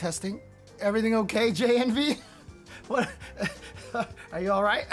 Testing. Everything okay, JNV? What? Are you all right?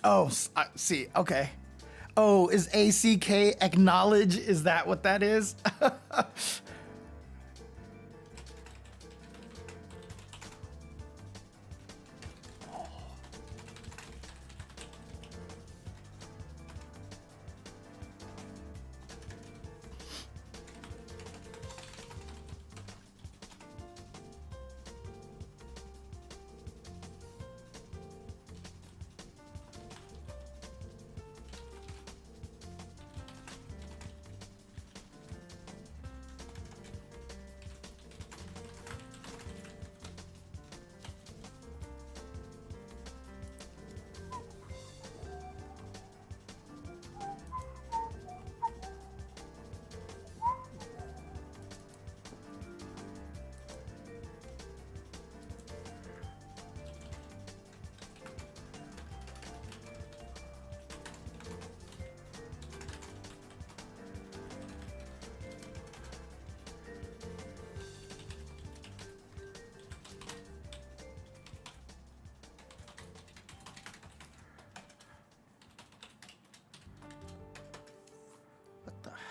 Oh, I see. Okay. Oh, is ACK acknowledge? Is that what that is?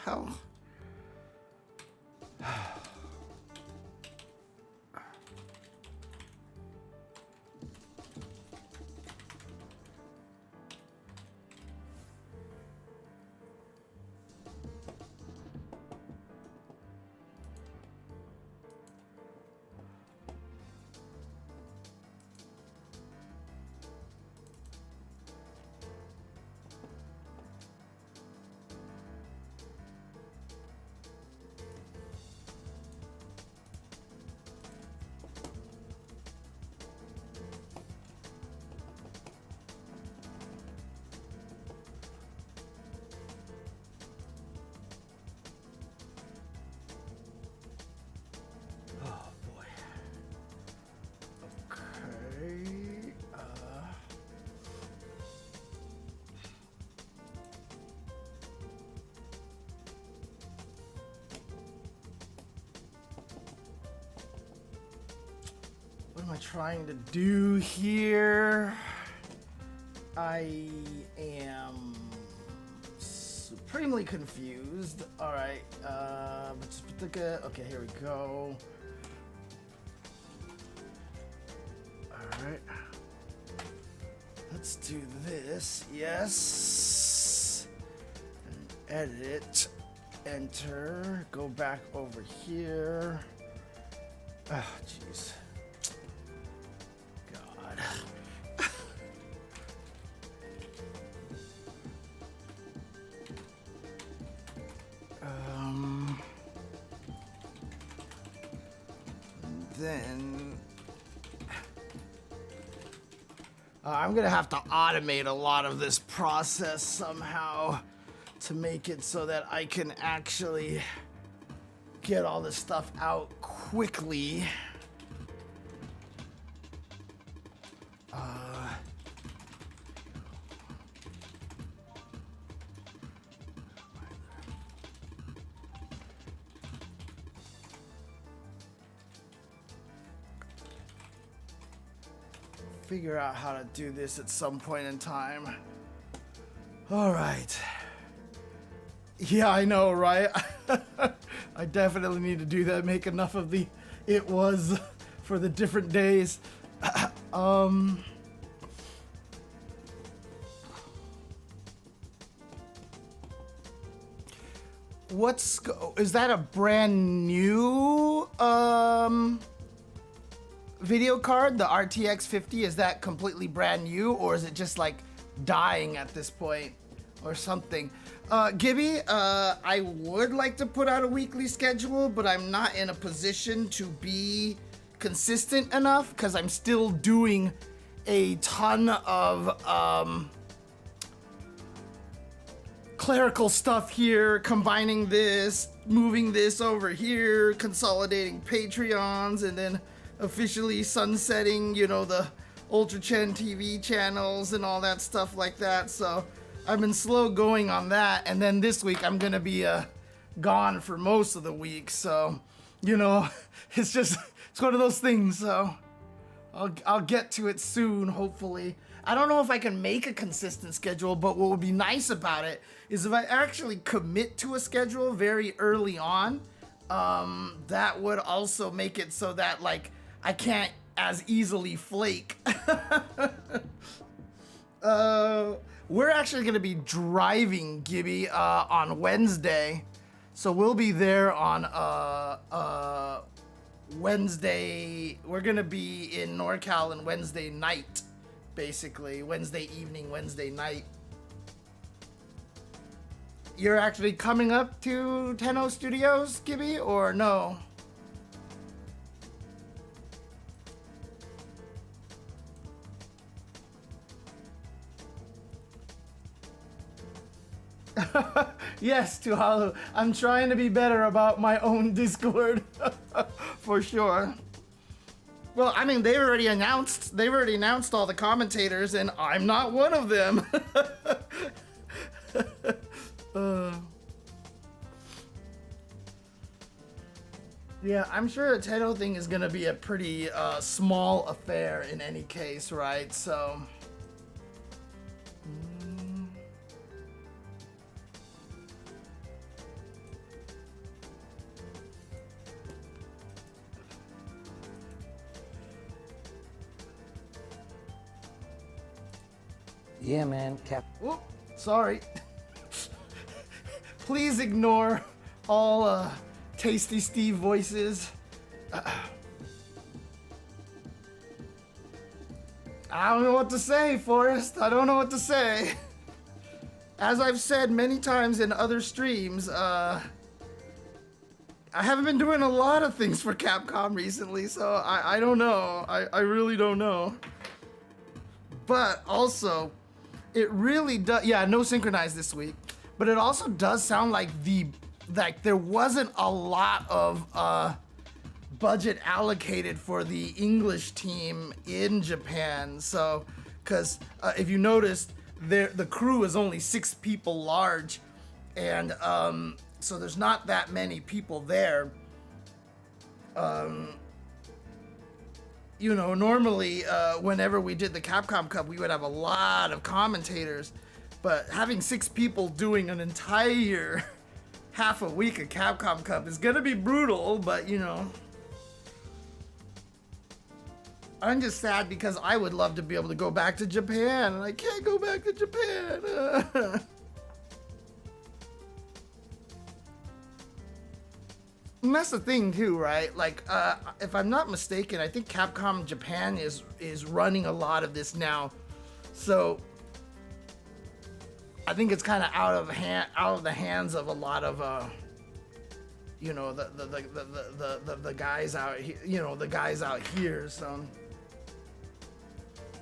Hell. What am I trying to do here? I am supremely confused. All right. Okay, here we go. All right. Let's do this. Yes. And edit. Enter. Go back over here. Oh, jeez. God. Then I'm gonna have to automate a lot of this process somehow to make it so that I can actually get all this stuff out quickly. Figure out how to do this at some point in time. All right. Yeah, I know, right? I definitely need to do that. Make enough of the it was for the different days. is that a brand new video card, the RTX 50? Is that completely brand new, or is it just like dying at this point or something? Gibby, I would like to put out a weekly schedule, but I'm not in a position to be consistent enough because I'm still doing a ton of clerical stuff here, combining this, moving this over here, consolidating Patreons, and then officially sunsetting, you know, the Ultra Chen TV channels and all that stuff like that. So I've been slow going on that, and then this week I'm gonna be gone for most of the week. So, you know, it's one of those things. So I'll get to it soon, hopefully. I don't know if I can make a consistent schedule, but what would be nice about it is if I actually commit to a schedule very early on, that would also make it so that, like, I can't as easily flake. We're actually going to be driving, Gibby, on Wednesday. So we'll be there on Wednesday. We're going to be in NorCal on Wednesday night, basically. Wednesday evening, Wednesday night. You're actually coming up to Tenno Studios, Gibby, or no? Yes, Tuhalu. I'm trying to be better about my own Discord, for sure. Well, I mean, they've already announced all the commentators, and I'm not one of them. Yeah, I'm sure a Tenno thing is gonna be a pretty small affair in any case, right? So. Yeah, man. Whoop, sorry. Please ignore all Tasty Steve voices. I don't know what to say, Forrest. I don't know what to say. As I've said many times in other streams, I haven't been doing a lot of things for Capcom recently, so I don't know. I really don't know. But also, it really does. Yeah, no synchronized this week. But it also does sound like there wasn't a lot of budget allocated for the English team in Japan. So, because if you noticed, the crew is only 6 people large, and so there's not that many people there. You know, normally whenever we did the Capcom Cup, we would have a lot of commentators, but having 6 people doing an entire half a week of Capcom Cup is gonna be brutal. But you know, I'm just sad because I would love to be able to go back to Japan, and I can't go back to Japan. And that's the thing too, right? Like, if I'm not mistaken, I think Capcom Japan is running a lot of this now, so I think it's kind of out of the hands of a lot of you know, the guys out here, you know, the guys out here. So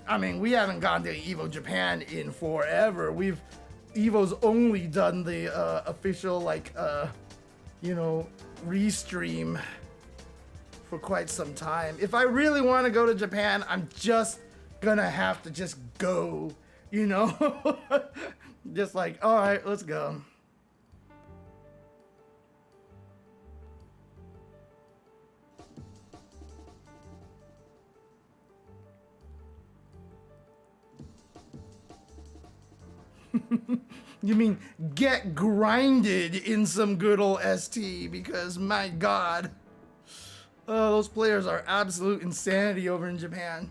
I mean, we haven't gone to Evo Japan in forever. Evo's only done the official, like, you know, restream for quite some time. If I really want to go to Japan, I'm just gonna have to just go, you know. Just like, all right, let's go. You mean get grinded in some good old ST, because my God, those players are absolute insanity over in Japan.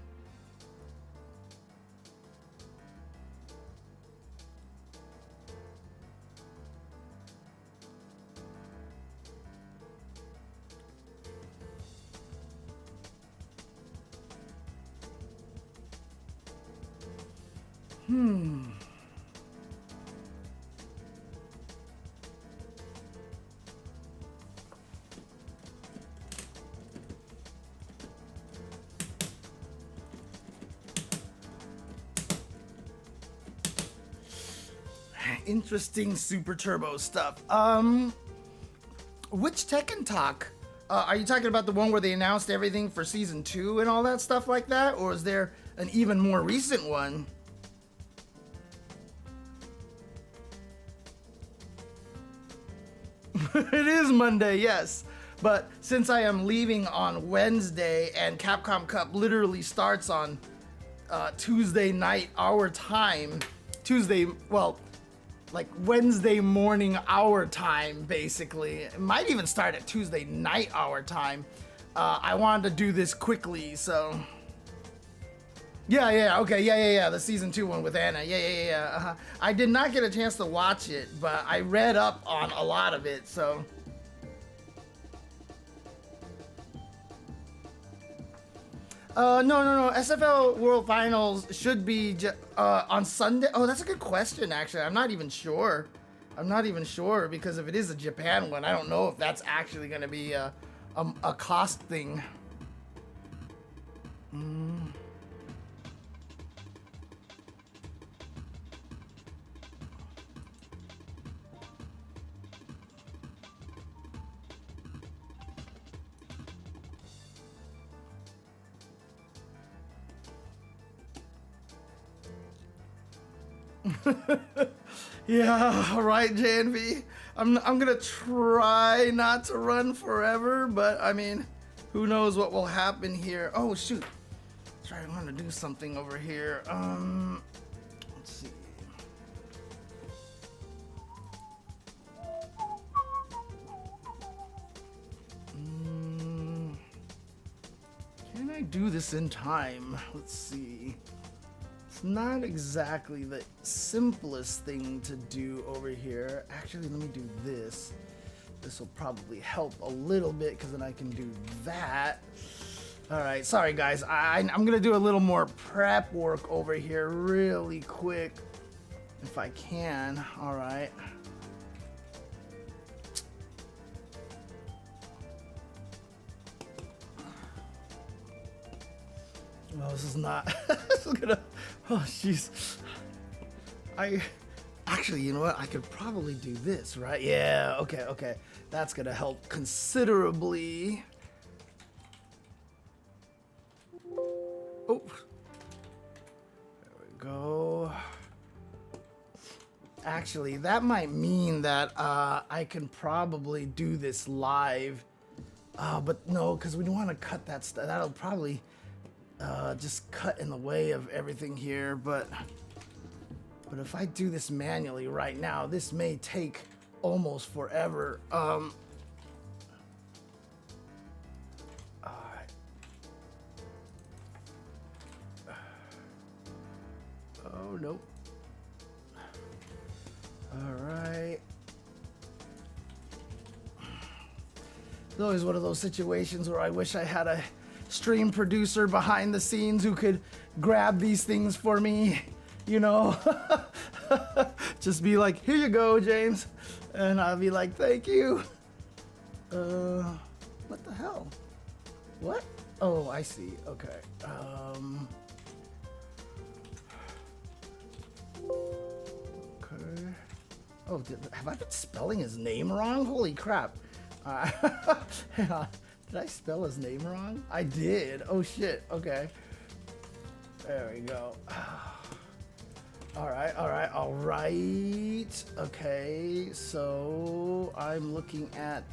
Interesting Super Turbo stuff. Which Tekken Talk? Are you talking about the one where they announced everything for Season 2 and all that stuff like that? Or is there an even more recent one? It is Monday, yes. But since I am leaving on Wednesday and Capcom Cup literally starts on Tuesday night our time, like Wednesday morning our time, basically. It might even start at Tuesday night our time. I wanted to do this quickly, so. Yeah, the Season 2 one with Anna. Yeah. I did not get a chance to watch it, but I read up on a lot of it, so. No. SFL World Finals should be on Sunday. Oh, that's a good question, actually. I'm not even sure because if it is a Japan one, I don't know if that's actually going to be a cost thing. Yeah, right, JNV. I'm gonna try not to run forever, but I mean, who knows what will happen here. Oh shoot, I want to do something over here. Let's see. Can I do this in time? Let's see. Not exactly the simplest thing to do over here. Actually, let me do this. This will probably help a little bit because then I can do that. All right, sorry guys. I'm gonna do a little more prep work over here really quick if I can. All right. Well, this is not. This is gonna. Oh, jeez. Actually, you know what? I could probably do this, right? Yeah, okay. That's gonna help considerably. Oh. There we go. Actually, that might mean that I can probably do this live. But no, because we don't want to cut that stuff. That'll probably just cut in the way of everything here, but if I do this manually right now, this may take almost forever. All right. Oh, nope. All right. It's always one of those situations where I wish I had a stream producer behind the scenes who could grab these things for me, you know. Just be like, here you go, James, and I'll be like, thank you. What the hell? What? Oh, I see. Okay. Okay. Oh, have I been spelling his name wrong? Holy crap. Hang on. Did I spell his name wrong? I did. Oh shit. Okay. There we go. All right. Okay, so I'm looking at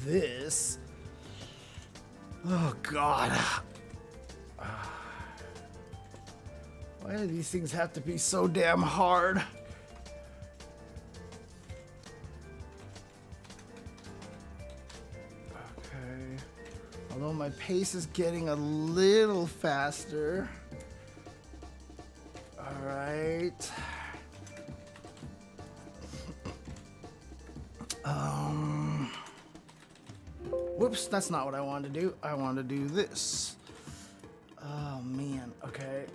this. Oh God. Why do these things have to be so damn hard? Although my pace is getting a little faster. All right. Whoops, that's not what I wanted to do. I want to do this. Oh man. Okay.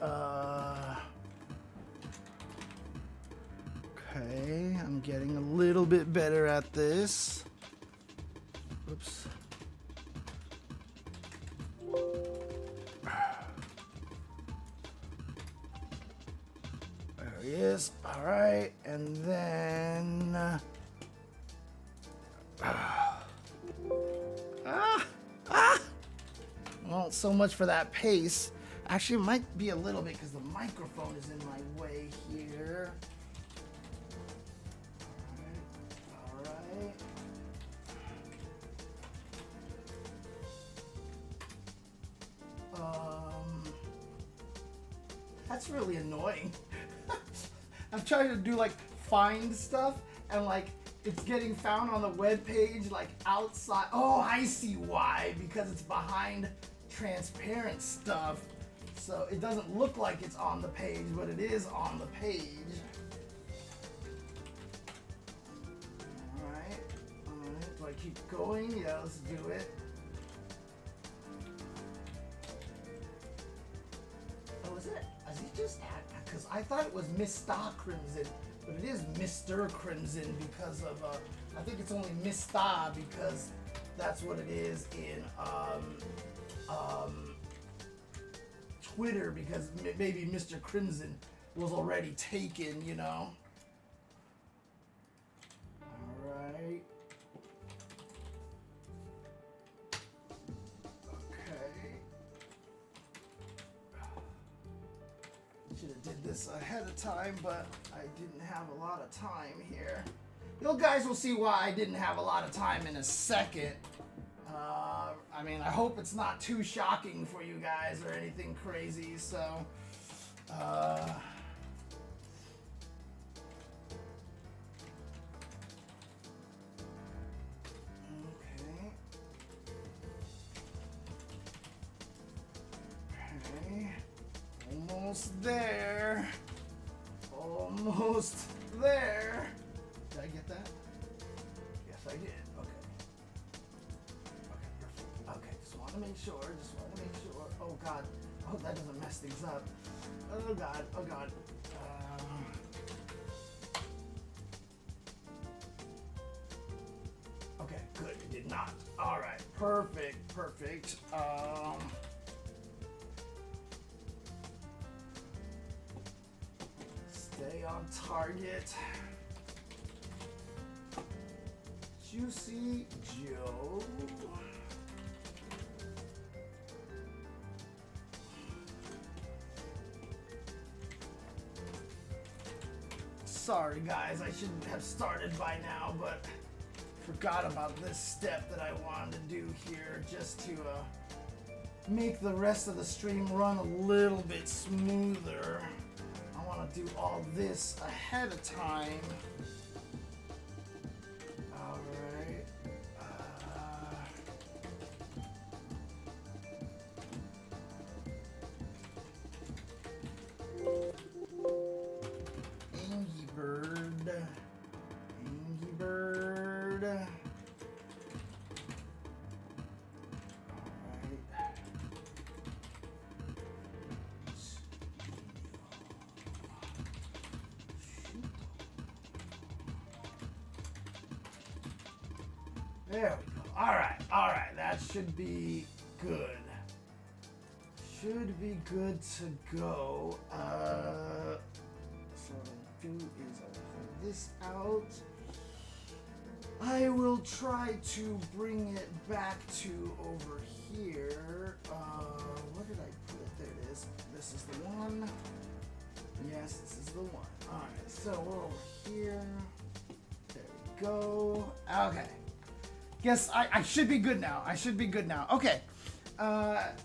Okay. I'm getting a little bit better at this. Oops. There he is. All right, and then. Well, so much for that pace. Actually, it might be a little bit because the microphone is in my way here. All right. That's really annoying. I'm trying to do like find stuff and like it's getting found on the web page like outside. Oh, I see why. Because it's behind transparent stuff. So it doesn't look like it's on the page, but it is on the page. Alright. Alright. Do I keep going? Yeah, let's do it. Oh, is it? Is he just at? Because I thought it was Mr. Crimson, but it is Mr. Crimson because of, I think it's only Mr. because that's what it is in, Twitter, because maybe Mr. Crimson was already taken, you know? Alright. Okay. Should have did this ahead of time, but I didn't have a lot of time here. You guys will see why I didn't have a lot of time in a second. I mean, I hope it's not too shocking for you guys or anything crazy, so... Okay. Okay. Almost there. Almost there. Did I get that? Yes, I did. Make sure, just want to make sure. Oh god, I hope that doesn't mess things up. Oh god, oh god. Okay, good, it did not. All right, perfect, perfect. Stay on target. Juicy Joe. Sorry guys, I shouldn't have started by now, but forgot about this step that I wanted to do here just to make the rest of the stream run a little bit smoother. I want to do all this ahead of time. Alright. There we go. All right, that should be good. Should be good to go. So what I'm gonna do is I'll pull this out. I will try to bring it back to over here. Where did I put it? There it is. This is the one. Yes, this is the one. All right, so we're over here. There we go. Okay. Guess I should be good now. I should be good now. Okay.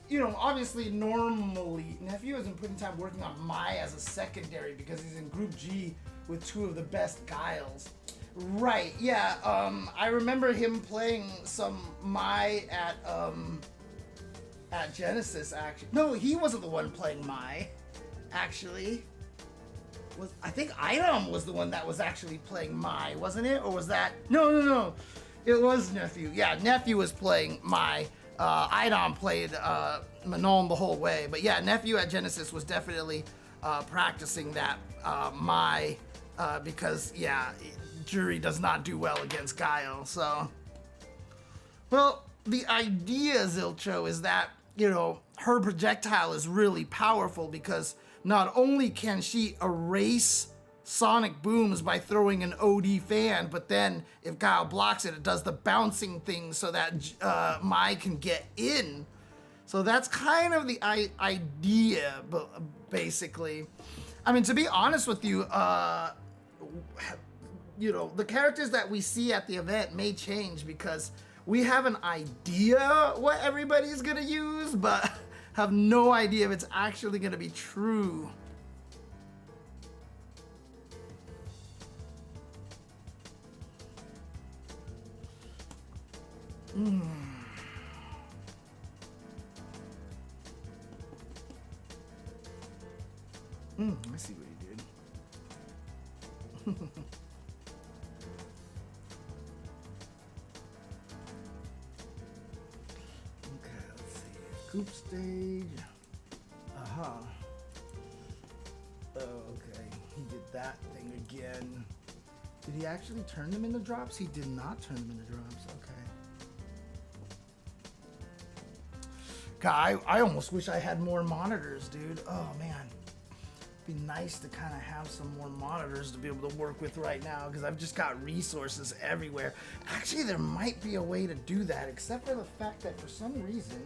You know, obviously, normally, Nephew isn't putting time working on Mai as a secondary because he's in Group G with two of the best Guiles. Right, yeah. I remember him playing some Mai at Genesis, actually. No, he wasn't the one playing Mai, actually. I think Item was the one that was actually playing Mai, wasn't it? Or was that... No. It was Nephew. Yeah, Nephew was playing Mai Idom played Manon the whole way. But yeah, nephew at Genesis was definitely practicing that because yeah, Jury does not do well against Guile. So, well, the idea, Zilcho, is that, you know, her projectile is really powerful because not only can she erase sonic booms by throwing an OD fan, but then if Guile blocks it, it does the bouncing thing so that Mai can get in. So that's kind of the idea, basically. I mean, to be honest with you, you know, the characters that we see at the event may change because we have an idea what everybody's gonna use, but have no idea if it's actually gonna be true. I see what he did. Okay, let's see. Group stage. Oh, okay. He did that thing again. Did he actually turn them into drops? He did not turn them into drops. Okay. God, I almost wish I had more monitors, dude. Oh, man. Be nice to kind of have some more monitors to be able to work with right now because I've just got resources everywhere. Actually, there might be a way to do that, except for the fact that for some reason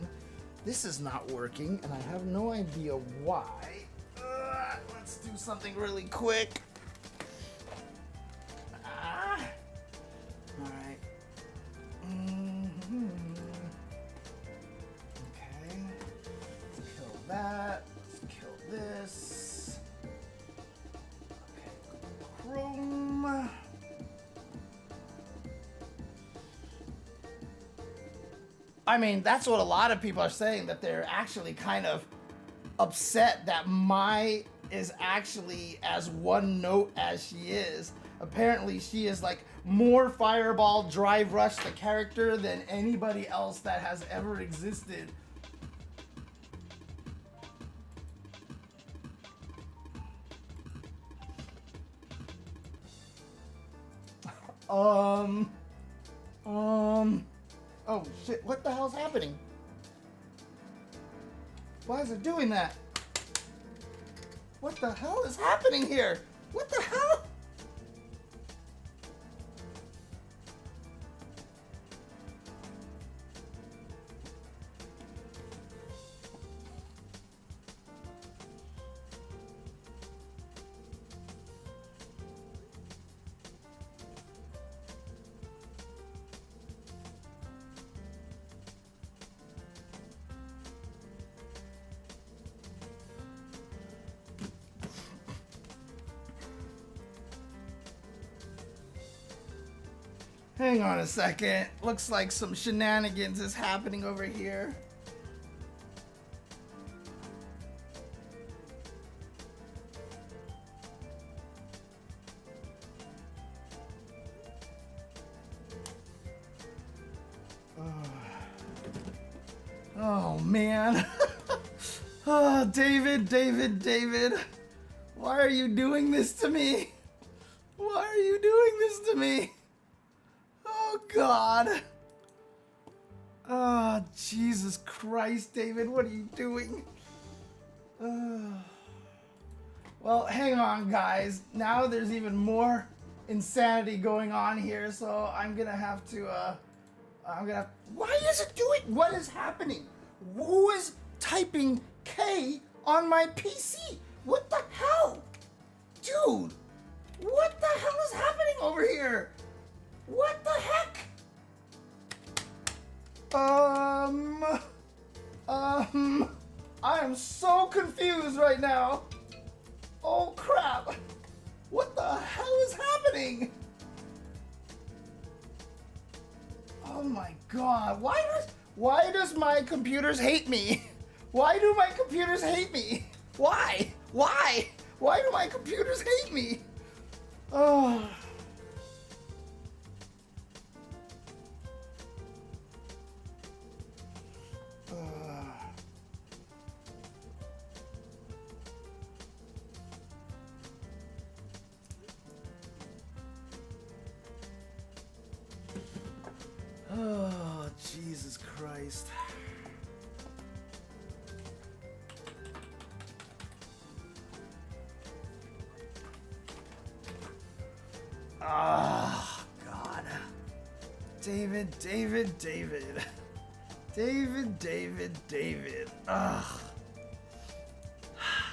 this is not working and I have no idea why. Let's do something really quick. All right. Okay. Let's kill that. Let's kill this. Chrome. I mean, that's what a lot of people are saying, that they're actually kind of upset that Mai is actually as one note as she is. Apparently, she is like more Fireball Drive Rush the character than anybody else that has ever existed. Oh shit, what the hell's happening? Why is it doing that? What the hell is happening here? What the hell? Hang on a second. Looks like some shenanigans is happening over here. Oh man. Oh, David. Why are you doing this to me? Why are you doing this to me? Oh, God. Oh, Jesus Christ, David, what are you doing? Well, hang on, guys. Now there's even more insanity going on here, so I'm gonna have to, why is it doing, what is happening? Who is typing K on my PC? What the hell? Dude, what the hell is happening over here? What the heck? I am so confused right now. Oh crap. What the hell is happening? Oh my God. Why does my computers hate me? Why do my computers hate me? Why? Why do my computers hate me? Oh. Oh, God. David. Ugh.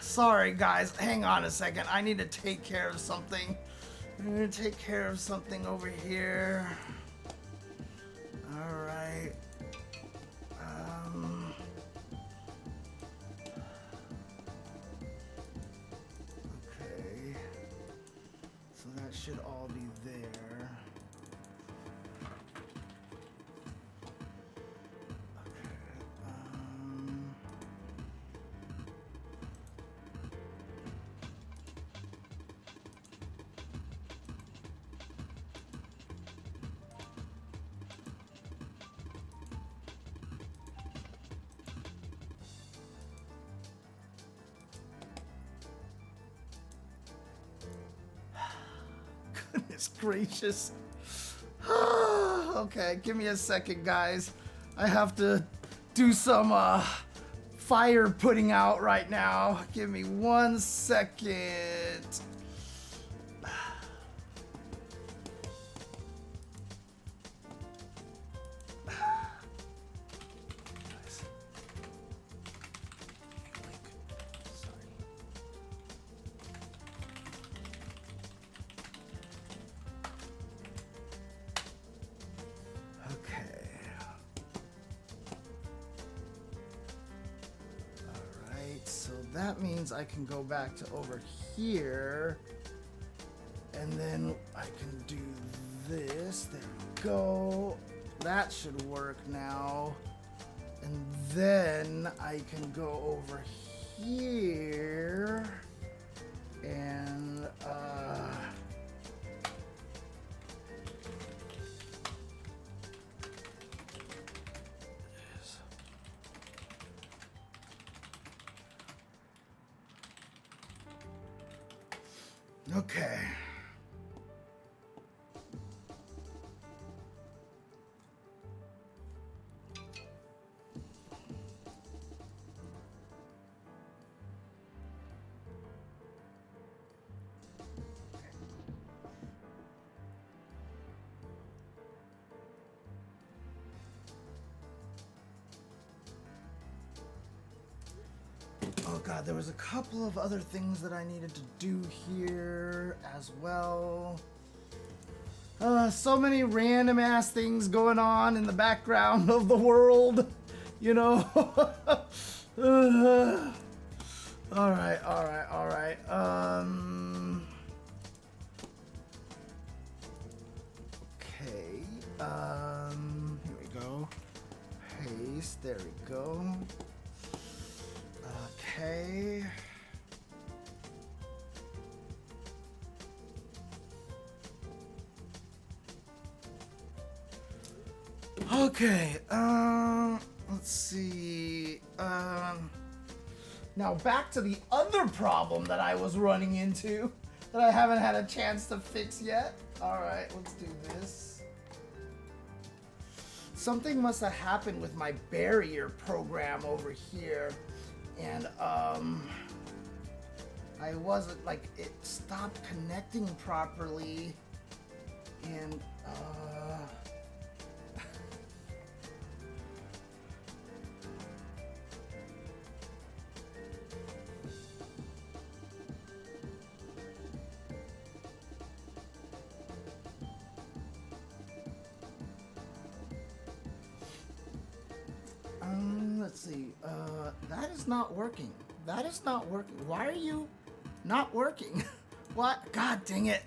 Sorry, guys. Hang on a second. I need to take care of something. Over here. All right. Okay. So that should all be there. Goodness gracious. Okay, give me a second, guys. I have to do some fire putting out right now. Give me 1 second. That means I can go back to over here, and then I can do this. There we go. That should work now. And then I can go over here and okay. Oh God, there was a couple of other things that I needed to do here as well. So many random ass things going on in the background of the world, you know. All right. Okay. Here we go. Paste. There we go. Okay. Okay. Let's see. Now back to the other problem that I was running into that I haven't had a chance to fix yet. All right, let's do this. Something must have happened with my barrier program over here. And I wasn't like, it stopped connecting properly, and let's see, that is not working. That is not working. Why are you not working? What? God dang it.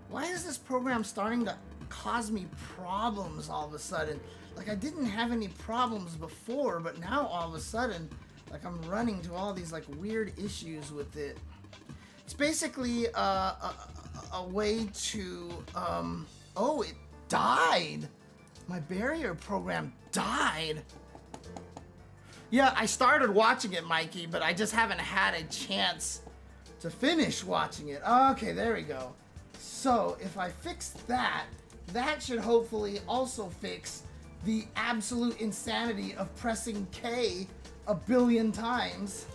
Why is this program starting to cause me problems all of a sudden? Like, I didn't have any problems before, but now all of a sudden, like, I'm running to all these, like, weird issues with it. It's basically a way to, oh, it died. My barrier program died. Yeah, I started watching it, Mikey, but I just haven't had a chance to finish watching it. Okay, there we go. So, if I fix that, that should hopefully also fix the absolute insanity of pressing K a billion times.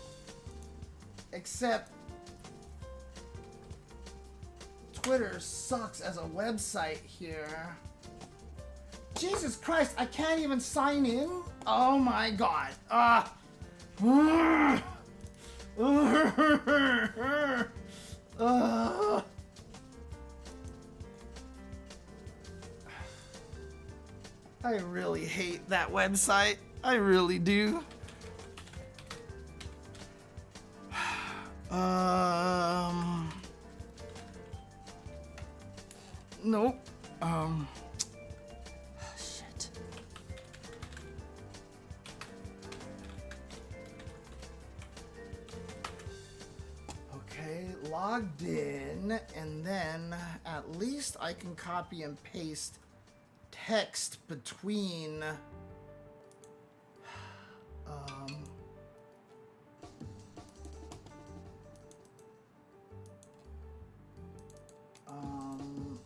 Except Twitter sucks as a website here. Jesus Christ, I can't even sign in? Oh my god. I really hate that website. I really do. Nope. Shit. Okay, logged in, and then at least I can copy and paste text between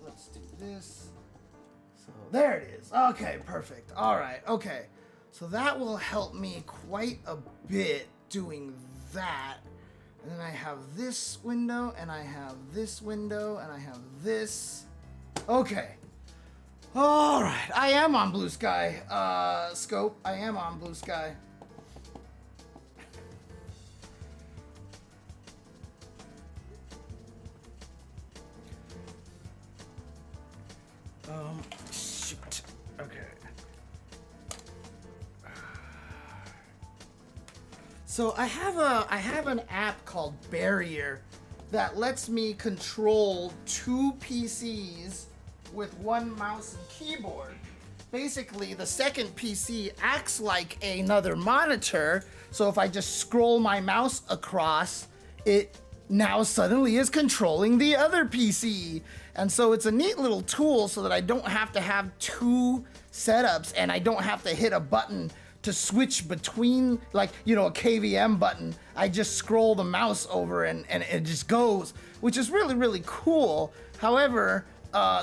let's do this. So there it is. Okay, perfect. All right. Okay. So that will help me quite a bit doing that. And then I have this window, and I have this window, and I have this. Okay. All right. I am on Blue Sky. Scope. I am on Blue Sky. Shoot. Okay. So I have an app called Barrier that lets me control 2 PCs with 1 mouse and keyboard. Basically, the second PC acts like another monitor, so if I just scroll my mouse across, it now suddenly is controlling the other PC. And so it's a neat little tool so that I don't have to have 2 setups and I don't have to hit a button to switch between, like, you know, a KVM button. I just scroll the mouse over and it just goes, which is really, really cool. However,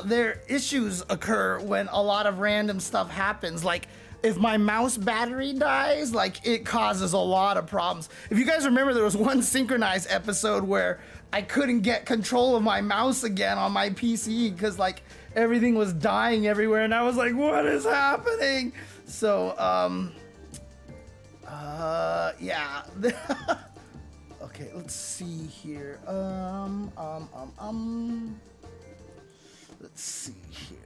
there issues occur when a lot of random stuff happens. Like, if my mouse battery dies, like, it causes a lot of problems. If you guys remember, there was one synchronized episode where I couldn't get control of my mouse again on my PC because, like, everything was dying everywhere, and I was like, what is happening? So, yeah. Okay, let's see here. Let's see here.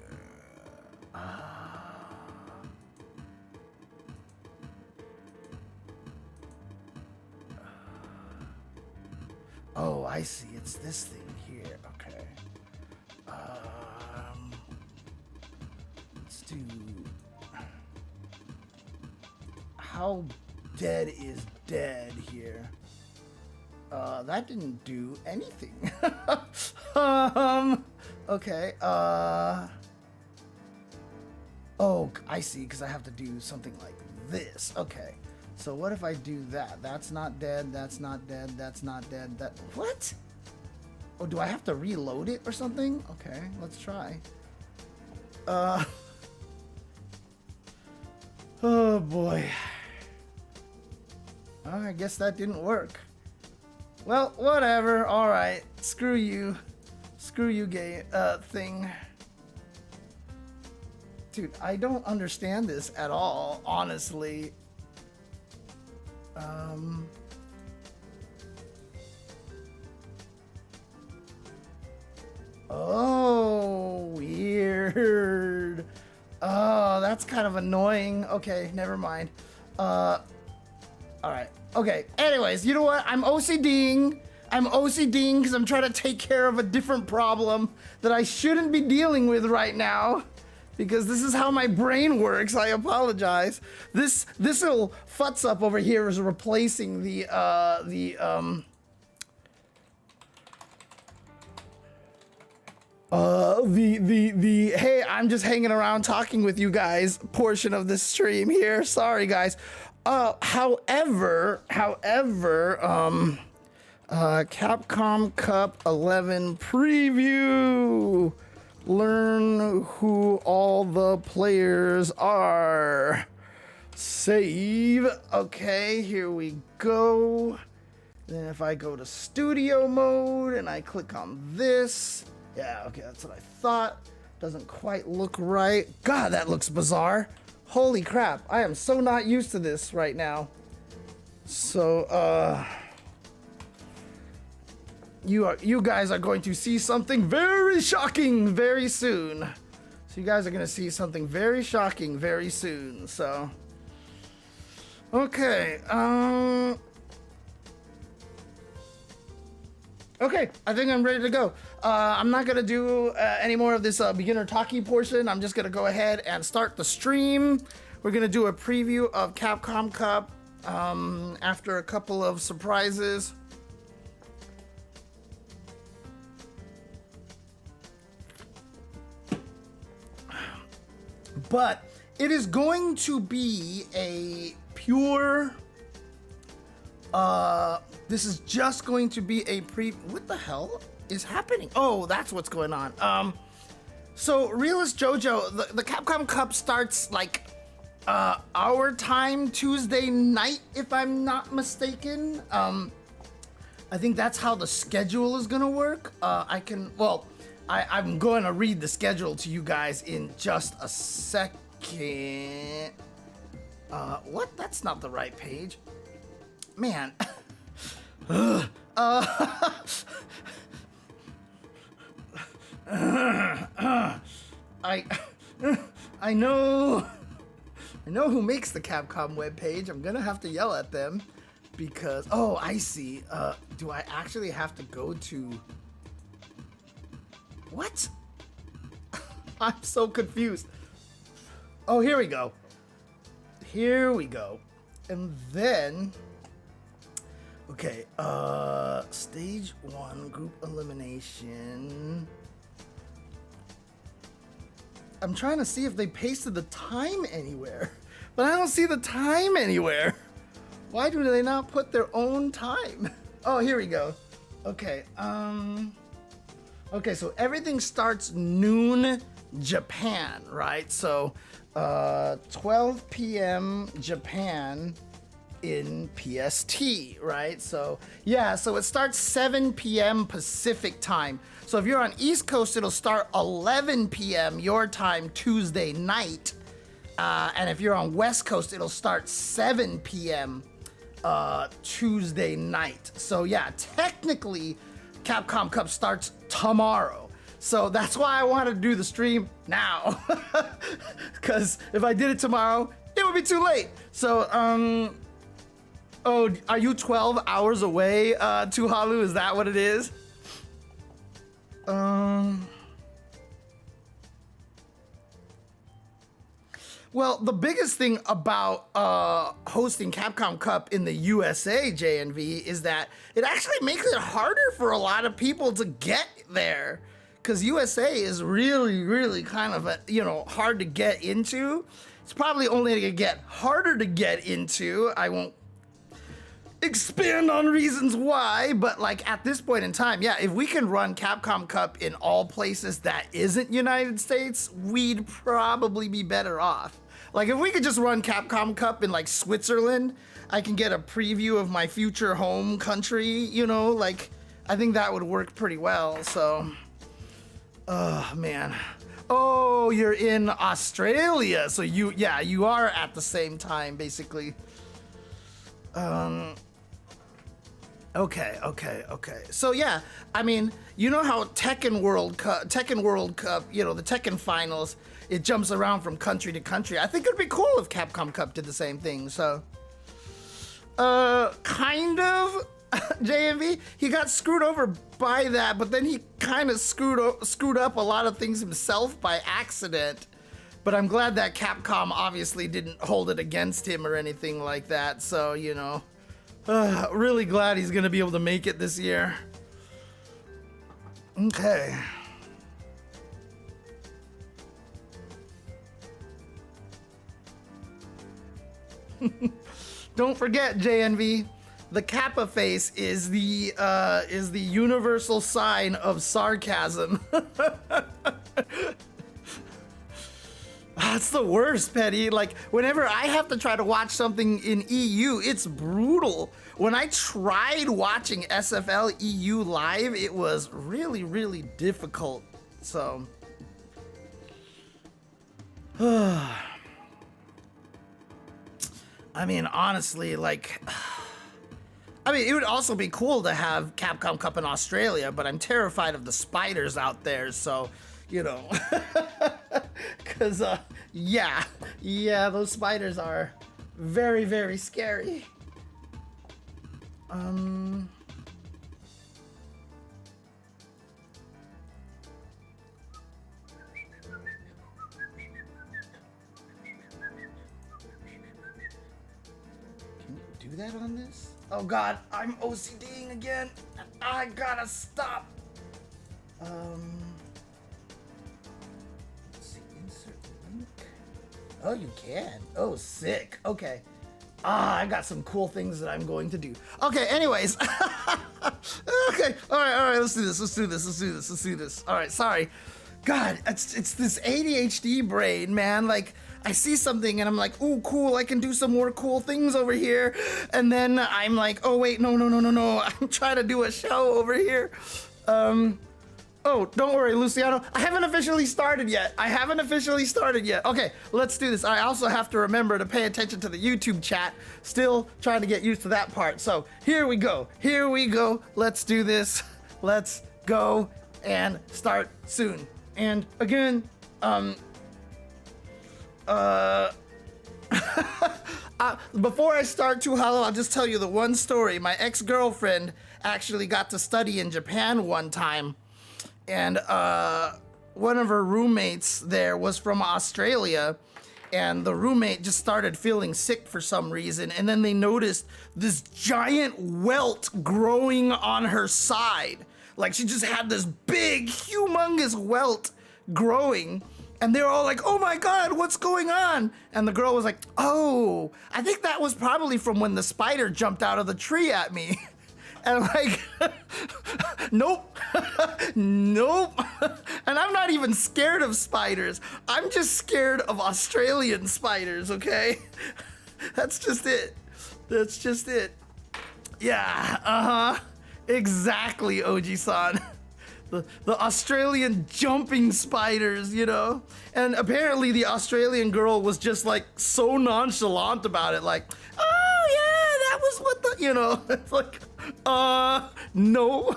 Oh, I see. It's this thing here. Okay. Let's do. How dead is dead here? That didn't do anything. Okay. Oh, I see, because I have to do something like this. Okay. So what if I do that? That's not dead, that's not dead, that's not dead, that... What? Oh, do I have to reload it or something? Okay, let's try. Oh, boy. I guess that didn't work. Well, whatever. All right. Screw you. Screw you, gay thing. Dude, I don't understand this at all, honestly. Oh, weird. Oh, that's kind of annoying. Okay, never mind. All right. Okay. Anyways, you know what? I'm OCDing. I'm OCDing because I'm trying to take care of a different problem that I shouldn't be dealing with right now. Because this is how my brain works. I apologize. This little futz up over here is replacing the hey, I'm just hanging around talking with you guys portion of this stream here. Sorry, guys. However, Capcom Cup XI preview. Learn who all the players are. Save. Okay, here we go. Then if I go to studio mode and I click on this, Yeah, okay, that's what I thought. Doesn't quite look right. God, that looks bizarre. Holy crap, I am so not used to this right now. So, you guys are going to see something very shocking very soon. So you guys are gonna see something very shocking very soon, so. Okay, okay, I think I'm ready to go. I'm not gonna do any more of this beginner talkie portion. I'm just gonna go ahead and start the stream. We're gonna do a preview of Capcom Cup after a couple of surprises. But it is going to be a pure, this is just going to be a what the hell is happening? Oh, that's what's going on. So Realist Jojo, the Capcom Cup starts like our time Tuesday night, if I'm not mistaken. I think that's how the schedule is gonna work. I'm going to read the schedule to you guys in just a second. What? That's not the right page. Man. I know who makes the Capcom webpage. I'm gonna have to yell at them because, oh, I see. Do I actually have to go to, what? I'm so confused. Oh, here we go. Here we go. And then, okay, stage 1, group elimination. I'm trying to see if they pasted the time anywhere, but I don't see the time anywhere. Why do they not put their own time? Oh, here we go. Okay, okay, so everything starts noon Japan, right? So 12 p.m. Japan in PST, right? So yeah, so it starts 7 p.m. Pacific time. So if you're on East Coast, it'll start 11 p.m. your time Tuesday night. And if you're on West Coast, it'll start 7 p.m. Tuesday night. So yeah, technically Capcom Cup starts tomorrow. So that's why I want to do the stream now. Because if I did it tomorrow, it would be too late. So, oh, are you 12 hours away, Tuhalu? Is that what it is? Well, the biggest thing about hosting Capcom Cup in the USA, JNV, is that it actually makes it harder for a lot of people to get there. Because USA is really, really kind of, hard to get into. It's probably only going to get harder to get into. I won't expand on reasons why, but like at this point in time, yeah, if we can run Capcom Cup in all places that isn't United States, we'd probably be better off. Like if we could just run Capcom Cup in like Switzerland, I can get a preview of my future home country, like I think that would work pretty well. So, oh man. Oh, you're in Australia. So you are at the same time basically. Okay. So yeah, I mean, you know how Tekken World Cup, the Tekken finals, it jumps around from country to country. I think it'd be cool if Capcom Cup did the same thing. So, kind of, JMV, he got screwed over by that, but then he kind of screwed up a lot of things himself by accident. But I'm glad that Capcom obviously didn't hold it against him or anything like that. So, really glad he's gonna be able to make it this year. Okay. Don't forget, JNV, the Kappa face is the universal sign of sarcasm. It's the worst, Petty. Like, whenever I have to try to watch something in EU, it's brutal. When I tried watching SFL EU live, it was really, really difficult. So, I mean, honestly, like, I mean, it would also be cool to have Capcom Cup in Australia, but I'm terrified of the spiders out there, so, you know. Because, yeah, those spiders are very, very scary. Can you do that on this? Oh God, I'm OCDing again. I gotta stop. Oh, you can. Oh, sick. Okay. I got some cool things that I'm going to do. Okay, anyways. Okay. All right. Let's do this. All right, sorry. God, it's this ADHD brain, man. Like, I see something and I'm like, ooh, cool, I can do some more cool things over here. And then I'm like, oh, wait, no. I'm trying to do a show over here. Oh, don't worry, Luciano. I haven't officially started yet. Okay, let's do this. I also have to remember to pay attention to the YouTube chat. Still trying to get used to that part. So here we go. Let's do this. Let's go and start soon. And again, before I start too hollow, I'll just tell you the one story. My ex-girlfriend actually got to study in Japan one time. And one of her roommates there was from Australia, and the roommate just started feeling sick for some reason, and then they noticed this giant welt growing on her side. Like, she just had this big, humongous welt growing, and they were all like, oh my God, what's going on? And the girl was like, oh, I think that was probably from when the spider jumped out of the tree at me. And I'm like, nope. And I'm not even scared of spiders. I'm just scared of Australian spiders, okay? That's just it. Yeah, exactly, Oji-san. The Australian jumping spiders, you know? And apparently the Australian girl was just like so nonchalant about it, like, oh yeah, that was what the, you know, it's like, no.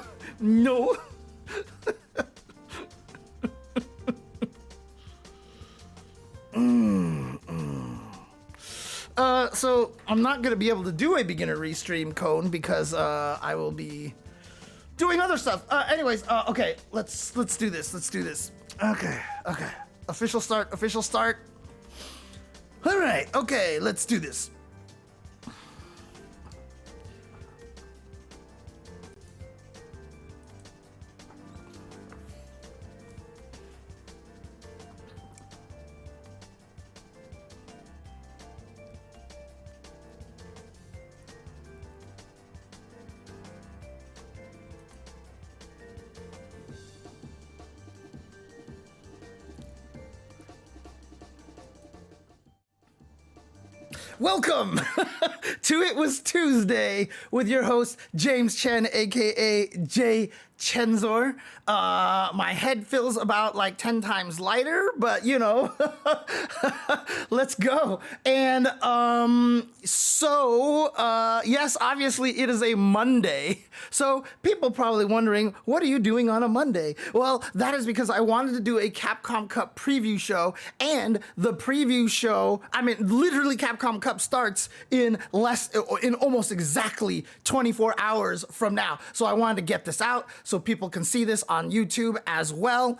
So I'm not gonna be able to do a beginner restream, Cone, because I will be doing other stuff. Anyways, okay, let's do this. Okay. Official start. All right, okay, let's do this. Welcome to It Was Tuesday with your host, James Chen, aka Jay Chenzor. My head feels about like 10 times lighter, but you know, let's go. And yes, obviously it is a Monday. So people probably wondering, what are you doing on a Monday? Well, that is because I wanted to do a Capcom Cup preview show, and the preview show, I mean, literally Capcom Cup starts in almost exactly 24 hours from now. So I wanted to get this out so people can see this on YouTube as well.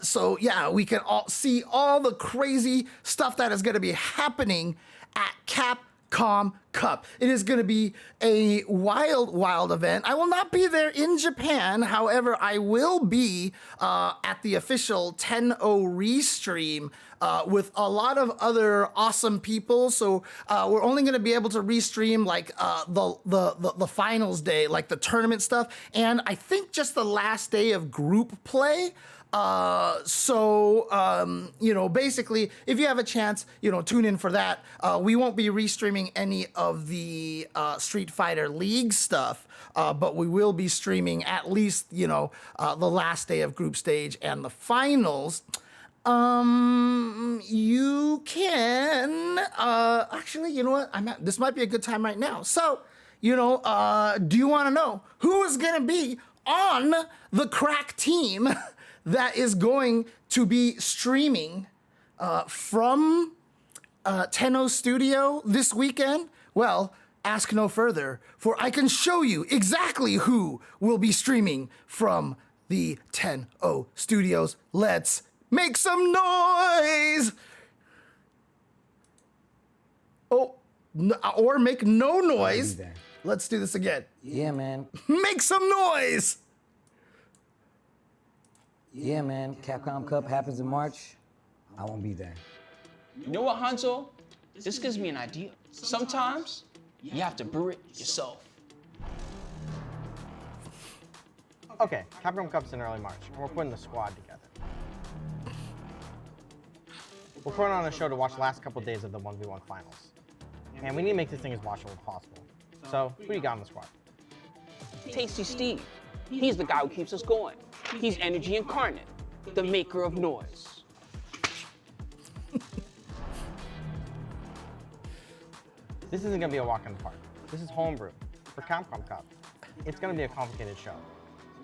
So yeah, we can all see all the crazy stuff that is going to be happening at Capcom Cup. It is going to be a wild event. I will not be there in Japan. However, I will be at the official 10-0 restream with a lot of other awesome people. So we're only going to be able to restream like the finals day, like the tournament stuff, and I think just the last day of group play. Basically, if you have a chance, tune in for that. We won't be restreaming any of the Street Fighter League stuff, but we will be streaming at least, the last day of group stage and the finals. You can, actually, you know what? This might be a good time right now. So, do you want to know who is going to be on the crack team that is going to be streaming from Tenno Studio this weekend? Well, ask no further, for I can show you exactly who will be streaming from the Tenno Studios. Let's make some noise! Oh, or make no noise. Let's do this again. Yeah, man. Make some noise! Yeah, man. Capcom Cup happens in March. I won't be there. You know what, Hanzo? This gives me an idea. Sometimes, you have to brew it yourself. Okay, Capcom Cup's in early March, and we're putting the squad together. We're putting on a show to watch the last couple days of the 1v1 finals. And we need to make this thing as watchable as possible. So, who do you got on the squad? Tasty Steve. He's the guy who keeps us going. He's energy incarnate, the maker of noise. This isn't gonna be a walk in the park. This is homebrew for Capcom Cup. It's gonna be a complicated show.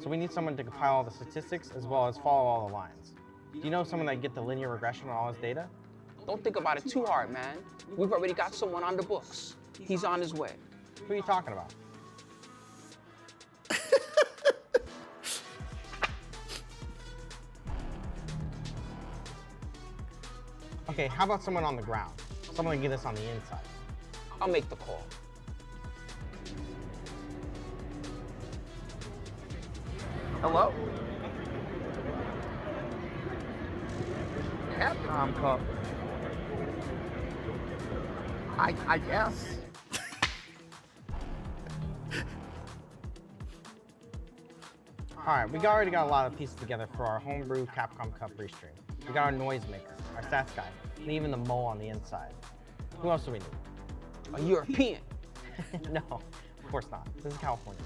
So we need someone to compile all the statistics as well as follow all the lines. Do you know someone that can get the linear regression on all his data? Don't think about it too hard, man. We've already got someone on the books. He's on his way. Who are you talking about? Okay, how about someone on the ground? Someone to get us on the inside. I'll make the call. Hello? Capcom Cup. I guess. All right, we already got a lot of pieces together for our homebrew Capcom Cup restream. We got our noisemaker, our stats guy, and even the mole on the inside. Who else do we need? A European. No, of course not. This is California.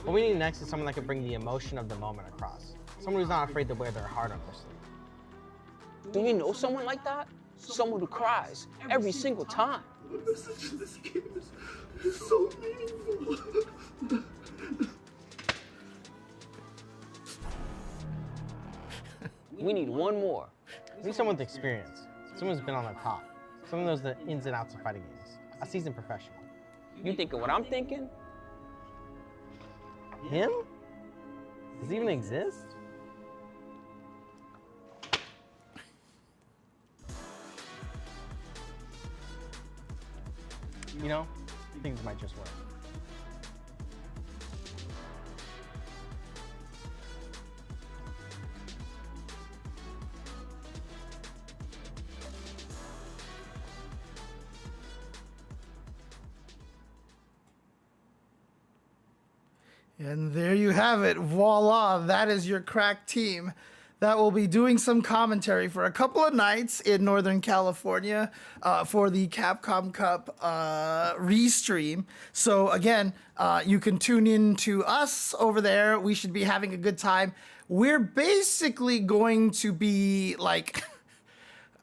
What we need next is someone that can bring the emotion of the moment across. Someone who's not afraid to wear their heart on their sleeve. Do you know someone like that? Someone who cries every single time. The message in this game is so meaningful. We need one more. We need someone with experience. Someone who's been on the top. Someone who knows the ins and outs of fighting games. A seasoned professional. You thinking what I'm thinking? Him? Does he even exist? You know, things might just work. And there you have it. Voila, that is your crack team that will be doing some commentary for a couple of nights in Northern California for the Capcom Cup restream. So again, you can tune in to us over there. We should be having a good time. We're basically going to be like...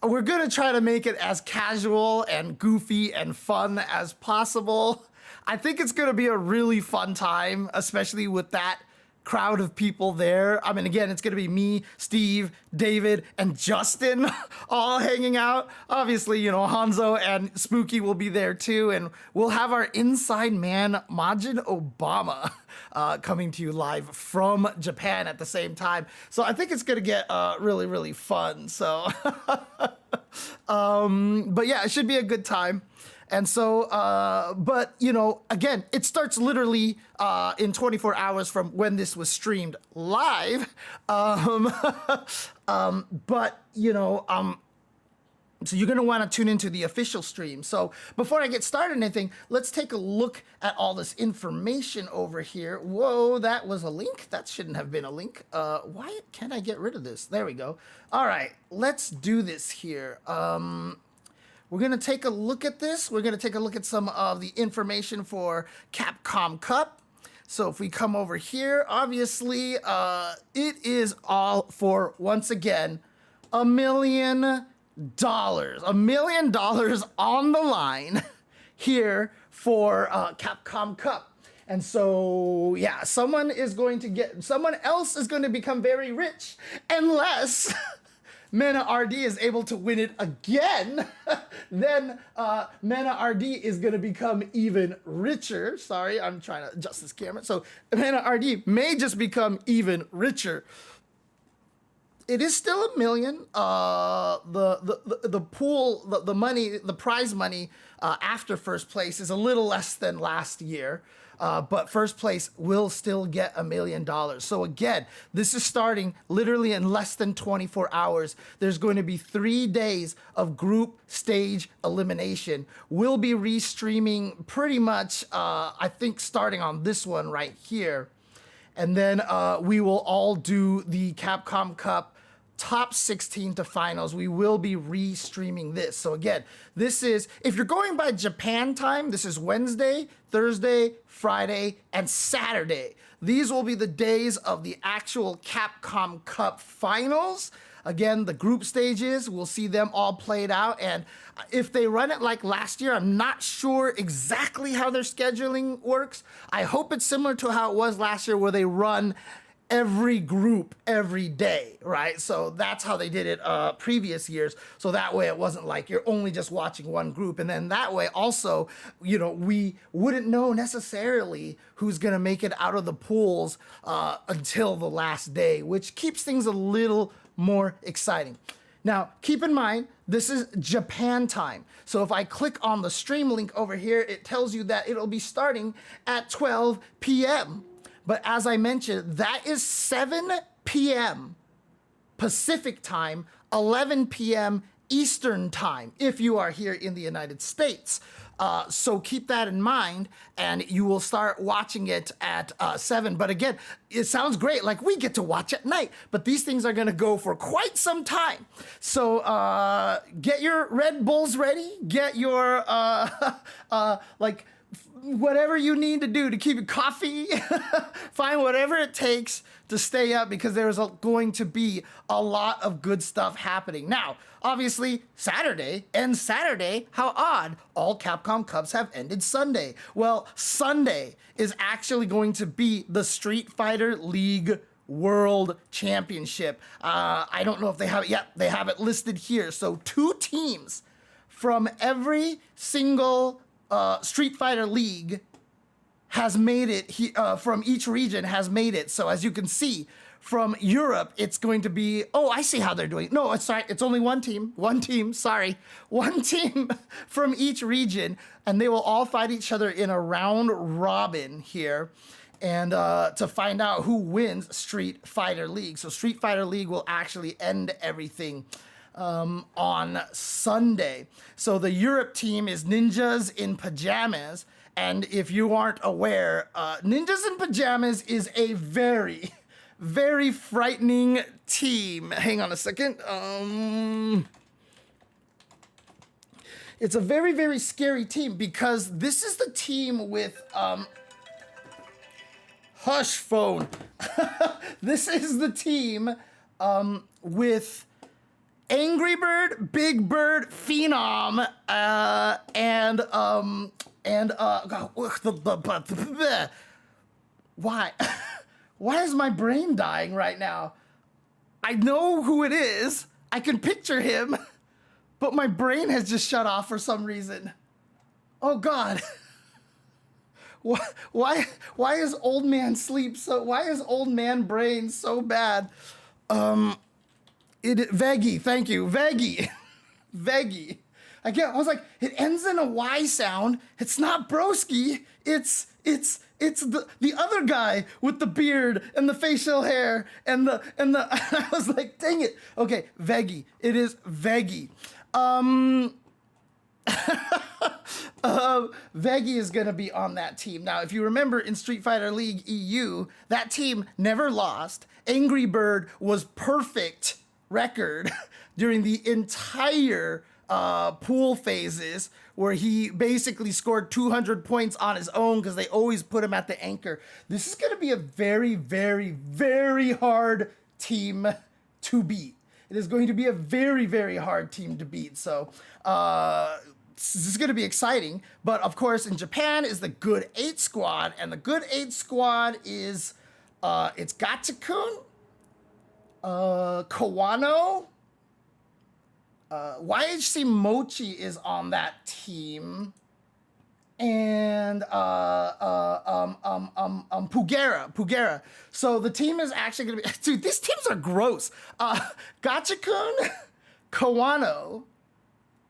we're going to try to make it as casual and goofy and fun as possible. I think it's going to be a really fun time, especially with that crowd of people there. I mean, again, it's going to be me, Steve, David, and Justin all hanging out. Obviously, you know, Hanzo and Spooky will be there too. And we'll have our inside man, Majin Obama, coming to you live from Japan at the same time. So I think it's going to get really, really fun. So, but yeah, it should be a good time. And so, but, you know, again, it starts literally in 24 hours from when this was streamed live. But, you know, So you're going to want to tune into the official stream. So before I get started on anything, let's take a look at all this information over here. Whoa, that was a link. That shouldn't have been a link. Why can't I get rid of this? There we go. All right, let's do this here. We're going to take a look at this. We're going to take a look at some of the information for Capcom Cup. So if we come over here, obviously, it is all for, once again, $1 million. $1 million on the line here for Capcom Cup. And so, yeah, someone else is going to become very rich unless Mena RD is able to win it again. Then Mena RD is going to become even richer. Sorry, I'm trying to adjust this camera. So Mena RD may just become even richer. It is still $1 million. The pool, the money, the prize money after first place is a little less than last year, but first place will still get $1 million. So again, this is starting literally in less than 24 hours. There's going to be 3 days of group stage elimination. We'll be restreaming pretty much, I think, starting on this one right here. And then we will all do the Capcom Cup top 16 to finals. We will be restreaming this. So again, this is, if you're going by Japan time, this is Wednesday, Thursday, Friday, and Saturday. These will be the days of the actual Capcom Cup finals. Again, the group stages, we'll see them all played out. And if they run it like last year, I'm not sure exactly how their scheduling works. I hope it's similar to how it was last year, where they run every group every day, right? So that's how they did it previous years. So that way it wasn't like you're only just watching one group. And then that way also, you know, we wouldn't know necessarily who's going to make it out of the pools until the last day, which keeps things a little more exciting. Now, keep in mind, this is Japan time. So if I click on the stream link over here, it tells you that it'll be starting at 12 p.m. But as I mentioned, that is 7 p.m. Pacific time, 11 p.m. Eastern time, if you are here in the United States. So keep that in mind, and you will start watching it at 7. But again, it sounds great, like we get to watch at night, but these things are going to go for quite some time. So get your Red Bulls ready, get your like whatever you need to do to keep your coffee, find whatever it takes to stay up, because there's going to be a lot of good stuff happening. Now, obviously, Saturday ends Saturday. How odd. All Capcom Cups have ended Sunday. Well, Sunday is actually going to be the Street Fighter League World Championship. I don't know if they have it yet. They have it listed here. So 2 teams from every single Street Fighter League has made it, from each region has made it. So as you can see, from Europe, it's going to be, oh, I see how they're doing. No, it's sorry, it's only one team, sorry. One team from each region, and they will all fight each other in a round robin here. And to find out who wins Street Fighter League. So Street Fighter League will actually end everything on Sunday. So the Europe team is Ninjas in Pajamas. And if you aren't aware, Ninjas in Pajamas is a very, very frightening team. Hang on a second. It's a very, very scary team, because this is the team with, hush phone. This is the team with Angry Bird, Big Bird, Phenom, why? Why is my brain dying right now? I know who it is. I can picture him, but my brain has just shut off for some reason. Oh God. Why is old man sleep so, why is old man brain so bad? Veggie, thank you, Veggie. Veggie. Again, I was like, it ends in a Y sound. It's not Broski. It's the other guy with the beard and the facial hair and the I was like, dang it. Okay, Veggie. It is Veggie. Veggie is going to be on that team. Now, if you remember in Street Fighter League EU, that team never lost. Angry Bird was perfect record during the entire pool phases, where he basically scored 200 points on his own because they always put him at the anchor. This is going to be a very, very, very hard team to beat. It is going to be a very, very hard team to beat. So this is going to be exciting. But of course, in Japan is the Good 8 squad, and the Good 8 squad is it's Gatchakun, Kawano. YHC Mochi is on that team, and Pugera. So the team is actually gonna be, dude, these teams are gross. Gatchakun, Kawano,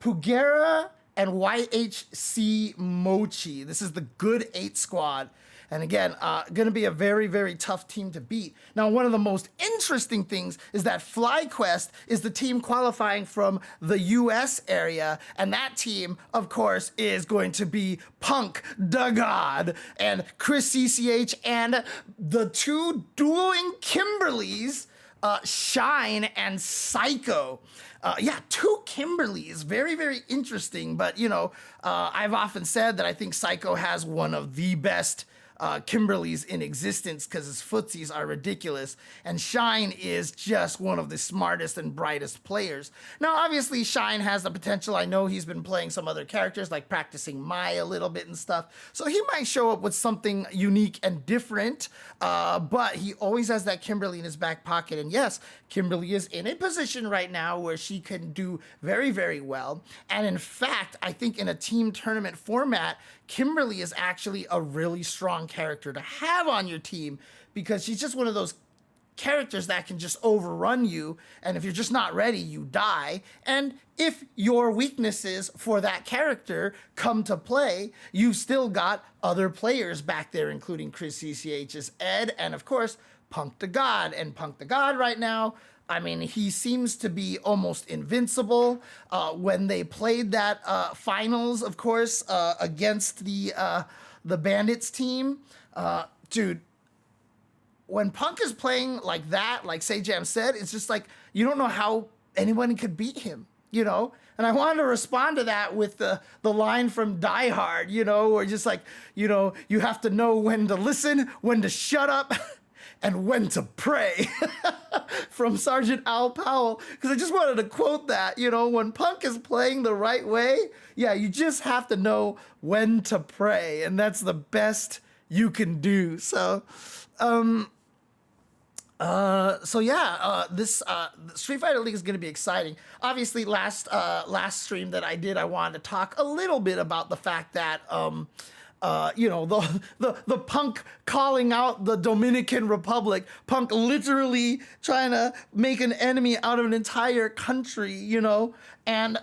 Pugera, and YHC Mochi. This is the Good 8 squad. And again, going to be a very, very tough team to beat. Now, one of the most interesting things is that FlyQuest is the team qualifying from the US area. And that team, of course, is going to be Punk the God and Chris CCH and the two dueling Kimberlys, Shine and Psycho. Yeah, two Kimberlys. Very, very interesting. But, you know, I've often said that I think Psycho has one of the best Kimberlys in existence because his footsies are ridiculous, and Shine is just one of the smartest and brightest players. Now, obviously, Shine has the potential. I know he's been playing some other characters, like practicing Mai a little bit and stuff, so he might show up with something unique and different, but he always has that Kimberly in his back pocket, and yes, Kimberly is in a position right now where she can do very, very well, and in fact, I think in a team tournament format, Kimberly is actually a really strong character to have on your team because she's just one of those characters that can just overrun you, and if you're just not ready, you die. And if your weaknesses for that character come to play, you've still got other players back there, including Chris CCH's Ed, and of course, Punk the God. And Punk the God right now, I mean, he seems to be almost invincible. When they played that finals, of course, against the Bandits team, dude, when Punk is playing like that, like Sejam said, it's just like, you don't know how anyone could beat him, you know? And I wanted to respond to that with the line from Die Hard, you know, where just like, you know, you have to know when to listen, when to shut up, and when to pray from Sergeant Al Powell. Because I just wanted to quote that, you know, when Punk is playing the right way, yeah, you just have to know when to pray. And that's the best you can do. So, this Street Fighter League is going to be exciting. Obviously, last stream that I did, I wanted to talk a little bit about the fact that, you know, the Punk calling out the Dominican Republic, Punk literally trying to make an enemy out of an entire country, you know, and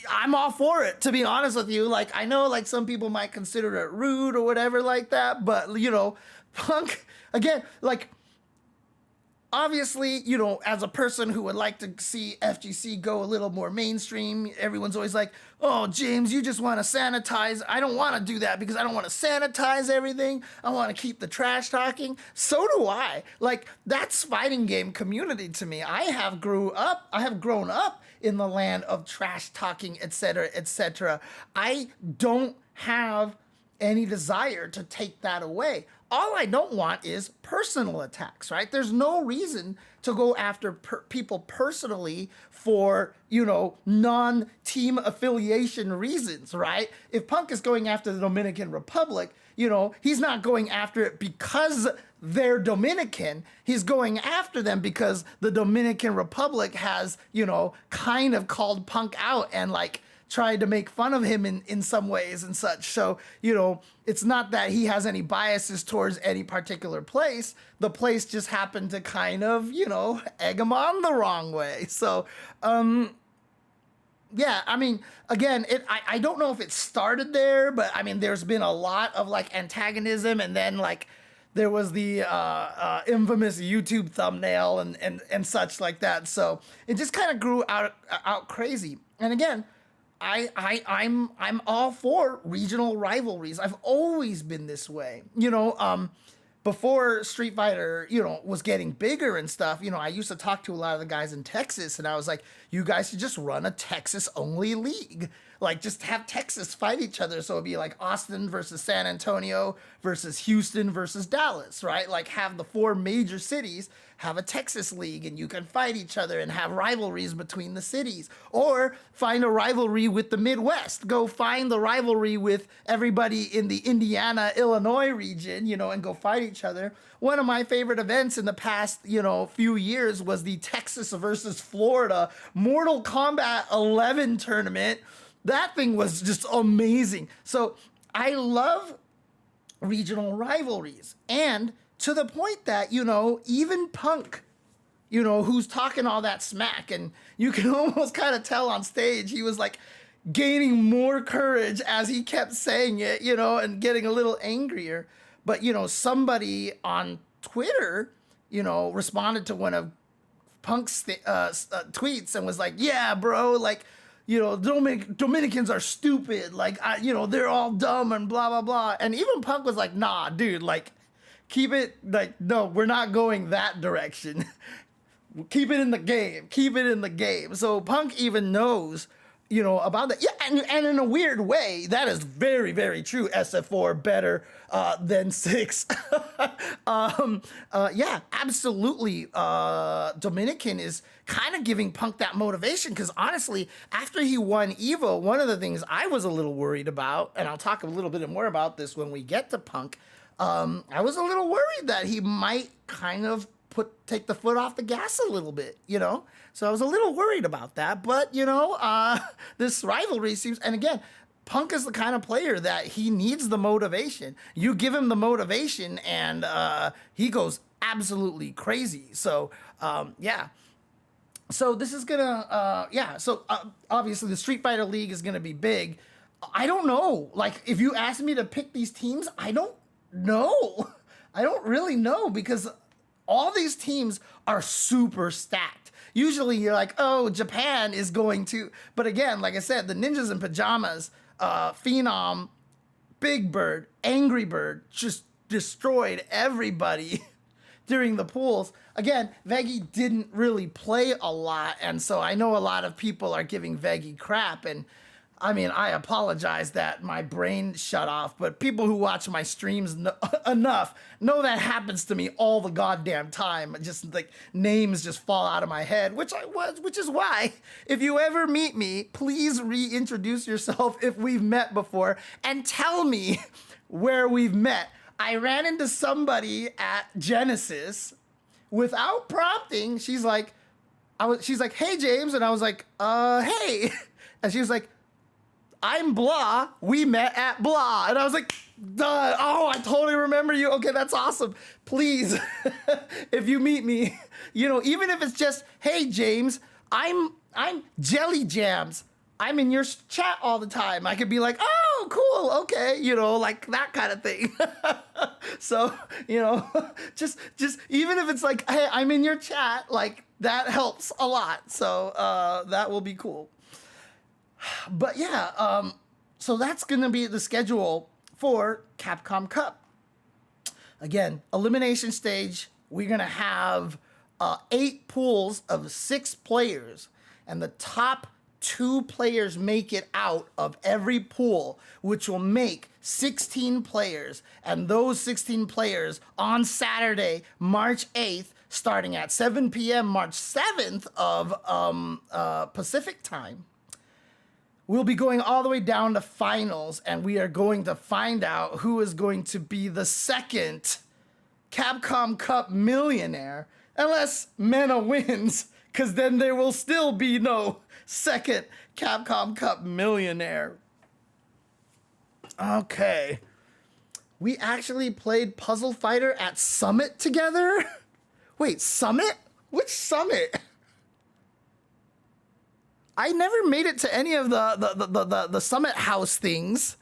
I'm all for it, to be honest with you. Like, I know, like, some people might consider it rude or whatever like that, but, you know, Punk, again, like, obviously, you know, as a person who would like to see FGC go a little more mainstream, everyone's always like, oh, James, you just want to sanitize. I don't want to do that because I don't want to sanitize everything. I want to keep the trash talking. So do I. Like, that's fighting game community to me. I have grown up in the land of trash talking, etc., etc. I don't have any desire to take that away. All I don't want is personal attacks, right? There's no reason to go after people personally for, you know, non-team affiliation reasons, right? If Punk is going after the Dominican Republic, you know, he's not going after it because they're Dominican. He's going after them because the Dominican Republic has, you know, kind of called Punk out and, like, tried to make fun of him in some ways and such. So, you know, it's not that he has any biases towards any particular place. The place just happened to kind of, you know, egg him on the wrong way. So, yeah, I mean, again, I don't know if it started there, but I mean, there's been a lot of, like, antagonism, and then, like, there was the infamous YouTube thumbnail and such like that. So it just kind of grew out crazy. And again, I'm all for regional rivalries. I've always been this way. Before Street Fighter, was getting bigger and stuff, I used to talk to a lot of the guys in Texas, and I was like, you guys should just run a Texas-only league. Like, just have Texas fight each other. So it'd be like Austin versus San Antonio versus Houston versus Dallas, right? Like, have the 4 major cities have a Texas league, and you can fight each other and have rivalries between the cities. Or find a rivalry with the Midwest. Go find the rivalry with everybody in the Indiana, Illinois region, and go fight each other. One of my favorite events in the past, few years was the Texas versus Florida Mortal Kombat 11 tournament. That thing was just amazing. So I love regional rivalries. And to the point that, even Punk, who's talking all that smack, and you can almost kind of tell on stage, he was like gaining more courage as he kept saying it, and getting a little angrier. But, somebody on Twitter, responded to one of Punk's tweets and was like, yeah, bro, like, Dominicans are stupid. Like, they're all dumb and blah, blah, blah. And even Punk was like, nah, dude, like, keep it, like, no, we're not going that direction. Keep it in the game. Keep it in the game. So Punk even knows, about that. Yeah, and in a weird way, that is very, very true. SF4 better than 6. Yeah, absolutely. Dominican is kind of giving Punk that motivation, because honestly, after he won EVO, one of the things I was a little worried about, and I'll talk a little bit more about this when we get to Punk, I was a little worried that he might kind of take the foot off the gas a little bit, So I was a little worried about that. But, this rivalry seems, and again, Punk is the kind of player that he needs the motivation. You give him the motivation and he goes absolutely crazy. So, yeah. So this is gonna, So obviously the Street Fighter League is gonna be big. I don't know. Like, if you ask me to pick these teams, I don't know. I don't really know, because all these teams are super stacked. Usually you're like, oh, Japan is going to, but again, like I said, the Ninjas in Pajamas, Phenom, Big Bird, Angry Bird just destroyed everybody during the pools. Again, Veggie didn't really play a lot, and so I know a lot of people are giving Veggie crap, and I mean, I apologize that my brain shut off, but people who watch my streams enough know that happens to me all the goddamn time. Just like names just fall out of my head, which is why, if you ever meet me, please reintroduce yourself if we've met before and tell me where we've met. I ran into somebody at Genesis without prompting. She's like, hey, James. And I was like, hey. And she was like, I'm blah, we met at blah. And I was like, duh, oh, I totally remember you. Okay, that's awesome. Please, if you meet me, even if it's just, hey, James, I'm Jelly Jams. I'm in your chat all the time. I could be like, oh, cool, okay, like that kind of thing. So, just even if it's like, hey, I'm in your chat, like that helps a lot. So that will be cool. But yeah, so that's going to be the schedule for Capcom Cup. Again, elimination stage, we're going to have 8 pools of 6 players, and the top 2 players make it out of every pool, which will make 16 players. And those 16 players on Saturday, March 8th, starting at 7 p.m. March 7th of Pacific time, we'll be going all the way down to finals, and we are going to find out who is going to be the second Capcom Cup millionaire, unless Mena wins, because then there will still be no second Capcom Cup millionaire. Okay. We actually played Puzzle Fighter at Summit together? Wait, Summit? Which Summit? I never made it to any of the Summit House things.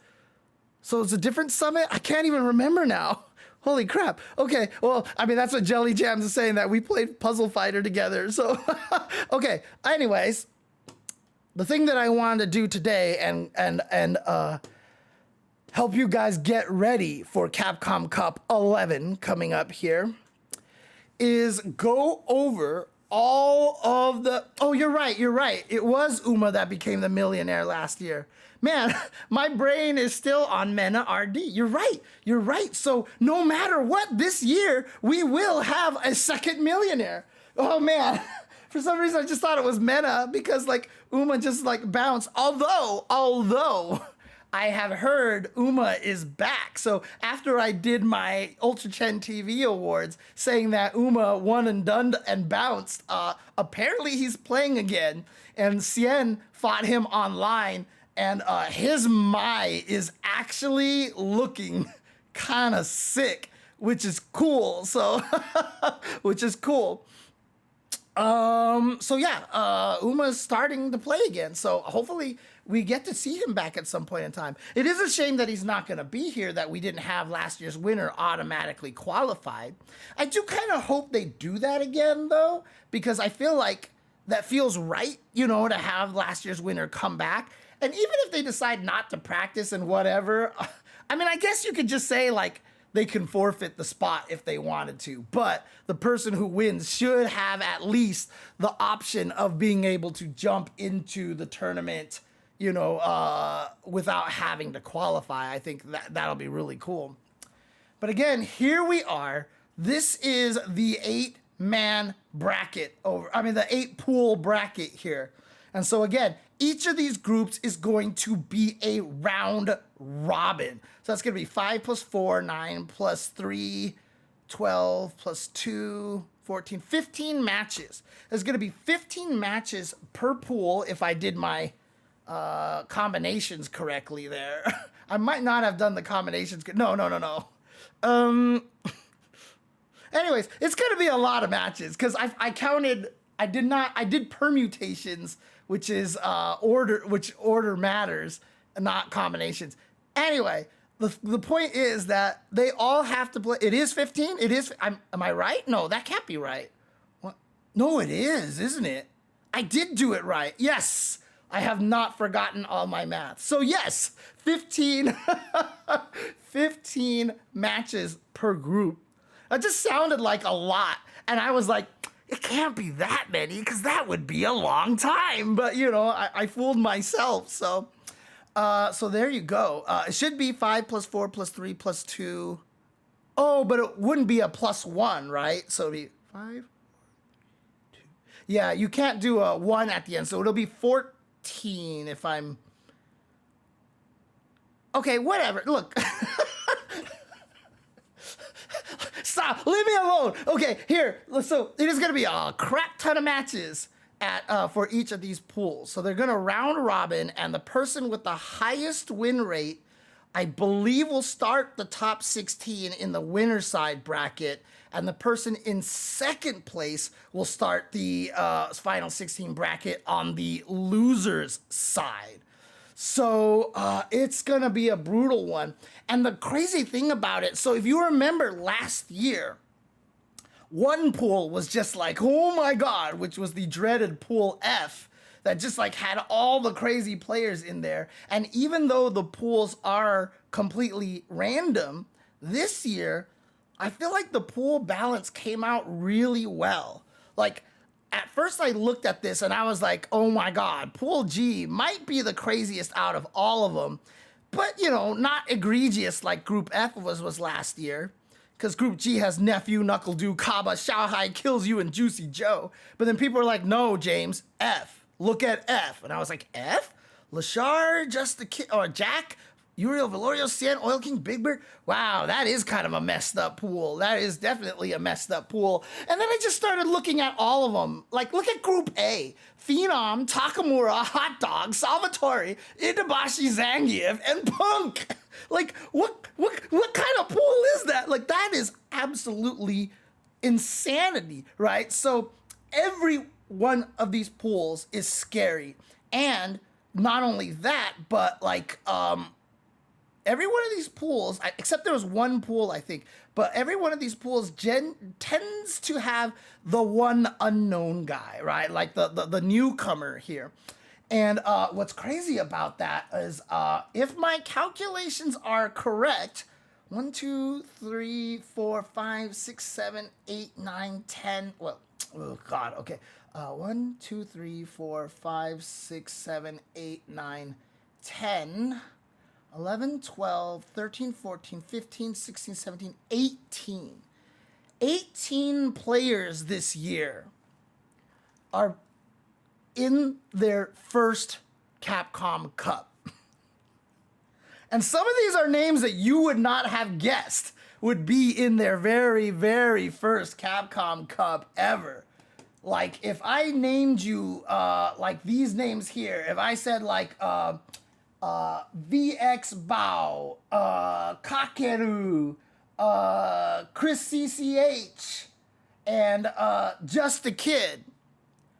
So it's a different Summit? I can't even remember now. Holy crap. Okay, well, I mean, that's what Jelly Jams is saying, that we played Puzzle Fighter together. So, okay, anyways, the thing that I wanted to do today and help you guys get ready for Capcom Cup 11 coming up here is go over all of the... Oh, you're right. It was Uma that became the millionaire last year. Man, my brain is still on Mena RD. You're right. So no matter what, this year, we will have a second millionaire. Oh, man. For some reason, I just thought it was Mena because, like, Uma just, like, bounced. Although... I have heard Uma is back. So after I did my Ultra Chen TV awards saying that Uma won and done and bounced, apparently he's playing again. And Cien fought him online, and his Mai is actually looking kind of sick, which is cool. So, which is cool. So yeah, Uma's starting to play again. So hopefully we get to see him back at some point in time. It is a shame that he's not going to be here, that we didn't have last year's winner automatically qualified. I do kind of hope they do that again, though, because I feel like that feels right, you know, to have last year's winner come back. And even if they decide not to practice and whatever, I mean, I guess you could just say, like, they can forfeit the spot if they wanted to, but the person who wins should have at least the option of being able to jump into the tournament, you know, without having to qualify. I think that'll be really cool. But again, here we are. This is the 8-man bracket the 8-pool bracket here. And so again, each of these groups is going to be a round robin. So that's going to be 5 plus 4, 9 plus 3, 12 plus 2, 14, 15 matches. There's going to be 15 matches per pool if I did my combinations correctly there. I might not have done the combinations. No. Anyways, it's going to be a lot of matches because I counted. I did permutations, which is order matters, not combinations. Anyway, the point is that they all have to play. It is 15. It is. Am I right? No, that can't be right. What? No, it is, isn't it? I did do it right. Yes, I have not forgotten all my math. So yes, 15, 15 matches per group. That just sounded like a lot, and I was like, it can't be that many because that would be a long time. But, you know, I fooled myself. So there you go. It should be 5 plus 4 plus 3 plus 2. Oh, but it wouldn't be a plus 1, right? So it'd be 5, 2. Yeah, you can't do a 1 at the end. So it'll be 14 if I'm... Okay, whatever. Look. Stop! Leave me alone! Okay, here. So it is going to be a crap ton of matches for each of these pools. So they're going to round robin, and the person with the highest win rate, I believe, will start the top 16 in the winner's side bracket, and the person in second place will start the final 16 bracket on the loser's side. So it's going to be a brutal one. And the crazy thing about it, so if you remember last year, one pool was just like, oh my God, which was the dreaded Pool F that just like had all the crazy players in there. And even though the pools are completely random, this year, I feel like the pool balance came out really well. Like, at first I looked at this and I was like, oh my God, Pool G might be the craziest out of all of them. But, you know, not egregious like Group F was last year. Because Group G has Nephew, Knuckle Doo, Kaba, Xiaohai, Kills You, and Juicy Joe. But then people were like, no, James, F. Look at F. And I was like, F? Lashar, Just the Kid, or Jack, Uriel, Valorio, Cien, Oil King, Big Bird. Wow, that is kind of a messed up pool. That is definitely a messed up pool. And then I just started looking at all of them. Like, look at Group A. Phenom, Takamura, Hot Dog, Salvatore, Itabashi, Zangief, and Punk. Like, what kind of pool is that? Like, that is absolutely insanity, right? So every one of these pools is scary. And not only that, but like, every one of these pools, except there was one pool, I think, but every one of these pools tends to have the one unknown guy, right? Like the newcomer here. And what's crazy about that is if my calculations are correct, 1, 2, 3, 4, 5, 6, 7, 8, 9, 10. Well, oh God, okay. 1, 2, 3, 4, 5, 6, 7, 8, 9, 10, 11, 12, 13, 14, 15, 16, 17, 18. 18 players this year are in their first Capcom Cup. And some of these are names that you would not have guessed would be in their very, very first Capcom Cup ever. Like, if I named you, like, these names here, if I said, like, VX Bao, Kakeru, Chris CCH, and Just a Kid,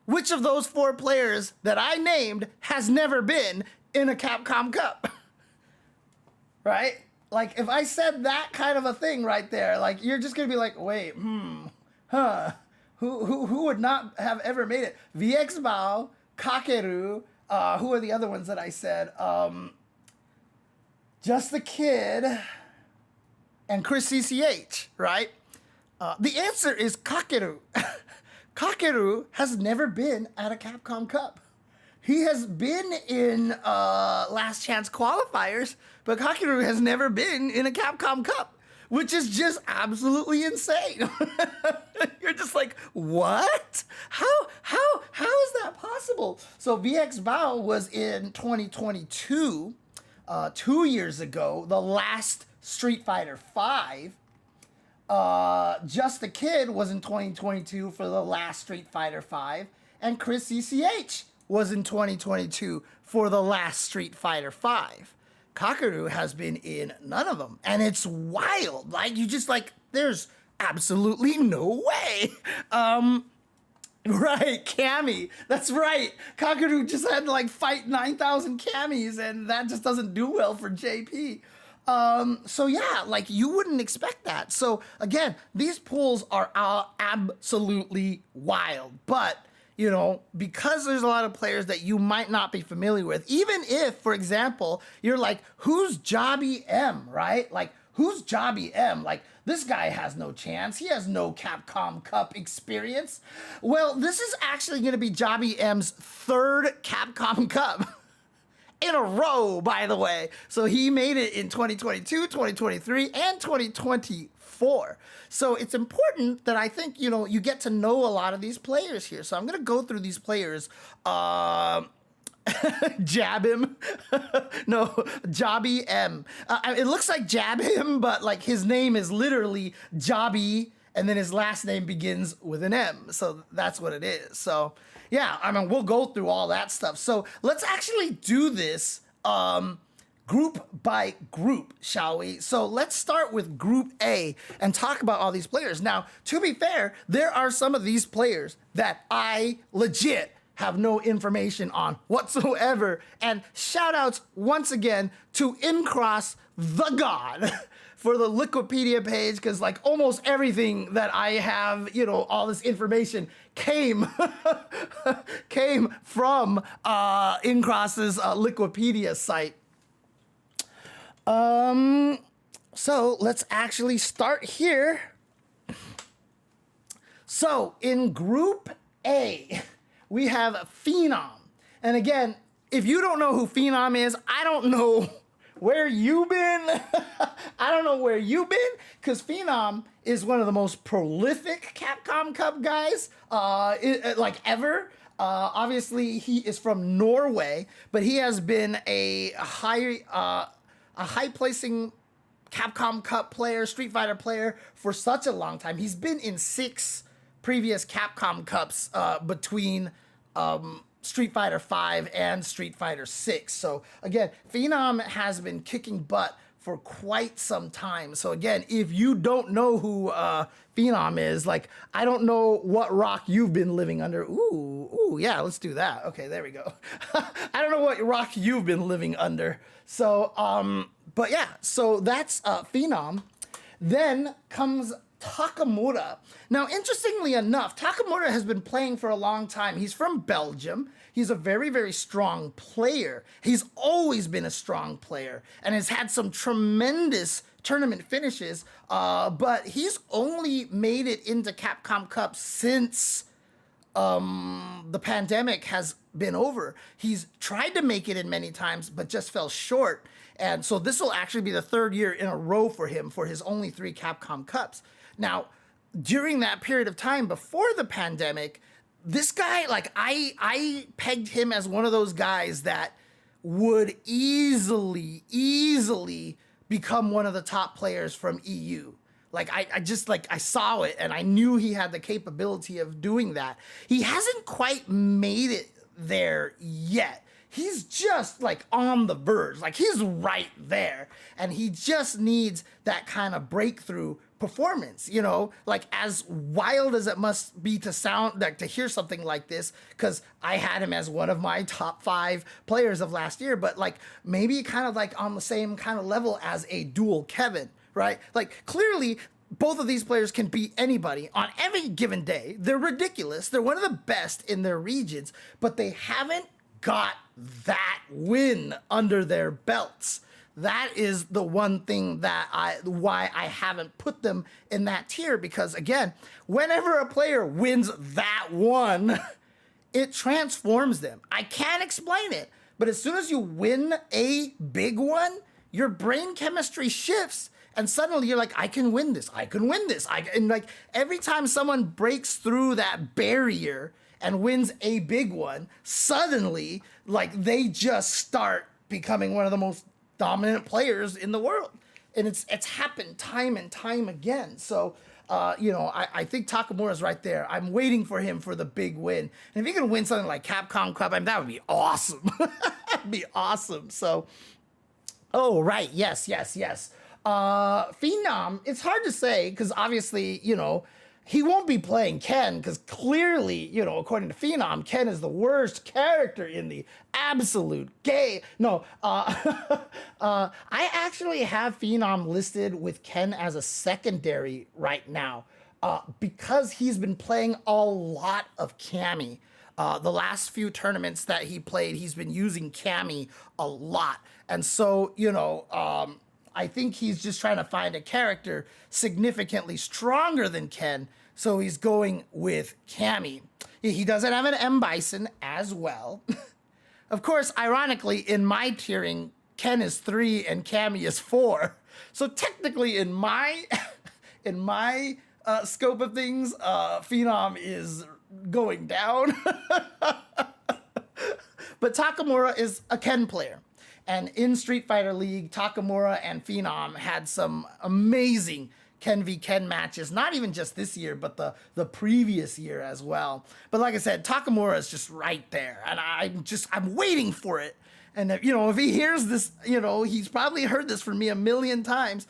which of those 4 players that I named has never been in a Capcom Cup? Right? Like, if I said that kind of a thing right there, like, you're just gonna be like, wait, who would not have ever made it? VX Bao, Kakeru, who are the other ones that I said? Just the Kid, and Chris CCH, right? The answer is Kakeru. Kakeru has never been at a Capcom Cup. He has been in Last Chance qualifiers, but Kakeru has never been in a Capcom Cup, which is just absolutely insane. You're just like, what? How is that possible? So VX Bao was in 2022, 2 years ago, the last Street Fighter V. Just a Kid was in 2022 for the last Street Fighter V, and Chris CCH was in 2022 for the last Street Fighter V. Kakeru has been in none of them, and it's wild. Like, you just like, there's absolutely no way. Right, Cammy. That's right. Kakeru just had to like fight 9,000 Cammies, and that just doesn't do well for JP. So yeah, like, you wouldn't expect that. So again, these pools are absolutely wild, but you know, because there's a lot of players that you might not be familiar with, even if, for example, you're like, who's Jobby M, right? Like, who's Jobby M? Like, this guy has no chance. He has no Capcom Cup experience. Well, this is actually going to be Jobby M's 3rd Capcom Cup in a row, by the way. So he made it in 2022, 2023, and 2024. So it's important that I think, you know, you get to know a lot of these players here. So I'm going to go through these players. Jab him. No, Jobby M. It looks like Jab him, but like his name is literally Jobby, and then his last name begins with an M. So that's what it is. So yeah, I mean, we'll go through all that stuff. So let's actually do this group by group, shall we? So let's start with Group A and talk about all these players. Now, to be fair, there are some of these players that I legit have no information on whatsoever. And shout outs once again to Incross the God for the Wikipedia page, because like almost everything that I have, you know, all this information came from Incross's Wikipedia site. So let's actually start here. So in Group A, we have Phenom. And again, if you don't know who Phenom is, I don't know where you've been. I don't know where you've been, because Phenom is one of the most prolific Capcom Cup guys, like ever. Obviously, he is from Norway, but he has been a high placing Capcom Cup player, Street Fighter player for such a long time. He's been in 6 previous Capcom Cups between Street Fighter V and Street Fighter VI. So again, Phenom has been kicking butt for quite some time. So again, if you don't know who Phenom is, like, I don't know what rock you've been living under. Ooh, yeah, let's do that. Okay, there we go. I don't know what rock you've been living under. So, but yeah, so that's Phenom. Then comes Takamura. Now, interestingly enough, Takamura has been playing for a long time. He's from Belgium. He's a very, very strong player. He's always been a strong player and has had some tremendous tournament finishes, but he's only made it into Capcom Cup since the pandemic has been over. He's tried to make it in many times, but just fell short. And so this will actually be the third year in a row for him for his only 3 Capcom Cups. Now, during that period of time before the pandemic, this guy, like, I pegged him as one of those guys that would easily become one of the top players from EU. Like, I just, like, I saw it and I knew he had the capability of doing that. He hasn't quite made it there yet. He's just, like, on the verge. Like, he's right there. And he just needs that kind of breakthrough performance, you know? Like, as wild as it must be to sound, like, to hear something like this, because I had him as one of my top 5 players of last year, but, like, maybe kind of, like, on the same kind of level as a dual Kevin, right? Like, clearly, both of these players can beat anybody on every given day. They're ridiculous. They're one of the best in their regions, but they haven't got that win under their belts. That is the one thing that why I haven't put them in that tier, because again, whenever a player wins that one, it transforms them. I can't explain it, but as soon as you win a big one, your brain chemistry shifts and suddenly you're like, I can win this. I can win this. And like every time someone breaks through that barrier and wins a big one, suddenly, like, they just start becoming one of the most dominant players in the world. And it's happened time and time again. So, you know, I think Takamura's right there. I'm waiting for him for the big win. And if he can win something like Capcom Cup, I mean, that would be awesome. That'd be awesome. So, oh, right. Yes. Phenom, it's hard to say because obviously, you know, he won't be playing Ken because clearly, you know, according to Phenom, Ken is the worst character in the absolute game. No, I actually have Phenom listed with Ken as a secondary right now because he's been playing a lot of Cammy. The last few tournaments that he played, he's been using Cammy a lot. And so, you know, I think he's just trying to find a character significantly stronger than Ken, so he's going with Cammy. He doesn't have an M. Bison as well. Of course, ironically, in my tiering, Ken is 3 and Cammy is 4. So technically, in my scope of things, Phenom is going down. But Takamura is a Ken player. And in Street Fighter League, Takamura and Phenom had some amazing Ken v Ken matches, not even just this year, but the previous year as well. But like I said, Takamura is just right there, and I'm waiting for it. And you know, if he hears this, you know, he's probably heard this from me a million times.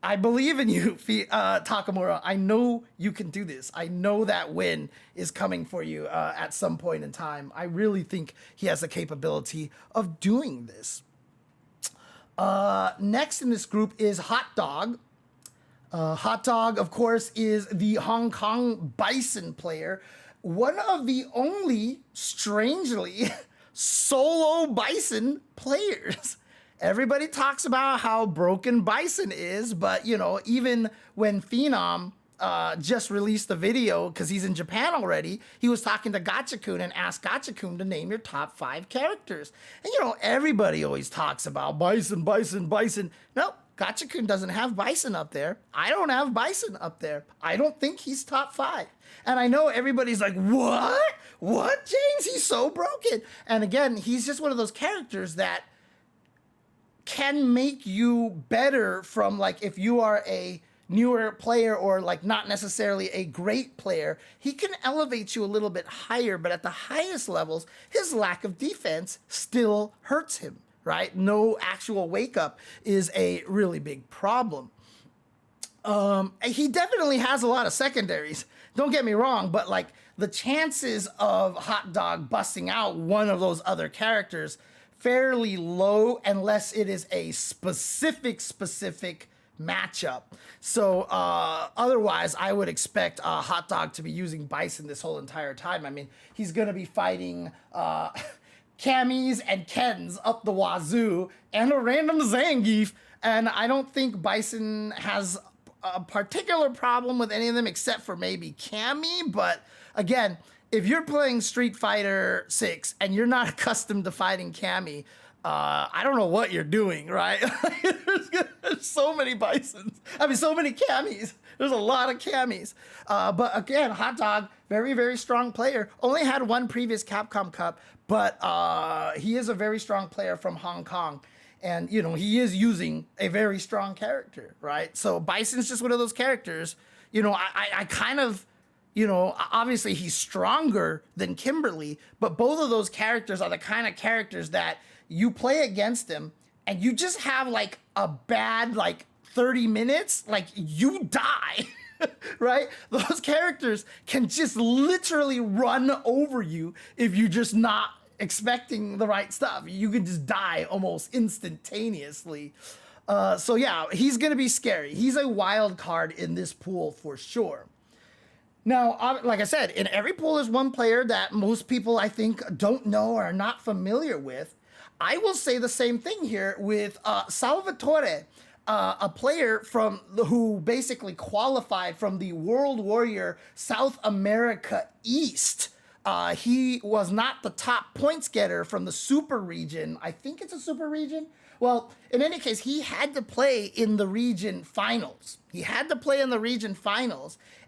I believe in you, Takamura. I know you can do this. I know that win is coming for you at some point in time. I really think he has the capability of doing this. Next in this group is Hot Dog. Hot Dog, of course, is the Hong Kong Bison player. One of the only, strangely, solo Bison players. Everybody talks about how broken Bison is, but, you know, even when Phenom just released the video, because he's in Japan already, he was talking to Gachikun and asked Gachikun to name your top 5 characters. And, you know, everybody always talks about Bison. Nope, Gachikun doesn't have Bison up there. I don't have Bison up there. I don't think he's top 5. And I know everybody's like, what? What, James? He's so broken. And again, he's just one of those characters that can make you better from, like, if you are a newer player or like not necessarily a great player, he can elevate you a little bit higher, but at the highest levels, his lack of defense still hurts him, right? No actual wake up is a really big problem. He definitely has a lot of secondaries. Don't get me wrong, but like the chances of Hot Dog busting out one of those other characters fairly low unless it is a specific matchup. So otherwise, I would expect Hot Dog to be using Bison this whole entire time. I mean, he's going to be fighting Camis and Kens up the wazoo and a random Zangief. And I don't think Bison has a particular problem with any of them except for maybe Cammy. But again, if you're playing Street Fighter 6 and you're not accustomed to fighting Cammy, I don't know what you're doing, right? There's so many Bisons. I mean, so many Cammies. There's a lot of Cammies. But again, Hot Dog, very, very strong player. Only had one previous Capcom Cup, but he is a very strong player from Hong Kong. And, you know, he is using a very strong character, right? So Bison's just one of those characters. You know, I kind of, you know, obviously he's stronger than Kimberly, but both of those characters are the kind of characters that you play against him and you just have like a bad, like 30 minutes, like you die, right? Those characters can just literally run over you if you're just not expecting the right stuff. You can just die almost instantaneously. So yeah, he's gonna be scary. He's a wild card in this pool for sure. Now, like I said, in every pool there's one player that most people I think don't know or are not familiar with. I will say the same thing here with Salvatore, a player who basically qualified from the World Warrior South America East. He was not the top points getter from the super region. I think it's a super region. Well, in any case, he had to play in the region finals.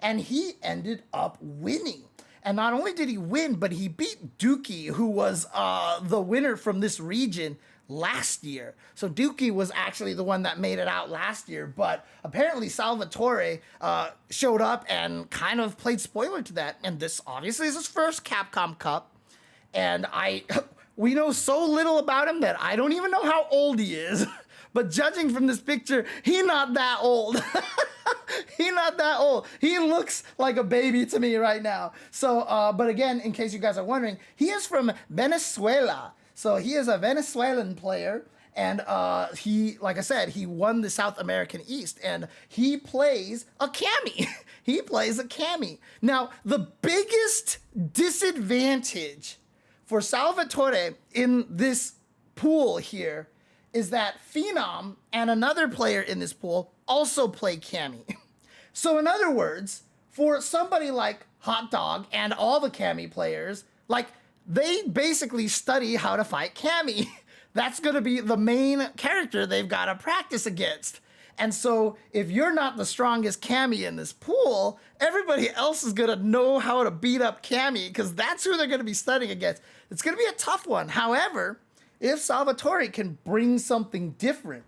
And he ended up winning. And not only did he win, but he beat Dookie, who was the winner from this region last year. So Dookie was actually the one that made it out last year, but apparently Salvatore showed up and kind of played spoiler to that. And this obviously is his first Capcom Cup. And we know so little about him that I don't even know how old he is. But judging from this picture, he's not that old. He's not that old. He looks like a baby to me right now. So, but again, in case you guys are wondering, he is from Venezuela. So he is a Venezuelan player, and he, like I said, he won the South American East, and he plays a Cammy. He plays a Cammy. Now, the biggest disadvantage for Salvatore in this pool here is that Phenom and another player in this pool also play Cammy. So in other words, for somebody like Hot Dog and all the Cammy players, like, they basically study how to fight Cammy. That's going to be the main character they've got to practice against. And so if you're not the strongest Cammy in this pool, everybody else is going to know how to beat up Cammy because that's who they're going to be studying against. It's going to be a tough one. However, if Salvatore can bring something different,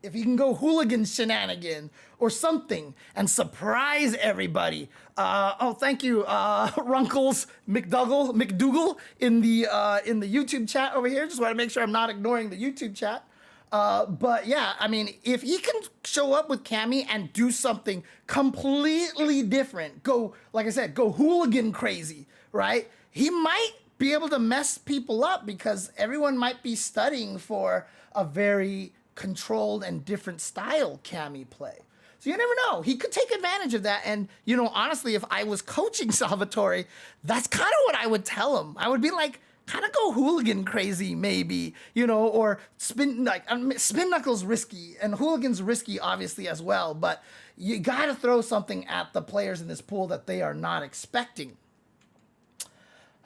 if he can go hooligan shenanigan or something and surprise everybody. Thank you, Runkles McDougal in the YouTube chat over here. Just want to make sure I'm not ignoring the YouTube chat. But yeah, I mean, if he can show up with Cammy and do something completely different, go, like I said, go hooligan crazy, right? He might be able to mess people up because everyone might be studying for a very controlled and different style Cammy play. So you never know. He could take advantage of that. And, you know, honestly, if I was coaching Salvatore, that's kind of what I would tell him. I would be like, kind of go hooligan crazy, maybe, you know, or spin knuckles risky and hooligan's risky, obviously, as well. But you got to throw something at the players in this pool that they are not expecting.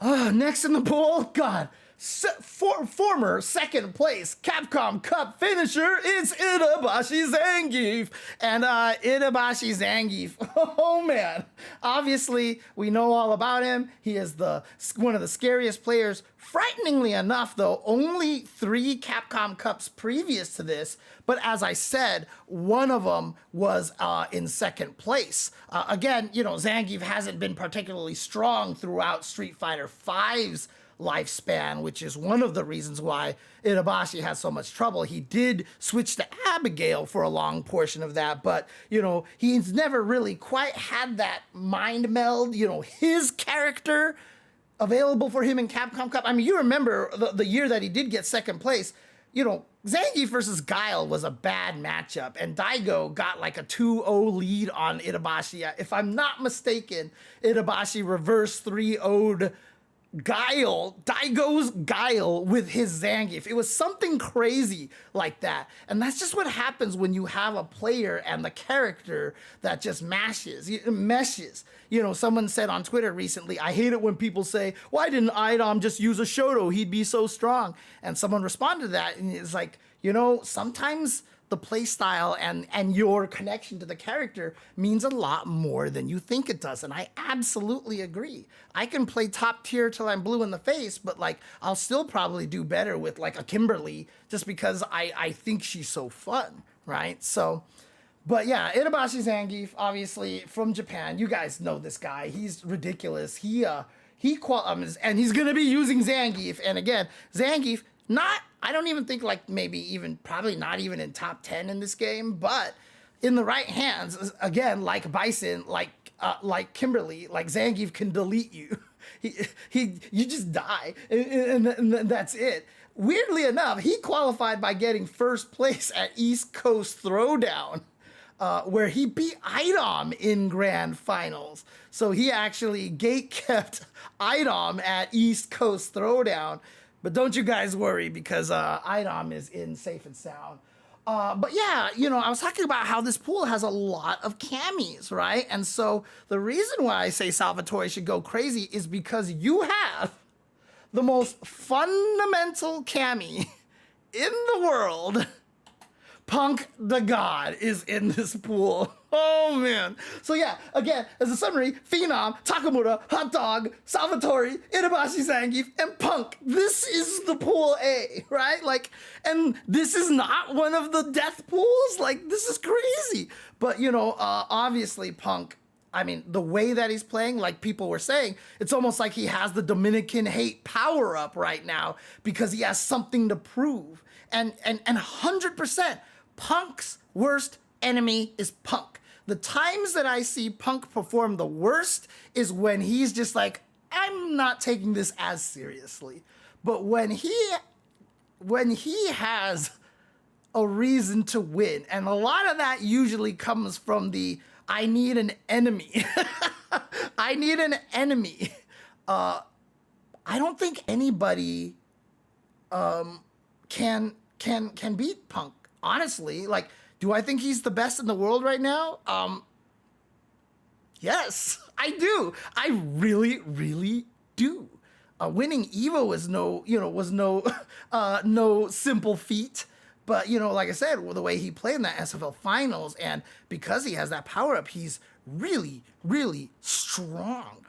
Next in the pool, God, former second place Capcom Cup finisher, it's Itabashi Zangief. And Itabashi Zangief, oh man, obviously we know all about him. He is one of the scariest players. Frighteningly enough, though, only 3 Capcom Cups previous to this, but as I said, one of them was in second place. Again, you know, Zangief hasn't been particularly strong throughout Street Fighter V's lifespan, which is one of the reasons why Itabashi has so much trouble. He did switch to Abigail for a long portion of that, but, you know, he's never really quite had that mind meld, you know, his character available for him in Capcom Cup. I mean, you remember the year that he did get second place, you know, Zangief versus Guile was a bad matchup, and Daigo got like a 2-0 lead on Itabashi. If I'm not mistaken, Itabashi reverse 3-0'd Daigo's Guile with his Zangief. It was something crazy like that. And that's just what happens when you have a player and the character that just meshes. You know, someone said on Twitter recently, I hate it when people say, why didn't Idom just use a Shoto? He'd be so strong. And someone responded to that, and it's like, you know, sometimes the play style and your connection to the character means a lot more than you think it does. And I absolutely agree. I can play top tier till I'm blue in the face, but like, I'll still probably do better with like a Kimberly just because I think she's so fun, right? So, but yeah, Itabashi Zangief, obviously from Japan. You guys know this guy. He's ridiculous. And he's gonna be using Zangief. And again, Zangief, I don't even think like probably not even in top 10 in this game, but in the right hands, again, like Bison, like Kimberly, like Zangief can delete you. You just die, and that's it. Weirdly enough, he qualified by getting first place at East Coast Throwdown, where he beat Idom in grand finals. So he actually gatekept Idom at East Coast Throwdown. But don't you guys worry, because Idom is in safe and sound. But yeah, you know, I was talking about how this pool has a lot of camis, right? And so the reason why I say Salvatore should go crazy is because you have the most fundamental cami in the world. Punk the God is in this pool. Oh man. So yeah, again, as a summary, Phenom, Takamura, Hot Dog, Salvatore, Itabashi Zangief, and Punk. This is the pool A, right? Like, and this is not one of the death pools. Like, this is crazy. But you know, obviously Punk, I mean, the way that he's playing, like people were saying, it's almost like he has the Dominican hate power up right now because he has something to prove. And 100%, Punk's worst enemy is Punk. The times that I see Punk perform the worst is when he's just like, I'm not taking this as seriously. But when he has a reason to win, and a lot of that usually comes from the I need an enemy. I need an enemy. I don't think anybody can beat Punk. Honestly, like, do I think he's the best in the world right now? Yes, I do. I really, really do. Winning Evo was no simple feat. But, you know, like I said, the way he played in that SFL finals, and because he has that power up, he's really, really strong.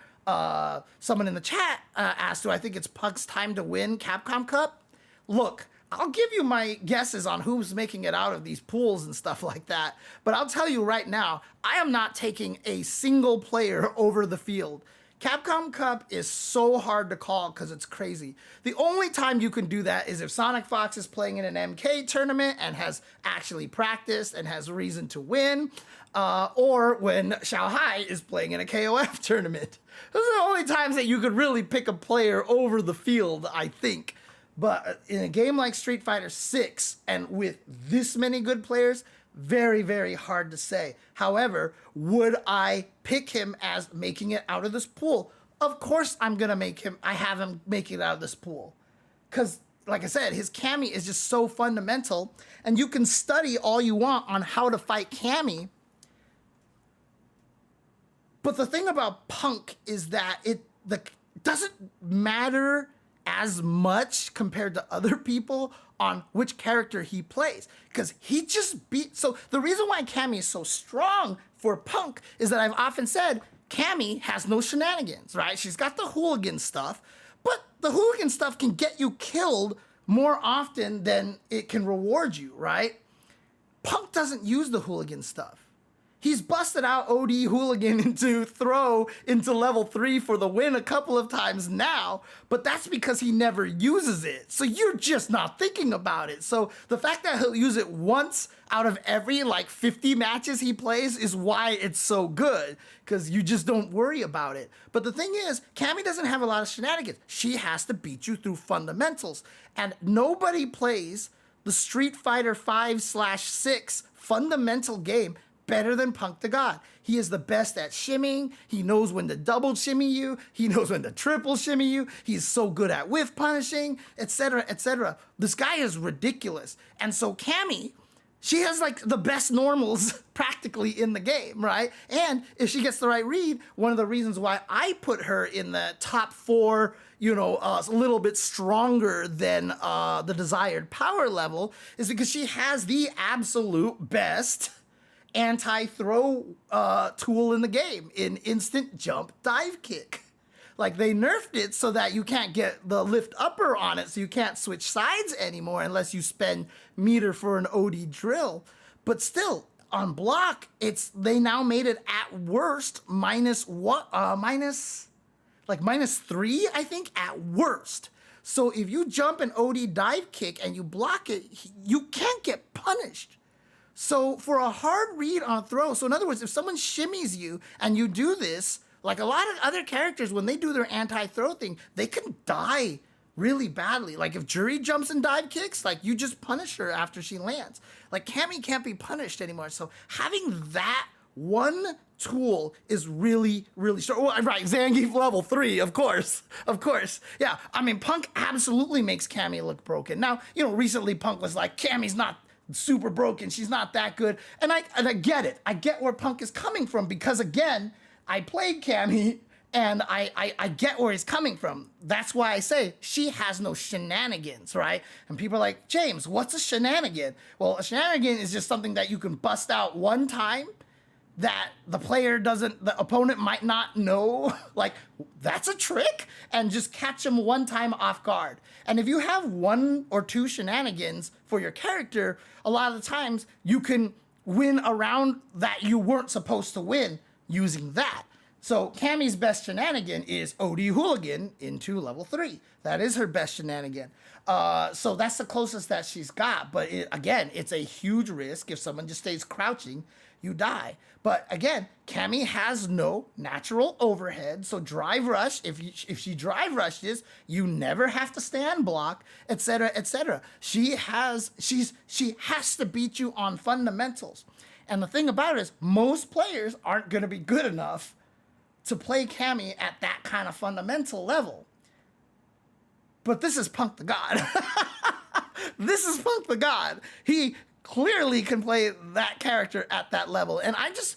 Someone in the chat asked, do I think it's Punk's time to win Capcom Cup? Look, I'll give you my guesses on who's making it out of these pools and stuff like that. But I'll tell you right now, I am not taking a single player over the field. Capcom Cup is so hard to call because it's crazy. The only time you can do that is if Sonic Fox is playing in an MK tournament and has actually practiced and has reason to win, or when Xiaohai is playing in a KOF tournament. Those are the only times that you could really pick a player over the field, I think. But in a game like Street Fighter 6, and with this many good players, very, very hard to say. However, would I pick him as making it out of this pool? Of course I'm going to have him make it out of this pool. Because, like I said, his Cami is just so fundamental, and you can study all you want on how to fight Cami. But the thing about Punk is that it doesn't matter as much compared to other people on which character he plays, because he just beat. So the reason why Cammy is so strong for Punk is that I've often said Cammy has no shenanigans, right? She's got the hooligan stuff, but the hooligan stuff can get you killed more often than it can reward you, right? Punk doesn't use the hooligan stuff. He's busted out OD Hooligan into throw into level 3 for the win a couple of times now, but that's because he never uses it. So you're just not thinking about it. So the fact that he'll use it once out of every like 50 matches he plays is why it's so good, because you just don't worry about it. But the thing is, Cammy doesn't have a lot of shenanigans. She has to beat you through fundamentals, and nobody plays the Street Fighter 5/6 fundamental game better than Punk the God. He is the best at shimmying. He knows when to double shimmy you. He knows when to triple shimmy you. He's so good at whiff punishing, etc., etc. This guy is ridiculous. And so Cammy, she has like the best normals practically in the game, right? And if she gets the right read, one of the reasons why I put her in the top 4, a little bit stronger than the desired power level, is because she has the absolute best anti-throw tool in the game in instant jump dive kick. Like, they nerfed it so that you can't get the lift upper on it, so you can't switch sides anymore unless you spend meter for an OD drill. But still, on block, they now made it at worst -3, I think, at worst. So if you jump an OD dive kick and you block it, you can't get punished. So for a hard read on a throw, so in other words, if someone shimmies you and you do this, like a lot of other characters, when they do their anti-throw thing, they can die really badly. Like if Jury jumps and dive kicks, like you just punish her after she lands. Like Cammy can't be punished anymore. So having that one tool is really, really strong. Oh, right, Zangief level 3, of course. Yeah, I mean, Punk absolutely makes Cammy look broken. Now, recently Punk was like, Cammy's not super broken, she's not that good. And I get it. I get where Punk is coming from, because again, I played Cammy and I get where he's coming from. That's why I say she has no shenanigans, right? And people are like, James, what's a shenanigan? Well, a shenanigan is just something that you can bust out one time that the opponent might not know, like, that's a trick, and just catch them one time off guard. And if you have 1 or 2 shenanigans for your character, a lot of the times you can win a round that you weren't supposed to win using that. So Cammy's best shenanigan is OD Hooligan into level 3. That is her best shenanigan. So that's the closest that she's got. But again, it's a huge risk. If someone just stays crouching, you die. But again, Cammy has no natural overhead. So drive rush, if she drive rushes, you never have to stand block, etc., etc. She has to beat you on fundamentals. And the thing about it is, most players aren't going to be good enough to play Cammy at that kind of fundamental level. But this is Punk the God. This is Punk the God. He clearly can play that character at that level. And I just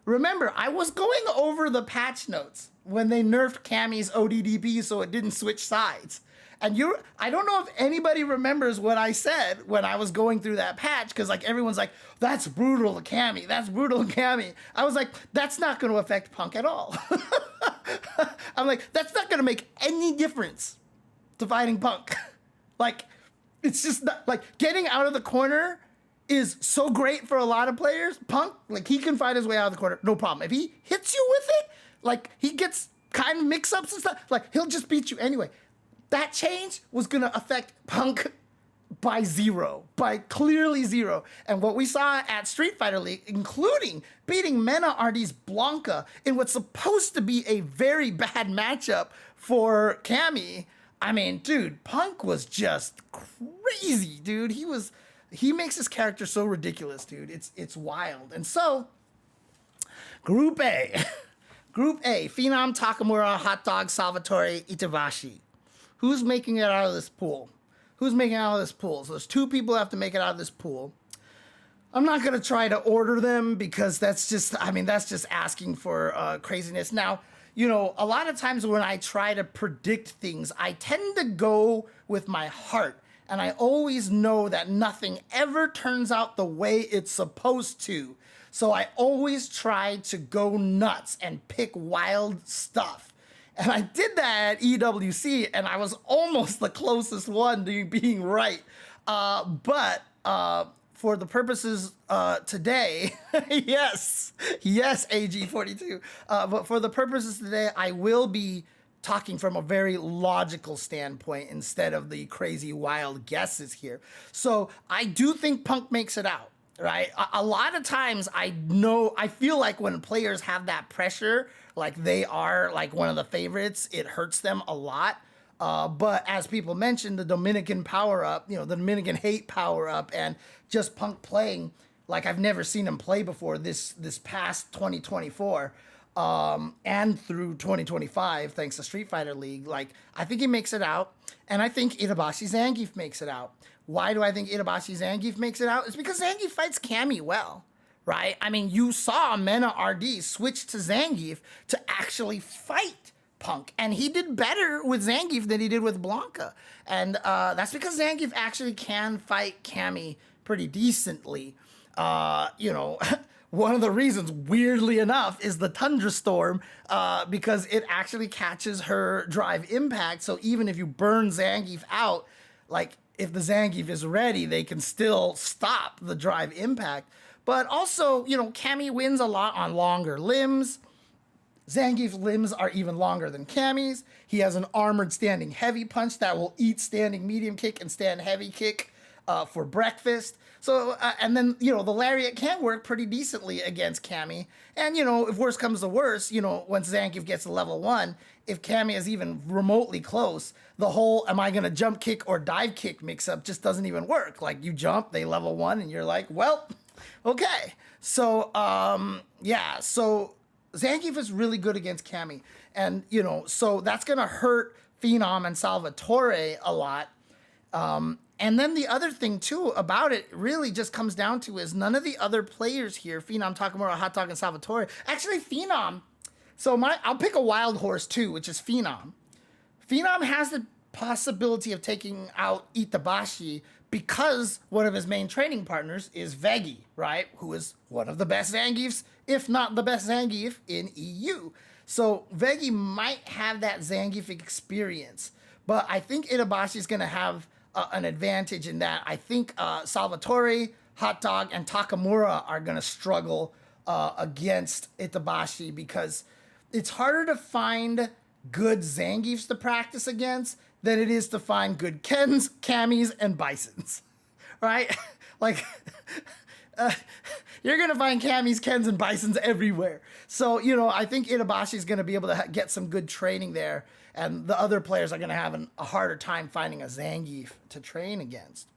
remember, I was going over the patch notes when they nerfed Cammy's ODDB so it didn't switch sides. And I don't know if anybody remembers what I said when I was going through that patch, because like everyone's like, that's brutal to Cammy, that's brutal to Cammy. I was like, that's not going to affect Punk at all. I'm like, that's not going to make any difference to fighting Punk. Like, it's just not, like, getting out of the corner is so great for a lot of players. Punk, like, he can fight his way out of the corner, no problem. If he hits you with it, like, he gets kind of mix-ups and stuff, like, he'll just beat you anyway. That change was going to affect Punk by clearly 0. And what we saw at Street Fighter League, including beating Mena Ardis Blanca in what's supposed to be a very bad matchup for Cammy. I mean, dude, Punk was just crazy, dude. He makes his character so ridiculous, dude. It's wild. And so, Group A. Group A, Phenom, Takamura, Hot Dog, Salvatore, Itabashi. Who's making it out of this pool? Who's making it out of this pool? So there's 2 people who have to make it out of this pool. I'm not going to try to order them because that's just asking for craziness. Now, a lot of times when I try to predict things, I tend to go with my heart. And I always know that nothing ever turns out the way it's supposed to. So I always try to go nuts and pick wild stuff. And I did that at EWC, and I was almost the closest one to being right. But for the purposes today, yes, AG42. But for the purposes today, I will be talking from a very logical standpoint instead of the crazy wild guesses here. So I do think Punk makes it out, right? A lot of times I feel like when players have that pressure, like they are like one of the favorites, it hurts them a lot. But as people mentioned, the Dominican power-up, the Dominican hate power-up, and just Punk playing like I've never seen him play before this past 2024, and through 2025, thanks to Street Fighter League, like I think he makes it out, and I think Itabashi Zangief makes it out. Why do I think Itabashi Zangief makes it out? It's because Zangief fights Cammy well, right? I mean, you saw Mena RD switch to Zangief to actually fight Punk, and he did better with Zangief than he did with Blanca, and that's because Zangief actually can fight Cammy pretty decently. One of the reasons, weirdly enough, is the Tundra Storm, because it actually catches her drive impact. So even if you burn Zangief out, like if the Zangief is ready, they can still stop the drive impact. But also, Cammy wins a lot on longer limbs. Zangief's limbs are even longer than Cammy's. He has an armored standing heavy punch that will eat standing medium kick and stand heavy kick for breakfast. So, and then, the lariat can work pretty decently against Cammy. And, if worse comes to worse, once Zangief gets to level 1, if Cammy is even remotely close, the whole am I going to jump kick or dive kick mix-up just doesn't even work. Like, you jump, they level 1, and you're like, well, okay. So, so Zangief is really good against Cammy. And, so that's going to hurt Phenom and Salvatore a lot. And then the other thing, too, about it really just comes down to is none of the other players here, Phenom, Takamura, Hot Dog, and Salvatore, actually Phenom. So I'll pick a wild horse, too, which is Phenom. Phenom has the possibility of taking out Itabashi because one of his main training partners is Veggie, right? Who is one of the best Zangiefs, if not the best Zangief in EU. So Veggie might have that Zangief experience. But I think Itabashi is going to have an advantage in that. I think Salvatore, Hot Dog, and Takamura are going to struggle against Itabashi because it's harder to find good Zangiefs to practice against than it is to find good Kens, Cammys, and Bisons, right? Like, you're going to find Cammys, Kens, and Bisons everywhere. So, I think Itabashi is going to be able to get some good training there. And the other players are going to have a harder time finding a Zangief to train against.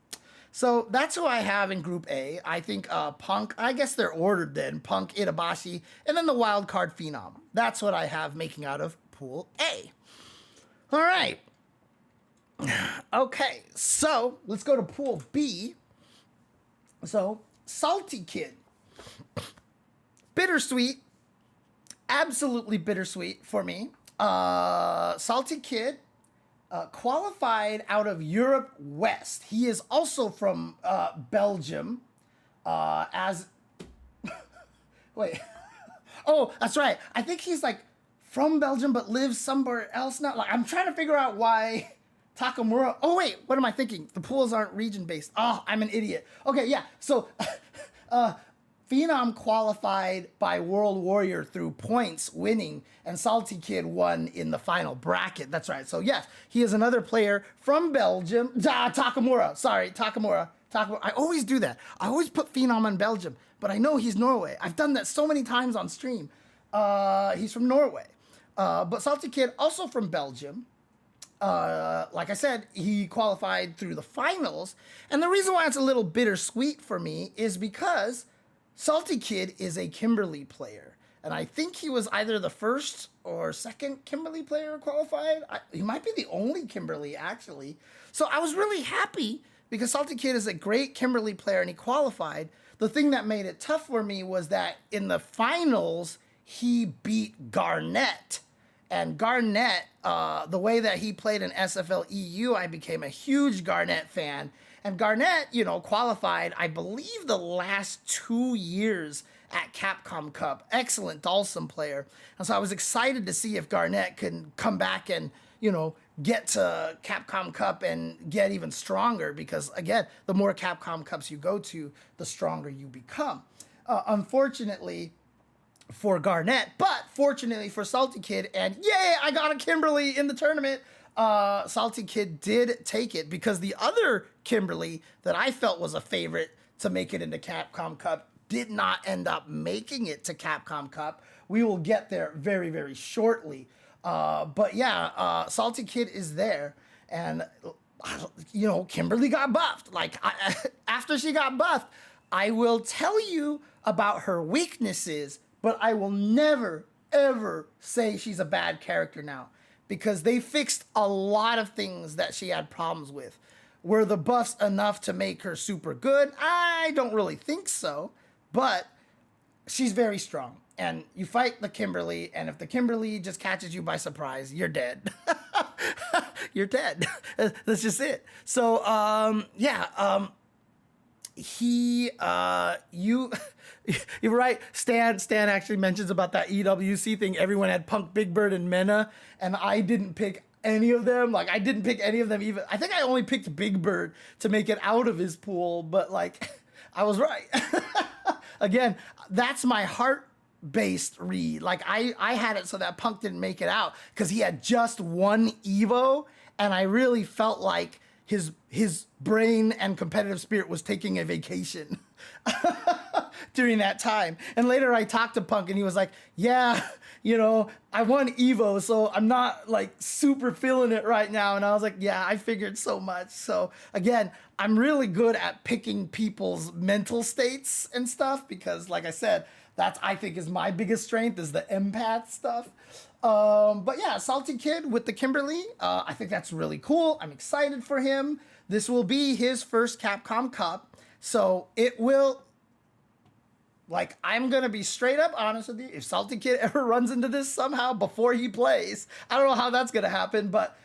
So that's who I have in Group A. I think Punk, I guess they're ordered then. Punk, Itabashi, and then the wild card Phenom. That's what I have making out of Pool A. All right. Okay, so let's go to Pool B. So, Salty Kid. Bittersweet. Absolutely bittersweet for me. Salty Kid qualified out of Europe West. He is also from Belgium. Wait. Oh, that's right. I think he's like from Belgium but lives somewhere else now. Like, I'm trying to figure out why Takamura. Oh wait, what am I thinking? The pools aren't region based. Oh, I'm an idiot. Okay, yeah. So Phenom qualified by World Warrior through points winning, and Salty Kid won in the final bracket. That's right. So yes, he is another player from Belgium. Takamura. Sorry, Takamura. I always do that. I always put Phenom in Belgium, but I know he's Norway. I've done that so many times on stream. He's from Norway. But Salty Kid also from Belgium. Like I said, he qualified through the finals. And the reason why it's a little bittersweet for me is because Salty Kid is a Kimberly player. And I think he was either the first or second Kimberly player qualified. He might be the only Kimberly, actually. So I was really happy because Salty Kid is a great Kimberly player and he qualified. The thing that made it tough for me was that in the finals, he beat Garnett. And Garnett, the way that he played in SFL EU, I became a huge Garnett fan. And Garnett, qualified, I believe, the last 2 years at Capcom Cup. Excellent Dhalsim player. And so I was excited to see if Garnett can come back and, get to Capcom Cup and get even stronger because, again, the more Capcom Cups you go to, the stronger you become. Unfortunately for Garnett, but fortunately for Salty Kid, and yay, I got a Kimberly in the tournament. Salty Kid did take it because the other Kimberly that I felt was a favorite to make it into Capcom Cup did not end up making it to Capcom Cup. We will get there very, very shortly. But yeah, Salty Kid is there. And, you know, Kimberly got buffed. Like, after she got buffed, I will tell you about her weaknesses, but I will never, ever say she's a bad character now because they fixed a lot of things that she had problems with. Were the buffs enough to make her super good? I don't really think so, but she's very strong. And you fight the Kimberly, and if the Kimberly just catches you by surprise, you're dead. You're dead. That's just it. So, you're right. Stan actually mentions about that EWC thing. Everyone had Punk, Big Bird, and Mena, and I didn't pick any of them. Like, I didn't pick any of them even. I think I only picked Big Bird to make it out of his pool, but like, I was right. Again, that's my heart-based read. Like, I had it so that Punk didn't make it out because he had just one Evo, and I really felt like his brain and competitive spirit was taking a vacation during that time. And later I talked to Punk and he was like, yeah, you know, I won Evo, so I'm not like super feeling it right now. And I was like, yeah, I figured so much. So again, I'm really good at picking people's mental states and stuff because like I said, that's, I think, is my biggest strength is the empath stuff. But yeah, Salty Kid with the Kimberly, I think that's really cool. I'm excited for him. This will be his first Capcom Cup. So it will, like, I'm going to be straight up honest with you. If Salty Kid ever runs into this somehow before he plays, I don't know how that's going to happen, but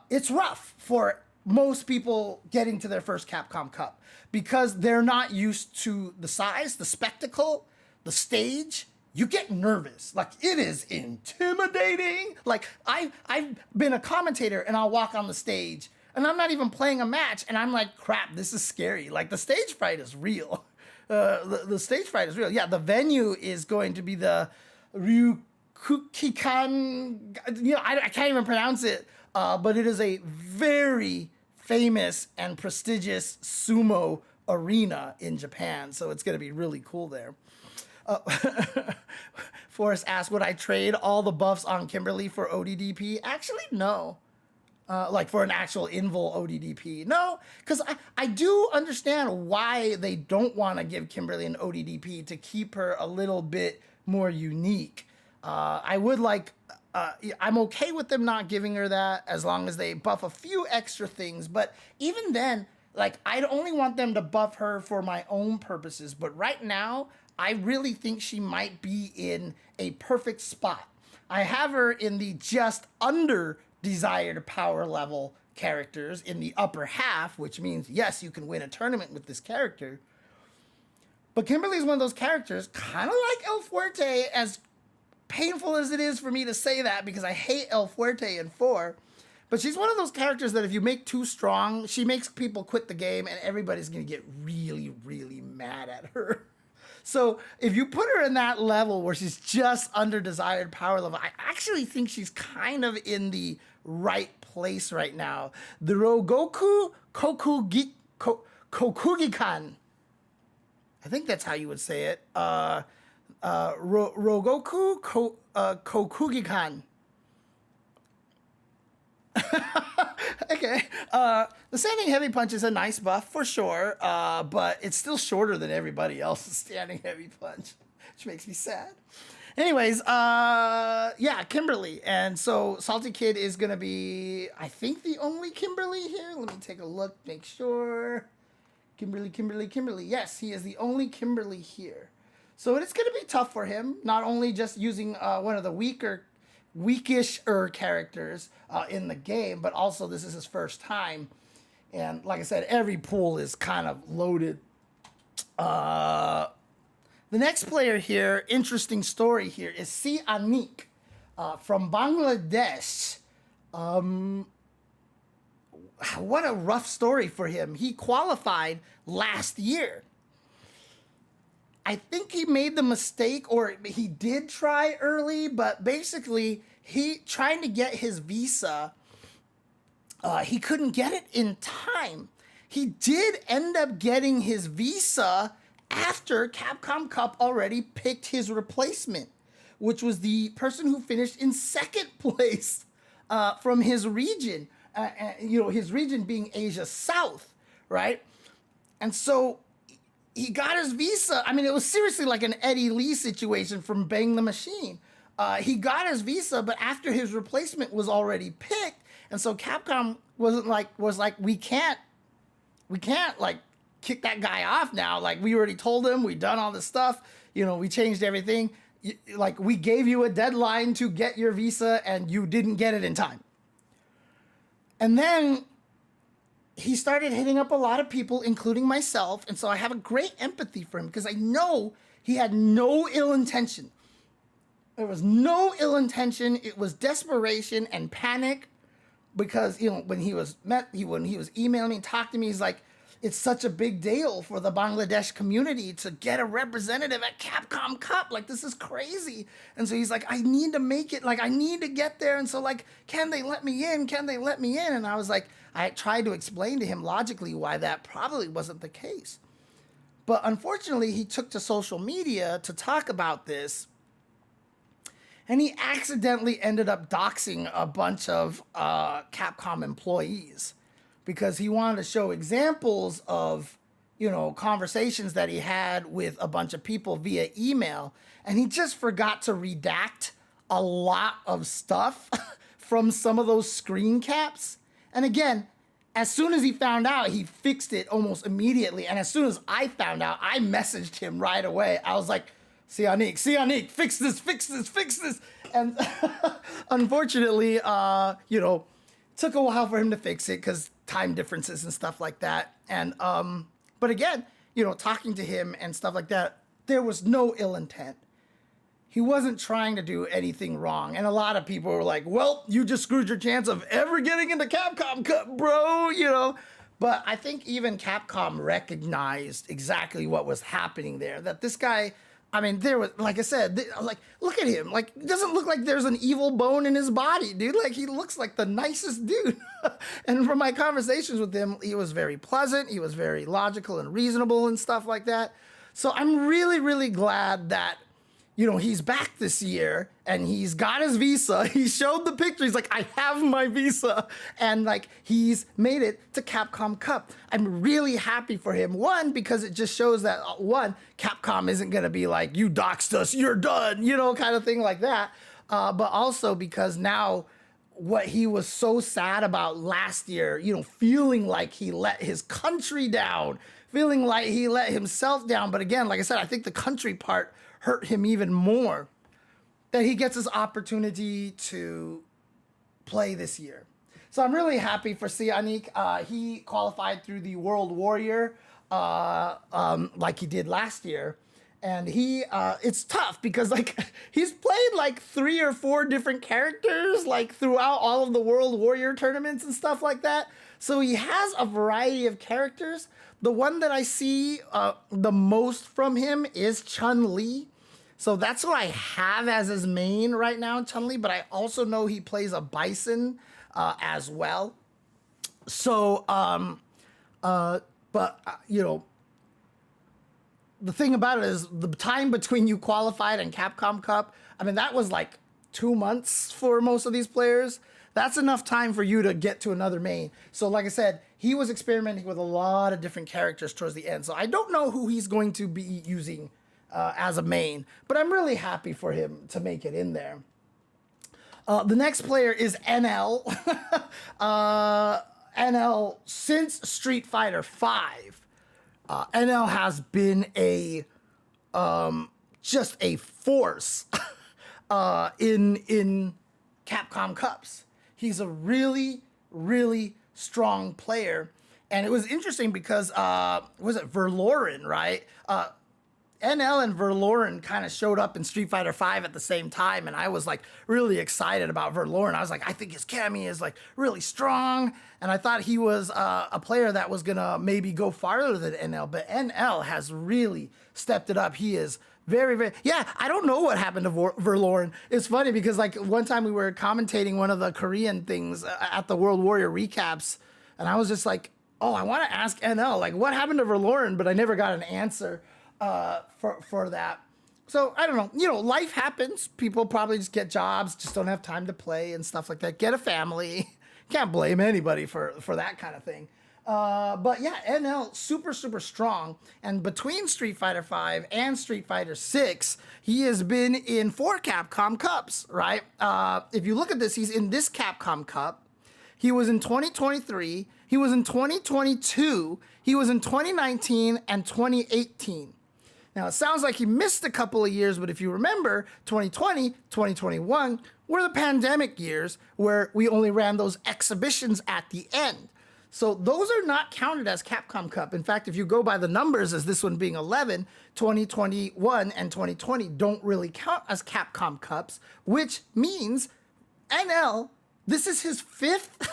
it's rough for most people getting to their first Capcom Cup because they're not used to the size, the spectacle, the stage. You get nervous. Like, it is intimidating. Like, I've been a commentator and I'll walk on the stage and I'm not even playing a match and I'm like, crap, this is scary. Like, the stage fright is real. The stage fright is real. Yeah, the venue is going to be the Ryukukikan. You know, I can't even pronounce it, but it is a very famous and prestigious sumo arena in Japan. So it's going to be really cool there. Forrest asked, would I trade all the buffs on Kimberly for ODDP? Actually, no. Like for an actual Invul ODDP. No, because I do understand why they don't want to give Kimberly an ODDP to keep her a little bit more unique. I would like, I'm okay with them not giving her that as long as they buff a few extra things. But even then, like, I'd only want them to buff her for my own purposes. But right now, I really think she might be in a perfect spot. I have her in the just under desired power level characters in the upper half, which means, yes, you can win a tournament with this character. But Kimberly is one of those characters, kind of like El Fuerte, as painful as it is for me to say that because I hate El Fuerte in 4. But she's one of those characters that if you make too strong, she makes people quit the game and everybody's going to get really, really mad at her. So if you put her in that level where she's just under desired power level, I actually think she's kind of in the right place right now. The Rogoku Kokugikan. I think that's how you would say it. Rogoku Kokugikan. Okay. The Standing Heavy Punch is a nice buff for sure, but it's still shorter than everybody else's Standing Heavy Punch, which makes me sad. Anyways, yeah, Kimberly. And so Salty Kid is going to be, I think, the only Kimberly here. Let me take a look, make sure. Kimberly. Yes, he is the only Kimberly here. So it's going to be tough for him, not only just using one of the weakish-er characters in the game, but also this is his first time. And like I said, every pool is kind of loaded. The next player here, interesting story here, is Si Anik from Bangladesh. what a rough story for him. He qualified last year. I think he made the mistake, or he did try early, but basically he trying to get his visa, he couldn't get it in time. He did end up getting his visa after Capcom Cup already picked his replacement, which was the person who finished in second place from his region. His region being Asia South, right? And so he got his visa. I mean, it was seriously like an Eddie Lee situation from Bang the Machine. He got his visa, but after his replacement was already picked, and so Capcom was like, we can't like kick that guy off now. Like, we already told him, we done all this stuff. We changed everything. Like, we gave you a deadline to get your visa, and you didn't get it in time. And then he started hitting up a lot of people, including myself. And so I have a great empathy for him because I know he had no ill intention. There was no ill intention. It was desperation and panic because, when he was emailing me and talking to me, he's like, it's such a big deal for the Bangladesh community to get a representative at Capcom Cup. Like, this is crazy. And so he's like, I need to make it. Like, I need to get there. And so, like, can they let me in? Can they let me in? And I was like, I tried to explain to him logically why that probably wasn't the case. But unfortunately, he took to social media to talk about this. And he accidentally ended up doxing a bunch of Capcom employees, because he wanted to show examples of, conversations that he had with a bunch of people via email. And he just forgot to redact a lot of stuff from some of those screen caps. And again, as soon as he found out, he fixed it almost immediately. And as soon as I found out, I messaged him right away. I was like, Sianik, fix this. And unfortunately, took a while for him to fix it because time differences and stuff like that. And, but again, talking to him and stuff like that, there was no ill intent. He wasn't trying to do anything wrong. And a lot of people were like, well, you just screwed your chance of ever getting into Capcom Cup, bro, But I think even Capcom recognized exactly what was happening there, that this guy, I mean, there was, like I said, like, look at him. Like, it doesn't look like there's an evil bone in his body, dude. Like, he looks like the nicest dude. And from my conversations with him, he was very pleasant. He was very logical and reasonable and stuff like that. So I'm really, really glad that, he's back this year and he's got his visa. He showed the picture. He's like, I have my visa. And like, he's made it to Capcom Cup. I'm really happy for him. One, because it just shows that Capcom isn't going to be like, you doxed us, you're done, kind of thing like that. But also because now what he was so sad about last year, feeling like he let his country down, feeling like he let himself down. But again, like I said, I think the country part hurt him even more, that he gets his opportunity to play this year. So I'm really happy for Sianik. He qualified through the World Warrior like he did last year. And it's tough because like he's played like 3 or 4 different characters like throughout all of the World Warrior tournaments and stuff like that. So he has a variety of characters. The one that I see the most from him is Chun-Li. So that's what I have as his main right now, Chun-Li, but I also know he plays a Bison as well. So, the thing about it is the time between you qualified and Capcom Cup, I mean, that was like 2 months for most of these players. That's enough time for you to get to another main. So like I said, he was experimenting with a lot of different characters towards the end. So I don't know who he's going to be using as a main, but I'm really happy for him to make it in there. The next player is NL. NL, since Street Fighter V, NL has been just a force in Capcom Cups. He's a really, really strong player. And it was interesting because, was it Verloren, right? NL and Verloren kind of showed up in Street Fighter V at the same time, and I was like really excited about Verloren. I was like, I think his Cammy is like really strong, and I thought he was a player that was gonna maybe go farther than NL, but NL has really stepped it up. He is very, very, yeah, I don't know what happened to Verloren. It's funny because like one time we were commentating one of the Korean things at the World Warrior recaps, and I was just like, oh, I want to ask NL, like what happened to Verloren, but I never got an answer for that. So I don't know, you know, life happens. People probably just get jobs, just don't have time to play and stuff like that. Get a family. Can't blame anybody for that kind of thing. But yeah, NL super, super strong. And between Street Fighter V and Street Fighter VI, he has been in 4 Capcom Cups, right? If you look at this, he's in this Capcom Cup. He was in 2023. He was in 2022. He was in 2019 and 2018. Now, it sounds like he missed a couple of years, but if you remember, 2020, 2021 were the pandemic years where we only ran those exhibitions at the end. So those are not counted as Capcom Cup. In fact, if you go by the numbers as this one being 11, 2021 and 2020 don't really count as Capcom Cups, which means NL, this is his 5th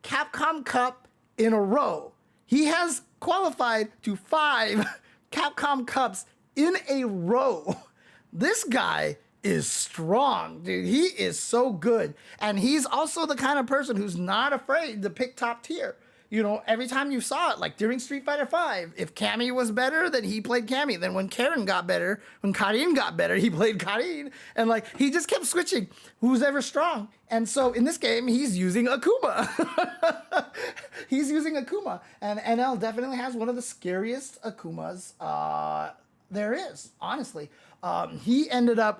Capcom Cup in a row. He has qualified to 5 Capcom Cups in a row. This guy is strong, dude. He is so good. And he's also the kind of person who's not afraid to pick top tier. You know, every time you saw it, like during Street Fighter V, if Cammy was better, then he played Cammy. Then when Karen got better, when Karin got better, he played Karin. And like, he just kept switching who's ever strong. And so in this game, he's using Akuma. He's using Akuma. And NL definitely has one of the scariest Akumas there is, honestly. He ended up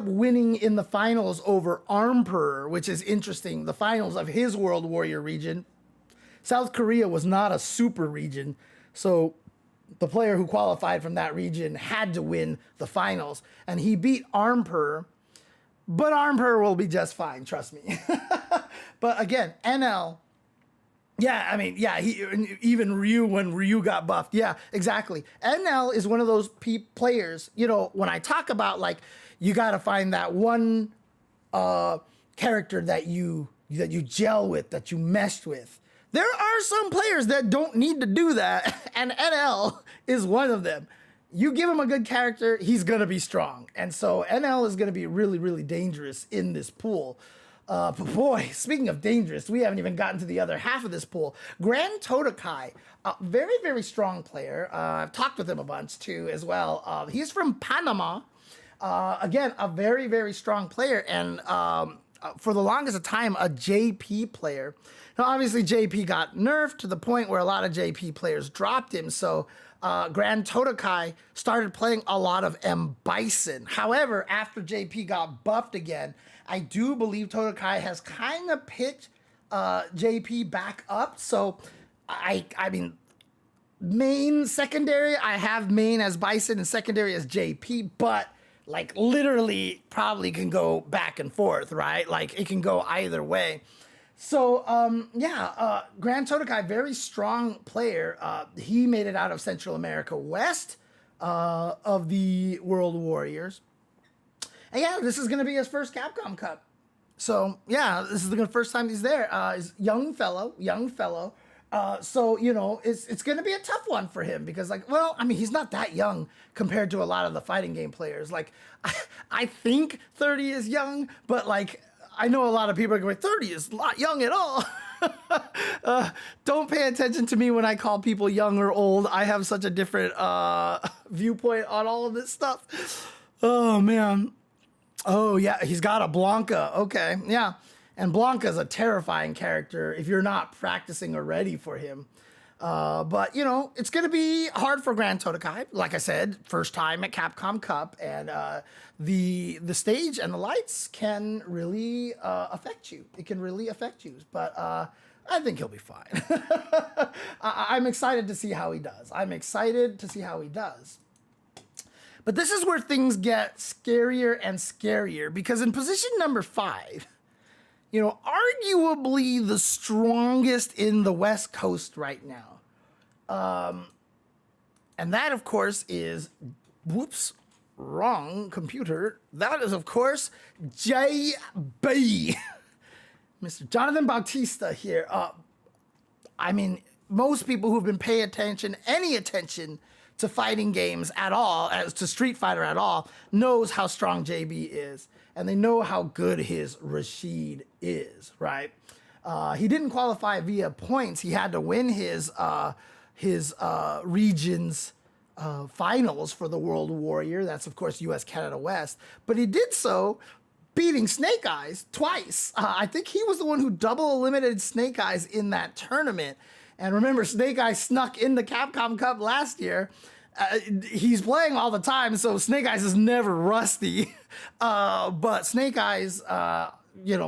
winning in the finals over Armper, which is interesting. The finals of his World Warrior region. South Korea was not a super region, so the player who qualified from that region had to win the finals, and he beat Armper, but Armper will be just fine, trust me. But again, NL, yeah, I mean, yeah, even Ryu, when Ryu got buffed, yeah, exactly. NL is one of those players, you know, when I talk about, like, you got to find that one character that you gel with, that you meshed with. There are some players that don't need to do that, and NL is one of them. You give him a good character, he's going to be strong. And so NL is going to be really, really dangerous in this pool. But boy, speaking of dangerous, we haven't even gotten to the other half of this pool. Grand Totokai, a very, very strong player. I've talked with him a bunch too as well. He's from Panama. Again, a very, very strong player, and for the longest time, a JP player. Now, obviously, JP got nerfed to the point where a lot of JP players dropped him, so Grand Totokai started playing a lot of M. Bison. However, after JP got buffed again, I do believe Totokai has kind of picked JP back up, so I mean, main, secondary, I have main as Bison and secondary as JP, but like literally probably can go back and forth, right? Like it can go either way. So Grand Totokai, very strong player. He made it out of Central America West of the World Warriors. And yeah, this is going to be his first Capcom Cup. So yeah, this is the first time he's there. He's young fellow. So, you know, it's going to be a tough one for him because, like, well, I mean, he's not that young compared to a lot of the fighting game players. Like, I think 30 is young, but, like, I know a lot of people are going, 30 is not young at all. Don't pay attention to me when I call people young or old. I have such a different viewpoint on all of this stuff. Oh, man. Oh, yeah, he's got a Blanca. Okay, yeah. And Blanca's a terrifying character if you're not practicing or ready for him. But, you know, it's going to be hard for Grand Totokai. Like I said, first time at Capcom Cup. And the stage and the lights can really affect you. It can really affect you. But I think he'll be fine. I'm excited to see how he does. But this is where things get scarier and scarier. Because in position number 5... you know, arguably the strongest in the West Coast right now. And that, of course, is, whoops, wrong computer. That is, of course, JB. Mr. Jonathan Bautista here. I mean, most people who've been paying any attention to fighting games at all, as to Street Fighter at all, knows how strong JB is. And they know how good his Rashid is, right? He didn't qualify via points. He had to win his region's finals for the World Warrior. That's, of course, US, Canada, West. But he did so beating Snake Eyes twice. I think he was the one who double eliminated Snake Eyes in that tournament. And remember, Snake Eyes snuck in the Capcom Cup last year. He's playing all the time, so Snake Eyes is never rusty. But Snake Eyes,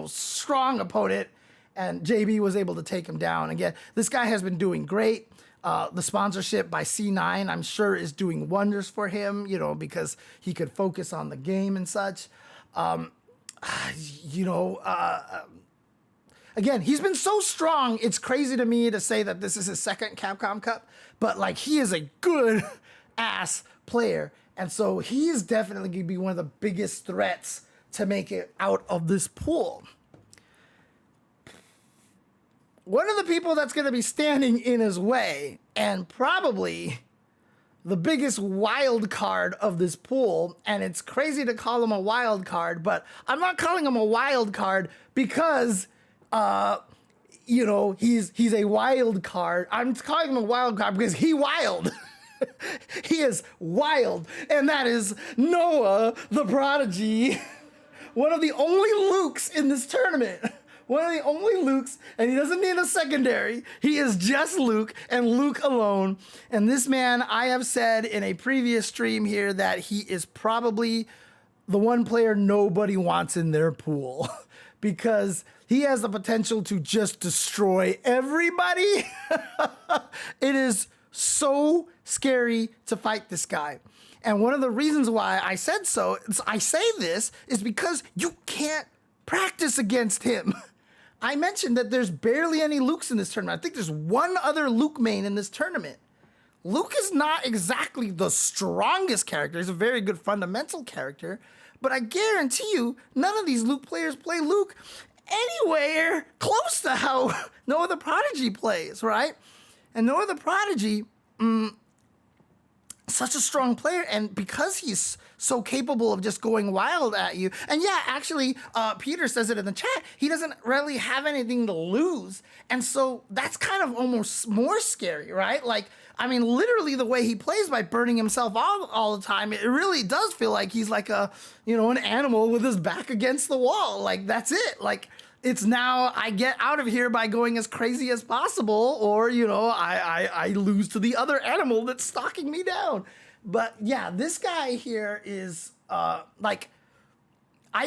strong opponent, and JB was able to take him down. Again, this guy has been doing great. The sponsorship by C9, I'm sure, is doing wonders for him, because he could focus on the game and such. Again, he's been so strong, it's crazy to me to say that this is his second Capcom Cup, but like, he is a good ass player. And so he is definitely going to be one of the biggest threats to make it out of this pool. One of the people that's going to be standing in his way, and probably the biggest wild card of this pool, and it's crazy to call him a wild card, but I'm not calling him a wild card because he's a wild card. I'm calling him a wild card because he wild. He is wild, and that is Noah the Prodigy, one of the only Lukes in this tournament. One of the only Lukes, and he doesn't need a secondary. He is just Luke and Luke alone. And this man, I have said in a previous stream here that he is probably the one player nobody wants in their pool because he has the potential to just destroy everybody. It is so scary to fight this guy. And one of the reasons why I said so, I say this, is because you can't practice against him. I mentioned that there's barely any Lukes in this tournament. I think there's one other Luke main in this tournament. Luke is not exactly the strongest character. He's a very good fundamental character, but I guarantee you, none of these Luke players play Luke anywhere close to how Noah the Prodigy plays, right? And Noah the Prodigy, such a strong player, and because he's so capable of just going wild at you, and yeah, actually, Peter says it in the chat, he doesn't really have anything to lose, and so that's kind of almost more scary, right? Like, I mean, literally the way he plays by burning himself all the time, it really does feel like he's like an animal with his back against the wall. Like, that's it. Like, it's now I get out of here by going as crazy as possible, or, I lose to the other animal that's stalking me down. But yeah, this guy here is, I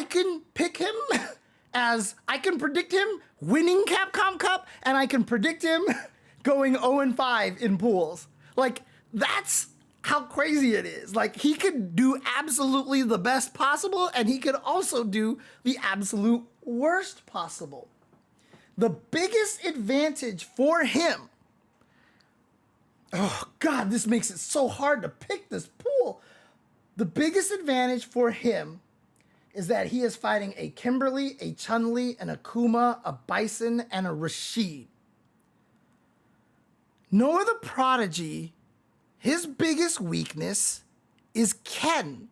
can pick him I can predict him winning Capcom Cup, and I can predict him going 0-5 in pools. Like, that's how crazy it is. Like, he could do absolutely the best possible, and he could also do the absolute worst possible. The biggest advantage for him, oh God, this makes it so hard to pick this pool. The biggest advantage for him is that he is fighting a Kimberly, a Chun-Li, an Akuma, a Bison, and a Rashid. Noah the Prodigy, his biggest weakness is Ken.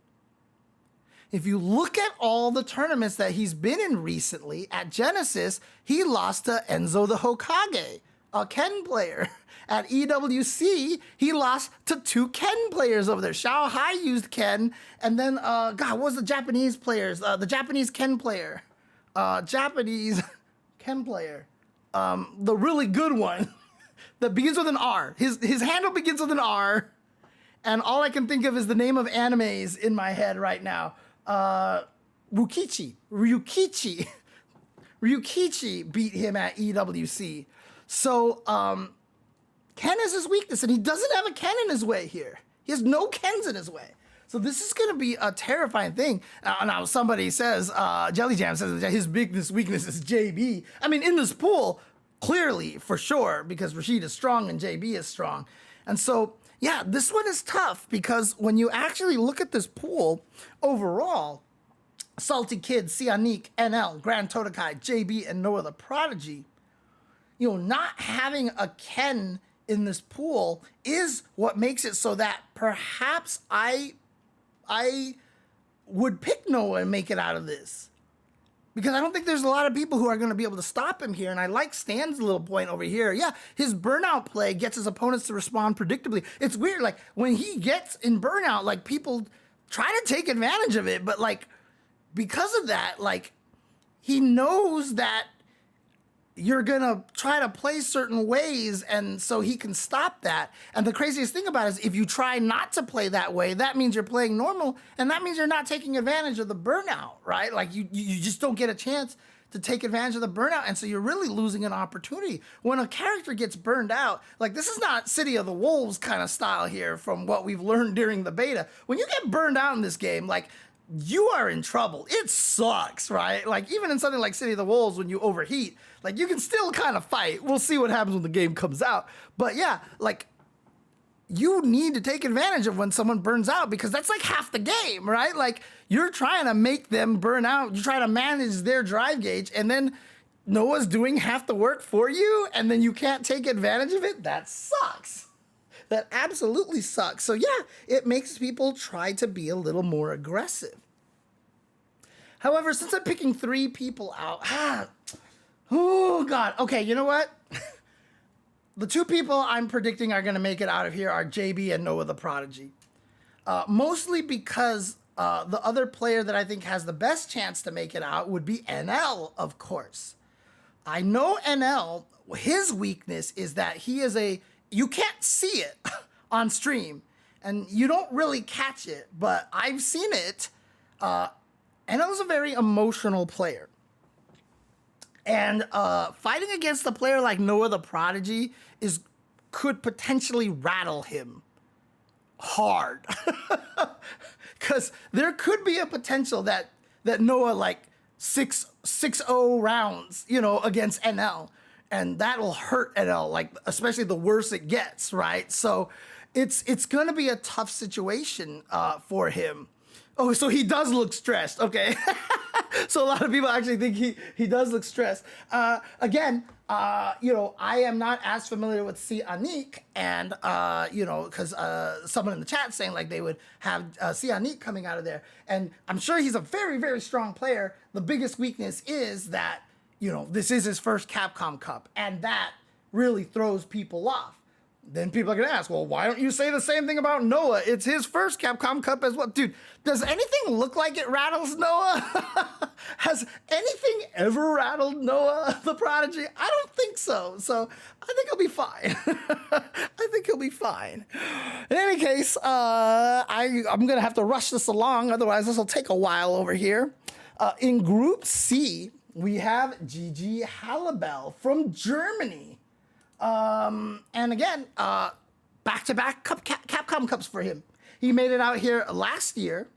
If you look at all the tournaments that he's been in recently, at Genesis, he lost to Enzo the Hokage, a Ken player. At EWC, he lost to 2 Ken players over there. Xiao Hai used Ken, and then, what was the Japanese players? The Japanese Ken player. The really good one that begins with an R. His handle begins with an R, and all I can think of is the name of animes in my head right now. Ryukichi beat him at EWC. So, Ken is his weakness, and he doesn't have a Ken in his way here. He has no Kens in his way. So this is going to be a terrifying thing. Now, somebody says, Jelly Jam says that his biggest weakness is JB. I mean, in this pool, clearly, for sure, because Rashid is strong and JB is strong. And so, yeah, this one is tough because when you actually look at this pool overall, Salty Kid, Sianique, NL, Grand Totokai, JB, and Noah the Prodigy, you know, not having a Ken in this pool is what makes it so that perhaps I would pick Noah and make it out of this. Because I don't think there's a lot of people who are going to be able to stop him here. And I like Stan's little point over here. Yeah, his burnout play gets his opponents to respond predictably. It's weird. Like, when he gets in burnout, like, people try to take advantage of it. But, like, because of that, like, he knows that you're going to try to play certain ways, and so he can stop that. And the craziest thing about it is if you try not to play that way, that means you're playing normal, and that means you're not taking advantage of the burnout, right? Like, you just don't get a chance to take advantage of the burnout, and so you're really losing an opportunity. When a character gets burned out, like, this is not City of the Wolves kind of style here from what we've learned during the beta. When you get burned out in this game, like, you are in trouble. It sucks, right? Like, even in something like City of the Wolves, when you overheat, like, you can still kind of fight. We'll see what happens when the game comes out. But yeah, like, you need to take advantage of when someone burns out, because that's like half the game, right? Like, you're trying to make them burn out. You're trying to manage their drive gauge, and then Noah's doing half the work for you, and then you can't take advantage of it. That sucks. That absolutely sucks. So yeah, it makes people try to be a little more aggressive. However, since I'm picking 3 people out, oh God. Okay, you know what? The 2 people I'm predicting are going to make it out of here are JB and Noah the Prodigy. Mostly because the other player that I think has the best chance to make it out would be NL, of course. I know NL, his weakness is that he is you can't see it on stream, and you don't really catch it, but I've seen it. NL's a very emotional player. And fighting against a player like Noah the Prodigy could potentially rattle him hard. Because there could be a potential that Noah, like, 6-0 rounds, you know, against NL. And that'll hurt NL, like, especially the worse it gets, right? So it's going to be a tough situation for him. Oh, so he does look stressed. Okay. So a lot of people actually think he does look stressed. Again, you know, I am not as familiar with Sianique, and, you know, because someone in the chat saying, like, they would have Sianique coming out of there. And I'm sure he's a very, very strong player. The biggest weakness is that, you know, this is his first Capcom Cup, and that really throws people off. Then people are going to ask, well, why don't you say the same thing about Noah? It's his first Capcom Cup as well. Dude, does anything look like it rattles Noah? Has anything ever rattled Noah the Prodigy? I don't think so. So I think he'll be fine. I think he'll be fine. In any case, I'm going to have to rush this along. Otherwise, this will take a while over here. In Group C, we have Gigi Halibel from Germany. And again, back-to-back Capcom Cups for him. He made it out here last year,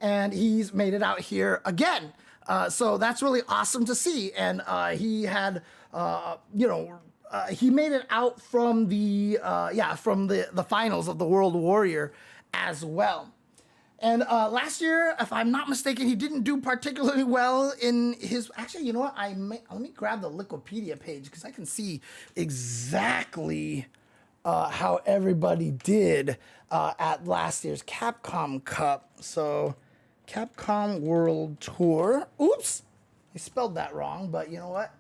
and he's made it out here again. So that's really awesome to see. And he had, you know, he made it out from the finals of the World Warrior as well. And last year, if I'm not mistaken, he didn't do particularly well in his... Actually, you know what? Let me grab the Wikipedia page, because I can see exactly how everybody did at last year's Capcom Cup. So, Capcom World Tour. Oops! I spelled that wrong, but you know what?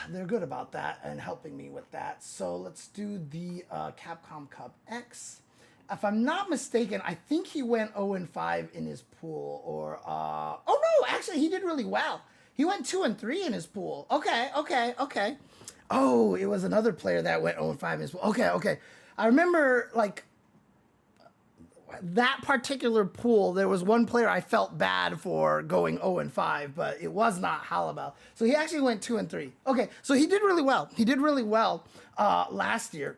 They're good about that and helping me with that. So, let's do the Capcom Cup X. If I'm not mistaken, I think he went 0-5 in his pool, or oh no, actually he did really well. He went 2-3 in his pool. Okay. Oh, it was another player that went 0-5 in his pool. Okay. I remember, like, that particular pool, there was one player I felt bad for going 0-5, but it was not Halibel. So he actually went 2-3. Okay, so he did really well. Last year.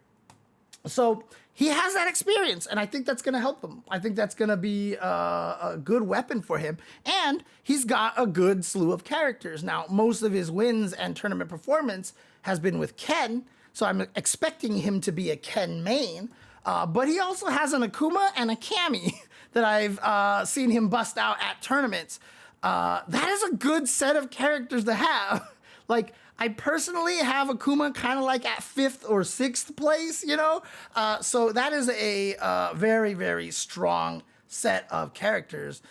So he has that experience, and I think that's going to help him. I think that's going to be a good weapon for him. And he's got a good slew of characters. Now, most of his wins and tournament performance has been with Ken, so I'm expecting him to be a Ken main. But he also has an Akuma and a Cammy that I've seen him bust out at tournaments. That is a good set of characters to have. Like, I personally have Akuma kind of like at 5th or 6th place, you know? So that is a very, very strong set of characters.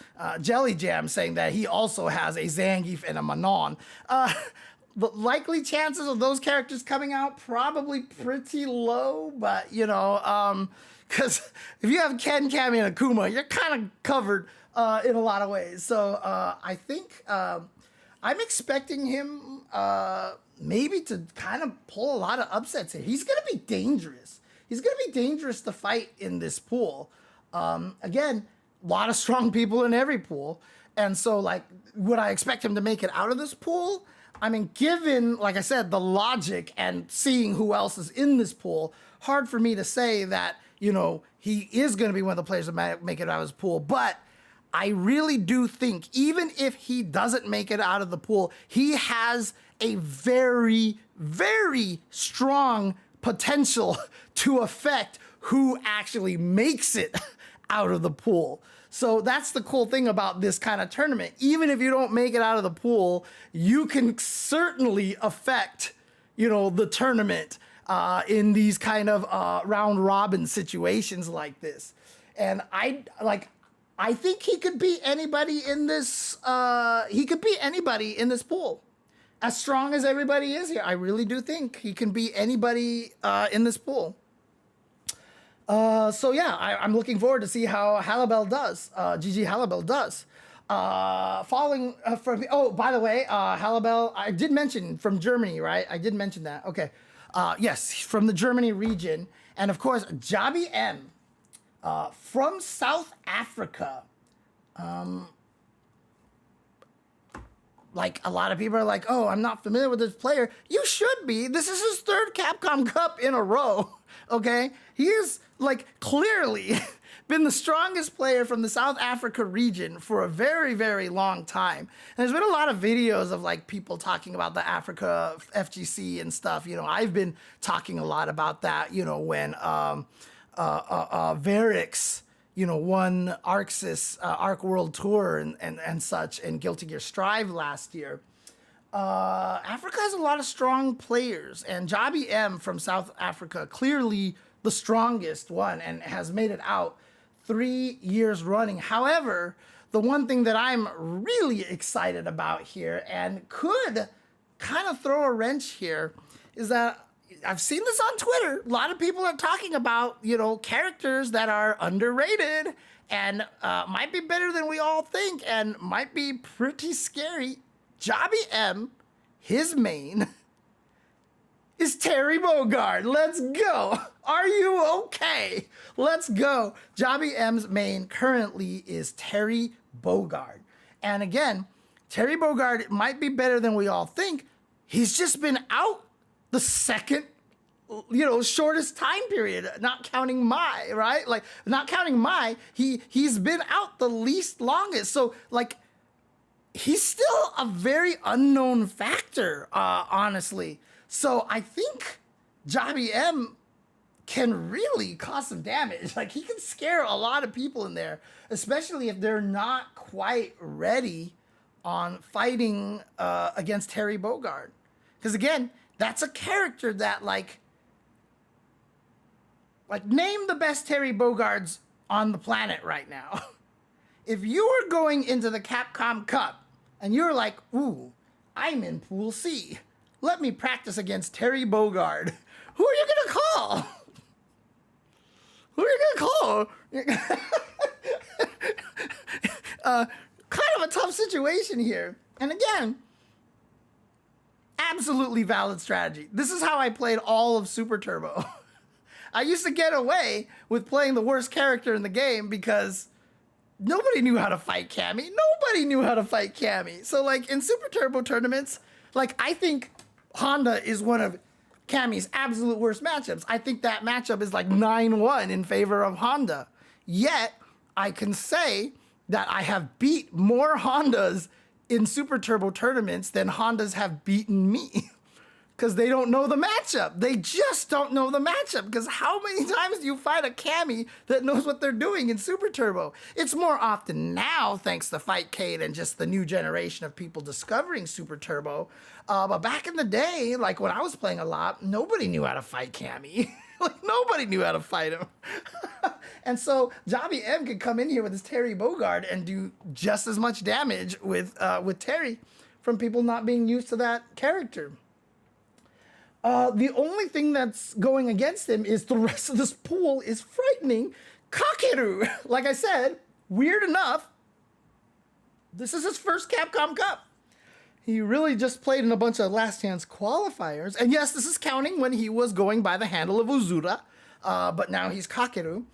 Jelly Jam saying that he also has a Zangief and a Manon. The likely chances of those characters coming out probably pretty low, but you know, because if you have Ken, Cammy, and Akuma, you're kind of covered in a lot of ways. So I think I'm expecting him maybe to kind of pull a lot of upsets here. He's going to be dangerous. He's going to be dangerous to fight in this pool. Again, a lot of strong people in every pool. And so, like, would I expect him to make it out of this pool? I mean, given, like I said, the logic and seeing who else is in this pool, hard for me to say that, you know, he is going to be one of the players that make it out of his pool. But I really do think, even if he doesn't make it out of the pool, he has a very, very strong potential to affect who actually makes it out of the pool. So that's the cool thing about this kind of tournament. Even if you don't make it out of the pool, you can certainly affect, you know, the tournament in these kind of round robin situations like this. And I think he could beat anybody in this. He could beat anybody in this pool. As strong as everybody is here, I really do think he can beat anybody in this pool. So yeah, I'm looking forward to see how Halibel does. GG Halibel does. Following from, oh, by the way, Halibel, I did mention from Germany, right? I did mention that. Okay. Yes, from the Germany region. And of course, Jabi M from South Africa. Like, a lot of people are like, oh, I'm not familiar with this player. You should be. This is his 3rd Capcom Cup in a row, okay? He is, like, clearly been the strongest player from the South Africa region for a very, very long time. And there's been a lot of videos of, like, people talking about the Africa FGC and stuff. You know, I've been talking a lot about that, you know, when Varix, you know, won Arxis, Arc World Tour and such, and Guilty Gear Strive last year. Africa has a lot of strong players, and Jabi M from South Africa, clearly the strongest one, and has made it out 3 years running. However, the one thing that I'm really excited about here, and could kind of throw a wrench here, is that I've seen this on Twitter. A lot of people are talking about, you know, characters that are underrated and might be better than we all think and might be pretty scary. Jabi M, his main, is Terry Bogard. Let's go. Are you okay? Let's go. Jabi M's main currently is Terry Bogard. And again, Terry Bogard might be better than we all think. He's just been out the second, you know, shortest time period, not counting Mai, right? Like, not counting Mai, he's been out the least longest. So, like, he's still a very unknown factor, honestly. So I think Jabi M can really cause some damage. Like, he can scare a lot of people in there, especially if they're not quite ready on fighting against Terry Bogard. Because again, that's a character that, like, name the best Terry Bogards on the planet right now. If you were going into the Capcom Cup and you're like, ooh, I'm in Pool C, let me practice against Terry Bogard, who are you gonna call? Who are you gonna call? Kind of a tough situation here. And again, absolutely valid strategy. This is how I played all of Super Turbo. I used to get away with playing the worst character in the game because nobody knew how to fight Cammy. Nobody knew how to fight Cammy. So, like, in Super Turbo tournaments, like, I think Honda is one of Cammy's absolute worst matchups. I think that matchup is like 9-1 in favor of Honda. Yet, I can say that I have beat more Hondas in Super Turbo tournaments than Hondas have beaten me. because they don't know the matchup. They just don't know the matchup, because how many times do you fight a Cammy that knows what they're doing in Super Turbo? It's more often now, thanks to Fightcade and just the new generation of people discovering Super Turbo. But back in the day, like when I was playing a lot, nobody knew how to fight Cammy. Like nobody knew how to fight him. And so Jobby M could come in here with his Terry Bogard and do just as much damage with Terry from people not being used to that character. The only thing that's going against him is the rest of this pool is frightening. Kakeru, like I said, weird enough, this is his first Capcom Cup. He really just played in a bunch of Last Chance qualifiers. And yes, this is counting when he was going by the handle of Uzura, but now he's Kakeru,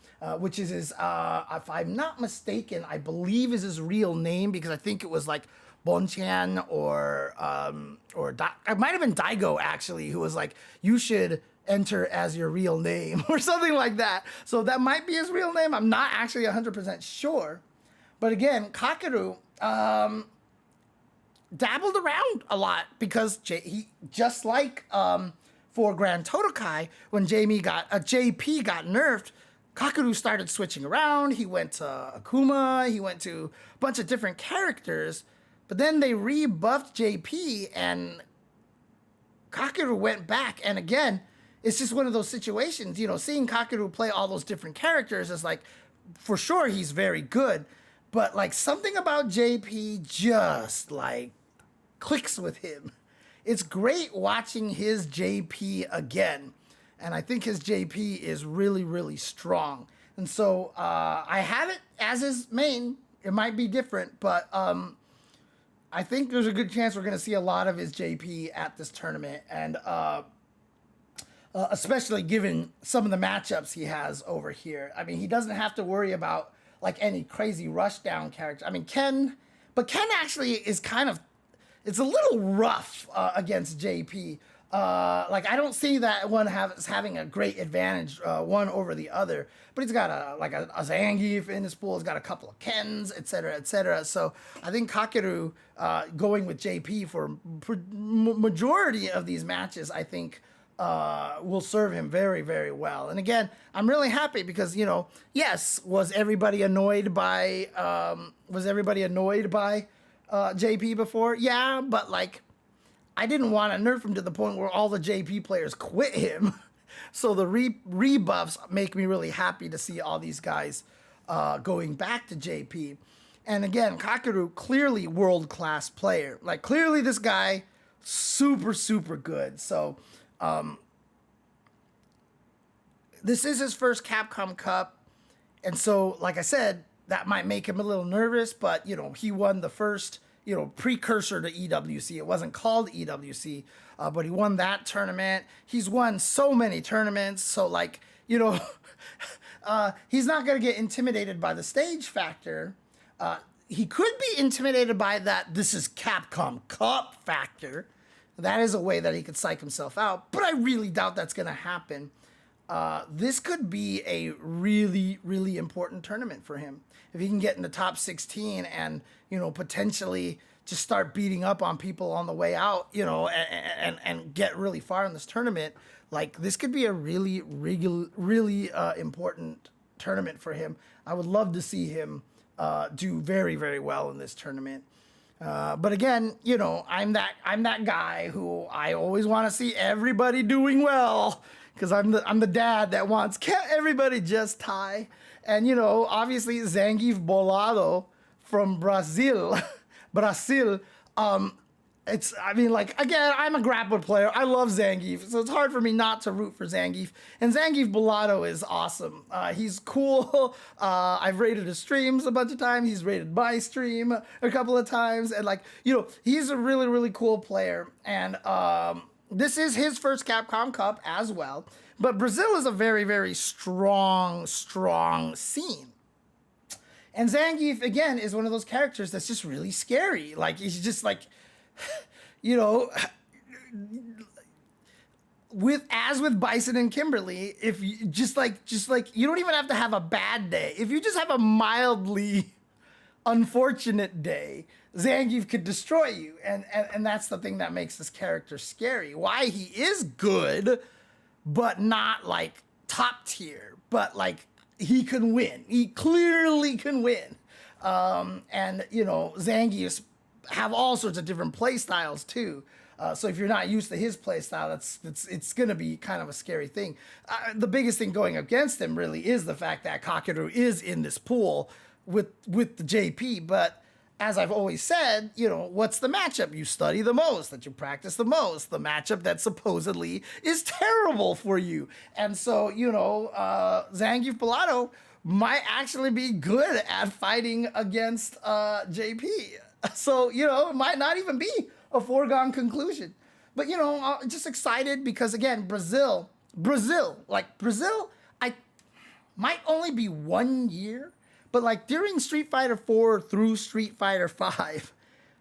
which is his, if I'm not mistaken, I believe is his real name, because I think it was like Bonchan or it might have been Daigo actually, who was like, you should enter as your real name or something like that. So that might be his real name. I'm not actually 100% sure. But again, Kakeru dabbled around a lot, because he just like for Grand Totokai, when JP got nerfed, Kakeru started switching around. He went to Akuma, he went to a bunch of different characters. But then they rebuffed JP and Kakeru went back. And again, it's just one of those situations, you know, seeing Kakeru play all those different characters is like, for sure he's very good. But like something about JP just like clicks with him. It's great watching his JP again. And I think his JP is really, really strong. And so I have it as his main. It might be different, but I think there's a good chance we're going to see a lot of his JP at this tournament, and especially given some of the matchups he has over here. I mean, he doesn't have to worry about like any crazy rushdown character. I mean, Ken actually is kind of, it's a little rough against JP. Like I don't see that one having a great advantage one over the other, but he's got a Zangief in his pool. He's got a couple of Kens, etc., etc. So I think Kakeru going with JP for majority of these matches, I think will serve him very, very well. And again, I'm really happy because, you know, yes, was everybody annoyed by JP before? Yeah, but like, I didn't want to nerf him to the point where all the JP players quit him. So the rebuffs make me really happy to see all these guys going back to JP. And again, Kakeru, clearly world-class player. Like, clearly this guy, super, super good. So, this is his first Capcom Cup. And so, like I said, that might make him a little nervous. But, you know, he won the first, you know, precursor to EWC. It wasn't called EWC, but he won that tournament. He's won so many tournaments. So, like, you know, he's not going to get intimidated by the stage factor. He could be intimidated by that this is Capcom Cup factor. That is a way that he could psych himself out, but I really doubt that's going to happen. This could be a really, really important tournament for him. If he can get in the top 16 and, you know, potentially just start beating up on people on the way out, you know, and get really far in this tournament, like this could be a really, really important tournament for him. I would love to see him do very, very well in this tournament. But again, you know, I'm that guy who I always want to see everybody doing well, because I'm the dad that wants, can't everybody just tie? And you know, obviously Zangief Bolado from Brazil, it's, I mean, like, again, I'm a grapple player. I love Zangief, so it's hard for me not to root for Zangief. And Zangief Bolado is awesome. He's cool. I've rated his streams a bunch of times. He's rated my stream a couple of times. And, like, you know, he's a really, really cool player. And this is his first Capcom Cup as well. But Brazil is a very, very strong scene. And Zangief, again, is one of those characters that's just really scary. Like, he's just like, you know, with Bison and Kimberly, if you just like you don't even have to have a bad day. If you just have a mildly unfortunate day, Zangief could destroy you. And that's the thing that makes this character scary. Why he is good, but not like top tier, but like he can win. He clearly can win. And, you know, Zangief's have all sorts of different play styles too. So if you're not used to his play style, it's going to be kind of a scary thing. The biggest thing going against him really is the fact that Kakeru is in this pool with the JP. But as I've always said, you know, what's the matchup you study the most, that you practice the most, the matchup that supposedly is terrible for you. And so, you know, Zangief Pilato might actually be good at fighting against JP. So, you know, it might not even be a foregone conclusion. But, you know, just excited because, again, Brazil, I might only be 1 year, but like during Street Fighter 4 through Street Fighter 5,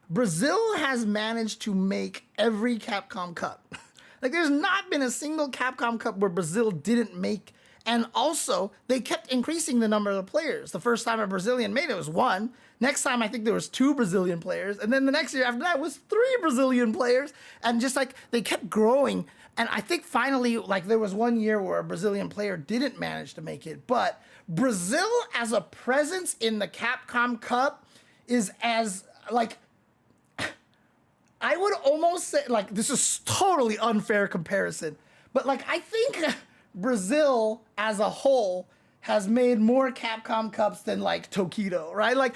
Brazil has managed to make every Capcom Cup. Like there's not been a single Capcom Cup where Brazil didn't make. And also, they kept increasing the number of the players. The first time a Brazilian made it was 1. Next time, I think there was 2 Brazilian players. And then the next year after that was 3 Brazilian players. And just like, they kept growing. And I think finally, like there was 1 year where a Brazilian player didn't manage to make it. But Brazil as a presence in the Capcom Cup is as, like, I would almost say, like, this is totally unfair comparison. But like, I think Brazil as a whole has made more Capcom Cups than like Tokido, right? Like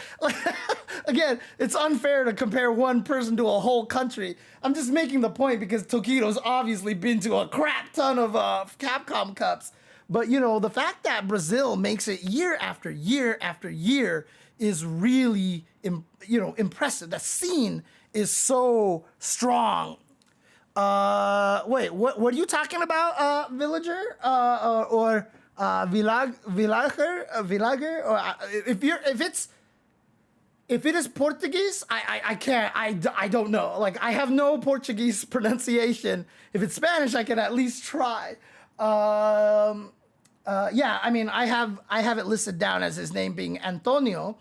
again, it's unfair to compare one person to a whole country. I'm just making the point because Tokido's obviously been to a crap ton of Capcom Cups. But you know, the fact that Brazil makes it year after year after year is really, impressive. The scene is so strong. Wait, what are you talking about, villager? Or villager? Or if it is Portuguese, I can't, I don't know. Like, I have no Portuguese pronunciation. If it's Spanish, I can at least try. Yeah, I mean, I have it listed down as his name being Antonio.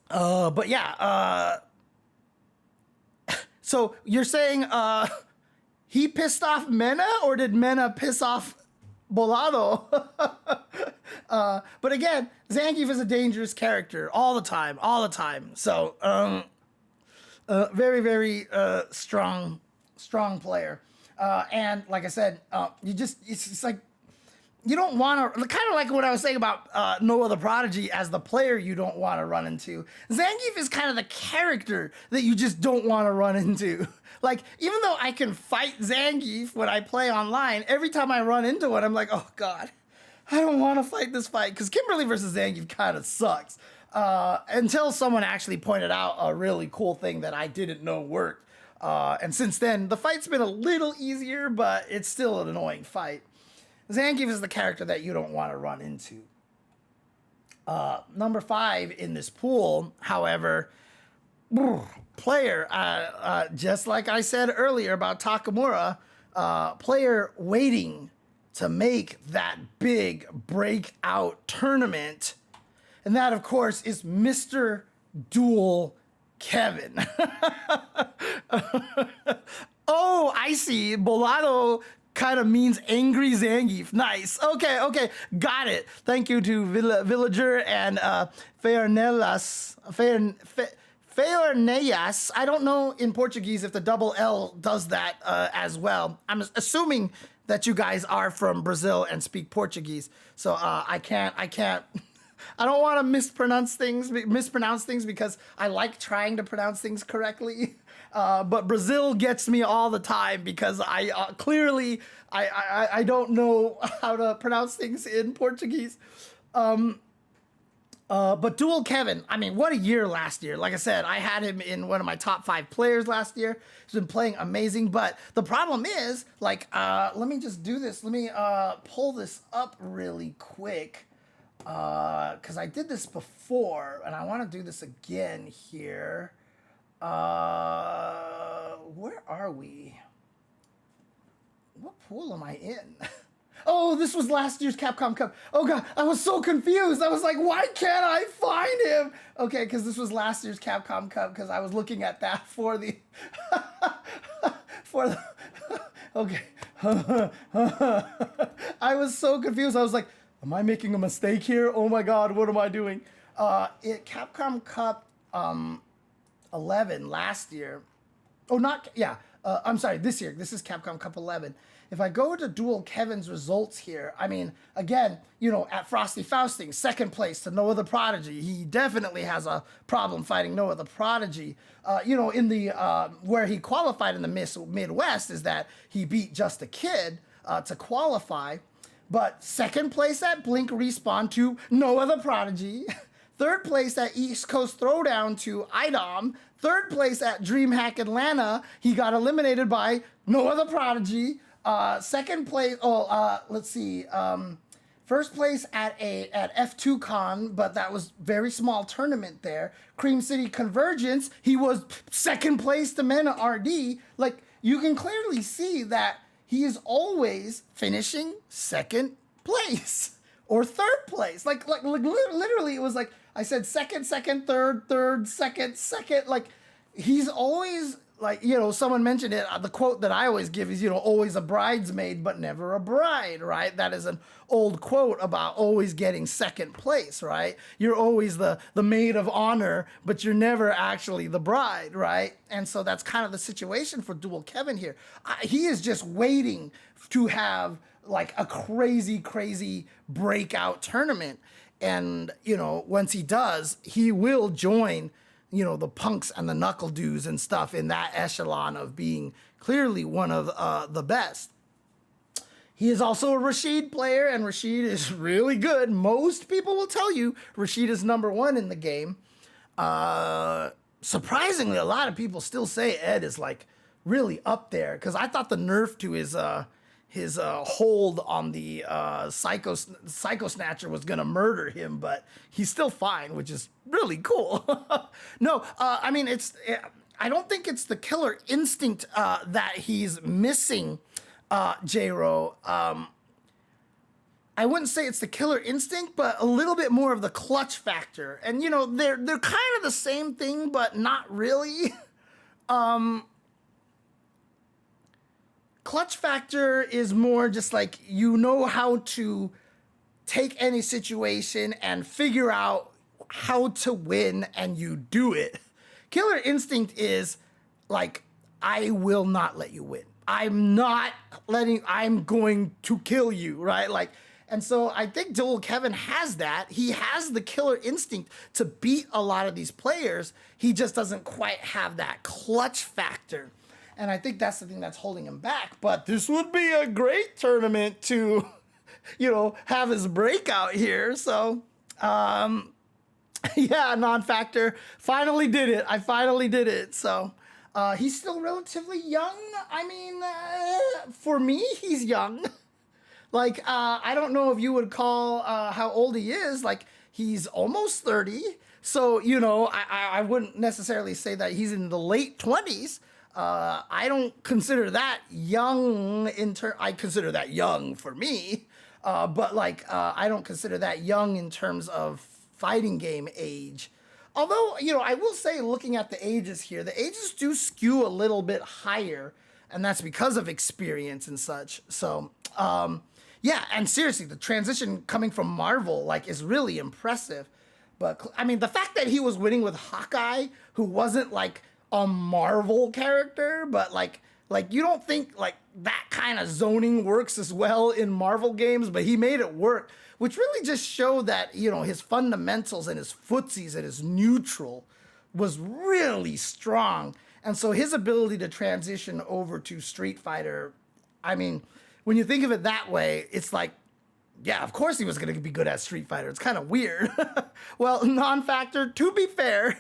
But yeah, so you're saying he pissed off Mena, or did Mena piss off Bolado? But again, Zangief is a dangerous character all the time. So very, very strong player. And like I said, it's just like, you don't want to, kind of like what I was saying about No Other Prodigy as the player you don't want to run into. Zangief is kind of the character that you just don't want to run into. Like, even though I can fight Zangief when I play online, every time I run into one, I'm like, oh God, I don't want to fight this fight, because Kimberly versus Zangief kind of sucks. Until someone actually pointed out a really cool thing that I didn't know worked. And since then, the fight's been a little easier, but it's still an annoying fight. Zangief is the character that you don't want to run into. Number 5 in this pool, however, player, just like I said earlier about Takamura, player waiting to make that big breakout tournament. And that, of course, is Mr. Duel Kevin. Oh, I see. Bolado kind of means angry Zangief. Nice. Okay. Got it. Thank you to Villager and Feornellas. Feornellas. I don't know in Portuguese if the double L does that as well. I'm assuming that you guys are from Brazil and speak Portuguese. So I can't. I don't want to mispronounce things because I like trying to pronounce things correctly. But Brazil gets me all the time because I clearly don't know how to pronounce things in Portuguese. But Duel Kevin, I mean, what a year last year. Like I said, I had him in one of my top 5 players last year. He's been playing amazing. But the problem is, like, let me just do this. Let me pull this up really quick. Because I did this before, and I want to do this again here. Where are we? What pool am I in? Oh, this was last year's Capcom Cup. Oh God, I was so confused. I was like, why can't I find him? Okay, because this was last year's Capcom Cup because I was looking at that for the, for the, okay. I was so confused. I was like, am I making a mistake here? Oh my God, what am I doing? Capcom Cup 11 last year. Oh, not, yeah. I'm sorry, this year. This is Capcom Cup 11. If I go to Duel Kevin's results here, I mean, again, you know, at Frosty Fausting, second place to Noah the Prodigy. He definitely has a problem fighting Noah the Prodigy. You know, in the, where he qualified in the Midwest is that he beat Just a Kid to qualify. But second place at Blink Respawn to Noah the Prodigy. Third place at East Coast Throwdown to IDOM. Third place at DreamHack Atlanta. He got eliminated by Noah the Prodigy. Second place, let's see. First place at F2 Con, but that was very small tournament there. Cream City Convergence, he was second place to Mena RD. Like, you can clearly see that he is always finishing second place or third place. Like literally, it was like, I said second, third, second. Like, he's always, like, you know, someone mentioned it. The quote that I always give is, you know, always a bridesmaid, but never a bride, right? That is an old quote about always getting second place, right? You're always the maid of honor, but you're never actually the bride, right? And so that's kind of the situation for Duel Kevin here. He is just waiting to have like a crazy breakout tournament. And, you know, once he does, he will join, you know, the Punks and the Knuckle Dews and stuff in that echelon of being clearly one of the best. He is also a Rashid player, and Rashid is really good. Most people will tell you Rashid is #1 in the game. Surprisingly, a lot of people still say Ed is like really up there, because I thought the nerf to his hold on the Psycho Snatcher was gonna murder him, but he's still fine, which is really cool. No, I mean, I don't think it's the killer instinct that he's missing, J-Ro. I wouldn't say it's the killer instinct, but a little bit more of the clutch factor. And, you know, they're kind of the same thing, but not really. Clutch factor is more just like, you know how to take any situation and figure out how to win, and you do it. Killer instinct is like, I will not let you win. I'm going to kill you, right? Like, and so I think Duel Kevin has that. He has the killer instinct to beat a lot of these players. He just doesn't quite have that clutch factor. And I think that's the thing that's holding him back. But this would be a great tournament to, you know, have his breakout here. So, yeah, non-factor. Finally did it. I finally did it. So, he's still relatively young. I mean, for me, he's young. Like, I don't know if you would call how old he is. Like, he's almost 30. So, you know, I wouldn't necessarily say that he's in the late 20s. I don't consider that young I consider that young for me, but like, I don't consider that young in terms of fighting game age. Although, you know, I will say, looking at the ages here, the ages do skew a little bit higher, and that's because of experience and such. So, yeah, and seriously, the transition coming from Marvel, like, is really impressive. But, I mean, the fact that he was winning with Hawkeye, who wasn't, like, a Marvel character, but like you don't think like that kind of zoning works as well in Marvel games, but he made it work, which really just showed that, you know, his fundamentals and his footsies and his neutral was really strong. And so his ability to transition over to Street Fighter, I mean, when you think of it that way, it's like, yeah, of course he was going to be good at Street Fighter. It's kind of weird. Well, non-factor, to be fair,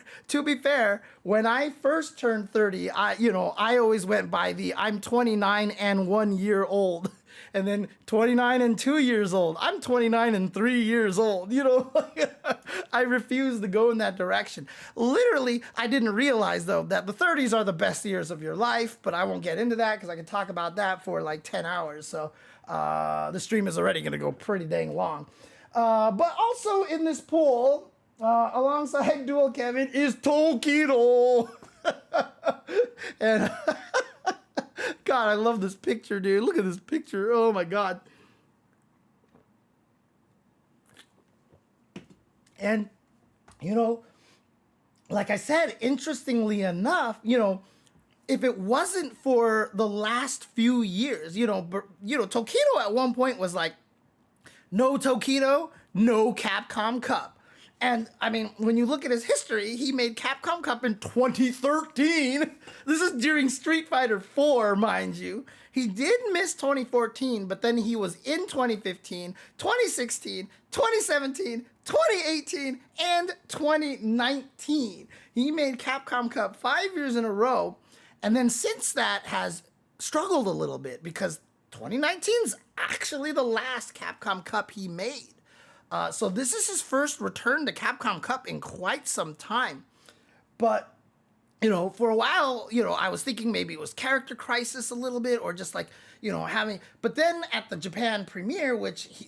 when I first turned 30, I always went by the I'm 29 and 1 year old And then 29 and 2 years old. I'm 29 and 3 years old. You know, I refuse to go in that direction. Literally, I didn't realize, though, that the 30s are the best years of your life, but I won't get into that because I can talk about that for like 10 hours. So the stream is already going to go pretty dang long. But also in this pool, alongside Dual Kevin, is Tokido. And God, I love this picture, dude. Look at this picture. Oh my God. And, you know, like I said, interestingly enough, you know, if it wasn't for the last few years, Tokido at one point was like, no Tokido, no Capcom Cup. And I mean, when you look at his history, he made Capcom Cup in 2013. This is during Street Fighter 4, mind you. He did miss 2014, but then he was in 2015, 2016, 2017, 2018, and 2019. He made Capcom Cup 5 years in a row. And then since that has struggled a little bit because 2019 is actually the last Capcom Cup he made. So this is his first return to Capcom Cup in quite some time. But, you know, for a while, you know, I was thinking maybe it was character crisis a little bit or just like, you know, having... But then at the Japan premiere,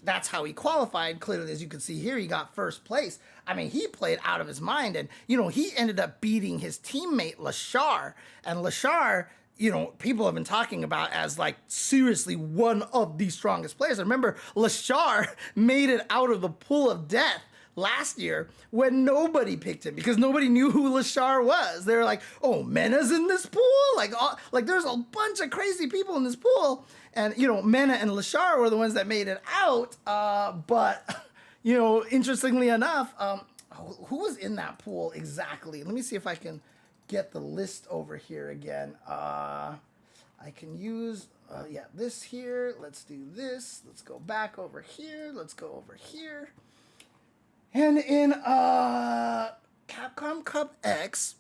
that's how he qualified. Clearly, as you can see here, he got first place. I mean, he played out of his mind. And, you know, he ended up beating his teammate, Lashar. And Lashar... you know, people have been talking about as like seriously one of the strongest players. I remember Lashar made it out of the pool of death last year when nobody picked him because nobody knew who Lashar was. They were like, oh, Mena's in this pool? Like there's a bunch of crazy people in this pool. And, you know, Mena and Lashar were the ones that made it out. But, you know, interestingly enough, who was in that pool exactly? Let me see if I can get the list over here again. I can use, this here. Let's do this. Let's go back over here. Let's go over here. And in Capcom Cup X,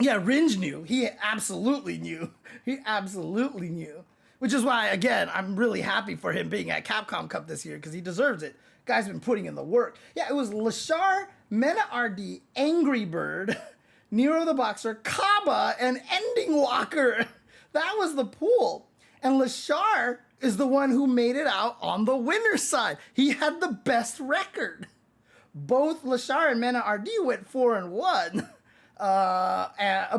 Ringe knew. He absolutely knew. He absolutely knew. Which is why, again, I'm really happy for him being at Capcom Cup this year because he deserves it. Guy's been putting in the work. Yeah, it was Lashar, Mena RD, Angry Bird, Nero the Boxer, Kaba, and Ending Walker. That was the pool. And Lashar is the one who made it out on the winner's side. He had the best record. Both Lashar and Mena RD went 4-1.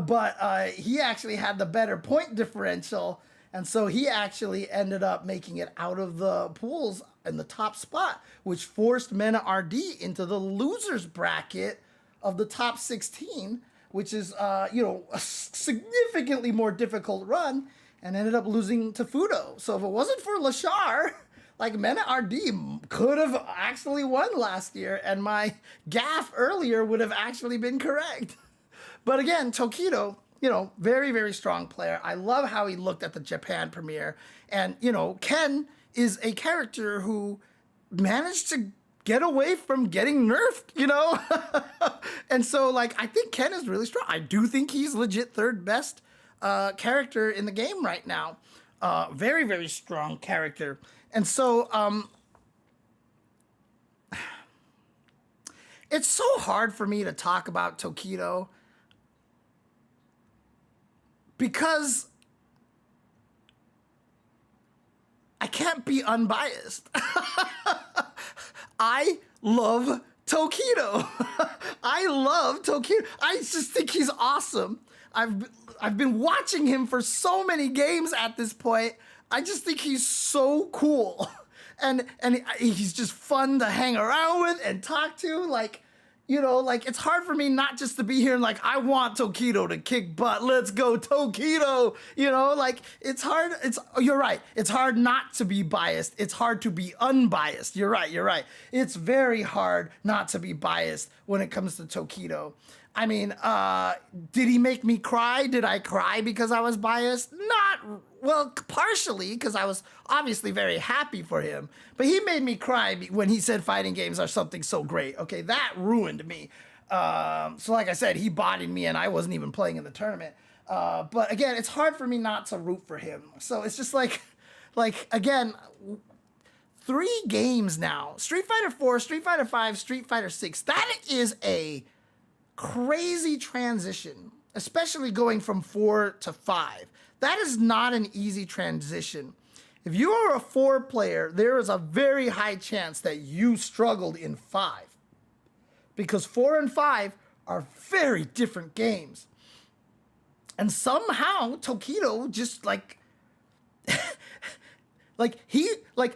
But he actually had the better point differential. And so he actually ended up making it out of the pools in the top spot, which forced Mena RD into the losers bracket of the top 16, which is, a significantly more difficult run, and ended up losing to Fudo. So if it wasn't for Lashar, like Mena RD could have actually won last year, and my gaffe earlier would have actually been correct. But again, Tokido, very, very strong player. I love how he looked at the Japan premiere. And, Ken is a character who managed to get away from getting nerfed, And so, I think Ken is really strong. I do think he's legit third best character in the game right now. Very, very strong character. And so, it's so hard for me to talk about Tokido because I can't be unbiased. I love Tokido. I love Tokido. I just think he's awesome. I've been watching him for so many games at this point. I just think he's so cool. And he's just fun to hang around with and talk to. It's hard for me not just to be here and I want Tokido to kick butt. Let's go, Tokido. It's hard. You're right. It's hard not to be biased. It's hard to be unbiased. You're right. It's very hard not to be biased when it comes to Tokido. I mean, did he make me cry? Did I cry because I was biased? Partially, because I was obviously very happy for him. But he made me cry when he said fighting games are something so great. Okay, that ruined me. So like I said, he bodied me and I wasn't even playing in the tournament. But again, it's hard for me not to root for him. So it's just like, again, 3 games now. Street Fighter 4, Street Fighter 5, Street Fighter 6. That is a crazy transition, especially going from 4 to 5. That is not an easy transition. If you are a 4 player, there is a very high chance that you struggled in 5. Because 4 and 5 are very different games. And somehow Tokido just like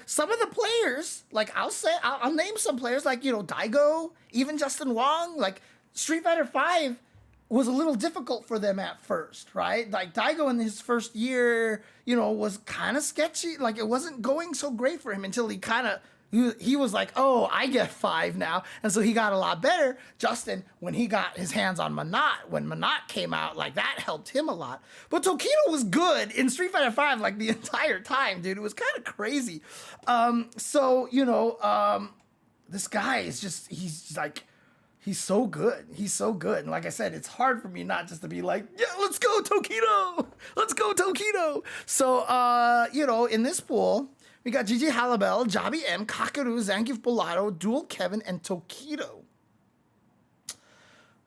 some of the players, like I'll name some players like, Daigo, even Justin Wong, like Street Fighter 5 was a little difficult for them at first, right? Like Daigo in his first year, was kind of sketchy. Like it wasn't going so great for him until he was like, oh, I get 5 now. And so he got a lot better. Justin, when he got his hands on Manat, when Manat came out, like that helped him a lot. But Tokido was good in Street Fighter 5 like the entire time, dude. It was kind of crazy. This guy is just, he's so good. He's so good. And like I said, it's hard for me not just to be like, yeah, let's go Tokido. Let's go Tokido. So, in this pool, we got Gigi Halibel, Jabi M, Kakaru, Zangief Bolato, Dual Kevin, and Tokido.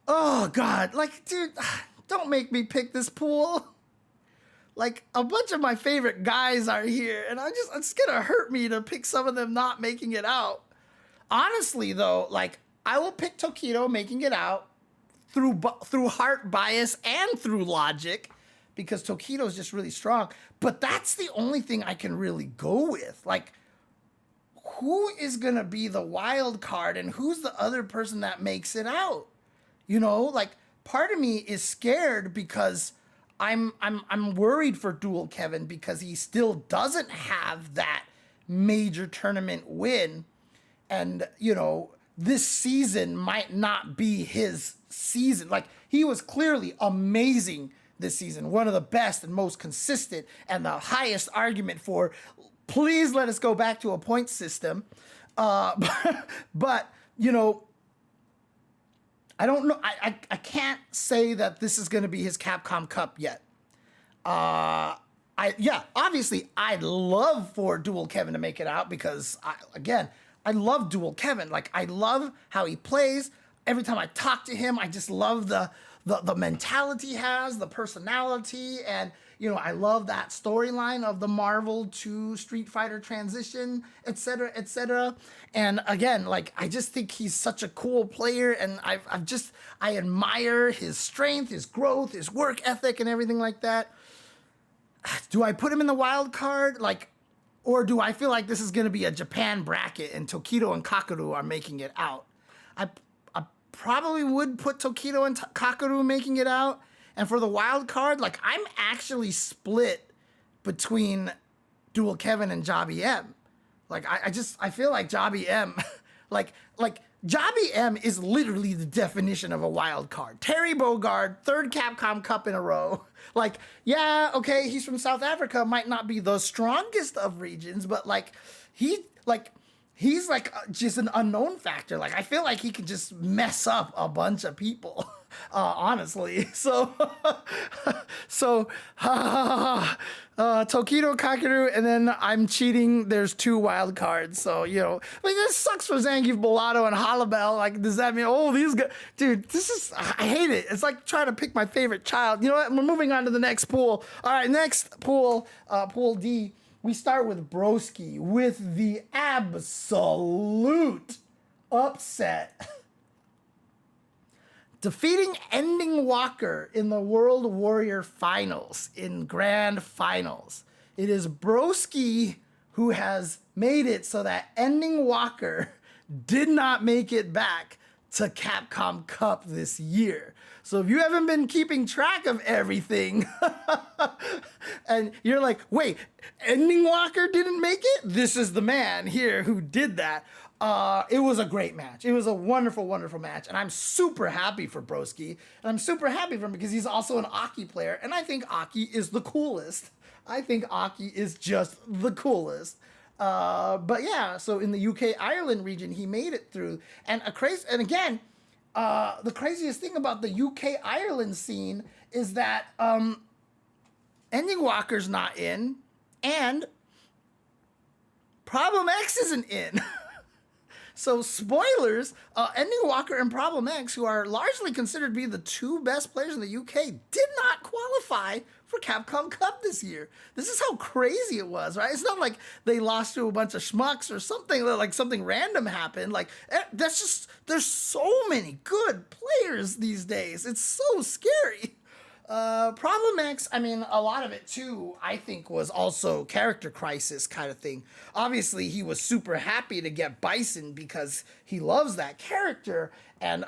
Oh, God. Like, dude, don't make me pick this pool. Like, a bunch of my favorite guys are here, and it's going to hurt me to pick some of them not making it out. Honestly, though, like, I will pick Tokido making it out through heart bias and through logic, because Tokido is just really strong. But that's the only thing I can really go with. Like, who is going to be the wild card and who's the other person that makes it out? Like, part of me is scared because I'm worried for Dual Kevin because he still doesn't have that major tournament win. And, this season might not be his season. Like, he was clearly amazing this season, one of the best and most consistent, and the highest argument for, please let us go back to a point system. But I don't know. I can't say that this is going to be his Capcom Cup yet. Obviously, I'd love for Dual Kevin to make it out because, I love Dual Kevin. Like, I love how he plays. Every time I talk to him, I just love the mentality he has, the personality, and, I love that storyline of the Marvel to Street Fighter transition, et cetera, et cetera. And again, like, I just think he's such a cool player, and I admire his strength, his growth, his work ethic, and everything like that. Do I put him in the wild card? Like, or do I feel like this is going to be a Japan bracket and Tokido and Kakaru are making it out? I probably would put Tokido and Kakaru making it out. And for the wild card, like, I'm actually split between Dual Kevin and Jabi M. Like, I feel like Jabi M, like Jabi M is literally the definition of a wild card. Terry Bogard, 3rd Capcom Cup in a row. Like, yeah, okay, he's from South Africa, might not be the strongest of regions, but he's just an unknown factor. Like, I feel like he could just mess up a bunch of people, honestly. So Tokido, Kakaru, and then I'm cheating. There's 2 wild cards. So, this sucks for Zangief, Bolato, and Halibel. Like, does that mean, these guys, dude, I hate it. It's like trying to pick my favorite child. You know what? We're moving on to the next pool. All right, next pool, Pool D. We start with Broski with the absolute upset. Defeating Ending Walker in the World Warrior Finals, in Grand Finals. It is Broski who has made it so that Ending Walker did not make it back to Capcom Cup this year. So if you haven't been keeping track of everything, and you're like, wait, Ending Walker didn't make it? This is the man here who did that. It was a great match. It was a wonderful, wonderful match. And I'm super happy for Broski. And I'm super happy for him because he's also an Aki player. And I think Aki is the coolest. I think Aki is just the coolest. But yeah, so in the UK Ireland region, he made it through. And again, the craziest thing about the UK Ireland scene is that Ending Walker's not in, and Problem X isn't in. So spoilers, Ending Walker and Problem X, who are largely considered to be the two best players in the UK, did not qualify for Capcom Cup this year. This is how crazy it was, right? It's not like they lost to a bunch of schmucks or something, like something random happened. Like, that's just, there's so many good players these days. It's so scary. Problem X, I mean, a lot of it too, I think, was also character crisis kind of thing. Obviously, he was super happy to get Bison because he loves that character, and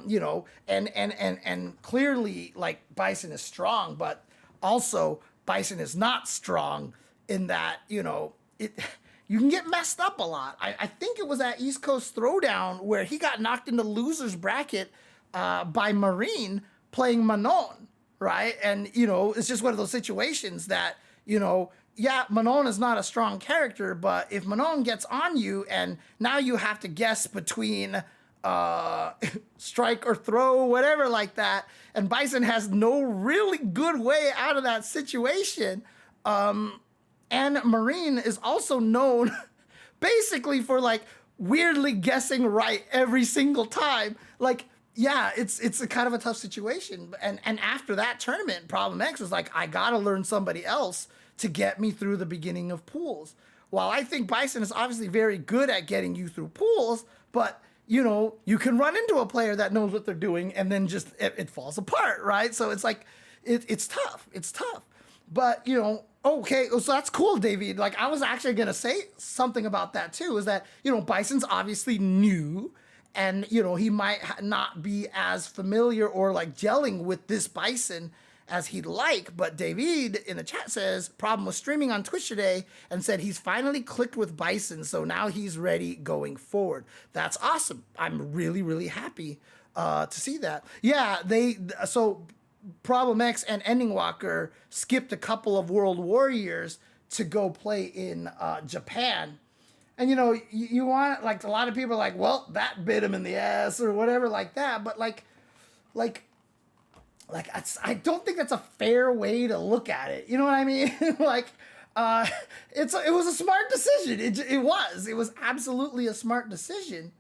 you know, and clearly, like, Bison is strong, but also Bison is not strong in that, you know, you can get messed up a lot. I think it was at East Coast Throwdown where he got knocked into loser's bracket by Marine playing Manon. Right. And, you know, it's just one of those situations that, you know, yeah, Manon is not a strong character, but if Manon gets on you and now you have to guess between strike or throw, whatever like that, and Bison has no really good way out of that situation. And Marine is also known basically for like weirdly guessing right every single time. Like, yeah, it's a kind of a tough situation. And after that tournament, Problem X was like, I gotta learn somebody else to get me through the beginning of pools. While I think Bison is obviously very good at getting you through pools, but you know, you can run into a player that knows what they're doing and then just it falls apart, right? So it's like it's tough. It's tough. But you know, okay, so that's cool, David. Like, I was actually gonna say something about that too, is that, you know, Bison's obviously new. And, you know, he might not be as familiar or like gelling with this Bison as he'd like. But David in the chat says, Problem was streaming on Twitch today and said he's finally clicked with Bison. So now he's ready going forward. That's awesome. I'm really, really happy to see that. Yeah, so Problem X and Ending Walker skipped a couple of World Warriors to go play in Japan. And, you know, you want, like, a lot of people are like, well, that bit him in the ass or whatever like that. But, like, I don't think that's a fair way to look at it. You know what I mean? Like, it was a smart decision. It was absolutely a smart decision.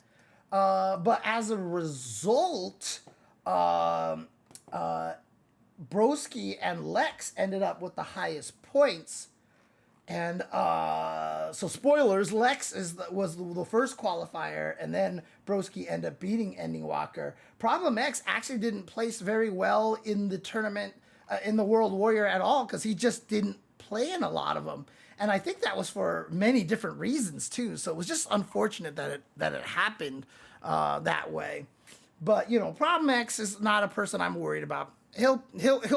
But as a result, Broski and Lex ended up with the highest points. And so spoilers, Lex was the first qualifier, and then Broski ended up beating Ending Walker. Problem X actually didn't place very well in the tournament, in the World Warrior at all, because he just didn't play in a lot of them. And I think that was for many different reasons too. So it was just unfortunate that it happened that way. But you know, Problem X is not a person I'm worried about. He'll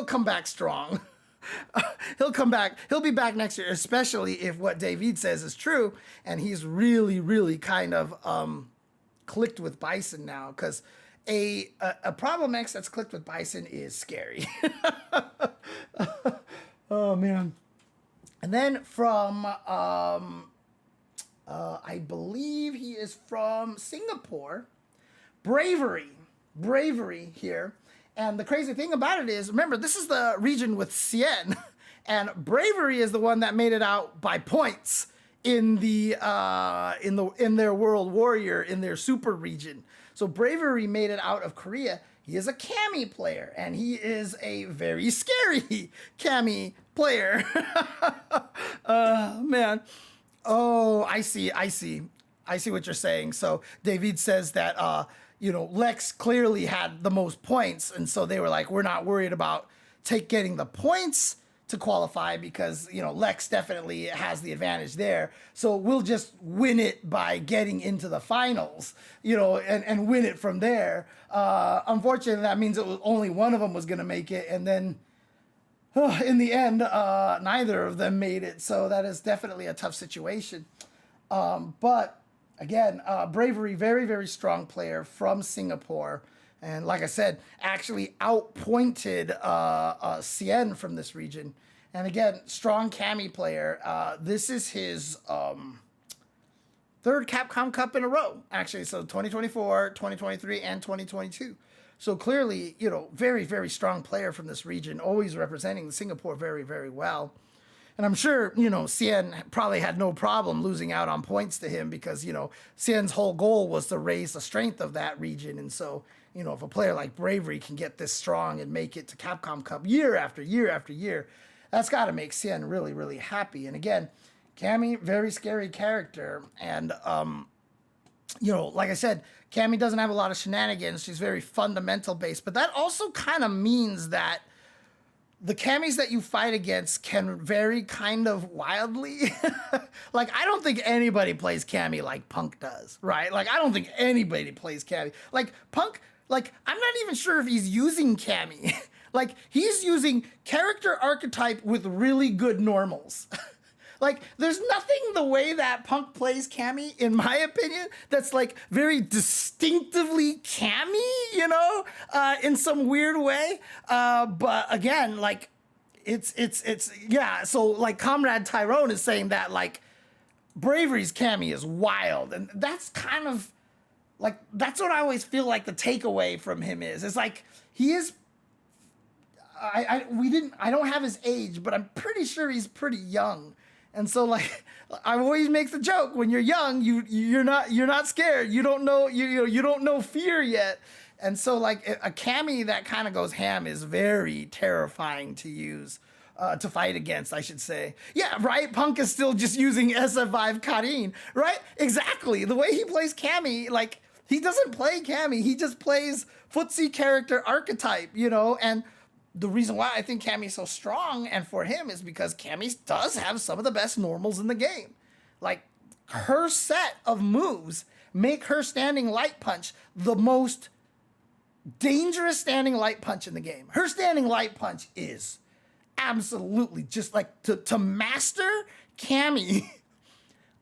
come back strong. He'll come back. He'll be back next year, especially if what David says is true, and he's really, really kind of clicked with Bison now. Because a Problem X that's clicked with Bison is scary. Oh man! And then from I believe he is from Singapore. Bravery here. And the crazy thing about it is, remember, this is the region with Cien, and Bravery is the one that made it out by points in their World Warrior, in their super region. So Bravery made it out of Korea. He is a Kami player, and he is a very scary Kami player. Man. Oh, I see what you're saying. So David says that, you know, Lex clearly had the most points, and so they were like, we're not worried about getting the points to qualify because, you know, Lex definitely has the advantage there. So we'll just win it by getting into the finals, you know, and win it from there. Unfortunately, that means only one of them was going to make it, and then in the end, neither of them made it. So that is definitely a tough situation. But again, Bravery, very, very strong player from Singapore. And like I said, actually outpointed Cien from this region. And again, strong Kami player. This is his third Capcom Cup in a row, actually. So 2024, 2023, and 2022. So clearly, you know, very, very strong player from this region, always representing Singapore very, very well. And I'm sure, Cien probably had no problem losing out on points to him because, Cien's whole goal was to raise the strength of that region. And so, if a player like Bravery can get this strong and make it to Capcom Cup year after year after year, that's got to make Cien really, really happy. And again, Cammy, very scary character. And, like I said, Cammy doesn't have a lot of shenanigans. She's very fundamental based. But that also kind of means that the Cammies that you fight against can vary kind of wildly. Like, I don't think anybody plays Cammy like Punk does, right? Like, I don't think anybody plays Cammy. Like, Punk, like, I'm not even sure if he's using Cammy. Like, he's using character archetype with really good normals. Like, there's nothing the way that Punk plays Cammy, in my opinion, that's like very distinctively Cammy, in some weird way. But again, like, it's yeah. So like, Comrade Tyrone is saying that like Bravery's Cammy is wild, and that's kind of like, that's what I always feel like the takeaway from him is. It's like, he is. I don't have his age, but I'm pretty sure he's pretty young. And so, like, I always make the joke, when you're young, you're not scared. You don't know you don't know fear yet. And so, like, a Cammy that kind of goes ham is very terrifying to use, to fight against, I should say. Yeah, right. Punk is still just using SF5 Karin, right? Exactly. The way he plays Cammy, like, he doesn't play Cammy. He just plays footsie character archetype, and the reason why I think Cammy's so strong and for him is because Cammy does have some of the best normals in the game. Like, her set of moves make her standing light punch the most dangerous standing light punch in the game. Her standing light punch is absolutely just like, to master Cammy,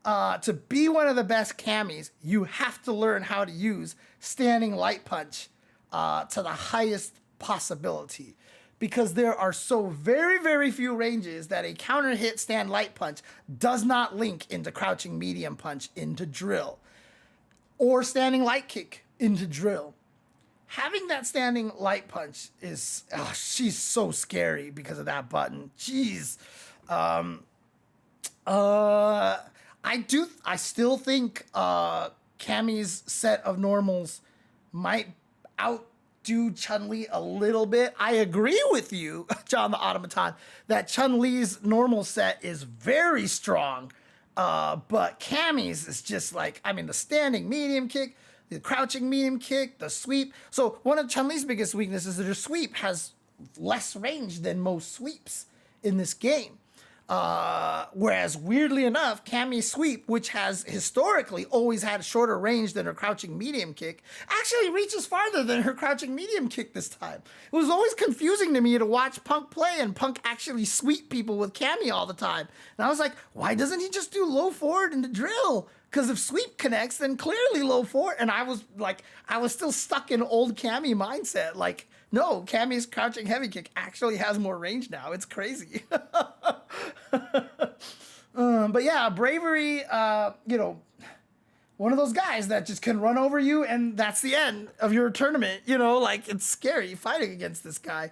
to be one of the best Cammies, you have to learn how to use standing light punch to the highest possibility. Because there are so very, very few ranges that a counter hit stand light punch does not link into crouching medium punch into drill, or standing light kick into drill. Having that standing light punch is, she's so scary because of that button. Jeez. I still think Cammy's set of normals might outdo Chun-Li a little bit. I agree with you, John the Automaton, that Chun-Li's normal set is very strong, but Cammy's is just like, the standing medium kick, the crouching medium kick, the sweep. So one of Chun-Li's biggest weaknesses is that her sweep has less range than most sweeps in this game. Whereas, weirdly enough, Cammy's sweep, which has historically always had shorter range than her crouching medium kick, actually reaches farther than her crouching medium kick this time. It was always confusing to me to watch Punk play and Punk actually sweep people with Cammy all the time. And I was like, why doesn't he just do low forward into drill? Because if sweep connects, then clearly low forward. And I was still stuck in old Cammy mindset. Like, no, Cammy's crouching heavy kick actually has more range now. It's crazy. But yeah, Bravery, one of those guys that just can run over you and that's the end of your tournament. Like, it's scary fighting against this guy.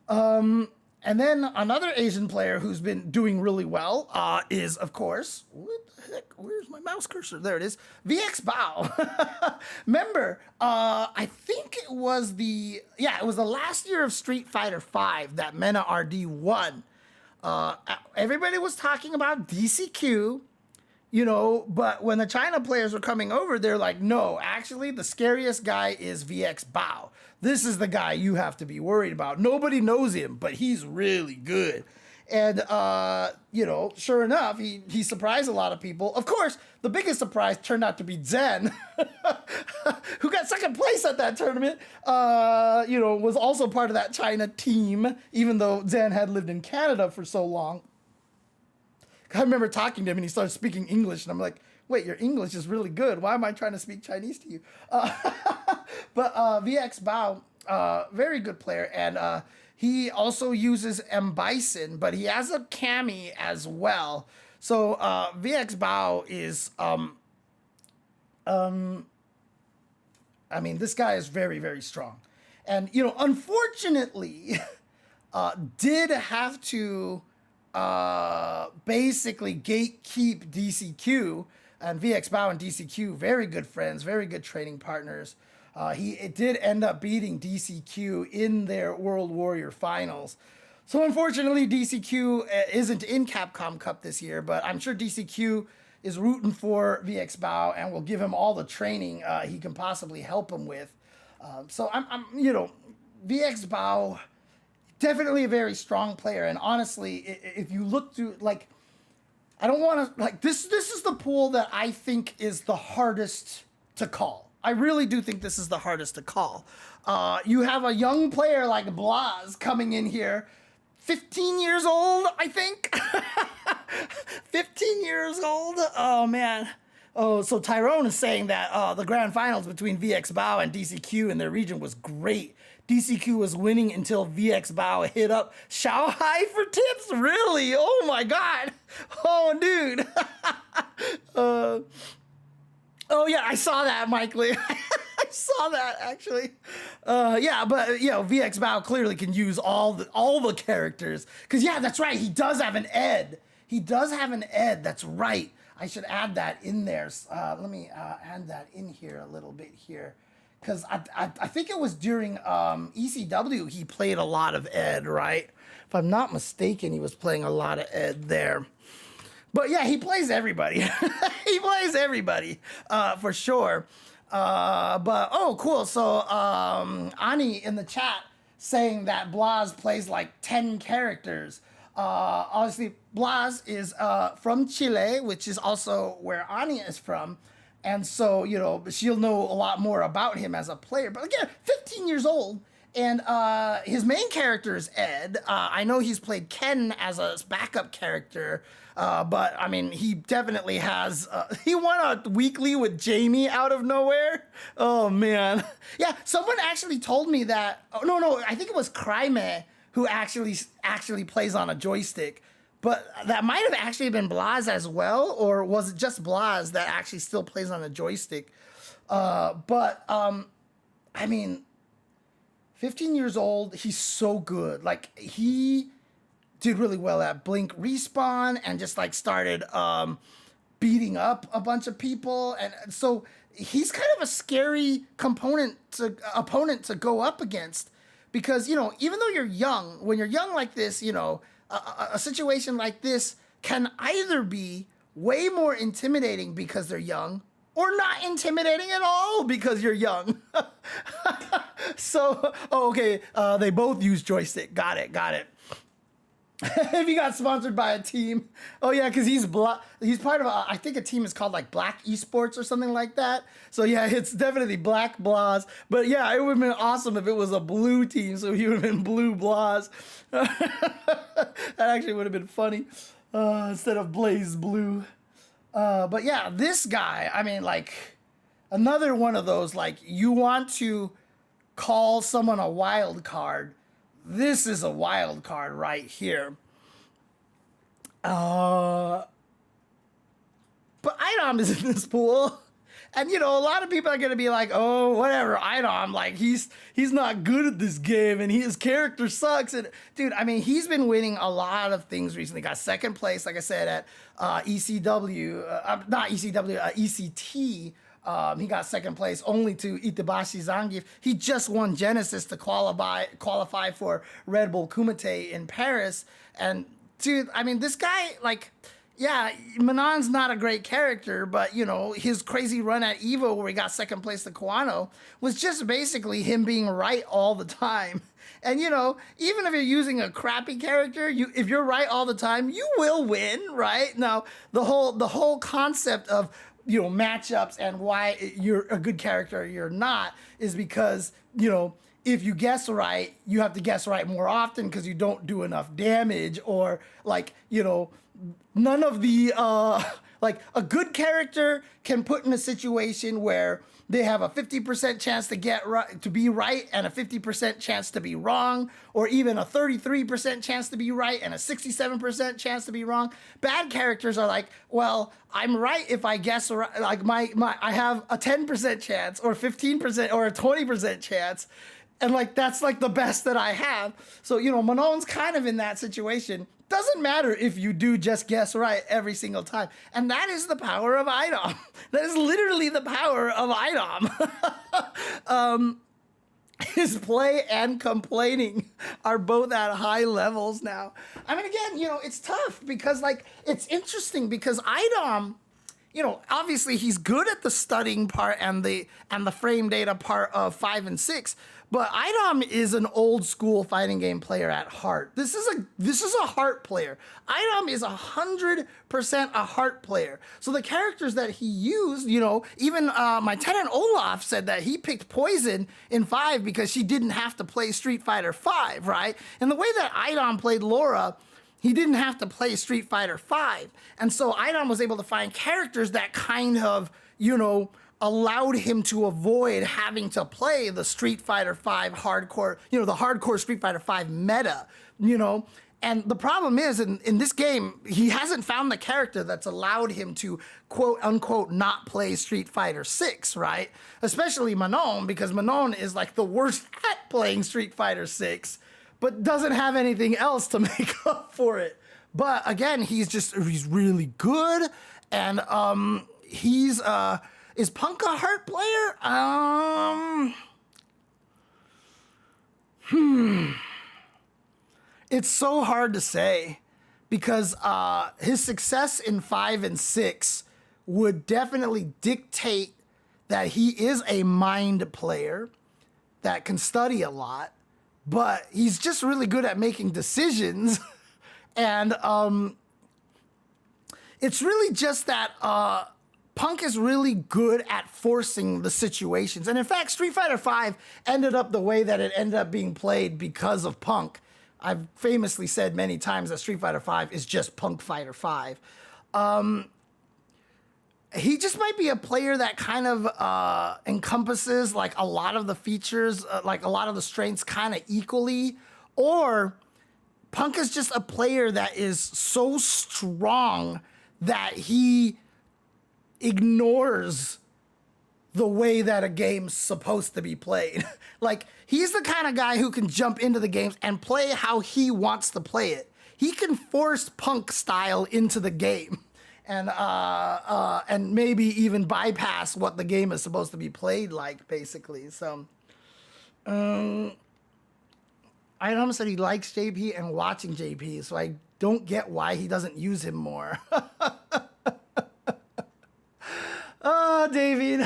And then another Asian player who's been doing really well is, of course, what the heck? Where's my mouse cursor? There it is. VX Bao. Remember, I think it was the last year of Street Fighter V that Mena RD won. Everybody was talking about DCQ, but when the China players were coming over, they're like, no, actually, the scariest guy is VX Bao. This is the guy you have to be worried about. Nobody knows him, but he's really good. And, sure enough, he surprised a lot of people. Of course, the biggest surprise turned out to be Zen, who got second place at that tournament, was also part of that China team, even though Zen had lived in Canada for so long. I remember talking to him and he started speaking English, and I'm like, wait, your English is really good. Why am I trying to speak Chinese to you? But VX Bao, very good player, and he also uses M. Bison, but he has a Cammy as well. So VX Bao is, this guy is very, very strong. And, unfortunately, did have to basically gatekeep DCQ, and VX Bao and DCQ, very good friends, very good training partners. It did end up beating DCQ in their World Warrior finals. So unfortunately, DCQ isn't in Capcom Cup this year, but I'm sure DCQ is rooting for VX Bao and will give him all the training he can possibly help him with. So I'm VX Bao, definitely a very strong player. And honestly, if you look through, like, I don't want to, like, this is the pool that I think is the hardest to call. I really do think this is the hardest to call. You have a young player like Blas coming in here, 15 years old, I think. 15 years old? Oh, man. Oh, so Tyrone is saying that the grand finals between VX Bao and DCQ in their region was great. DCQ was winning until VX Bao hit up Shanghai for tips? Really? Oh, my God. Oh, dude. Oh, yeah, I saw that, Mike Lee. I saw that, actually. Yeah, but, you know, VX Bao clearly can use all the characters. Because, yeah, that's right. He does have an Ed. He does have an Ed. That's right. I should add that in there. Let me add that in here a little bit here. Because I think it was during ECW he played a lot of Ed, right? If I'm not mistaken, he was playing a lot of Ed there. But yeah, he plays everybody. He plays everybody, for sure. But, oh, cool. So Ani in the chat saying that Blas plays like 10 characters. Obviously, Blas is from Chile, which is also where Ani is from. And so, you know, she'll know a lot more about him as a player. But again, 15 years old. And his main character is Ed. I know he's played Ken as a backup character. But, I mean, he definitely has... he won a weekly with Jamie out of nowhere. Oh, man. Yeah, someone actually told me that... Oh, no, I think it was Cryme who actually plays on a joystick. But that might have actually been Blas as well, or was it just Blas that actually still plays on a joystick? I mean, 15 years old, he's so good. Like, he did really well at Blink Respawn and just, like, started beating up a bunch of people. And so he's kind of a scary opponent to go up against. Because, you know, even though you're young, when you're young like this, you know, a situation like this can either be way more intimidating because they're young or not intimidating at all because you're young. So, okay, they both use joystick. Got it. If he got sponsored by a team. Oh, yeah, because he's part of, I think a team is called, like, Black Esports or something like that. So, yeah, it's definitely Black Blas. But, yeah, it would have been awesome if it was a blue team, so he would have been Blue Blas. That actually would have been funny instead of Blaze Blue. But, yeah, this guy, I mean, like, another one of those, like, you want to call someone a wild card. This is a wild card right here. But Idom is in this pool. And, you know, a lot of people are going to be like, oh, whatever, Idom, like, he's not good at this game, and his character sucks. And, dude, I mean, he's been winning a lot of things recently. Got second place, like I said, at ECW, not ECW, ECT. He got second place only to Itabashi Zangief. He just won Genesis to qualify for Red Bull Kumite in Paris. And, dude, I mean, this guy, like... Yeah, Manon's not a great character, but, you know, his crazy run at EVO where he got second place to Kawano was just basically him being right all the time. And, you know, even if you're using a crappy character, if you're right all the time, you will win, right? Now, the whole concept of, you know, matchups and why you're a good character or you're not is because, you know, if you guess right, you have to guess right more often because you don't do enough damage or, like, you know, none of the, like, a good character can put in a situation where they have a 50% chance to be right and a 50% chance to be wrong, or even a 33% chance to be right and a 67% chance to be wrong. Bad characters are like, well, I'm right if I guess right, like I have a 10% chance or 15% or a 20% chance. And like, that's like the best that I have. So, you know, Manon's kind of in that situation. Doesn't matter if you do just guess right every single time. And that is the power of IDOM. That is literally the power of IDOM. His play and complaining are both at high levels now. I mean, again, you know, it's tough because like, it's interesting because IDOM, you know, obviously he's good at the studying part and the frame data part of 5 and 6, but IDOM is an old school fighting game player at heart. This is a heart player. IDOM is 100% a heart player. So the characters that he used, you know, even my tenant Olaf said that he picked Poison in 5 because she didn't have to play Street Fighter 5, right? And the way that IDOM played Laura, he didn't have to play Street Fighter 5. And so IDOM was able to find characters that kind of, you know, allowed him to avoid having to play the Street Fighter 5 hardcore, you know, the hardcore Street Fighter 5 meta, you know. And the problem is, in this game, he hasn't found the character that's allowed him to, quote unquote, not play Street Fighter 6, right? Especially Manon, because Manon is like the worst at playing Street Fighter 6, but doesn't have anything else to make up for it. But again, he's really good. And is Punk a heart player? It's so hard to say because his success in 5 and 6 would definitely dictate that he is a mind player that can study a lot, but he's just really good at making decisions. And it's really just that Punk is really good at forcing the situations. And in fact, Street Fighter V ended up the way that it ended up being played because of Punk. I've famously said many times that Street Fighter V is just Punk Fighter V. He just might be a player that kind of encompasses like a lot of the features, like a lot of the strengths kind of equally. Or Punk is just a player that is so strong that he ignores the way that a game's supposed to be played. Like, he's the kind of guy who can jump into the games and play how he wants to play it. He can force Punk style into the game and maybe even bypass what the game is supposed to be played like, basically. So, I almost said he likes JP and watching JP, so I don't get why he doesn't use him more. Oh, David.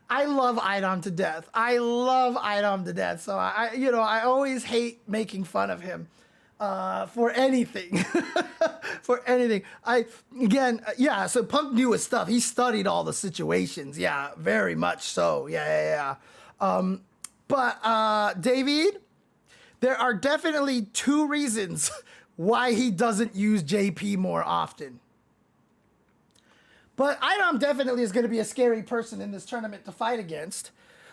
I love IDOM to death. I love IDOM to death. So I always hate making fun of him for anything. For anything. So Punk knew his stuff. He studied all the situations. Yeah, very much so. Yeah. But David, there are definitely 2 reasons why he doesn't use JP more often. But IDOM definitely is going to be a scary person in this tournament to fight against.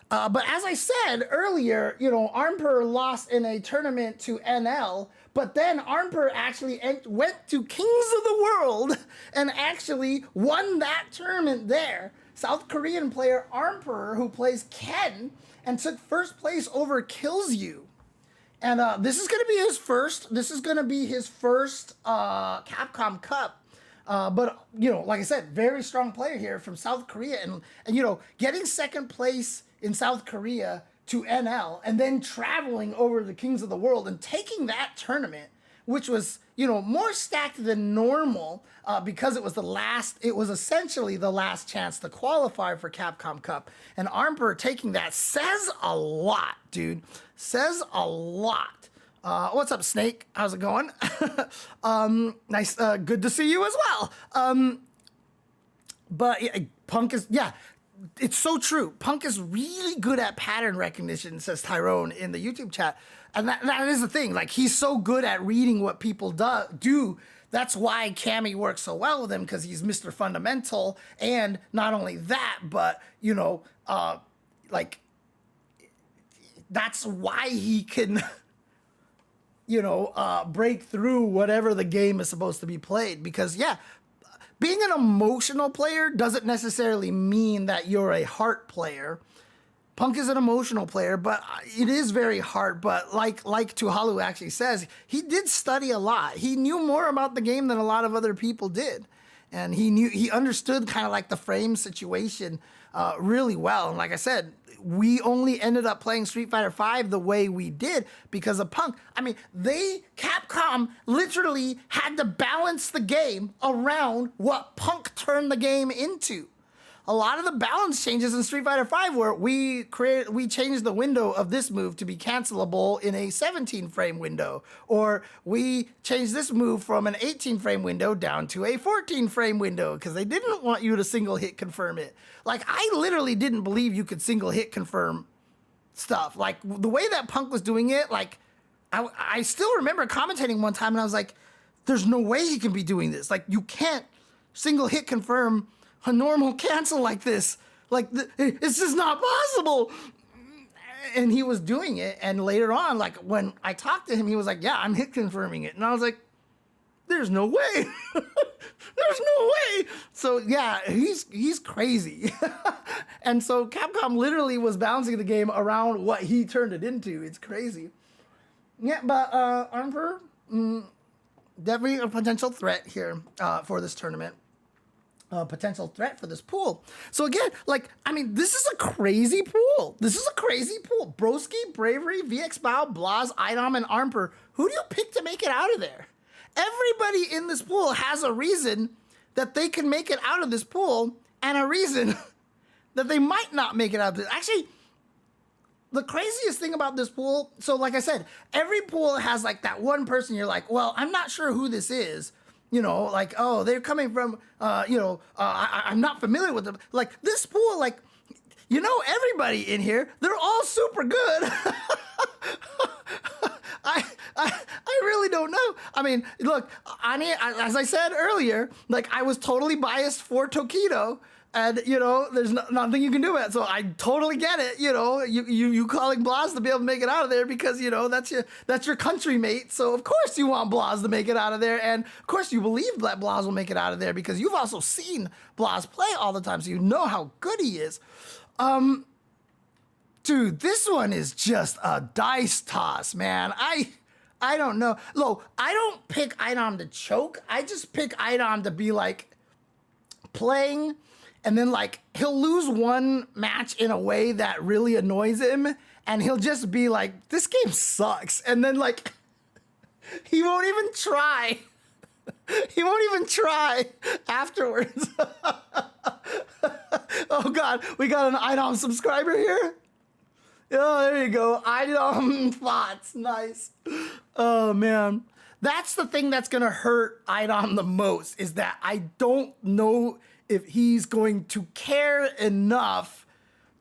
But as I said earlier, you know, Armper lost in a tournament to NL, but then Armper actually went to Kings of the World and actually won that tournament there. South Korean player Armper, who plays Ken, and took first place over Kills You. And this is going to be his first. This is going to be his first Capcom Cup. But, you know, like I said, very strong player here from South Korea. And, you know, getting second place in South Korea to NL and then traveling over the Kings of the World and taking that tournament, which was, you know, more stacked than normal because it was essentially the last chance to qualify for Capcom Cup. And Armper taking that says a lot, dude. Says a lot. What's up, Snake? How's it going? Nice, good to see you as well. But yeah, Punk is, it's so true. Punk is really good at pattern recognition, says Tyrone in the YouTube chat. And that is the thing. Like, he's so good at reading what people do. That's why Cammy works so well with him, because he's Mr. Fundamental. And not only that, but, you know, like, that's why he can... you know, break through whatever the game is supposed to be played. Because, being an emotional player doesn't necessarily mean that you're a heart player. Punk is an emotional player, but it is very hard. But like Tuhalu actually says, he did study a lot. He knew more about the game than a lot of other people did. And he understood kind of like the frame situation really well. And like I said, we only ended up playing Street Fighter V the way we did because of Punk. I mean, Capcom literally had to balance the game around what Punk turned the game into. A lot of the balance changes in Street Fighter V were we changed the window of this move to be cancelable in a 17 frame window, or we changed this move from an 18 frame window down to a 14 frame window because they didn't want you to single hit confirm it. Like, I literally didn't believe you could single hit confirm stuff. Like, the way that Punk was doing it, like, I still remember commentating one time and I was like, there's no way he can be doing this. Like, you can't single hit confirm a normal cancel like this. Like, it's just not possible. And he was doing it. And later on, like, when I talked to him, he was like, yeah, I'm hit confirming it. And I was like, there's no way. There's no way. So yeah, he's crazy. And so Capcom literally was balancing the game around what he turned it into. It's crazy. Yeah, but Armper, definitely a potential threat here for this tournament. Potential threat for this pool. So again, like, I mean, this is a crazy pool. This is a crazy pool. Broski, Bravery, VX Bao, Blaz, Idom, and Armper. Who do you pick to make it out of there? Everybody in this pool has a reason that they can make it out of this pool and a reason that they might not make it out of this. Actually, the craziest thing about this pool, so like I said, every pool has like that one person you're like, well, I'm not sure who this is. You know, like, oh, they're coming from, I'm not familiar with them. Like, this pool, like, you know, everybody in here, they're all super good. I really don't know. I mean, look, as I said earlier, like, I was totally biased for Tokido. And, you know, there's nothing you can do about it. So I totally get it. You know, you calling Blaz to be able to make it out of there because, you know, that's your country mate. So, of course, you want Blaz to make it out of there. And, of course, you believe that Blaz will make it out of there because you've also seen Blaz play all the time. So you know how good he is. Dude, this one is just a dice toss, man. I don't know. Look, I don't pick Idom to choke. I just pick Idom to be, like, playing. And then, like, he'll lose one match in a way that really annoys him. And he'll just be like, this game sucks. And then, like, he won't even try. He won't even try afterwards. Oh, God. We got an Idom subscriber here. Oh, there you go. Idom thoughts. Nice. Oh, man. That's the thing that's going to hurt Idom the most, is that I don't know if he's going to care enough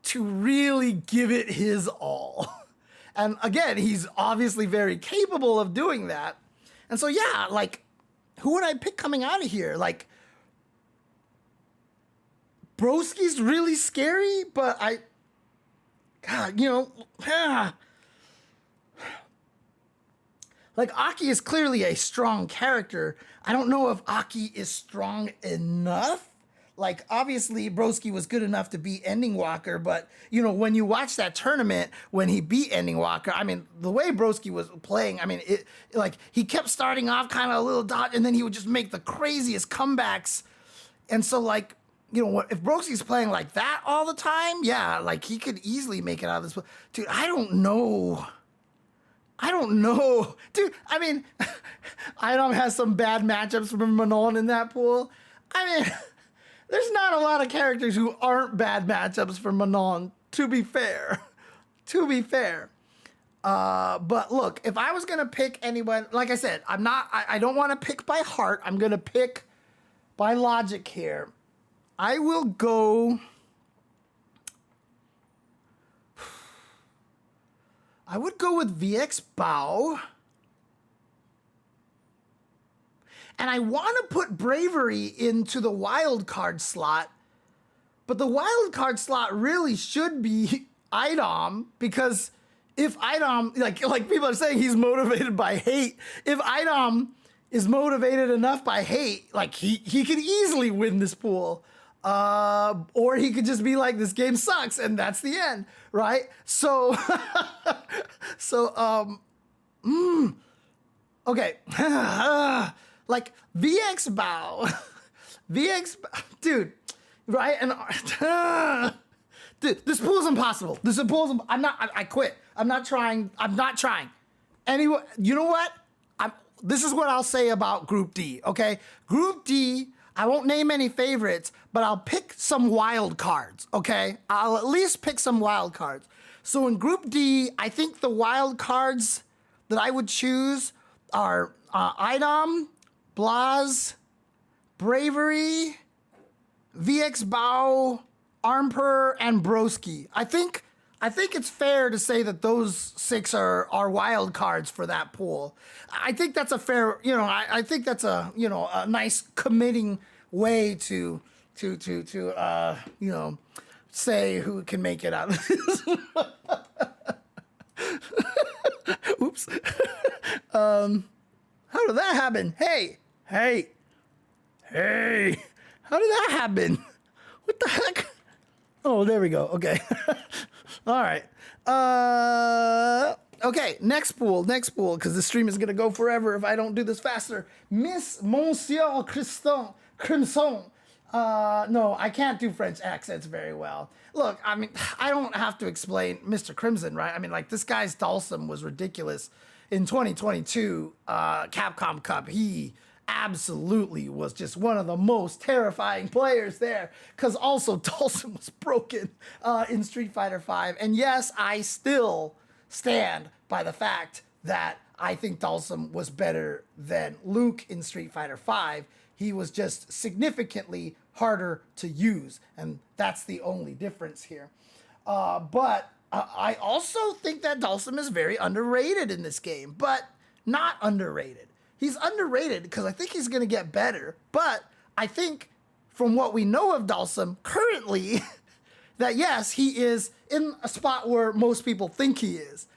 to really give it his all. And again, he's obviously very capable of doing that. And so, yeah, like, who would I pick coming out of here? Like, Broski's really scary, but God, you know, like, Aki is clearly a strong character. I don't know if Aki is strong enough. Like, obviously, Broski was good enough to beat Ending Walker, but, you know, when you watch that tournament, when he beat Ending Walker, I mean, the way Broski was playing, I mean, he kept starting off kind of a little dot, and then he would just make the craziest comebacks. And so, like, you know, if Broski's playing like that all the time, yeah, like, he could easily make it out of this. Dude, I don't know. Dude, I mean, Idom has some bad matchups from Manon in that pool. I mean, there's not a lot of characters who aren't bad matchups for Manon, to be fair. But look, if I was going to pick anyone, like I said, I don't want to pick by heart. I'm going to pick by logic here. I will go. I would go with VX Bao. And I want to put Bravery into the wild card slot, but the wild card slot really should be Idom, because if Idom, like people are saying, he's motivated by hate. If Idom is motivated enough by hate, like he could easily win this pool. Or he could just be like, this game sucks, and that's the end, right? So, okay. Like, VX Bow. Dude, right? And, dude, this pool's impossible. I quit. I'm not trying. Anyway, you know what? This is what I'll say about Group D, okay? Group D, I won't name any favorites, but I'll pick some wild cards, okay? I'll at least pick some wild cards. So in Group D, I think the wild cards that I would choose are Idom, Blaz, Bravery, VX Bow, Armper, and Broski. I think it's fair to say that those 6 are wild cards for that pool. I think that's a fair, I think that's a nice committing way to say who can make it out of this. Oops. How did that happen? Hey. How did that happen? What the heck? Oh, there we go. Okay. All right. Okay, next pool, because the stream is going to go forever if I don't do this faster. Monsieur Crimson. No, I can't do French accents very well. Look, I mean, I don't have to explain Mr. Crimson, right? I mean, like, this guy's Dhalsim was ridiculous. In 2022, Capcom Cup, he absolutely was just one of the most terrifying players there, because also Dhalsim was broken in Street Fighter V. And yes, I still stand by the fact that I think Dhalsim was better than Luke in Street Fighter V. He was just significantly harder to use, and that's the only difference here. But I also think that Dhalsim is very underrated in this game, but not underrated. He's underrated because I think he's going to get better, but I think from what we know of Dhalsim currently, that yes, he is in a spot where most people think he is.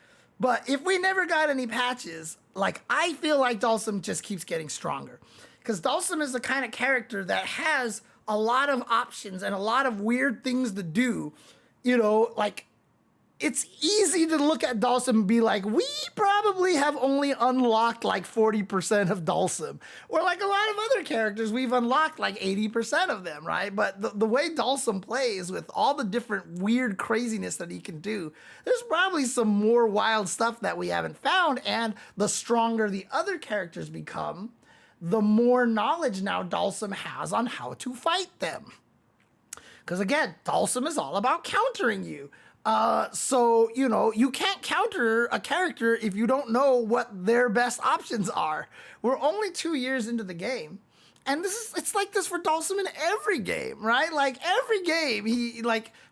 But if we never got any patches, like, I feel like Dhalsim just keeps getting stronger. Because Dhalsim is the kind of character that has a lot of options and a lot of weird things to do. Like, it's easy to look at Dhalsim and be like, we probably have only unlocked like 40% of Dhalsim. Or like a lot of other characters, we've unlocked like 80% of them, right? But the way Dhalsim plays with all the different weird craziness that he can do, there's probably some more wild stuff that we haven't found. And the stronger the other characters become, the more knowledge now Dhalsim has on how to fight them. Because again, Dhalsim is all about countering you. So, you can't counter a character if you don't know what their best options are. We're only 2 years into the game. And it's like this for Dhalsim in every game, right? Like, every game,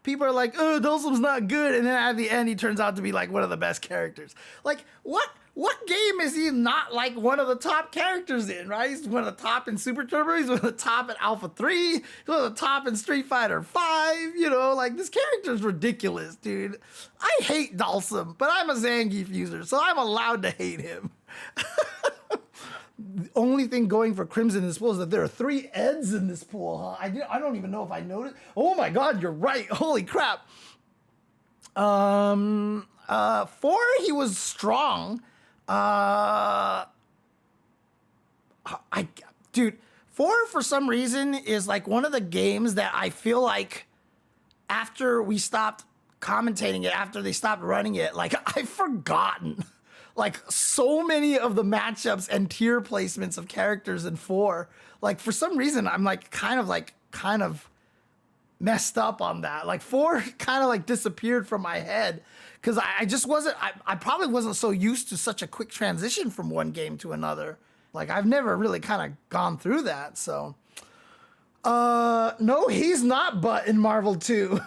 people are like, oh, Dhalsim's not good. And then at the end, he turns out to be like one of the best characters. Like, what game is he not like one of the top characters in, right? He's one of the top in Super Turbo. He's one of the top in Alpha 3. He's one of the top in Street Fighter 5. Like, this character's ridiculous, dude. I hate Dhalsim, but I'm a Zangief user, so I'm allowed to hate him. The only thing going for Crimson in this pool is that there are 3 Eds in this pool, huh? I don't even know if I noticed. Oh my God, you're right. Holy crap. 4, he was strong. Dude, 4 for some reason is like one of the games that I feel like after we stopped commentating it, after they stopped running it, like, I've forgotten like so many of the matchups and tier placements of characters in 4. Like, for some reason, I'm like kind of messed up on that. Like, 4 kind of like disappeared from my head. Because I just wasn't, I probably wasn't so used to such a quick transition from one game to another. Like, I've never really kind of gone through that, so. No, he's not Butt in Marvel 2.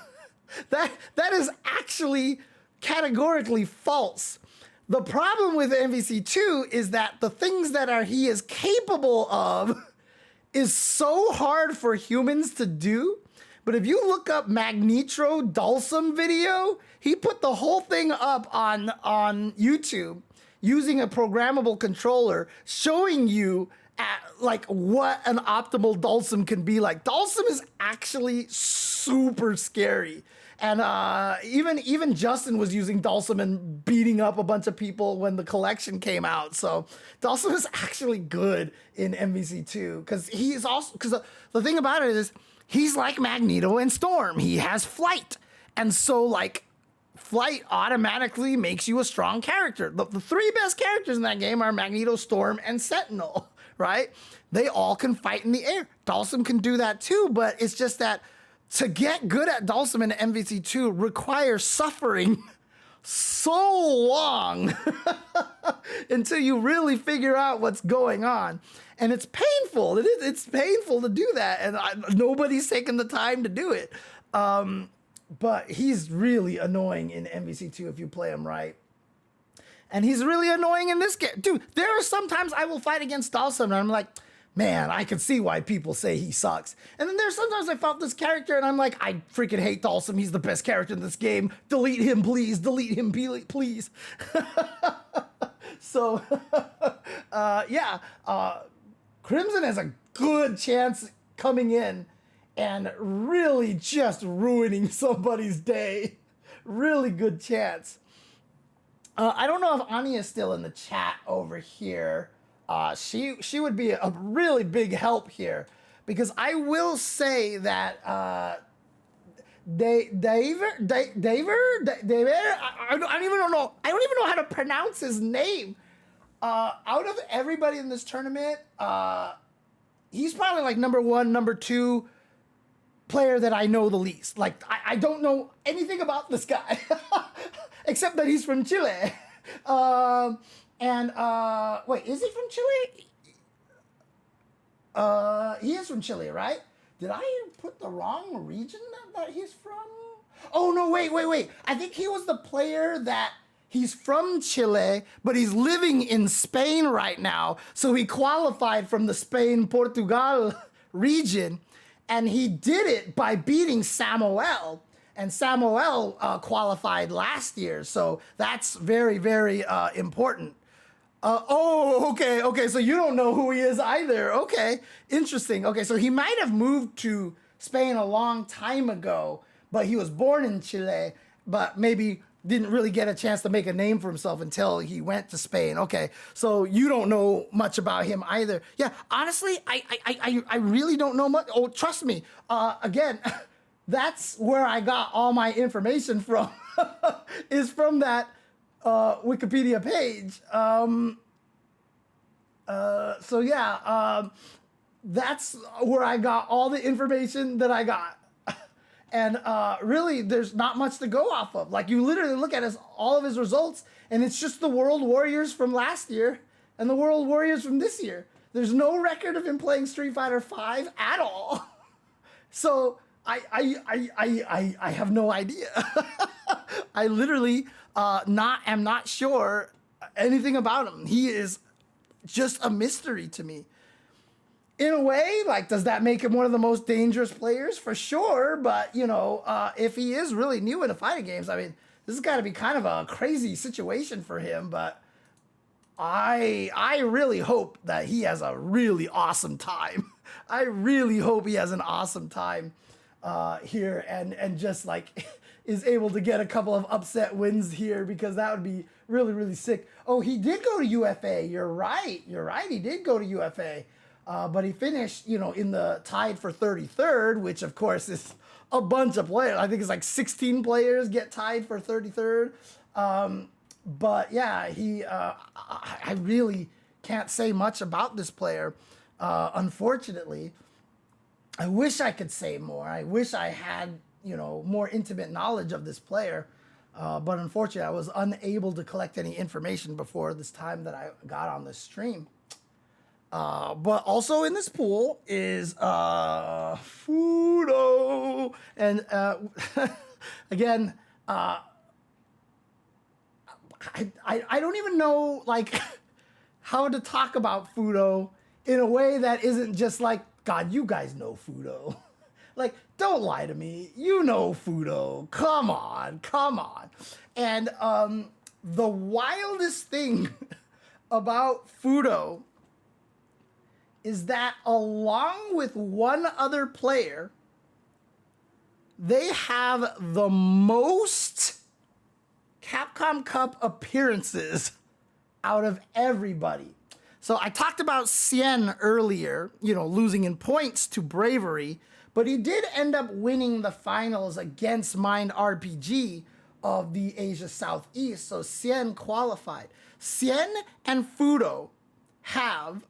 That is actually categorically false. The problem with MVC 2 is that the things that he is capable of is so hard for humans to do. But if you look up Magnetro Dhalsim video, he put the whole thing up on YouTube using a programmable controller, showing you at like what an optimal Dhalsim can be like. Dhalsim is actually super scary. And even Justin was using Dhalsim and beating up a bunch of people when the collection came out. So Dhalsim is actually good in MVC2 because he's also, because the thing about it is he's like Magneto and Storm. He has flight. And so like flight automatically makes you a strong character. The three best characters in that game are Magneto, Storm, and Sentinel, right? They all can fight in the air. Dhalsim can do that too, but it's just that to get good at Dhalsim in MVC2 requires suffering so long until you really figure out what's going on. And it's painful. It's painful to do that. And nobody's taken the time to do it. But he's really annoying in MVC2 if you play him right. And he's really annoying in this game. Dude, there are sometimes I will fight against Dhalsim and I'm like, man, I can see why people say he sucks. And then there's sometimes I fought this character and I'm like, I freaking hate Dhalsim. He's the best character in this game. Delete him, please. Delete him, please. So, yeah. Crimson has a good chance coming in and really just ruining somebody's day. Really good chance. I don't know if Ani is still in the chat over here. She would be a really big help here because I will say that Daver, I don't even know how to pronounce his name. Out of everybody in this tournament, he's probably like number one, number two player that I know the least. Like, I don't know anything about this guy, except that he's from Chile. Wait, is he from Chile? He is from Chile, right? Did I put the wrong region that he's from? Oh, no, wait. I think he was the player that he's from Chile, but he's living in Spain right now. So he qualified from the Spain-Portugal region. And he did it by beating Samuel. And Samuel qualified last year. So that's very, very important. Okay. So you don't know who he is either. Okay, interesting. Okay, so he might have moved to Spain a long time ago, but he was born in Chile, but maybe didn't really get a chance to make a name for himself until he went to Spain. Okay, so you don't know much about him either. Yeah, honestly, I really don't know much. Oh, trust me. Again, that's where I got all my information from, is from that Wikipedia page. So yeah, that's where I got all the information that I got. And really, there's not much to go off of. Like, you literally look at all of his results, and it's just the World Warriors from last year and the World Warriors from this year. There's no record of him playing Street Fighter V at all. So I have no idea. I literally am not sure anything about him. He is just a mystery to me. In a way, like, does that make him one of the most dangerous players? For sure, but, you know, if he is really new into fighting games, I mean, this has got to be kind of a crazy situation for him, but I really hope that he has a really awesome time. I really hope he has an awesome time here and just, like, is able to get a couple of upset wins here, because that would be really, really sick. Oh, he did go to UFA. You're right. He did go to UFA. But he finished, you know, in the tied for 33rd, which of course is a bunch of players. I think it's like 16 players get tied for 33rd. But yeah, I really can't say much about this player, unfortunately. I wish I could say more. I wish I had, you know, more intimate knowledge of this player. But unfortunately, I was unable to collect any information before this time that I got on this stream. But also in this pool is Fudo, and again, I don't even know, like, how to talk about Fudo in a way that isn't just like, God, you guys know Fudo. Like, don't lie to me. You know Fudo. Come on. And the wildest thing about Fudo is that along with one other player, they have the most Capcom Cup appearances out of everybody. So I talked about Cien earlier, you know, losing in points to Bravery, but he did end up winning the finals against Mind RPG of the Asia Southeast. So Cien qualified. Cien and Fudo have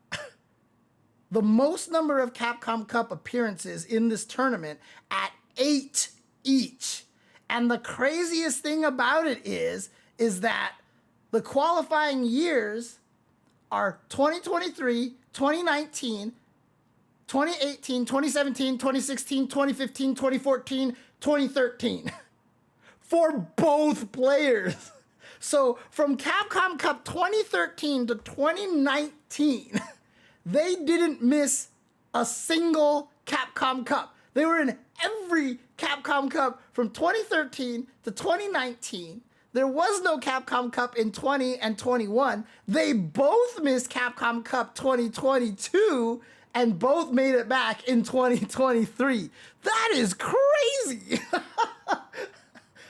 the most number of Capcom Cup appearances in this tournament at 8 each. And the craziest thing about it is that the qualifying years are 2023, 2019, 2018, 2017, 2016, 2015, 2014, 2013 for both players. So from Capcom Cup 2013 to 2019, they didn't miss a single Capcom Cup. They were in every Capcom Cup from 2013 to 2019. There was no Capcom Cup in 20 and 21. They both missed Capcom Cup 2022 and both made it back in 2023. That is crazy.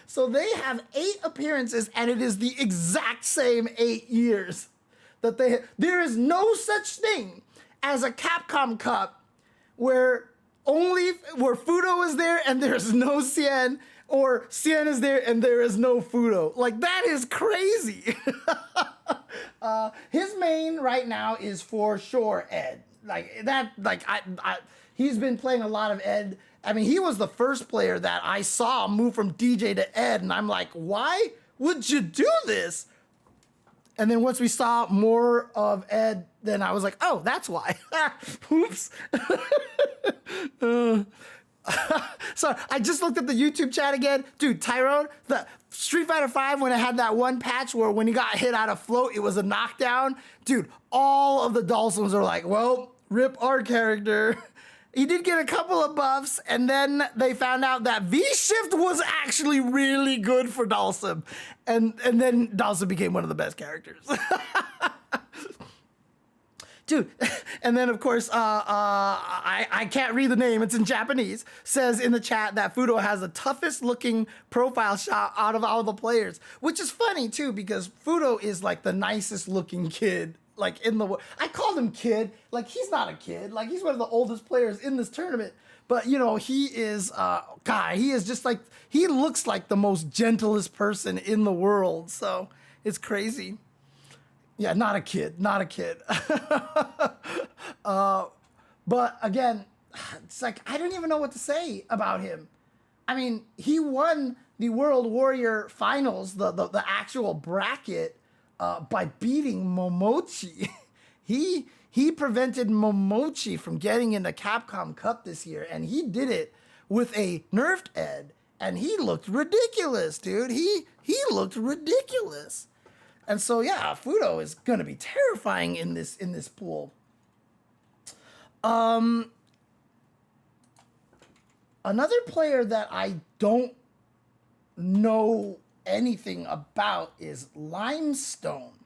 So they have 8 appearances and it is the exact same 8 years that they have. There is no such thing as a Capcom Cup where Fudo is there and there's no Cien, or Cien is there and there is no Fudo. Like, that is crazy. His main right now is for sure Ed. He's been playing a lot of Ed. I mean, he was the first player that I saw move from DJ to Ed, and I'm like, why would you do this? And then once we saw more of Ed, then I was like, oh, that's why. Oops. So I just looked at the YouTube chat again. Dude, Tyrone, the Street Fighter V, when it had that one patch where when he got hit out of float, it was a knockdown. Dude, all of the Dhalsims are like, well, rip our character. He did get a couple of buffs, and then they found out that V-Shift was actually really good for Dhalsim. And then Dhalsim became one of the best characters. Dude, and then of course, I can't read the name, it's in Japanese, says in the chat that Fudo has the toughest looking profile shot out of all the players, which is funny too, because Fudo is like the nicest looking kid, like in the world. I called him kid, like he's not a kid, like he's one of the oldest players in this tournament, but you know, he is, he is just like, he looks like the most gentlest person in the world, so it's crazy. Yeah, not a kid, not a kid. But again, it's like, I don't even know what to say about him. I mean, he won the World Warrior Finals, the actual bracket, by beating Momochi. He prevented Momochi from getting into Capcom Cup this year, and he did it with a nerfed Ed, and he looked ridiculous, dude. He looked ridiculous. And so, yeah, Fudo is going to be terrifying in this pool. Another player that I don't know anything about is Limestone.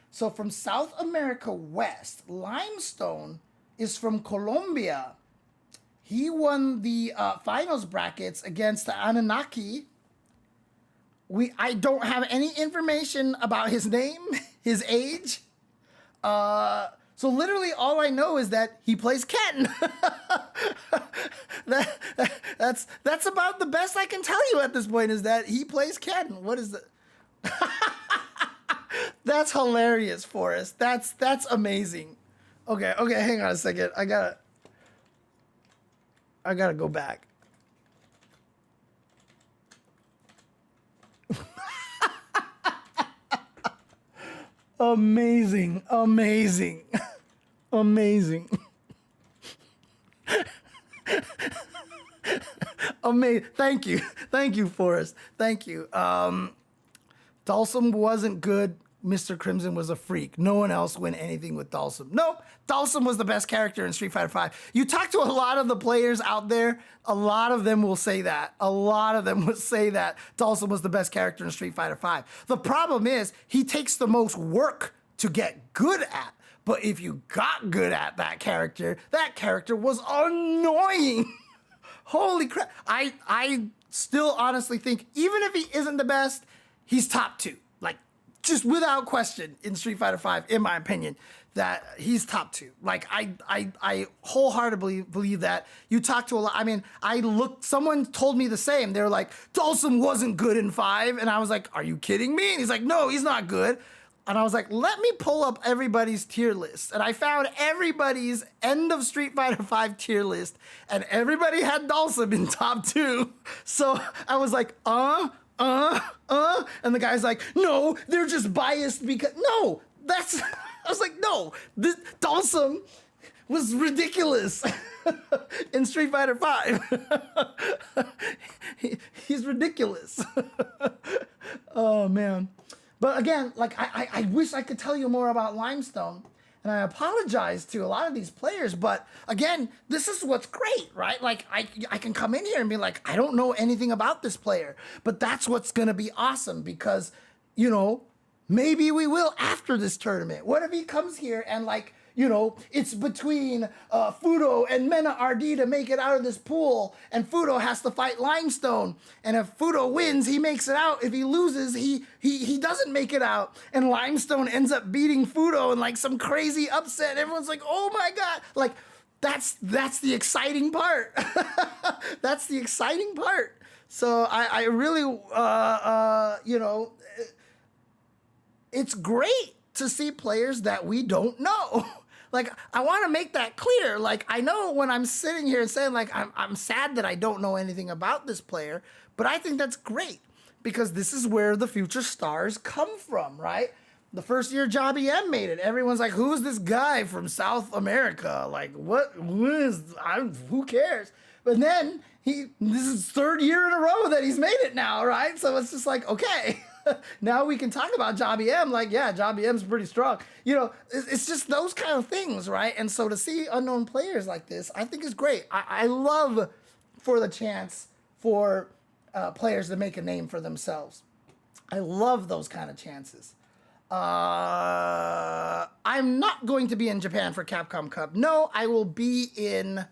So from South America West, Limestone is from Colombia. He won the finals brackets against the Anunnaki. I don't have any information about his name, his age. So literally all I know is that he plays Ken. That's about the best I can tell you at this point, is that he plays Ken. What is that? That's hilarious, Forrest. That's amazing. Okay, hang on a second. I gotta go back. Amazing. Amazing. Thank you, Forrest. Thank you. Dhalsim wasn't good. Mr. Crimson was a freak. No one else win anything with Dhalsim. Nope, Dhalsim was the best character in Street Fighter V. You talk to a lot of the players out there, a lot of them will say that. A lot of them would say that Dhalsim was the best character in Street Fighter V. The problem is, he takes the most work to get good at. But if you got good at that character was annoying. Holy crap. I still honestly think, even if he isn't the best, he's top 2. Like, just without question in Street Fighter V, in my opinion, that he's top 2. Like, I wholeheartedly believe that. You talk to a lot, I mean, someone told me the same. They were like, Dhalsim wasn't good in 5. And I was like, are you kidding me? And he's like, no, he's not good. And I was like, let me pull up everybody's tier list. And I found everybody's end of Street Fighter V tier list. And everybody had Dhalsim in top 2. So I was like, and the guy's like, no, they're just biased because, no, that's, I was like, no, this Dhalsim was ridiculous in Street Fighter V. He's ridiculous. Oh, man. But again, like, I wish I could tell you more about Limestone, and I apologize to a lot of these players, but again, this is what's great, right? Like, I can come in here and be like, I don't know anything about this player, but that's what's gonna be awesome because, you know, maybe we will after this tournament. What if he comes here and, like, you know, it's between Fudo and Mena RD to make it out of this pool, and Fudo has to fight Limestone. And if Fudo wins, he makes it out. If he loses, he doesn't make it out. And Limestone ends up beating Fudo in like some crazy upset. Everyone's like, oh my God. Like, that's the exciting part. That's the exciting part. So I really, you know, it's great to see players that we don't know. Like, I want to make that clear. Like, I know when I'm sitting here and saying, like, I'm sad that I don't know anything about this player, but I think that's great because this is where the future stars come from, right? The first year Jobby M made it, everyone's like, who's this guy from South America? Like, who cares? But then, this is 3rd year in a row that he's made it now, right? So it's just like, okay. Now we can talk about Jobby M. Like, yeah, Jobby M's pretty strong. You know, it's just those kind of things, right? And so to see unknown players like this, I think is great. I love for the chance for players to make a name for themselves. I love those kind of chances. I'm not going to be in Japan for Capcom Cup. No, I will be in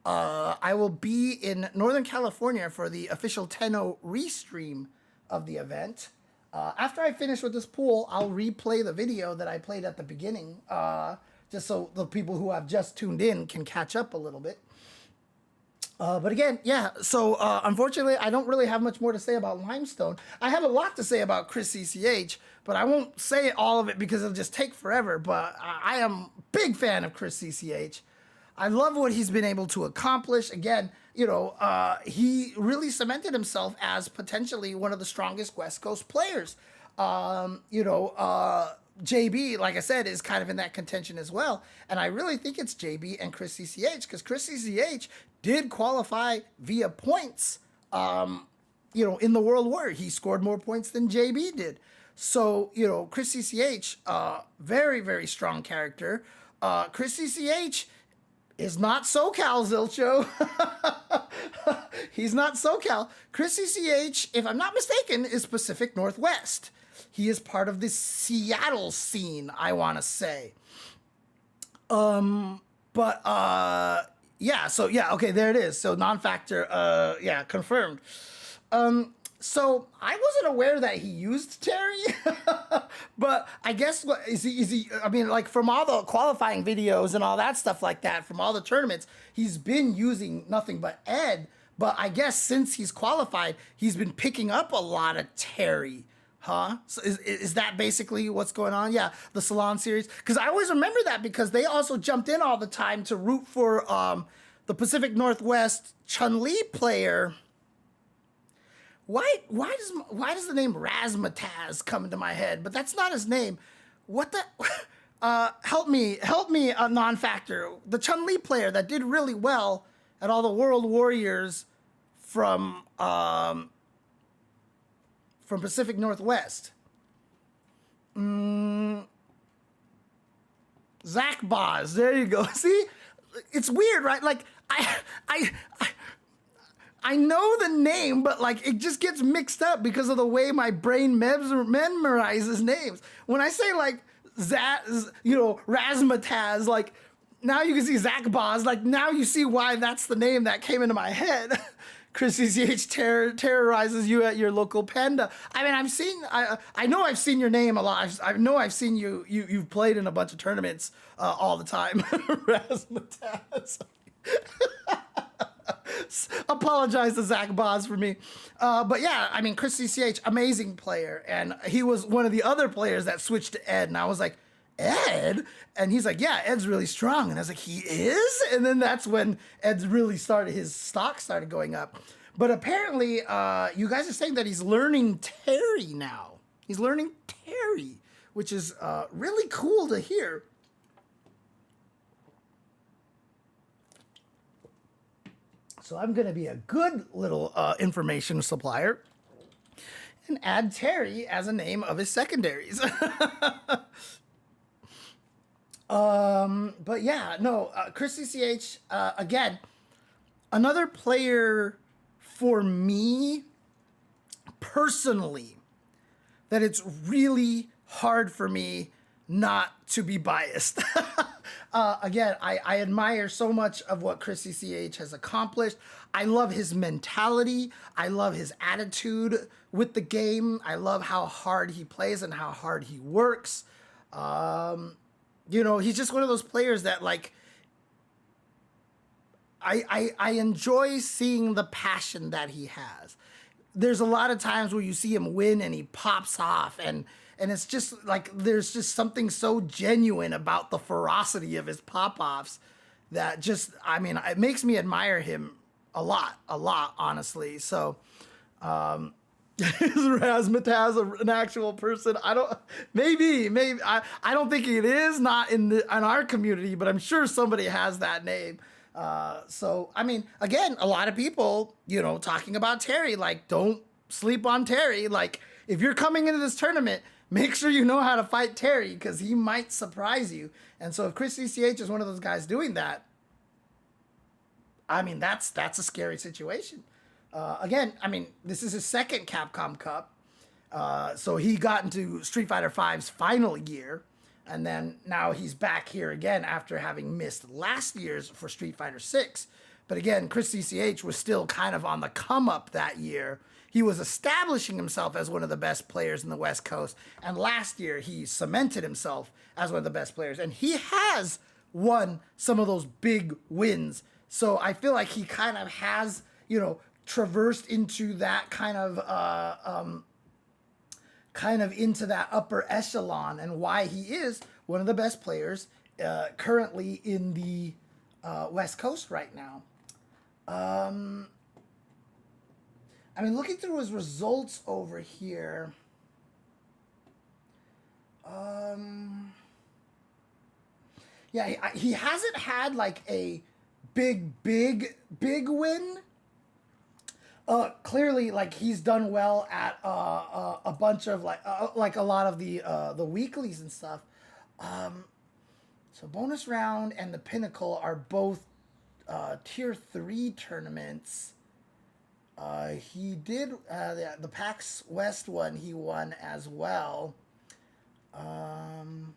Northern California for the official Tenno restream of the event. After I finish with this pool, I'll replay the video that I played at the beginning, just so the people who have just tuned in can catch up a little bit. But again, yeah, so unfortunately, I don't really have much more to say about Limestone. I have a lot to say about Chris CCH, but I won't say all of it because it'll just take forever. But I am a big fan of Chris CCH. I love what he's been able to accomplish. Again, you know, he really cemented himself as potentially one of the strongest West Coast players. You know, JB, like I said, is kind of in that contention as well. And I really think it's JB and Chris CCH because Chris CCH did qualify via points, you know, in the World War. He scored more points than JB did. So, you know, Chris CCH, very, very strong character. Chris CCH is not SoCal, Zilcho. He's not SoCal. Chris CCH, if I'm not mistaken, is Pacific Northwest. He is part of the Seattle scene, I want to say. Yeah, so yeah, okay, there it is. So non-factor, yeah, confirmed. So I wasn't aware that he used Terry, but I guess what is he, I mean, like from all the qualifying videos and all that stuff like that, from all the tournaments, he's been using nothing but Ed, but I guess since he's qualified, he's been picking up a lot of Terry, huh? So is that basically what's going on? Yeah, the Salon series, because I always remember that because they also jumped in all the time to root for the Pacific Northwest Chun-Li player. Why does the name Razmataz come into my head? But that's not his name. What the? Help me, non-factor. The Chun-Li player that did really well at all the World Warriors from Pacific Northwest. Zach Boz. There you go. See, it's weird, right? Like I know the name, but like it just gets mixed up because of the way my brain memorizes names. When I say like Razzmatazz, like, now you can see Zach Boz, like, now you see why that's the name that came into my head. Chris CCH terrorizes you at your local panda. I mean, I know I've seen your name a lot. I know I've seen you've played in a bunch of tournaments all the time. Razzmatazz. Apologize to Zach Boz for me. But yeah, I mean, Chris CCH, amazing player. And he was one of the other players that switched to Ed. And I was like, Ed? And he's like, yeah, Ed's really strong. And I was like, he is? And then that's when Ed's really his stock started going up. But apparently, you guys are saying that he's learning Terry now. He's learning Terry, which is really cool to hear. So I'm going to be a good little information supplier and add Terry as a name of his secondaries. But yeah, no, Chris CCH, again, another player for me personally that it's really hard for me not to be biased. Again, I admire so much of what Chris CCH has accomplished. I love his mentality. I love his attitude with the game. I love how hard he plays and how hard he works. He's just one of those players that, like, I enjoy seeing the passion that he has. There's a lot of times where you see him win and he pops off, and it's just like there's just something so genuine about the ferocity of his pop-offs that just, I mean, it makes me admire him a lot, honestly. So, is Razzmatazz an actual person? Maybe. I don't think it is, not in our community, but I'm sure somebody has that name. So, I mean, again, a lot of people, talking about Terry, like, don't sleep on Terry. Like, if you're coming into this tournament, make sure you know how to fight Terry, because he might surprise you. And so if Chris CCH is one of those guys doing that, I mean, that's a scary situation. Again, I mean, this is his second Capcom Cup. So he got into Street Fighter V's final year. And then now he's back here again after having missed last year's for Street Fighter VI. But again, Chris CCH was still kind of on the come up that year. He was establishing himself as one of the best players in the West Coast. And last year, he cemented himself as one of the best players. And he has won some of those big wins. So I feel like he kind of has, traversed into that kind of into that upper echelon, and why he is one of the best players currently in the West Coast right now. I mean, looking through his results over here, yeah, he hasn't had like a big win. Clearly, like, he's done well at a bunch of like a lot of the weeklies and stuff. So bonus round and the Pinnacle are both tier 3 tournaments. He did the PAX West one. He won as well. I'm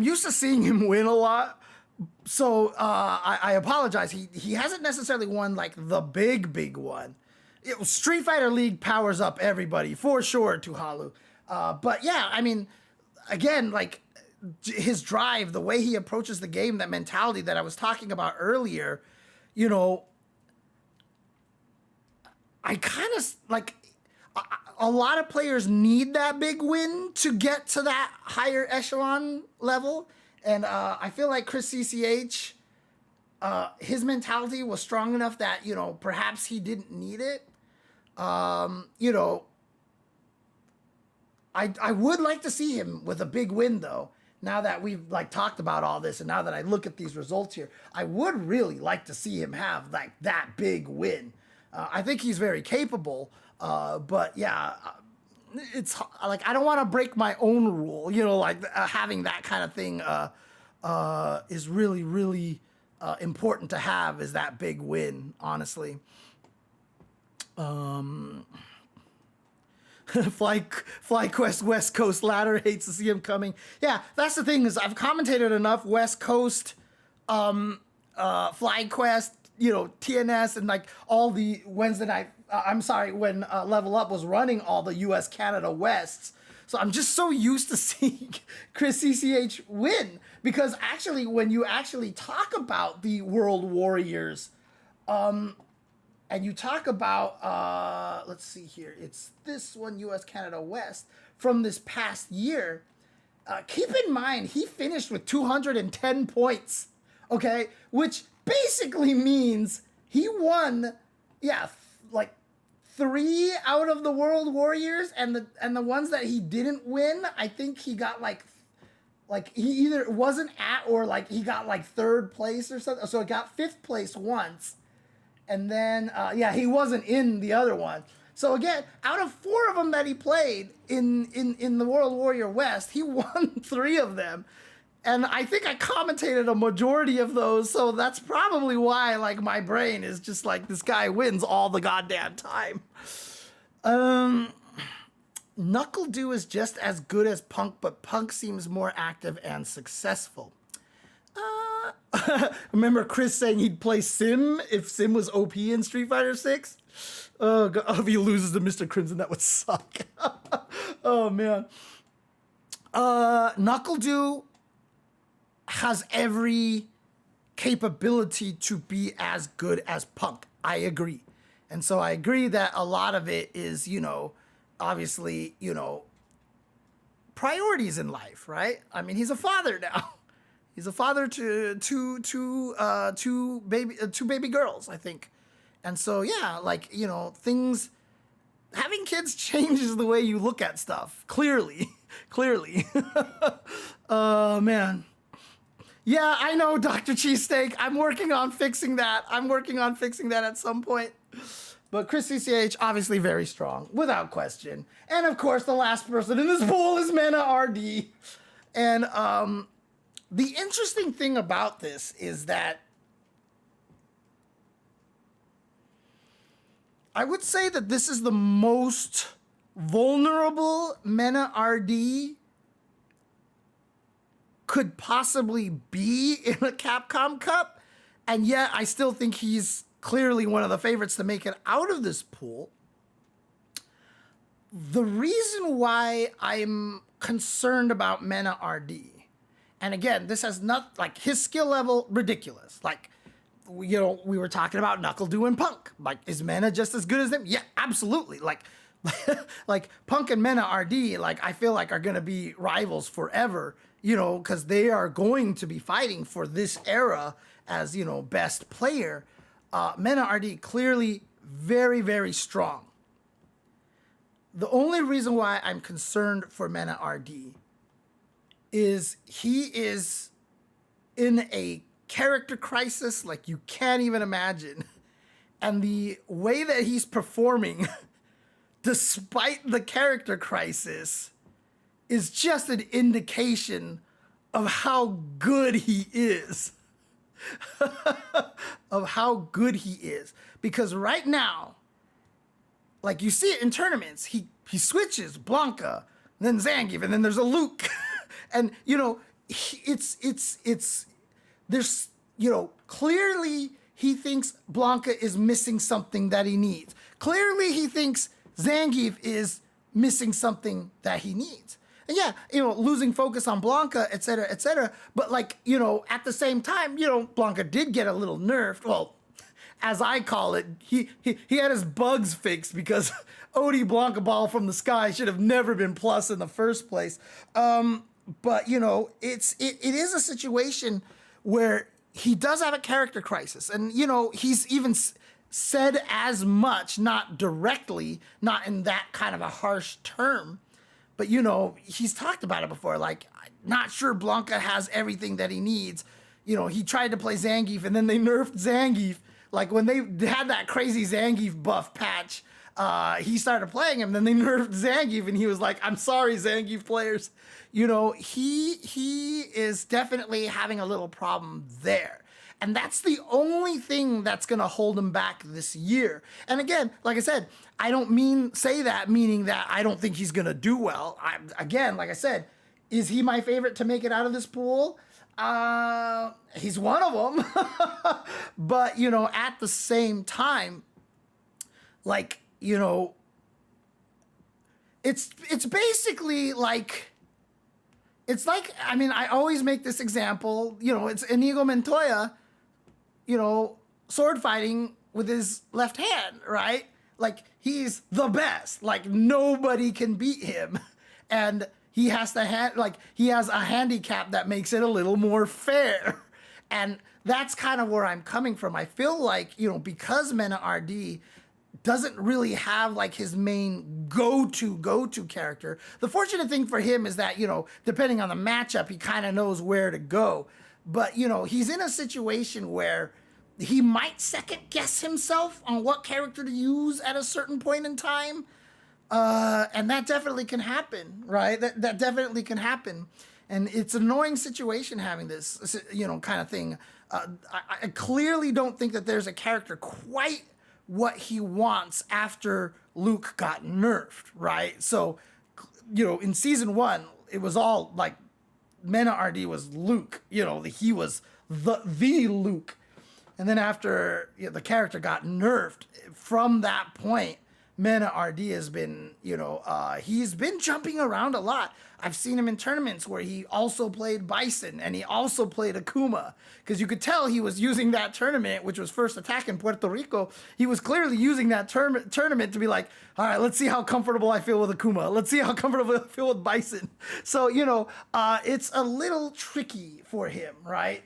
used to seeing him win a lot. So I apologize. He hasn't necessarily won like the big one. Street Fighter League powers up everybody for sure, Tuhalu. But yeah, I mean, again, like, his drive, the way he approaches the game, that mentality that I was talking about earlier, I kind of like, a lot of players need that big win to get to that higher echelon level. And I feel like Chris CCH, his mentality was strong enough that, perhaps he didn't need it. I would like to see him with a big win, though. Now that we've like talked about all this, and now that I look at these results here, I would really like to see him have like that big win. I think he's very capable, but yeah, it's like, I don't want to break my own rule, having that kind of thing is really, really important to have, is that big win, honestly. FlyQuest West Coast ladder hates to see him coming. Yeah, that's the thing is I've commentated enough West Coast, FlyQuest, TNS, and like all the Wednesday night. When Level Up was running all the U.S. Canada Wests. So I'm just so used to seeing Chris CCH win because actually, when you actually talk about the World Warriors, and you talk about, let's see here, it's this one, U.S. Canada West, from this past year, keep in mind, he finished with 210 points, okay? Which basically means he won, like 3 out of the World Warriors, and the ones that he didn't win, I think he got like he either wasn't at or like he got like 3rd place or something. So he got 5th place once. And then, he wasn't in the other one. So again, out of 4 of them that he played in the World Warrior West, he won 3 of them. And I think I commentated a majority of those. So that's probably why, like, my brain is just like, this guy wins all the goddamn time. Knuckle Dew is just as good as Punk, but Punk seems more active and successful. Remember Chris saying he'd play Sim if Sim was OP in Street Fighter 6? Oh, God, if he loses to Mr. Crimson, that would suck. Oh, man. Knuckle Dew has every capability to be as good as Punk. I agree. And so I agree that a lot of it is, obviously, priorities in life, right? I mean, he's a father now. He's a father to two baby girls, I think. And so, things, having kids changes the way you look at stuff. Clearly. Man. Yeah, I know, Dr. Cheesesteak. I'm working on fixing that. At some point. But Chris CCH, obviously very strong, without question. And of course, the last person in this pool is Mena RD. And, the interesting thing about this is that I would say that this is the most vulnerable Mena RD could possibly be in a Capcom Cup, and yet I still think he's clearly one of the favorites to make it out of this pool. The reason why I'm concerned about Mena RD, and again, this has not, like, his skill level, ridiculous. Like, we were talking about Knuckle Dew and Punk. Like, is Mena just as good as them? Yeah, absolutely. Like, like Punk and Mena RD, like, I feel like are going to be rivals forever, because they are going to be fighting for this era as, best player. Mena RD clearly very, very strong. The only reason why I'm concerned for Mena RD is he is in a character crisis like you can't even imagine. And the way that he's performing, despite the character crisis, is just an indication of how good he is. Of how good he is. Because right now, like you see it in tournaments, he switches Blanca, then Zangief, and then there's a Luke. And, there's, clearly he thinks Blanca is missing something that he needs. Clearly he thinks Zangief is missing something that he needs. And yeah, losing focus on Blanca, et cetera, but like, at the same time, Blanca did get a little nerfed. Well, as I call it, he had his bugs fixed because Odie Blanca Ball from the sky should have never been plus in the first place. But it is a situation where he does have a character crisis, and he's even said as much, not directly, not in that kind of a harsh term, but he's talked about it before. Like, not sure Blanca has everything that he needs. He tried to play Zangief, and then they nerfed Zangief. Like when they had that crazy Zangief buff patch, he started playing him, then they nerfed Zangief, and he was like, I'm sorry, Zangief players. He is definitely having a little problem there. And that's the only thing that's going to hold him back this year. And again, like I said, I don't say that meaning that I don't think he's going to do well. Again, like I said, is he my favorite to make it out of this pool? He's one of them. But, you know, at the same time, like, you know, it's basically like, it's like, I mean, I always make this example, you know, it's Inigo Montoya, you know, sword fighting with his left hand, right? Like, he's the best. Like, nobody can beat him. And he has he has a handicap that makes it a little more fair. And that's kind of where I'm coming from. I feel like, you know, because Mena RD doesn't really have like his main go-to character. The fortunate thing for him is that, you know, depending on the matchup, he kind of knows where to go. But, you know, he's in a situation where he might second guess himself on what character to use at a certain point in time. And that definitely can happen, right? That definitely can happen. And it's an annoying situation having this, you know, kind of thing. I clearly don't think that there's a character quite what he wants after Luke got nerfed, right? So, you know, in season 1, it was all like Mena RD was Luke, you know, he was the Luke. And then after, you know, the character got nerfed, from that point, Mena RD has been, you know, he's been jumping around a lot. I've seen him in tournaments where he also played Bison and he also played Akuma, because you could tell he was using that tournament, which was First Attack in Puerto Rico. He was clearly using that tournament to be like, all right, let's see how comfortable I feel with Akuma. Let's see how comfortable I feel with Bison. So, you know, it's a little tricky for him, right?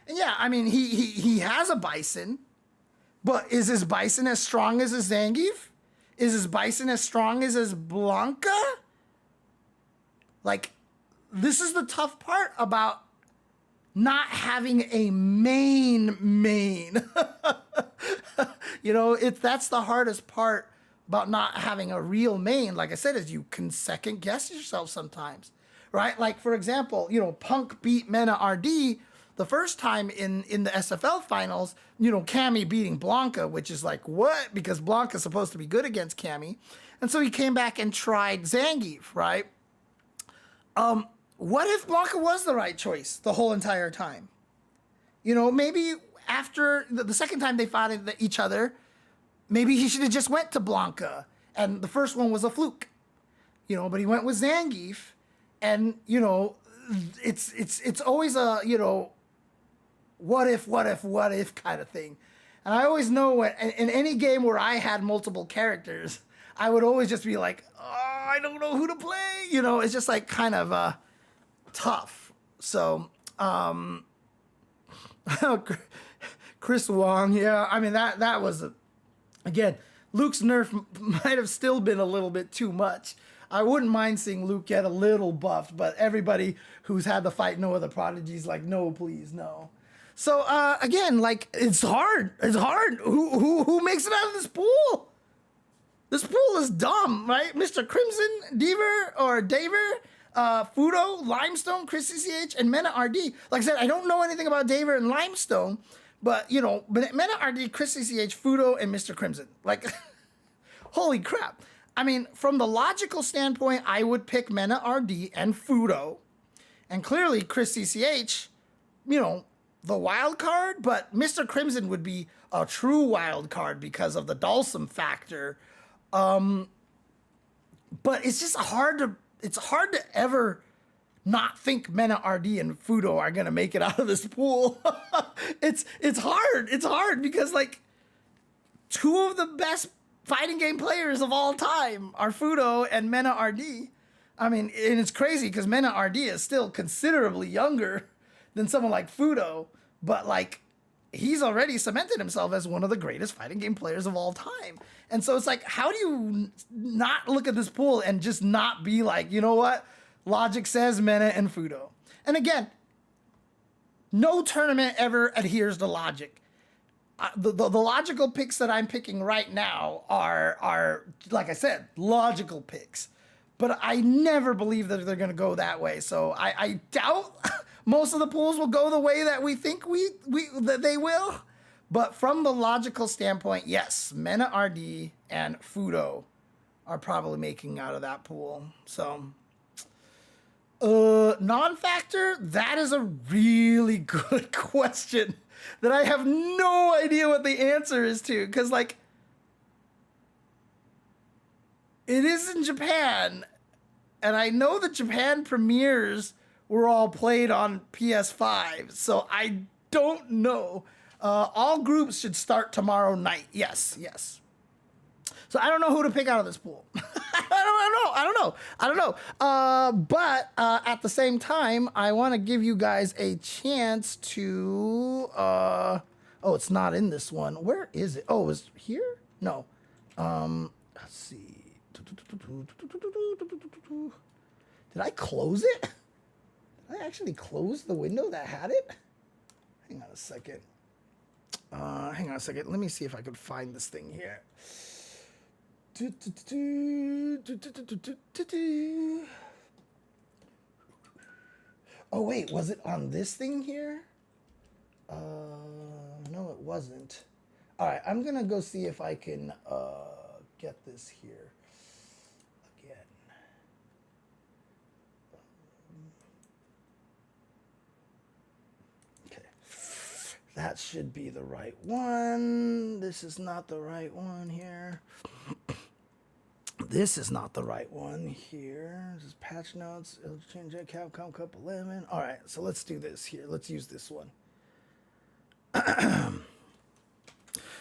And yeah, I mean, he has a Bison, but is his Bison as strong as his Zangief? Is his Bison as strong as his Blanca? Like, this is the tough part about not having a main. You know, that's the hardest part about not having a real main. Like I said, is you can second guess yourself sometimes, right? Like, for example, you know, Punk beat Mena RD the first time in the SFL finals, you know, Cammy beating Blanca, which is like, what? Because Blanca's supposed to be good against Cammy. And so he came back and tried Zangief, right? What if Blanca was the right choice the whole entire time? You know, maybe after the second time they fought each other, maybe he should have just went to Blanca. And the first one was a fluke, you know, but he went with Zangief. And, you know, it's always a, you know, what if kind of thing. And I always know in any game where I had multiple characters, I would always just be like, oh, I don't know who to play. You know, it's just like kind of tough. So, Chris Wong, yeah, I mean, that was, again, Luke's nerf might have still been a little bit too much. I wouldn't mind seeing Luke get a little buffed, but everybody who's had the fight No Other Prodigies like, no, please, no. So again, like, it's hard. It's hard. Who makes it out of this pool? This pool is dumb, right? Mr. Crimson, Daver, Fudo, Limestone, Chris CCH, and Mena RD. Like I said, I don't know anything about Daver and Limestone, but, you know, Mena RD, Chris CCH, Fudo, and Mr. Crimson. Like, holy crap. I mean, from the logical standpoint, I would pick Mena RD and Fudo. And clearly, Chris CCH, you know, the wild card, but Mr. Crimson would be a true wild card because of the Dhalsim factor. But it's just hard to ever not think Mena RD and Fudo are gonna make it out of this pool. It's hard. It's hard because, like, two of the best fighting game players of all time are Fudo and Mena RD. I mean, and it's crazy because Mena RD is still considerably younger than someone like Fudo, but, like, he's already cemented himself as one of the greatest fighting game players of all time. And so it's like, how do you not look at this pool and just not be like, you know what? Logic says Mena and Fudo. And again, no tournament ever adheres to logic. The logical picks that I'm picking right now are, like I said, logical picks. But I never believe that they're going to go that way. So I doubt most of the pools will go the way that we think that they will. But from the logical standpoint, yes, Mena RD and Fudo are probably making out of that pool. So, non-factor, that is a really good question that I have no idea what the answer is to. Because, like, it is in Japan, and I know the Japan premieres were all played on PS5, so I don't know. All groups should start tomorrow night. Yes. So I don't know who to pick out of this pool. I don't know. But at the same time, I want to give you guys a chance to. Oh, it's not in this one. Where is it? Oh, is it here? No. Let's see. Did I close it? Did I actually close the window that had it? Hang on a second. Let me see if I could find this thing here. Oh, wait, was it on this thing here? No, it wasn't. All right, I'm going to go see if I can get this here again. Okay. That should be the right one. This is not the right one here. This is not the right one here. This is patch notes. It'll change at Capcom Cup 11. All right, so let's do this here. Let's use this one.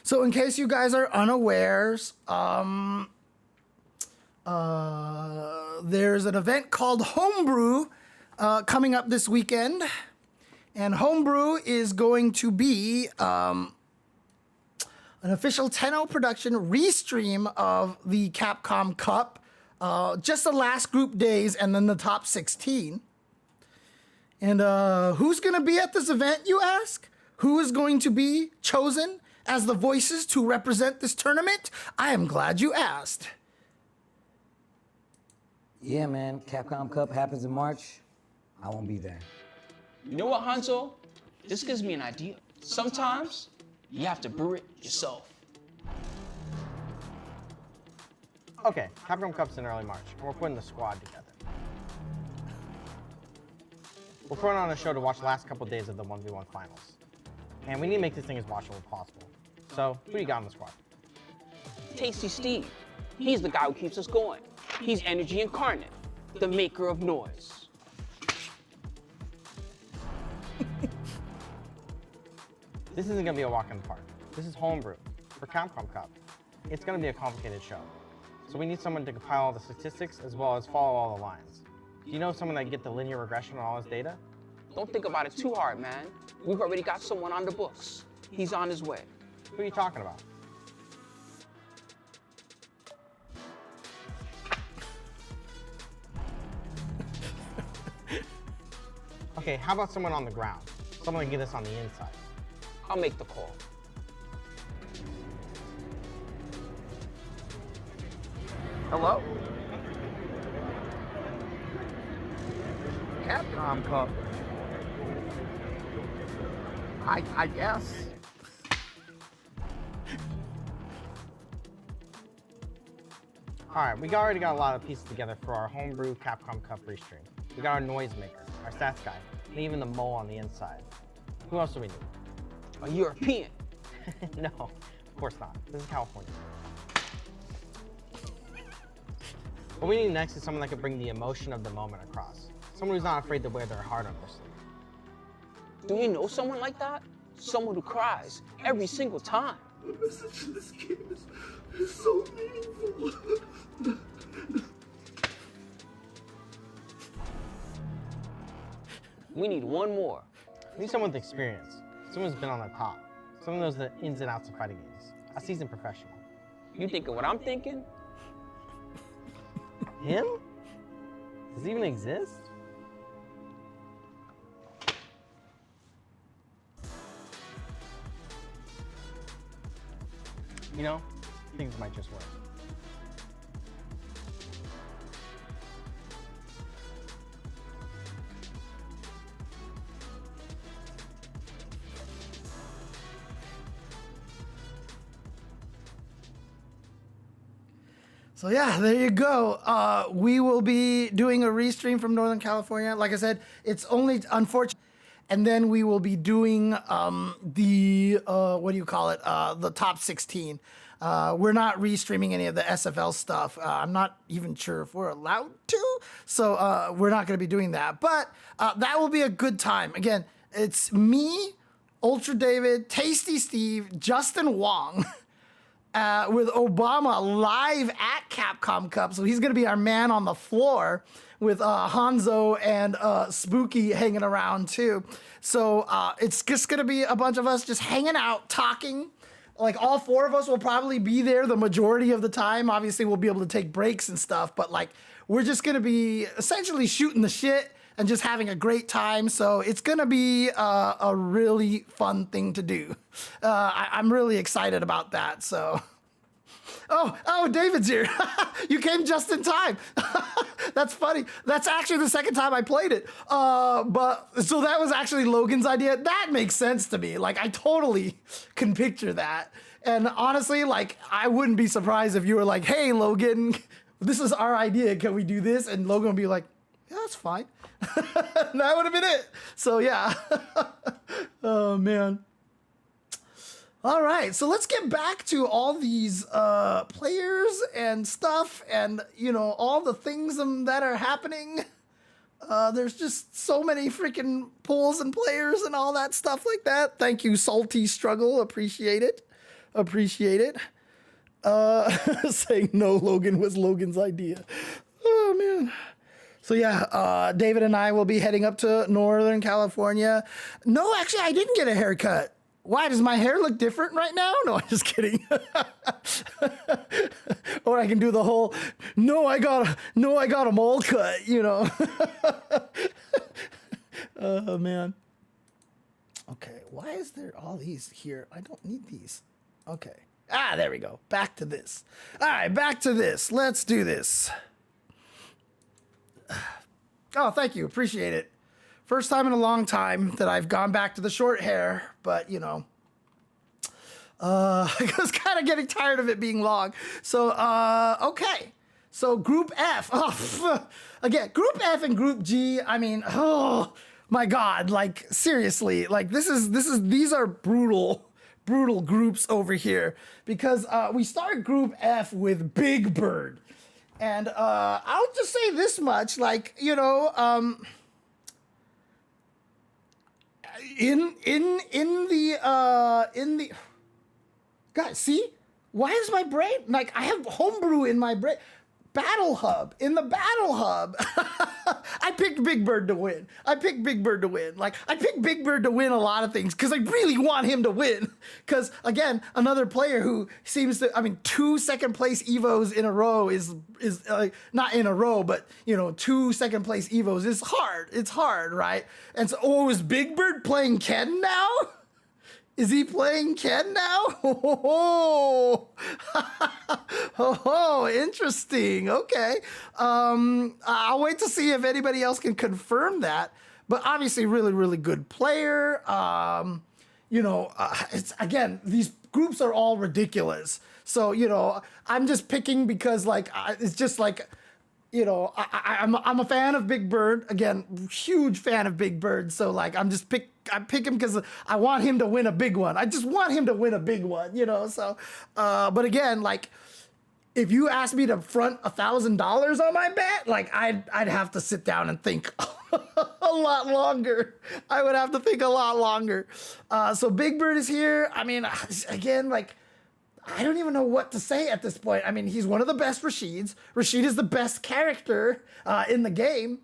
So in case you guys are unawares, there's an event called Homebrew coming up this weekend. And Homebrew is going to be an official Tenno production restream of the Capcom Cup. Just the last group days and then the top 16. And who's going to be at this event, you ask? Who is going to be chosen as the voices to represent this tournament? I am glad you asked. Yeah, man. Capcom Cup happens in March. I won't be there. You know what, Hanzo? This gives me an idea. Sometimes you have to brew it yourself. Okay, Capcom Cup's in early March, and we're putting the squad together. We're putting on a show to watch the last couple days of the 1v1 finals. And we need to make this thing as watchable as possible. So, who do you got on the squad? Tasty Steve. He's the guy who keeps us going. He's energy incarnate, the maker of noise. This isn't gonna be a walk in the park. This is homebrew for Capcom Cup. It's gonna be a complicated show. So we need someone to compile all the statistics as well as follow all the lines. Do you know someone that can get the linear regression on all his data? Don't think about it too hard, man. We've already got someone on the books. He's on his way. Who are you talking about? Okay, how about someone on the ground? Someone to get us on the inside. I'll make the call. Hello? Capcom Cup. I guess. All right, we already got a lot of pieces together for our homebrew Capcom Cup restream. We got our noisemaker, our stats guy, and even the mole on the inside. Who else do we need? A European. No, of course not. This is California. What we need next is someone that can bring the emotion of the moment across. Someone who's not afraid to wear their heart on their sleeve. Do you know someone like that? Someone who cries every single time. The message in this game is so meaningful. We need one more. We need someone with experience. Someone who's been on the top. Someone who knows the ins and outs of fighting games. A seasoned professional. You thinking what I'm thinking? Him? Does he even exist? You know, things might just work. So yeah, there you go. We will be doing a restream from Northern California. Like I said, it's only unfortunate. And then we will be doing the the top 16. We're not restreaming any of the SFL stuff. I'm not even sure if we're allowed to. So we're not going to be doing that. But that will be a good time. Again, it's me, Ultra David, Tasty Steve, Justin Wong. With Obama live at Capcom Cup. So he's going to be our man on the floor with Hanzo and Spooky hanging around too. So it's just going to be a bunch of us just hanging out, talking. Like all four of us will probably be there the majority of the time. Obviously, we'll be able to take breaks and stuff, but like we're just going to be essentially shooting the shit and just having a great time. So it's going to be a really fun thing to do. I'm really excited about that. So, oh, David's here. You came just in time. That's funny. That's actually the second time I played it. But so that was actually Logan's idea. That makes sense to me. Like I totally can picture that. And honestly, like I wouldn't be surprised if you were like, "Hey, Logan, this is our idea. Can we do this?" And Logan would be like, "Yeah, that's fine." That would have been it. So yeah. Oh man. All right, so let's get back to all these players and stuff, and you know all the things that are happening. There's just so many freaking pools and players and all that stuff like that. Thank you, Salty Struggle. Appreciate it. Appreciate it. Saying no, Logan was Logan's idea. Oh man. So yeah, David and I will be heading up to Northern California. No, actually, I didn't get a haircut. Why, does my hair look different right now? No, I'm just kidding. Or I can do the whole, no, I got a mole cut, you know. Oh man. Okay, why is there all these here? I don't need these. Okay. There we go. Back to this. All right, back to this. Let's do this. Oh, thank you. Appreciate it. First time in a long time that I've gone back to the short hair, but you know, I was kind of getting tired of it being long. So, okay. So Group F. Oh, again, Group F and Group G. I mean, oh my God! Like seriously, like these are brutal groups over here because we start Group F with Big Bird, and I'll just say this much, like you know. In the guys, see, why is my brain like I have homebrew in my brain? Battle Hub. In the Battle Hub, I picked Big Bird to win. Like, I picked Big Bird to win a lot of things because I really want him to win. Because, again, another player who seems to, I mean, 2 second place Evos in a row is not in a row, but, you know, 2 second place Evos is hard. It's hard, right? And so, is Big Bird playing Ken now? Is he playing Ken now? Oh, interesting. Okay. I'll wait to see if anybody else can confirm that. But obviously, really, really good player. You know, it's again, these groups are all ridiculous. So, you know, I'm just picking because, like, it's just like, you know, I'm a fan of Big Bird. Again, huge fan of Big Bird. So, like, I pick him because I want him to win a big one. I just want him to win a big one, you know. So, but again, like, if you asked me to front $1,000 on my bet, like, I'd have to sit down and think a lot longer. I would have to think a lot longer. So Big Bird is here. I mean, again, like, I don't even know what to say at this point. I mean, he's one of the best Rashids. Rashid is the best character in the game.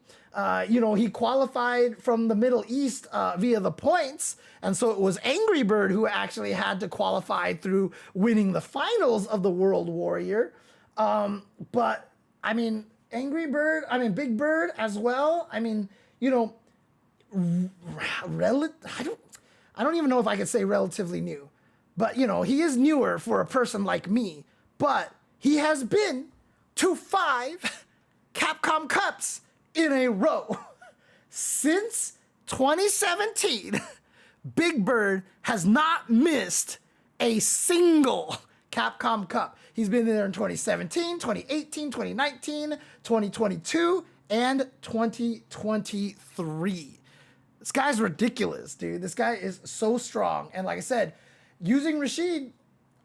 You know, he qualified from the Middle East via the points. And so it was Angry Bird who actually had to qualify through winning the finals of the World Warrior. But, I mean, Big Bird as well. I mean, you know, I don't even know if I could say relatively new. But, you know, he is newer for a person like me. But he has been to 5 Capcom Cups in a row. Since 2017, Big Bird has not missed a single Capcom Cup. He's been there in 2017, 2018, 2019, 2022, and 2023. This guy's ridiculous, dude. This guy is so strong. And like I said, using Rashid,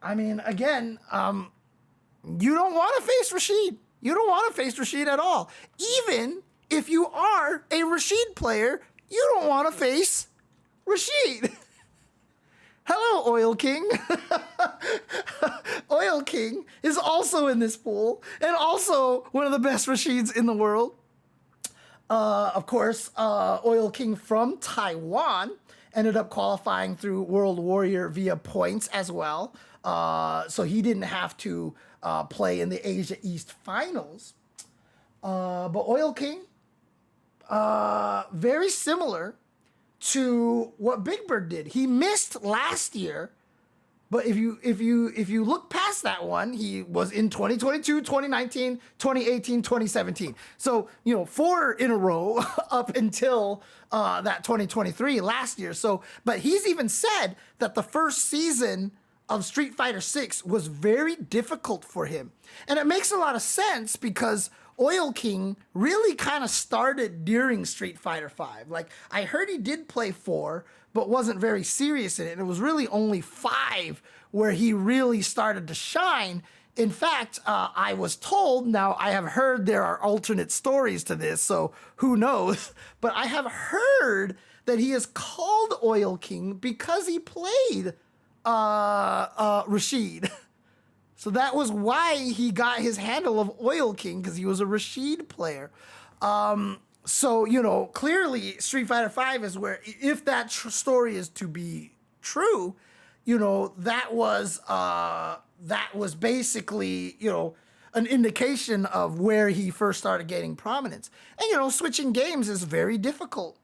I mean, again, you don't want to face Rashid. You don't want to face Rashid at all. Even if you are a Rashid player, you don't want to face Rashid. Hello, Oil King. Oil King is also in this pool and also one of the best Rashids in the world. Of course, Oil King from Taiwan ended up qualifying through World Warrior via points as well. So he didn't have to play in the Asia East Finals. But Oil King, very similar to what Big Bird did. He missed last year, but if you look past that one, he was in 2022, 2019, 2018, 2017. So, 4 in a row up until that 2023 last year. So, but he's even said that the first season of Street Fighter VI was very difficult for him. And it makes a lot of sense because Oil King really kind of started during Street Fighter V. Like, I heard he did play 4, but wasn't very serious in it. And it was really only 5 where he really started to shine. In fact, I was told, now I have heard there are alternate stories to this, so who knows, but I have heard that he is called Oil King because he played Rashid. So that was why he got his handle of Oil King, because he was a Rashid player. So, clearly Street Fighter V is where, if that story is to be true, that was basically, an indication of where he first started gaining prominence. And, switching games is very difficult.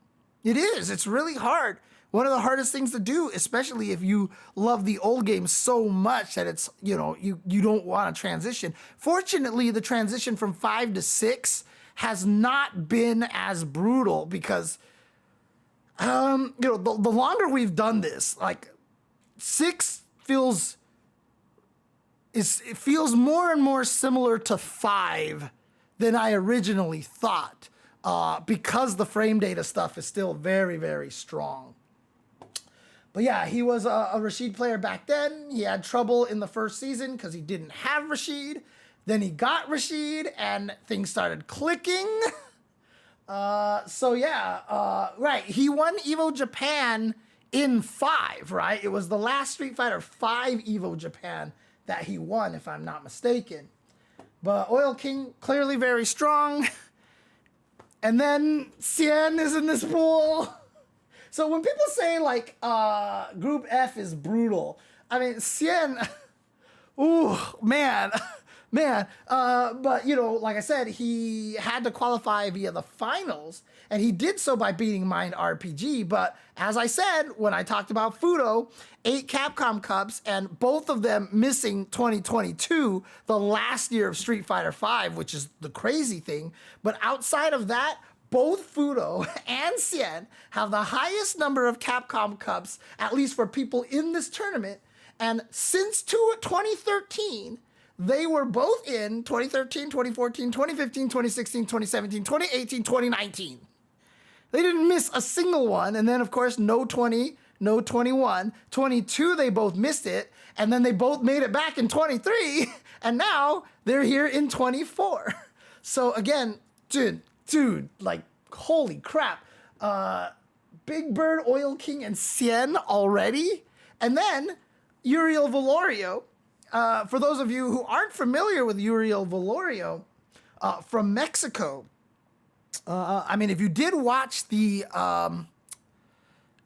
It is. It's really hard. One of the hardest things to do, especially if you love the old games so much that it's, you don't want to transition. Fortunately, the transition from 5 to 6 has not been as brutal because, the longer we've done this, like 6 feels more and more similar to 5 than I originally thought, because the frame data stuff is still very, very strong. But yeah, he was a Rashid player back then. He had trouble in the first season because he didn't have Rashid. Then he got Rashid and things started clicking. Right. He won Evo Japan in 5, right? It was the last Street Fighter 5 Evo Japan that he won, if I'm not mistaken. But Oil King, clearly very strong. And then Cien is in this pool. So when people say, like, Group F is brutal, I mean, Cien, ooh, man. But, like I said, he had to qualify via the finals, and he did so by beating Mind RPG. But as I said, when I talked about Fudo, 8 Capcom Cups, and both of them missing 2022, the last year of Street Fighter V, which is the crazy thing. But outside of that, both Fudo and Cien have the highest number of Capcom Cups, at least for people in this tournament. And since 2013, they were both in 2013, 2014, 2015, 2016, 2017, 2018, 2019. They didn't miss a single one. And then, of course, no 20, no 21. 22, they both missed it. And then they both made it back in 23. And now they're here in 24. So again, dude, like, holy crap. Big Bird, Oil King, and Cien already. And then Uriel Velorio. For those of you who aren't familiar with Uriel Velorio, from Mexico, if you did watch the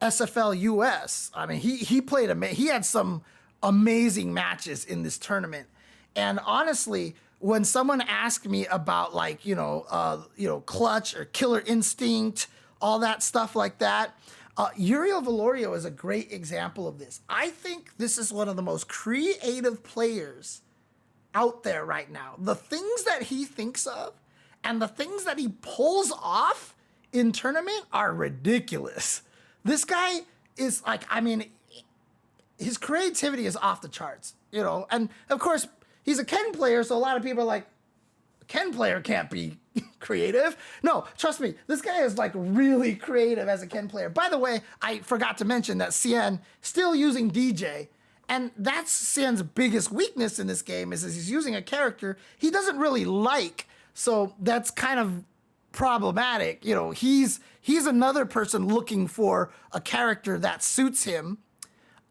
SFL US, he played he had some amazing matches in this tournament. And honestly, when someone asked me about, like, Clutch or Killer Instinct, all that stuff like that, Uriel Velorio is a great example of this. I think this is one of the most creative players out there right now. The things that he thinks of and the things that he pulls off in tournament are ridiculous. This guy is, like, his creativity is off the charts. you know. And of course, he's a Ken player, so a lot of people are like, Ken player can't be creative. No, trust me, this guy is like really creative as a Ken player. By the way, I forgot to mention that Cien still using DJ, and that's Cien's biggest weakness in this game is he's using a character he doesn't really like. So that's kind of problematic. You know, he's another person looking for a character that suits him.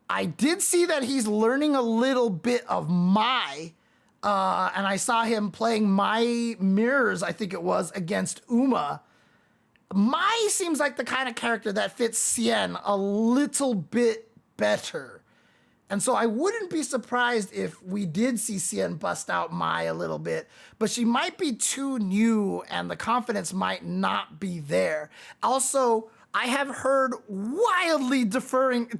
I did see that he's learning a little bit of Mai. And I saw him playing Mai Mirrors, I think it was, against Uma. Mai seems like the kind of character that fits Cien a little bit better. And so I wouldn't be surprised if we did see Cien bust out Mai a little bit, but she might be too new and the confidence might not be there. Also, I have heard wildly different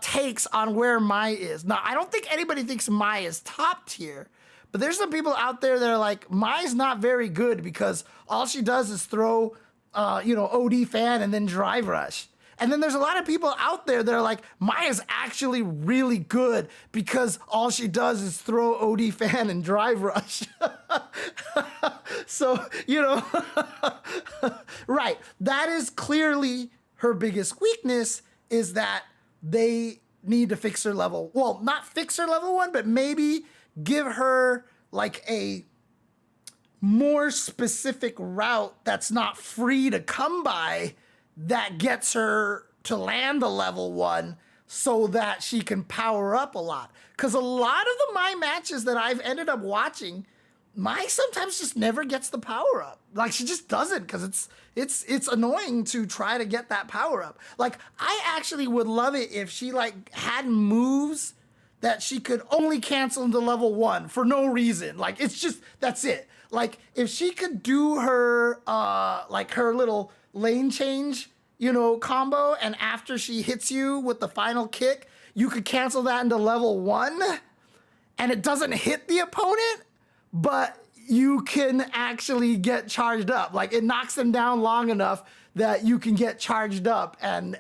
takes on where Mai is. Now, I don't think anybody thinks Mai is top tier, but there's some people out there that are like, Mai's not very good because all she does is throw, OD fan and then drive rush. And then there's a lot of people out there that are like, Mai is actually really good because all she does is throw OD fan and drive rush. So, right. That is clearly her biggest weakness, is that they need to fix her level. Well, not fix her level 1, but maybe give her like a more specific route that's not free to come by that gets her to land a level 1 so that she can power up a lot. Because a lot of the Mai matches that I've ended up watching, Mai sometimes just never gets the power up. Like, she just doesn't, because it's annoying to try to get that power up. Like, I actually would love it if she like had moves that she could only cancel into level 1 for no reason. Like, it's just, that's it. Like, if she could do her her little lane change, combo, and after she hits you with the final kick, you could cancel that into level 1 and it doesn't hit the opponent, but you can actually get charged up. Like, it knocks them down long enough that you can get charged up and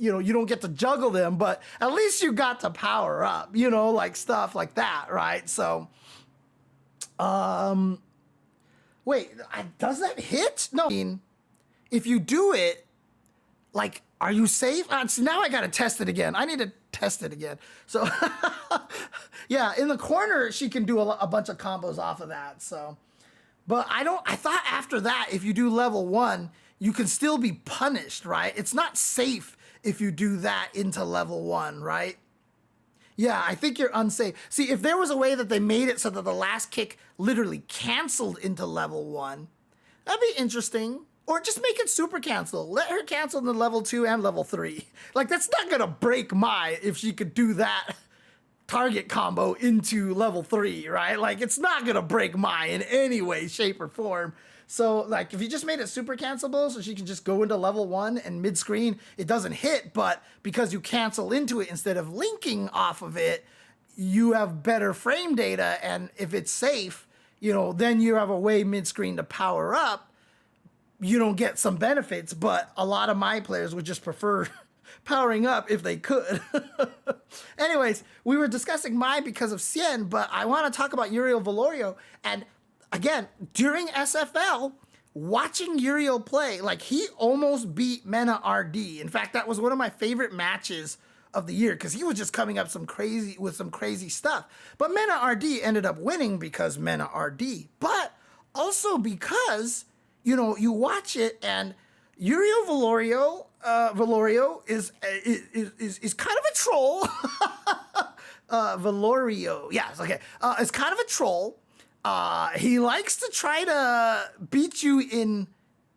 you don't get to juggle them, but at least you got to power up, like stuff like that, right? So, wait, does that hit? No, I mean, if you do it, like, are you safe? See, now I gotta test it again. I need to test it again. So, yeah, in the corner, she can do a bunch of combos off of that. So, but I thought after that, if you do level 1, you can still be punished, right? It's not safe if you do that into level 1, right? Yeah, I think you're unsafe. See, if there was a way that they made it so that the last kick literally canceled into level 1, that'd be interesting. Or just make it super cancel. Let her cancel into level 2 and level 3. Like, that's not gonna break Mai if she could do that target combo into level 3, right? Like, it's not gonna break Mai in any way, shape, or form. So, like, if you just made it super cancelable so she can just go into level 1 and mid-screen, it doesn't hit, but because you cancel into it instead of linking off of it, you have better frame data, and if it's safe, then you have a way mid-screen to power up. You don't get some benefits, but a lot of my players would just prefer powering up if they could. Anyways, we were discussing Mai because of Cien, but I want to talk about Uriel Valorio. And again, during SFL, watching Uriel play, like, he almost beat Mena RD. In fact, that was one of my favorite matches of the year because he was just coming up some crazy stuff. But Mena RD ended up winning because Mena RD, but also because you watch it and Uriel Valorio is kind of a troll. Valorio, yes, okay. Is kind of a troll. He likes to try to beat you in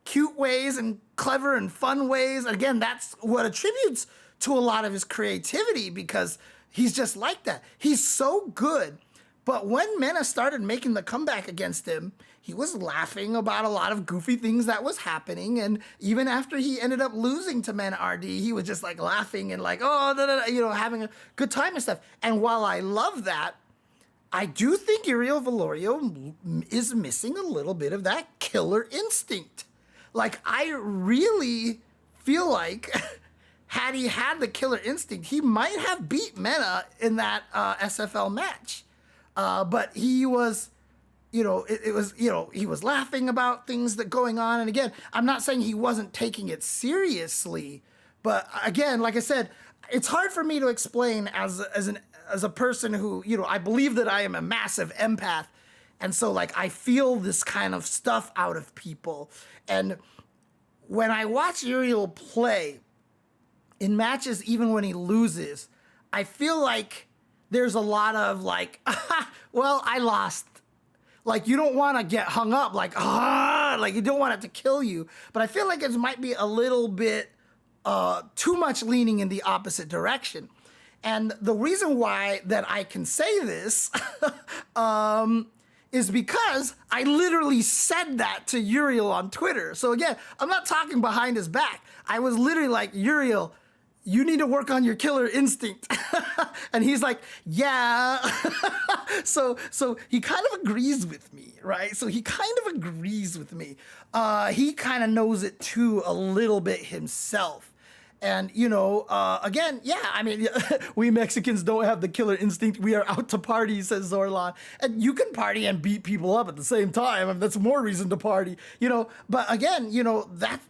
cute ways and clever and fun ways. Again, that's what attributes to a lot of his creativity because he's just like that. He's so good. But when Mena started making the comeback against him, he was laughing about a lot of goofy things that was happening. And even after he ended up losing to Mena RD, he was just like laughing and like, having a good time and stuff. And while I love that, I do think Uriel Valorio is missing a little bit of that killer instinct. Like, I really feel like had he had the killer instinct, he might have beat Mena in that SFL match. But he was, he was laughing about things that going on. And again, I'm not saying he wasn't taking it seriously, but again, like I said, it's hard for me to explain as a person who, I believe that I am a massive empath. And so like, I feel this kind of stuff out of people. And when I watch Uriel play in matches, even when he loses, I feel like there's a lot of like, well, I lost. Like, you don't want to get hung up, like you don't want it to kill you. But I feel like it might be a little bit too much leaning in the opposite direction. And the reason why that I can say this is because I literally said that to Uriel on Twitter. So again, I'm not talking behind his back. I was literally like, Uriel, you need to work on your killer instinct. And he's like, yeah. So he kind of agrees with me, right? So he kind of agrees with me. He kind of knows it too a little bit himself. And, again, yeah, I mean, we Mexicans don't have the killer instinct. We are out to party, says Zorlan. And you can party and beat people up at the same time. I mean, that's more reason to party, But again,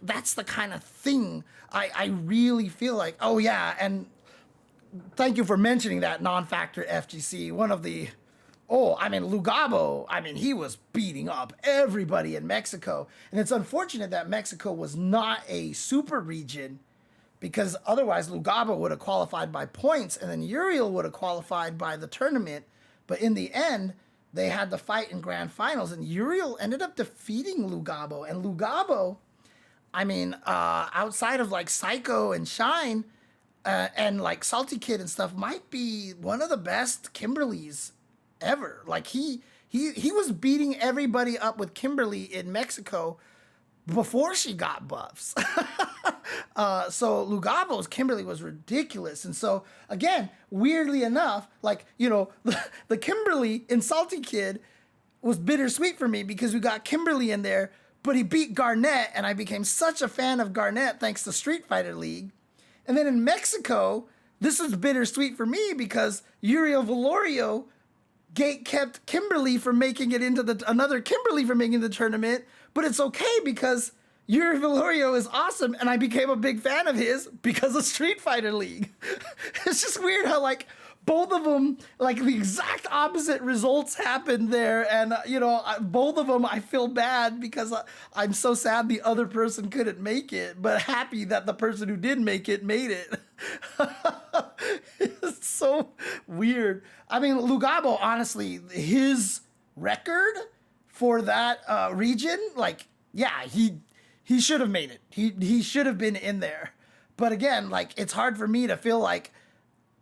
that's the kind of thing I really feel like, oh, yeah. And thank you for mentioning that non-factor FGC. One of the, Lugabo, he was beating up everybody in Mexico. And it's unfortunate that Mexico was not a super region, because otherwise Lugabo would have qualified by points and then Uriel would have qualified by the tournament. But in the end, they had the fight in grand finals and Uriel ended up defeating Lugabo. And Lugabo, outside of like Psycho and Shine and like Salty Kid and stuff, might be one of the best Kimberlys ever. Like he was beating everybody up with Kimberly in Mexico before she got buffs. So Lugabo's Kimberly was ridiculous. And so, again, weirdly enough, like, the Kimberly in Salty Kid was bittersweet for me because we got Kimberly in there, but he beat Garnett, and I became such a fan of Garnett thanks to Street Fighter League. And then in Mexico, this was bittersweet for me because Uriel Velorio gate-kept Kimberly from making it into another Kimberly from making the tournament, but it's okay because Yuri Velorio is awesome, and I became a big fan of his because of Street Fighter League. It's just weird how, like, both of them, like, the exact opposite results happened there, and, both of them I feel bad because I'm so sad the other person couldn't make it, but happy that the person who did make it made it. It's so weird. Lugabo, honestly, his record for that region, like, yeah, he should have made it. He should have been in there. But again, like, it's hard for me to feel like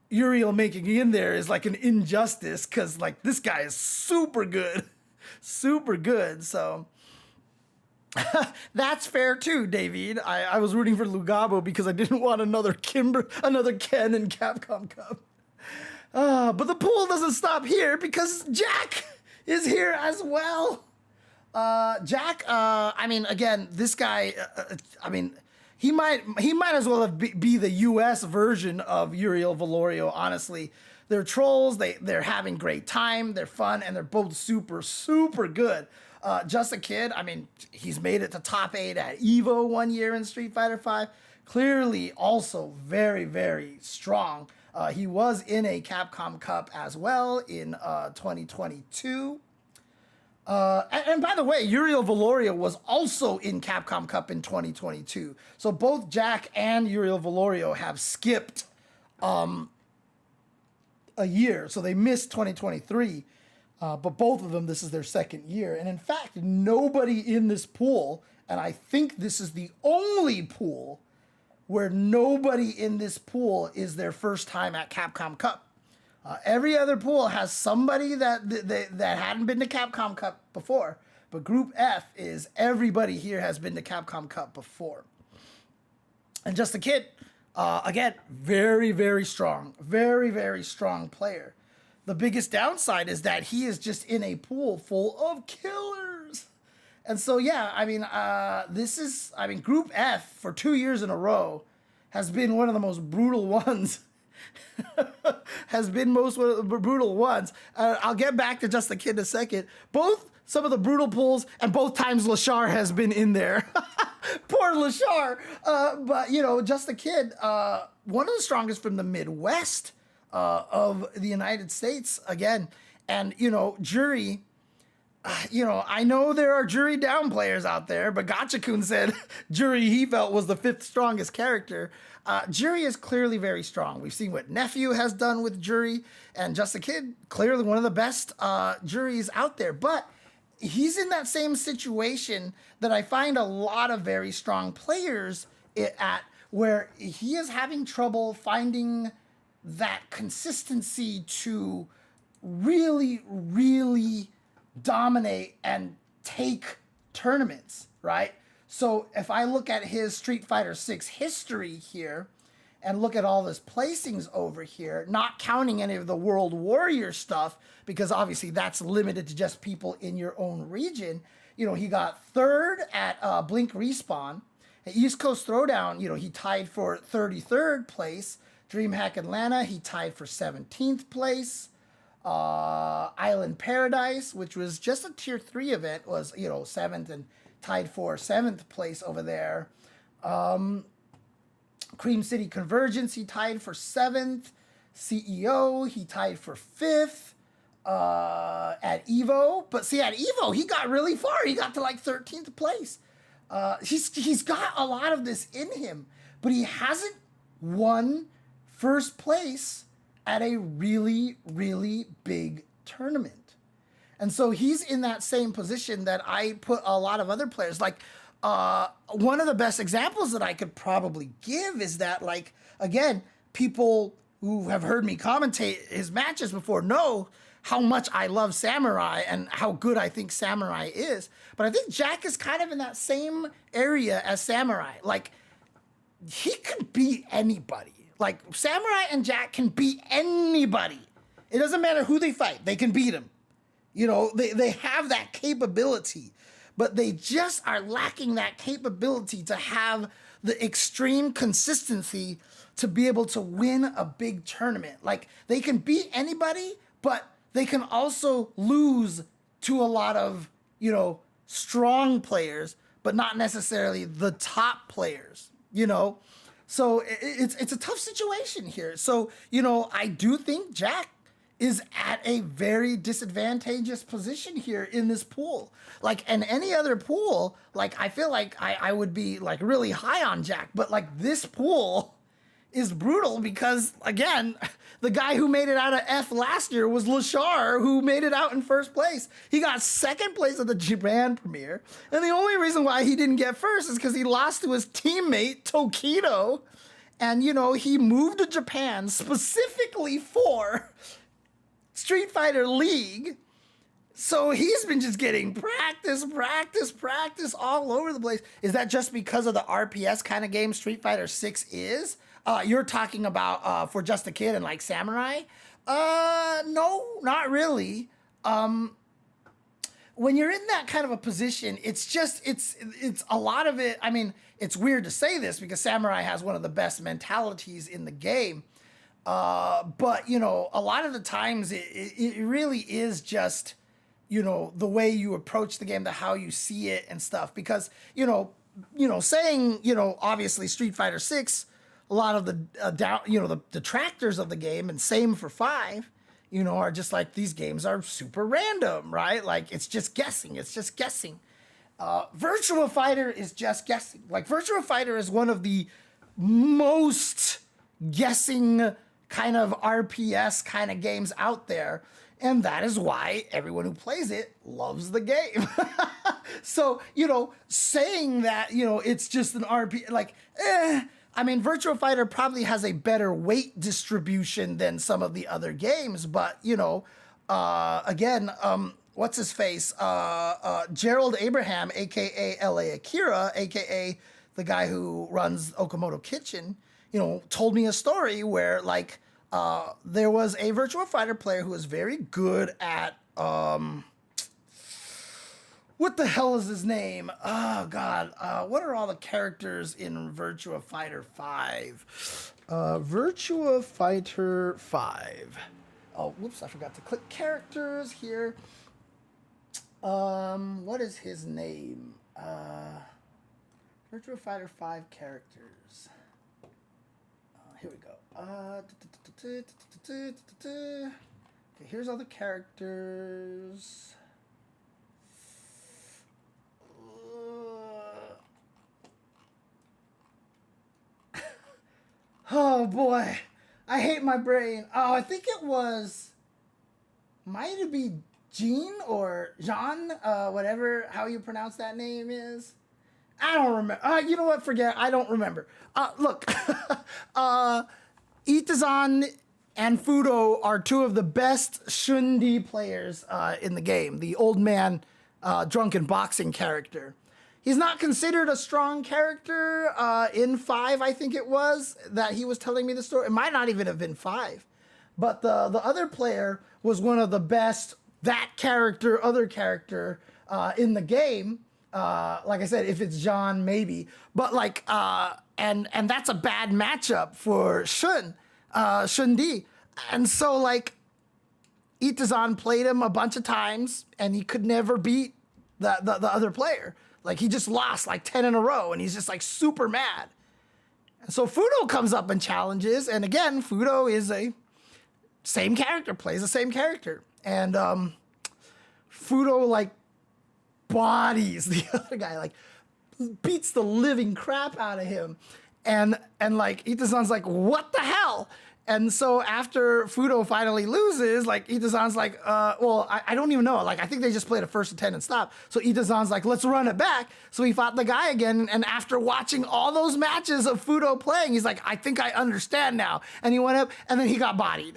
Uriel making it in there is like an injustice because, like, this guy is super good. Super good. So that's fair too, David. I was rooting for Lugabo because I didn't want another Ken in Capcom Cup. But the pool doesn't stop here because Jack is here as well. Jack, again, this guy, he might as well be the US version of Uriel Velorio, honestly. They're trolls, they're having great time, they're fun, and they're both super, super good. Just a Kid, he's made it to top 8 at EVO 1 year in Street Fighter V. Clearly also very, very strong. He was in a Capcom Cup as well in 2022. And by the way, Uriel Velorio was also in Capcom Cup in 2022. So both Jack and Uriel Velorio have skipped a year. So they missed 2023. But both of them, this is their second year. And in fact, nobody in this pool, and I think this is the only pool where nobody in this pool is their first time at Capcom Cup. Every other pool has somebody that hadn't been to Capcom Cup before, but Group F is everybody here has been to Capcom Cup before. And Just a Kid, again, very, very strong, very, very strong player. The biggest downside is that he is just in a pool full of killers. And so, yeah, Group F for 2 years in a row has been one of the most brutal ones. Has been most one of the brutal ones. I'll get back to Just the Kid in a second. Both some of the brutal pulls, and both times Lashar has been in there. Poor Lashar. But, you know, Just the Kid, one of the strongest from the Midwest of the United States, again. And, you know, Jury, you know, I know there are Jury down players out there, but Gotcha-kun said Jury he felt was the 5th strongest character. Jury is clearly very strong. We've seen what Nephew has done with Jury, and Just the Kid, clearly one of the best Juries out there. But he's in that same situation that I find a lot of very strong players at, where he is having trouble finding that consistency to really, really dominate and take tournaments, right? So if I look at his Street Fighter VI history here and look at all his placings over here, not counting any of the World Warrior stuff, because obviously that's limited to just people in your own region. You know, he got 3rd at Blink Respawn. At East Coast Throwdown, you know, he tied for 33rd place. DreamHack Atlanta, he tied for 17th place. Island Paradise, which was just a tier 3 event, was, you know, 7th and tied for 7th place over there. Cream City Convergence, he tied for 7th. CEO, he tied for 5th at Evo. But see, at Evo, he got really far. He got to like 13th place. He's got a lot of this in him, but he hasn't won first place at a really, really big tournament. And so he's in that same position that I put a lot of other players. Like, one of the best examples that I could probably give is that, like, again, people who have heard me commentate his matches before know how much I love Samurai and how good I think Samurai is. But I think Jack is kind of in that same area as Samurai. Like, he could beat anybody. Like, Samurai and Jack can beat anybody. It doesn't matter who they fight. They can beat him. You know, they have that capability, but they just are lacking that capability to have the extreme consistency to be able to win a big tournament. Like, they can beat anybody, but they can also lose to a lot of, you know, strong players, but not necessarily the top players, you know? So it's a tough situation here. So, you know, I do think Jack is at a very disadvantageous position here in this pool. Like, in any other pool, like, I feel like I would be, like, really high on Jack. But, like, this pool is brutal because, again, the guy who made it out of F last year was Lashar, who made it out in first place. He got 2nd place at the Japan premiere. And the only reason why he didn't get first is because he lost to his teammate, Tokido. And, you know, he moved to Japan specifically for Street Fighter League. So he's been just getting practice all over the place. Is that just because of the RPS kind of game Street Fighter 6 is? You're talking about for Just a Kid and like Samurai? No, not really. When you're in that kind of a position, it's just, it's a lot of it. I mean, it's weird to say this because Samurai has one of the best mentalities in the game. But, you know, a lot of the times it really is just, you know, the way you approach the game, how you see it and stuff. Because, you know, saying, you know, obviously Street Fighter 6, a lot of the, the detractors of the game, and same for 5, you know, are just like, these games are super random, right? Like, it's just guessing. Virtua Fighter is just guessing. Like, Virtua Fighter is one of the most guessing kind of RPS kind of games out there. And that is why everyone who plays it loves the game. So, you know, saying that, you know, it's just an RP, like, I mean, Virtua Fighter probably has a better weight distribution than some of the other games, but, you know, again, what's his face? Gerald Abraham, aka LA Akira, aka the guy who runs Okamoto Kitchen, you know, told me a story where, like, there was a Virtua Fighter player who was very good at, what the hell is his name? Oh God, what are all the characters in Virtua Fighter 5? Virtua Fighter 5. Oh, whoops, I forgot to click characters here. What is his name? Virtua Fighter 5 characters. Here we go. Okay, here's all the characters. Oh boy, I hate my brain. Oh, I think it was, might it be Jean or Jean, whatever, how you pronounce that name is. I don't remember. You know what? Forget. I don't remember. Look, Itazan and Fudo are two of the best Shundi players in the game. The old man, drunken boxing character. He's not considered a strong character in 5, I think it was, that he was telling me the story. It might not even have been 5. But the other player was one of the best, that character, other character in the game. Like I said, if it's John, maybe. But like, and that's a bad matchup for Shundi. And so like, Itazan played him a bunch of times and he could never beat the other player. Like he just lost like 10 in a row and he's just like super mad. And so Fudo comes up and challenges. And again, Fudo is a same character, plays the same character. And Fudo like bodies the other guy, like beats the living crap out of him. And like Itazan's like, what the hell? And so after Fudo finally loses, like Itazan's like, well, I don't even know. Like, I think they just played a first to 10 and stopped. So Itazan's like, let's run it back. So he fought the guy again. And after watching all those matches of Fudo playing, he's like, I think I understand now. And he went up and then he got bodied.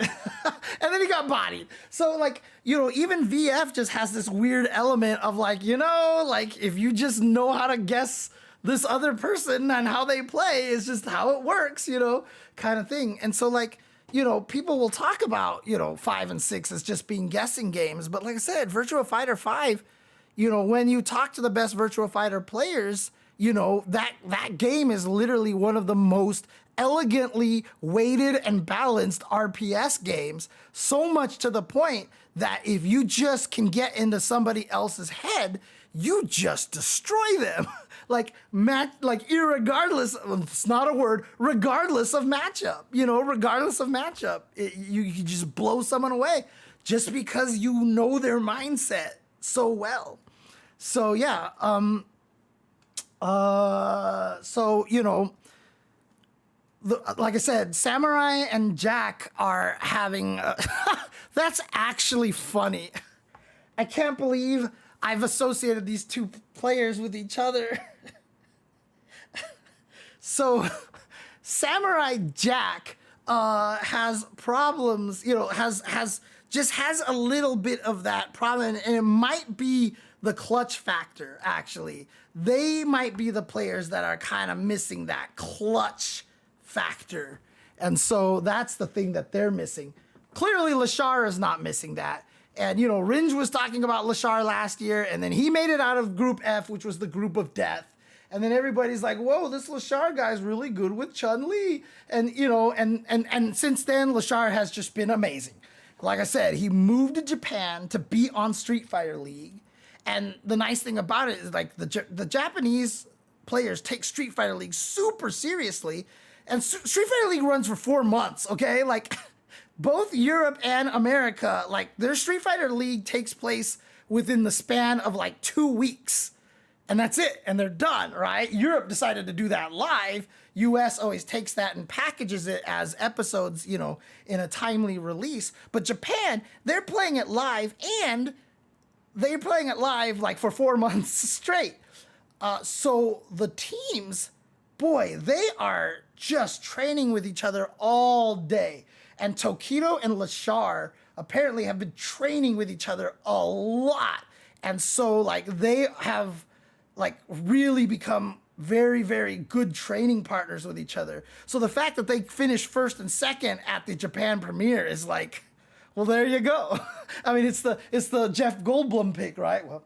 So like, you know, even VF just has this weird element of like, you know, like if you just know how to guess this other person and how they play is just how it works, you know, kind of thing. And so like, you know, people will talk about, you know, 5 and 6 as just being guessing games. But like I said, Virtua Fighter 5, you know, when you talk to the best Virtua Fighter players, you know, that game is literally one of the most elegantly weighted and balanced RPS games. So much to the point that if you just can get into somebody else's head, you just destroy them. Like irregardless, it's not a word, regardless of matchup, you know, regardless of matchup, you just blow someone away just because you know their mindset so well. So yeah, so, you know, like I said, Samurai and Jack are having, that's actually funny. I can't believe I've associated these two players with each other. So, Samurai Jack has problems, you know, has a little bit of that problem, and it might be the clutch factor, actually. They might be the players that are kind of missing that clutch factor. And so that's the thing that they're missing. Clearly, Lashar is not missing that. And, you know, Ringe was talking about Lashar last year, and then he made it out of Group F, which was the group of death. And then everybody's like, whoa, this Lashar guy's really good with Chun-Li. And, you know, and since then, Lashar has just been amazing. Like I said, he moved to Japan to be on Street Fighter League. And the nice thing about it is, like, the Japanese players take Street Fighter League super seriously. And Street Fighter League runs for 4 months, okay? Like, both Europe and America, like, their Street Fighter League takes place within the span of, like, 2 weeks. And that's it, and they're done, right? Europe decided to do that live. US always takes that and packages it as episodes, you know, in a timely release. But Japan, they're playing it live, and they're playing it live like for 4 months straight. So the teams, boy, they are just training with each other all day. And Tokido and Lashar apparently have been training with each other a lot. And so, like, they have, like, really become very, very good training partners with each other. So the fact that they finished first and second at the Japan premiere is like, well, there you go. I mean, it's the Jeff Goldblum pick, right? Well,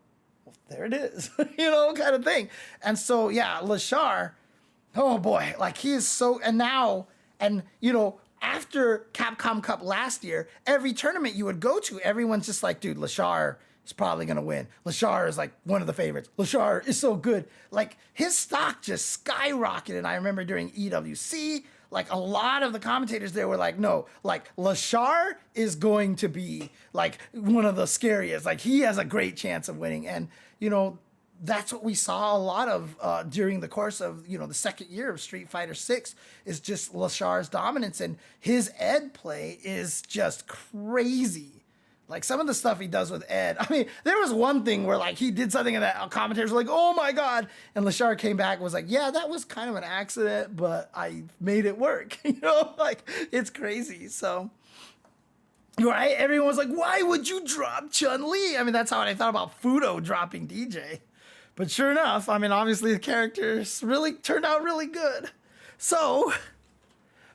well, there it is, you know, kind of thing. And so, yeah, Lashar, oh boy, like he is so, and now, and you know, after Capcom Cup last year, every tournament you would go to, everyone's just like, dude, Lashar is probably going to win. Lashar is like one of the favorites. Lashar is so good. Like his stock just skyrocketed. I remember during EWC, like a lot of the commentators there were like, no, like Lashar is going to be like one of the scariest. Like he has a great chance of winning. And, you know, that's what we saw a lot of during the course of, you know, the second year of Street Fighter 6 is just Lashar's dominance, and his Ed play is just crazy. Like some of the stuff he does with Ed. I mean, there was one thing where like he did something and the commentators were like, oh my God. And Lashar came back and was like, yeah, that was kind of an accident, but I made it work. You know, like it's crazy. So, right? Everyone was like, why would you drop Chun-Li? I mean, that's how I thought about Fudo dropping DJ. But sure enough, I mean, obviously the characters really turned out really good. So,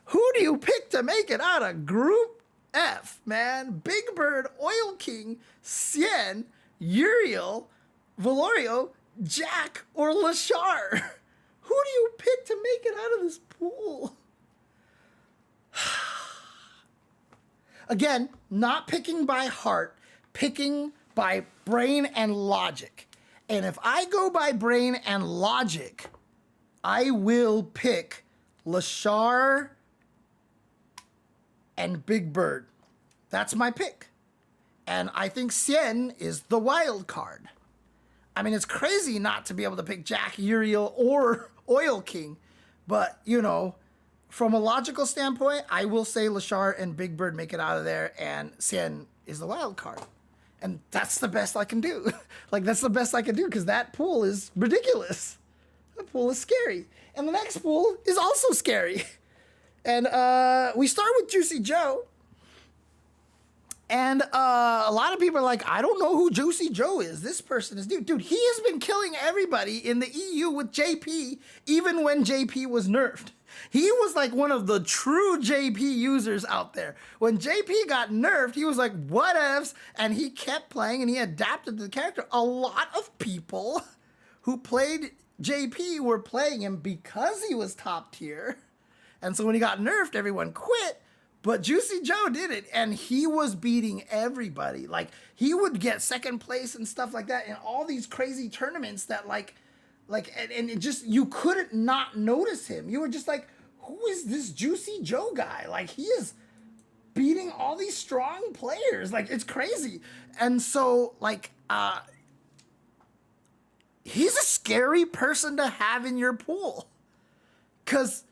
who do you pick to make it out of Group F, man? Big Bird, Oil King, Cien, Uriel, Valorio, Jack, or Lashar? Who do you pick to make it out of this pool? Again, not picking by heart, picking by brain and logic. And if I go by brain and logic, I will pick Lashar and Big Bird. That's my pick. And I think Cien is the wild card. I mean, it's crazy not to be able to pick Jack, Uriel, or Oil King. But, you know, from a logical standpoint, I will say Lashar and Big Bird make it out of there, and Cien is the wild card. And that's the best I can do. Like, that's the best I can do, because that pool is ridiculous. That pool is scary. And the next pool is also scary. And we start with Juicy Joe. And a lot of people are like, I don't know who Juicy Joe is. This person is dude. Dude, he has been killing everybody in the EU with JP, even when JP was nerfed. He was like one of the true JP users out there. When JP got nerfed, he was like, whatevs, and he kept playing and he adapted to the character. A lot of people who played JP were playing him because he was top tier. And so when he got nerfed, everyone quit. But Juicy Joe did it, and he was beating everybody. Like, he would get second place and stuff like that in all these crazy tournaments that, and it just, you couldn't not notice him. You were just like, who is this Juicy Joe guy? Like, he is beating all these strong players. Like, it's crazy. And so, like, he's a scary person to have in your pool. Because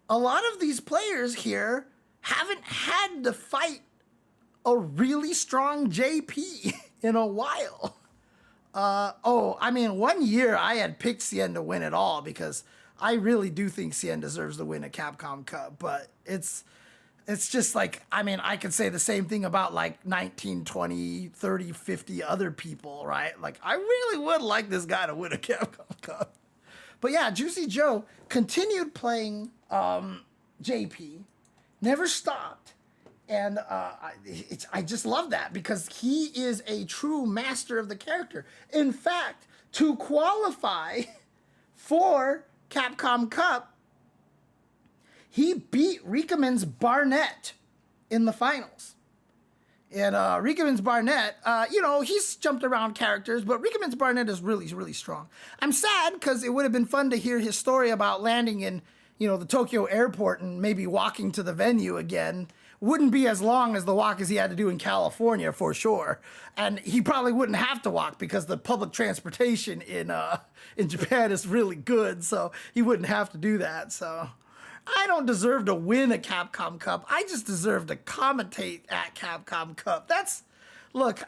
a lot of these players here haven't had to fight a really strong JP in a while. I mean, one year I had picked Cien to win it all because I really do think Cien deserves to win a Capcom Cup, but it's just like, I mean, I could say the same thing about like 19, 20, 30, 50 other people, right? Like, I really would like this guy to win a Capcom Cup. But yeah, Juicy Joe continued playing JP, never stopped. And I just love that because he is a true master of the character. In fact, to qualify for Capcom Cup, he beat Riekeman's Barnett in the finals. And Riekeman's Barnett, he's jumped around characters, but Riekeman's Barnett is really, really strong. I'm sad because it would have been fun to hear his story about landing in, the Tokyo airport and maybe walking to the venue again. Wouldn't be as long as the walk as he had to do in California, for sure. And he probably wouldn't have to walk because the public transportation in Japan is really good, so he wouldn't have to do that. So I don't deserve to win a Capcom Cup. I just deserve to commentate at Capcom Cup. Look,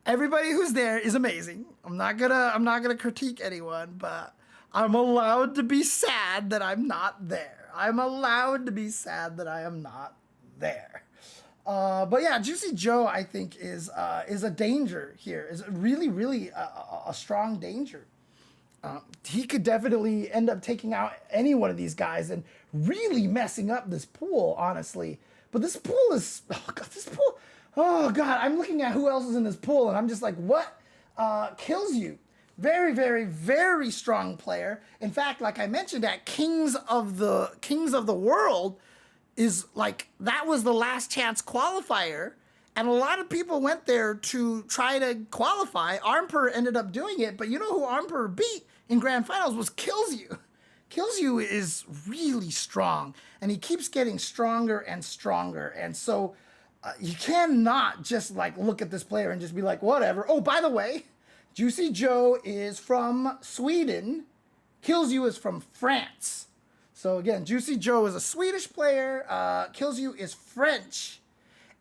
everybody who's there is amazing. I'm not gonna critique anyone, but I'm allowed to be sad that I'm not there. I'm allowed to be sad that I am not there. But yeah, Juicy Joe, I think, is a danger here. Is really, really a strong danger. He could definitely end up taking out any one of these guys and really messing up this pool, honestly. But this pool is, oh God, I'm looking at who else is in this pool, and I'm just like, what? kills you. Very, very, very strong player. In fact, like I mentioned, at Kings of the World is like, that was the last chance qualifier. And a lot of people went there to try to qualify. Armper ended up doing it, but you know who Armper beat in grand finals was Kills You. Kills You is really strong, and he keeps getting stronger and stronger. And so you cannot just like look at this player and just be like, whatever. Oh, by the way, Juicy Joe is from Sweden. Kills You is from France. So again, Juicy Joe is a Swedish player. Kills You is French.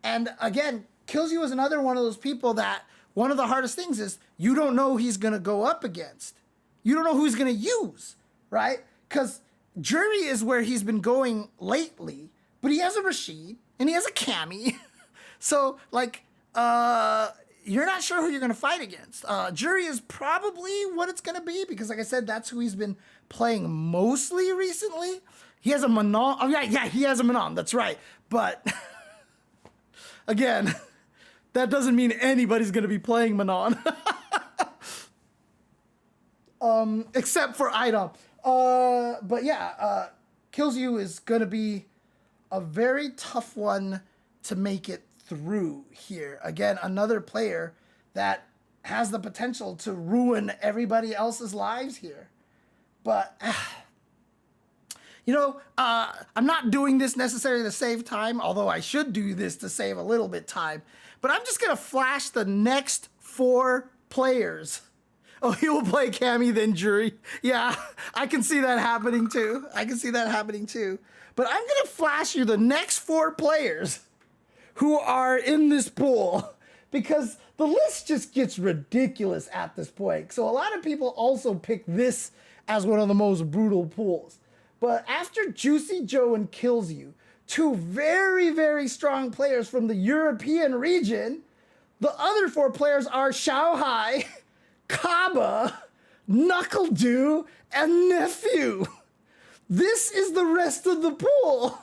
And again, Kills You is another one of those people that one of the hardest things is you don't know who he's going to go up against. You don't know who he's going to use, right? Because Jury is where he's been going lately, but he has a Rashid and he has a Cammy. So, like, you're not sure who you're going to fight against. Jury is probably what it's going to be because, like I said, that's who he's been playing mostly recently. He has a Manon. Oh, yeah, he has a Manon. That's right. But, again, that doesn't mean anybody's going to be playing Manon. Except for Idom. But yeah, Kills You is going to be a very tough one to make it through here. Again, another player that has the potential to ruin everybody else's lives here. But, you know, I'm not doing this necessarily to save time, although I should do this to save a little bit time. But I'm just going to flash the next 4 players. Oh, he will play Cammy, then Jury. Yeah, I can see that happening too. But I'm going to flash you the next 4 players who are in this pool because the list just gets ridiculous at this point. So a lot of people also pick this as one of the most brutal pools. But after Juicy Joe and Kills You, 2 very, very strong players from the European region, the other 4 players are Xiaohai, Kaba, Knuckle Dew, and Nephew. This is the rest of the pool.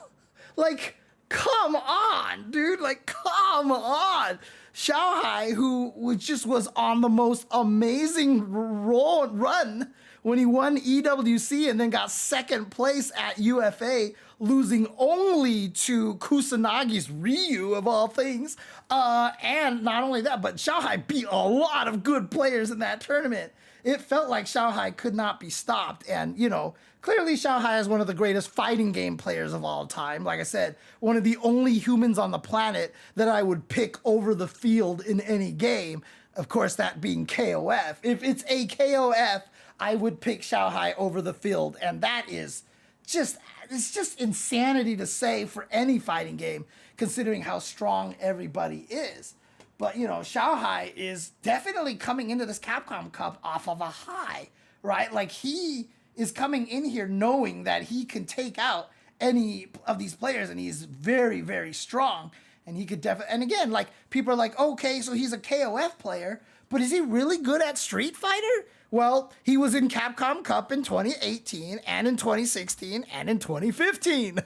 Like, come on, dude. Like, come on. Xiaohai, who was on the most amazing run when he won EWC and then got 2nd place at UFA, losing only to Kusanagi's Ryu, of all things. And not only that, but Xiaohai beat a lot of good players in that tournament. It felt like Xiaohai could not be stopped. And, you know, clearly Xiaohai is one of the greatest fighting game players of all time. Like I said, one of the only humans on the planet that I would pick over the field in any game. Of course, that being KOF. If it's a KOF, I would pick Xiaohai over the field. And that is just, it's just insanity to say for any fighting game, considering how strong everybody is. But, you know, Xiaohai is definitely coming into this Capcom Cup off of a high, right? Like, he is coming in here knowing that he can take out any of these players, and he's very, very strong. And he could definitely, and again, like, people are like, okay, so he's a KOF player, but is he really good at Street Fighter? Well, he was in Capcom Cup in 2018, and in 2016, and in 2015,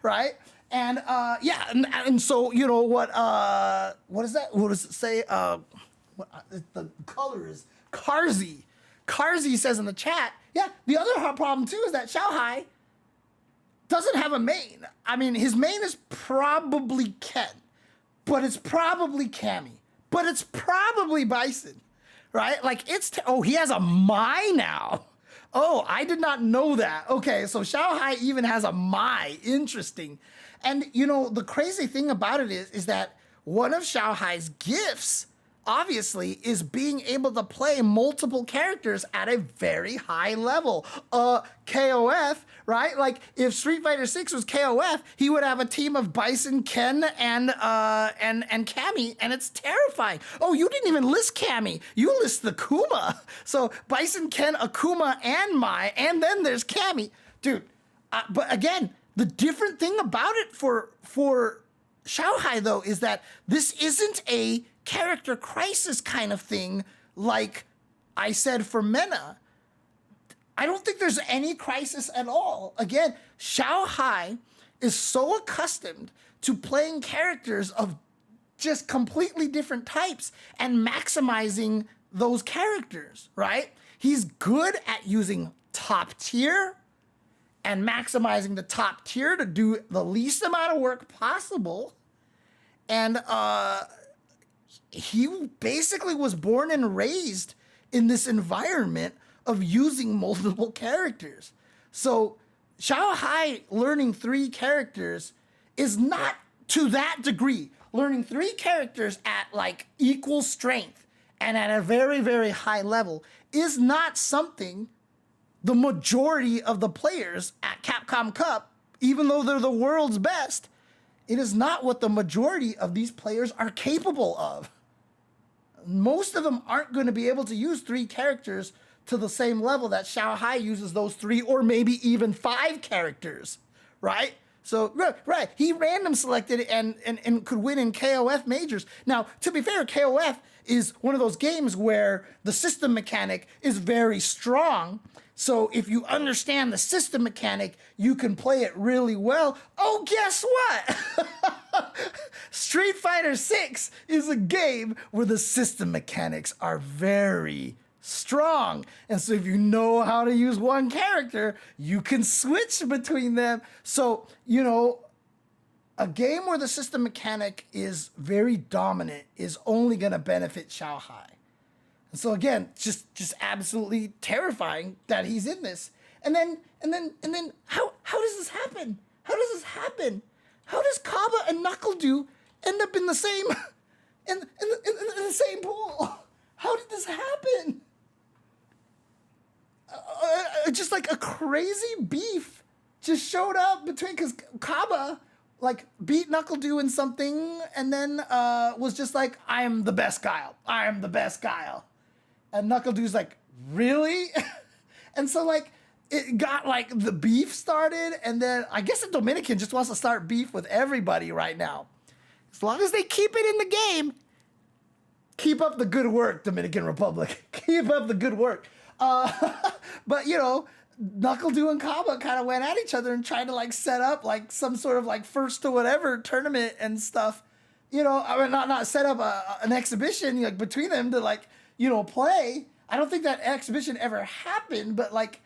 right? And yeah, and so, you know what is that? What does it say? The color is Karzi. Karzi says in the chat, yeah, the other problem too is that Xiaohai doesn't have a main. I mean, his main is probably Ken, but it's probably Cammy, but it's probably Bison, right? Like, oh, he has a Mai now. Oh, I did not know that. Okay, so Xiaohai even has a Mai. Interesting. And, you know, the crazy thing about it is that one of Xiaohai's gifts, obviously, is being able to play multiple characters at a very high level. KOF, right? Like, if Street Fighter 6 was KOF, he would have a team of Bison, Ken, and Cammy, and it's terrifying. Oh, you didn't even list Cammy. You list the Kuma. So Bison, Ken, Akuma, and Mai, and then there's Cammy. Dude, but again, the different thing about it for Xiaohai, though, is that this isn't a character crisis kind of thing like I said for Mena. I don't think there's any crisis at all. Again, Xiaohai is so accustomed to playing characters of just completely different types and maximizing those characters, right? He's good at using top tier and maximizing the top tier to do the least amount of work possible. And he basically was born and raised in this environment of using multiple characters. So Xiao Hai learning 3 characters is not to that degree. Learning 3 characters at like equal strength and at a very, very high level is not something the majority of the players at Capcom Cup, even though they're the world's best, it is not what the majority of these players are capable of. Most of them aren't going to be able to use 3 characters to the same level that Xiao Hai uses those 3 or maybe even 5 characters, right? So, right, he random selected and could win in KOF majors. Now, to be fair, KOF is one of those games where the system mechanic is very strong. So if you understand the system mechanic, you can play it really well. Oh, guess what? Street Fighter VI is a game where the system mechanics are very strong. And so if you know how to use one character, you can switch between them. So, you know, a game where the system mechanic is very dominant is only going to benefit Xiao Hai. And so again, just absolutely terrifying that he's in this. And then how does this happen? How does this happen? How does Kaba and NuckleDu end up in the same in the same pool? How did this happen? Just like a crazy beef just showed up between, because Kaba like beat NuckleDu in something and then was just like, I am the best Guile. I am the best Guile. And NuckleDu's like, really? And so like it got like the beef started, and then I guess the Dominican just wants to start beef with everybody right now. As long as they keep it in the game, keep up the good work, Dominican Republic. Keep up the good work. But you know, NuckleDu and Kaba kind of went at each other and tried to like set up like some sort of like first to whatever tournament and stuff. You know, I mean, not set up an exhibition like between them to like, you know, play. I don't think that exhibition ever happened, but like,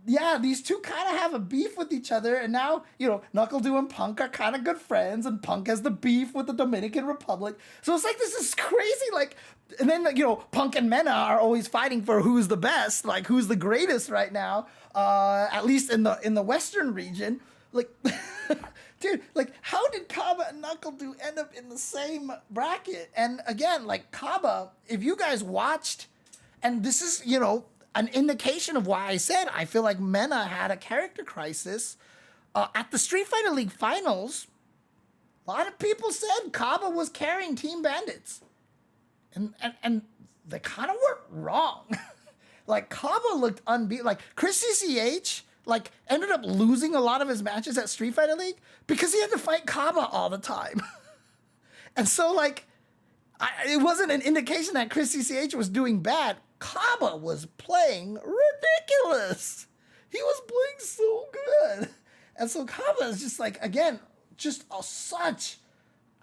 yeah, these two kind of have a beef with each other, and now, you know, NuckleDu and Punk are kind of good friends, and Punk has the beef with the Dominican Republic. So it's like, this is crazy, like, and then, you know, Punk and Mena are always fighting for who's the best, like, who's the greatest right now, at least in the Western region. Like, dude, like, how did Kaba and NuckleDu end up in the same bracket? And again, like, Kaba, if you guys watched, and this is, you know, an indication of why I said I feel like Mena had a character crisis. At the Street Fighter League finals, a lot of people said Kaba was carrying Team Bandits. And they kind of were wrong. Like, Kaba looked unbeatable. Like, Chris CCH, like, ended up losing a lot of his matches at Street Fighter League because he had to fight Kaba all the time. And so, like, it wasn't an indication that Chris CCH was doing bad. Kaba was playing ridiculous. He was playing so good. And so Kaba is just like, again, just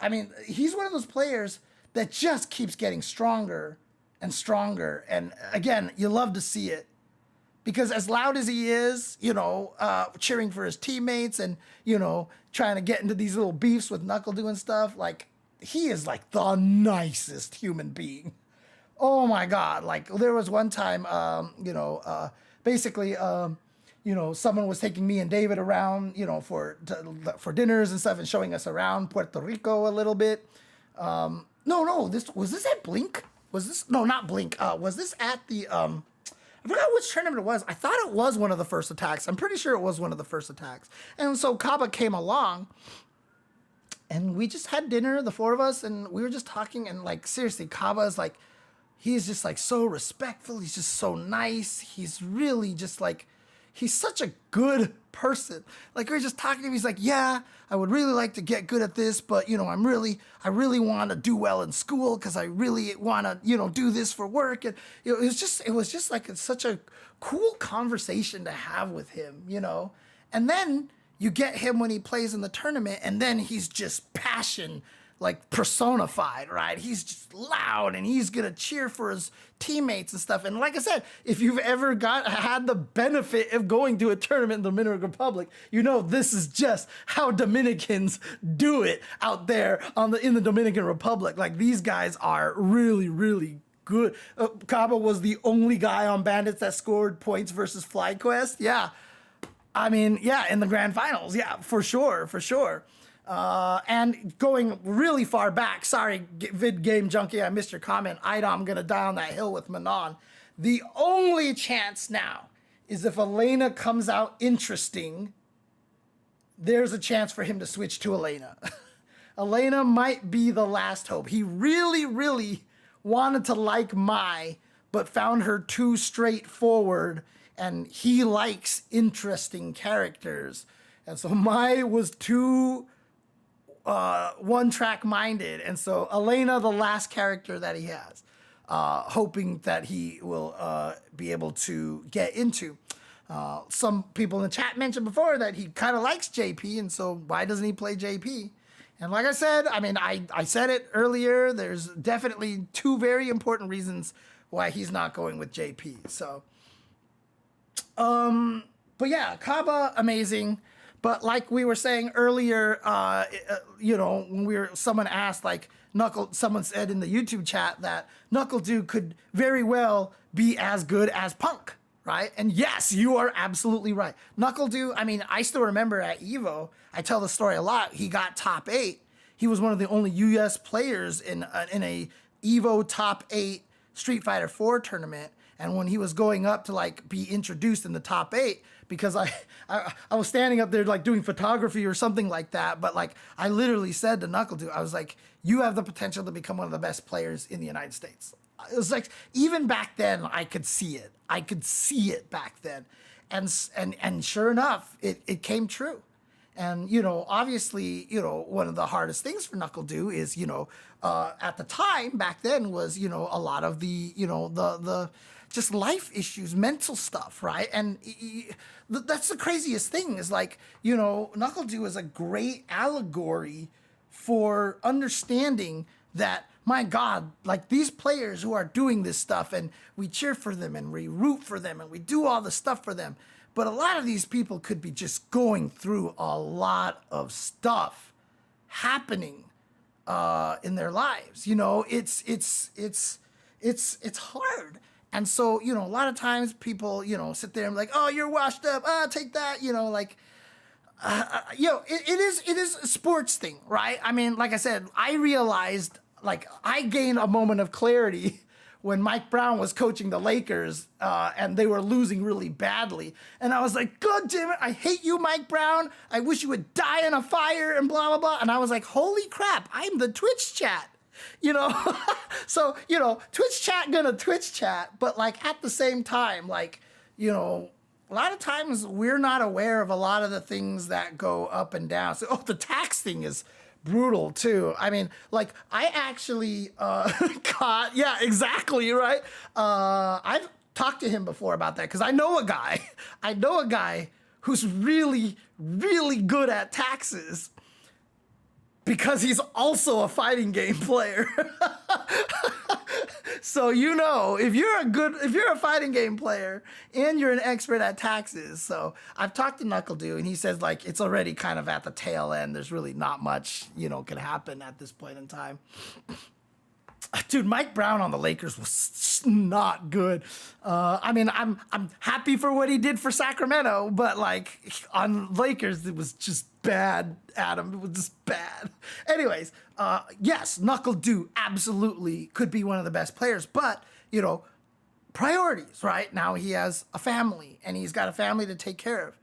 I mean, he's one of those players that just keeps getting stronger and stronger. And again, you love to see it. Because as loud as he is, you know, cheering for his teammates and, you know, trying to get into these little beefs with NuckleDu and stuff, like, he is like the nicest human being. Oh my God. Like, there was one time, you know, basically, you know, someone was taking me and David around, you know, for dinners and stuff and showing us around Puerto Rico a little bit. No, was this at Blink? No, not Blink. Was this at the, I forgot which tournament it was. I thought it was one of the first attacks. I'm pretty sure it was one of the first attacks. And so Kaba came along and we just had dinner, the 4 of us, and we were just talking, and like, seriously, Kaba is like, he's just like so respectful. He's just so nice. He's really just like, he's such a good person. Like, we were just talking to him. He's like, yeah, I would really like to get good at this, but you know, I really want to do well in school because I really want to, you know, do this for work. And you know, it was just like such a cool conversation to have with him, you know. And then you get him when he plays in the tournament, and then he's just passion. like personified, right? He's just loud and he's gonna cheer for his teammates and stuff. And like I said, if you've ever had the benefit of going to a tournament in the Dominican Republic, you know this is just how Dominicans do it out there in the Dominican Republic. Like these guys are really, really good. Cabo was the only guy on Bandits that scored points versus FlyQuest. Yeah. I mean, yeah, in the grand finals. Yeah, for sure. And going really far back, sorry, Vid Game Junkie, I missed your comment. I'm going to die on that hill with Manon. The only chance now is if Elena comes out interesting, there's a chance for him to switch to Elena. Elena might be the last hope. He really, really wanted to like Mai, but found her too straightforward, and he likes interesting characters. And so Mai was too one-track minded, and so Elena, the last character that he has, hoping that he will be able to get into. Some people in the chat mentioned before that he kind of likes JP, and so why doesn't he play JP? And like I said, I mean, I said it earlier, there's definitely two very important reasons why he's not going with JP. So, but yeah, Kaba, amazing. But like we were saying earlier, you know, when someone asked, like, someone said in the YouTube chat that NuckleDu could very well be as good as Punk, right? And yes, you are absolutely right. NuckleDu, I mean, I still remember at EVO, I tell the story a lot, he got top 8. He was one of the only US players in a EVO top 8 Street Fighter 4 tournament. And when he was going up to like be introduced in the top 8, because I was standing up there like doing photography or something like that, but like I literally said to NuckleDu, I was like, you have the potential to become one of the best players in the United States. It was like, even back then I could see it. I could see it back then. And sure enough, it came true. And, you know, obviously, you know, one of the hardest things for NuckleDu is, you know, at the time back then was, you know, a lot of the, you know, the just life issues, mental stuff, right? And that's the craziest thing is like, you know, NuckleDu is a great allegory for understanding that, my God, like these players who are doing this stuff and we cheer for them and we root for them and we do all the stuff for them. But a lot of these people could be just going through a lot of stuff happening in their lives. You know, it's hard. And so, you know, a lot of times people, you know, sit there and be like, oh, you're washed up. Take that. You know, like, you know, it is a sports thing, right? I mean, like I said, I realized, like, I gained a moment of clarity when Mike Brown was coaching the Lakers and they were losing really badly. And I was like, God damn it, I hate you, Mike Brown. I wish you would die in a fire and blah, blah, blah. And I was like, holy crap, I'm the Twitch chat. You know, so, you know, Twitch chat gonna Twitch chat, but like at the same time, like, you know, a lot of times we're not aware of a lot of the things that go up and down. So, the tax thing is brutal too. I mean, like I actually caught, yeah, exactly, right? I've talked to him before about that because I know a guy who's really, really good at taxes, because he's also a fighting game player. So, you know, if you're a fighting game player and you're an expert at taxes. So I've talked to NuckleDu and he says like, it's already kind of at the tail end. There's really not much, you know, can happen at this point in time. Dude, Mike Brown on the Lakers was not good. I mean, I'm happy for what he did for Sacramento, but like on Lakers, it was just bad, Adam. It was just bad. Anyways, yes, NuckleDu absolutely could be one of the best players, but, you know, priorities, right? Now he has a family and he's got a family to take care of.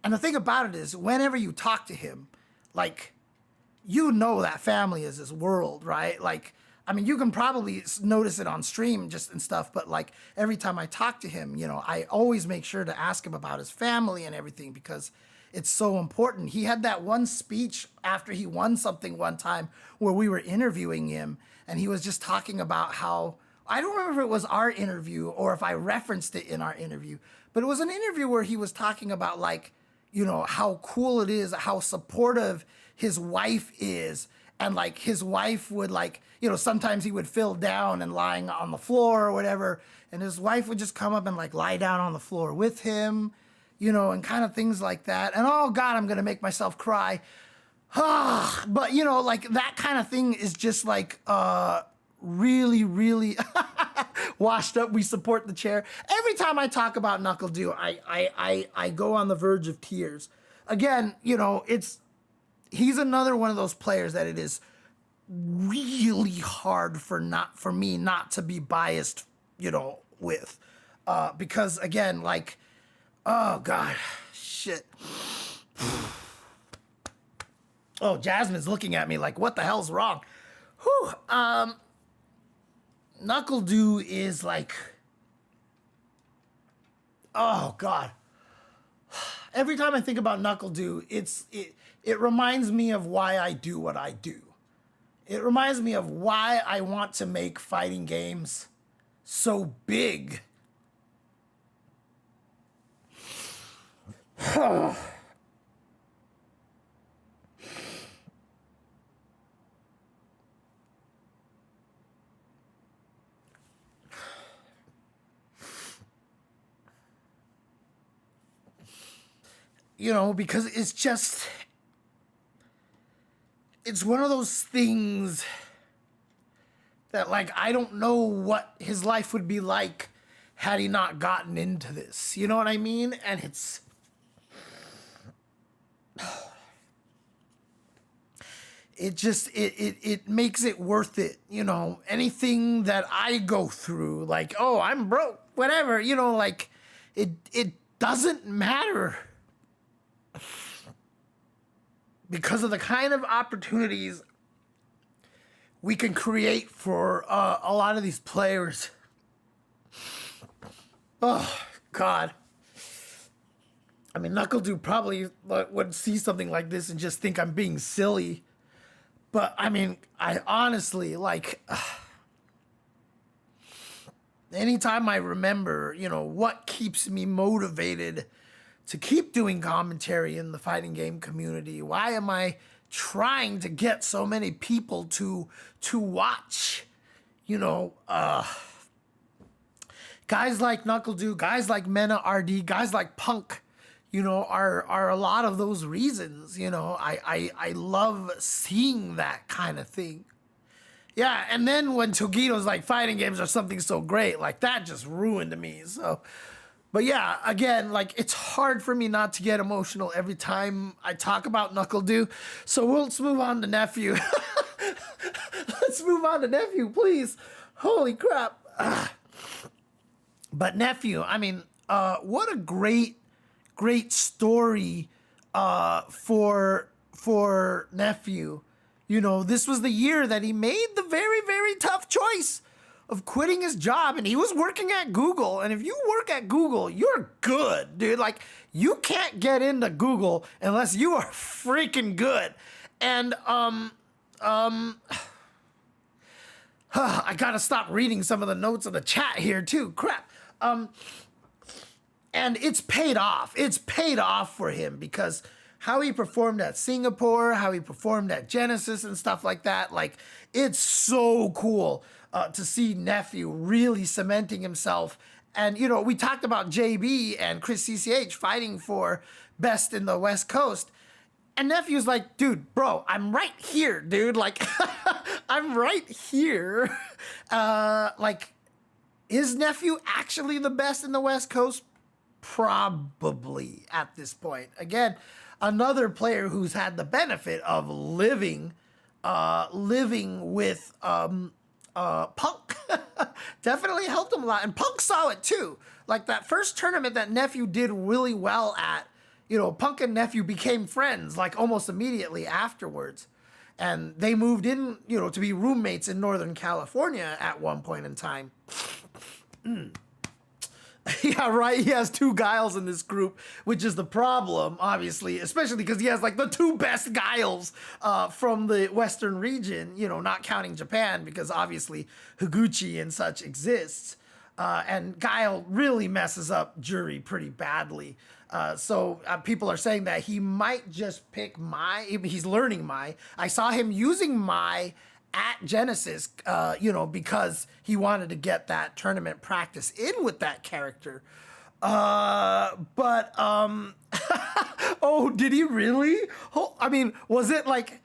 And the thing about it is, whenever you talk to him, like, you know that family is his world, right? Like, I mean, you can probably notice it on stream just and stuff, but like every time I talk to him, you know, I always make sure to ask him about his family and everything because it's so important. He had that one speech after he won something one time where we were interviewing him and he was just talking about how, I don't remember if it was our interview or if I referenced it in our interview, but it was an interview where he was talking about like, you know, how cool it is, how supportive his wife is, and like his wife would like, you know, sometimes he would feel down and lying on the floor or whatever, and his wife would just come up and like lie down on the floor with him, you know, and kind of things like that. And oh God, I'm gonna make myself cry. But you know, like that kind of thing is just like really, really washed up. We support the chair. Every time I talk about Knuckle Dew, I go on the verge of tears. Again, you know, he's another one of those players that it is really hard for me not to be biased, you know, with. Because again, like, oh God, shit. Oh, Jasmine's looking at me like, what the hell's wrong? Whew. Knuckle Dew is like, oh God. Every time I think about Knuckle Dew, it reminds me of why I do what I do. It reminds me of why I want to make fighting games so big. You know, because it's one of those things that, like, I don't know what his life would be like had he not gotten into this. You know what I mean? And it makes it worth it. You know, anything that I go through, like, oh, I'm broke, whatever, you know, like, it doesn't matter. Because of the kind of opportunities we can create for a lot of these players. Oh, God. I mean, Knuckle Dew probably would see something like this and just think I'm being silly. But, I mean, I honestly, like, anytime I remember, you know, what keeps me motivated to keep doing commentary in the fighting game community. Why am I trying to get so many people to watch? You know, guys like Knuckle Dew, guys like Mena RD, guys like Punk, you know, are a lot of those reasons. You know, I love seeing that kind of thing. Yeah, and then when Togito's like, fighting games are something so great, like that just ruined me. So, but yeah, again, like, it's hard for me not to get emotional every time I talk about Knuckle Dew. So let's move on to Nephew. Let's move on to Nephew, please. Holy crap. But Nephew, I mean, what a great story for Nephew. You know, this was the year that he made the very, very tough choice of quitting his job, and he was working at Google. And if you work at Google, you're good, dude. Like, you can't get into Google unless you are freaking good. And I gotta stop reading some of the notes of the chat here too. Crap. And it's paid off. It's paid off for him, because how he performed at Singapore, how he performed at Genesis and stuff like that, like, it's so cool to see Nephew really cementing himself. And, you know, we talked about JB and Chris CCH fighting for best in the West Coast. And Nephew's like, dude, bro, I'm right here, dude. Like, I'm right here. Like, is Nephew actually the best in the West Coast? Probably at this point. Again, another player who's had the benefit of living with Punk. Definitely helped him a lot. And Punk saw it too. Like, that first tournament that Nephew did really well at, you know, Punk and Nephew became friends like almost immediately afterwards. And they moved in, you know, to be roommates in Northern California at one point in time. Yeah, right. He has two Guiles in this group, which is the problem, obviously, especially because he has like the two best Guiles from the Western region, you know, not counting Japan, because obviously Higuchi and such exists. And Guile really messes up Jury pretty badly. So people are saying that he might just pick Mai. He's learning Mai. I saw him using Mai at Genesis, because he wanted to get that tournament practice in with that character. Oh, did he really? I mean, was it like...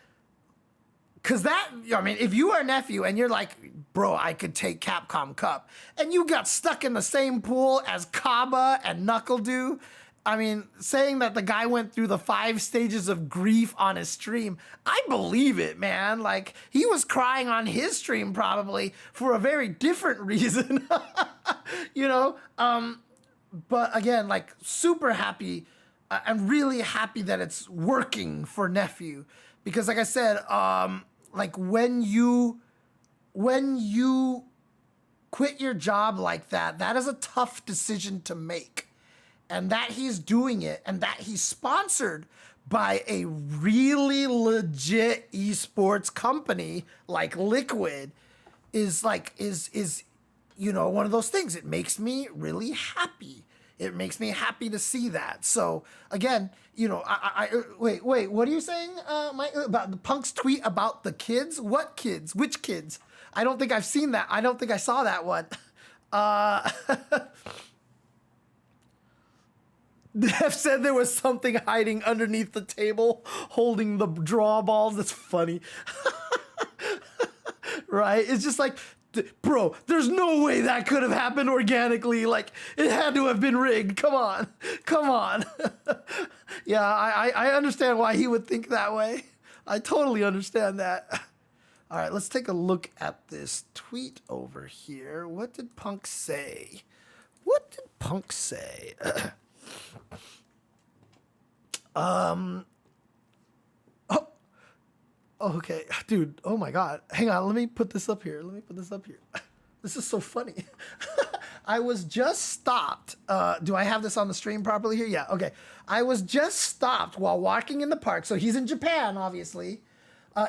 Because if you are a nephew and you're like, bro, I could take Capcom Cup, and you got stuck in the same pool as Kaba and Knuckle-Doo, I mean, saying that the guy went through the 5 stages of grief on his stream, I believe it, man. Like, he was crying on his stream probably for a very different reason, But again, like, super happy. I'm really happy that it's working for nephew, because like I said, like when you quit your job like that, that is a tough decision to make. And that he's doing it, and that he's sponsored by a really legit esports company like Liquid is one of those things. It makes me really happy. It makes me happy to see that. So again, wait, what are you saying, Mike, about the Punk's tweet about the kids? What kids? Which kids? I don't think I've seen that. I don't think I saw that one. Dev said there was something hiding underneath the table holding the draw balls. That's funny. Right? It's just like, bro, there's no way that could have happened organically. Like, it had to have been rigged. Come on. Yeah, I understand why he would think that way. I totally understand that. All right, let's take a look at this tweet over here. What did Punk say? Okay, dude, oh my God. Hang on, let me put this up here. This is so funny. I was just stopped. Do I have this on the stream properly here? Yeah, okay. I was just stopped while walking in the park. So he's in Japan, obviously,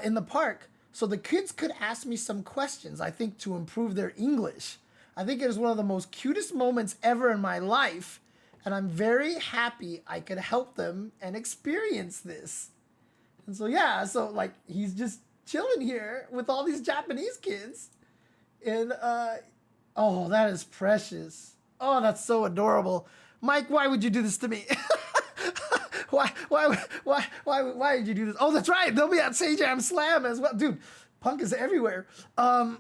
in the park. So the kids could ask me some questions, I think, to improve their English. I think it is one of the most cutest moments ever in my life. And I'm very happy I could help them and experience this. And so, yeah, like, he's just chilling here with all these Japanese kids. And, oh, that is precious. Oh, that's so adorable. Mike, why would you do this to me? Why did you do this? Oh, that's right. They'll be at Sajam Slam as well. Dude, Punk is everywhere. And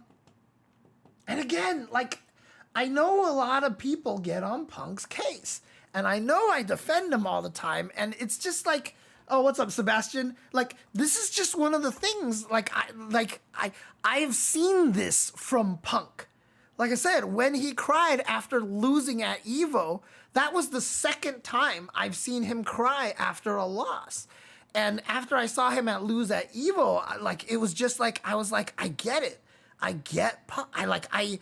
again, like, I know a lot of people get on Punk's case. And I know I defend him all the time. And it's just like, oh, what's up, Sebastian? Like, this is just one of the things, I've seen this from Punk. Like I said, when he cried after losing at EVO, that was the second time I've seen him cry after a loss. And after I saw him lose at EVO, it was just like, I was like, I get it. I get Punk. I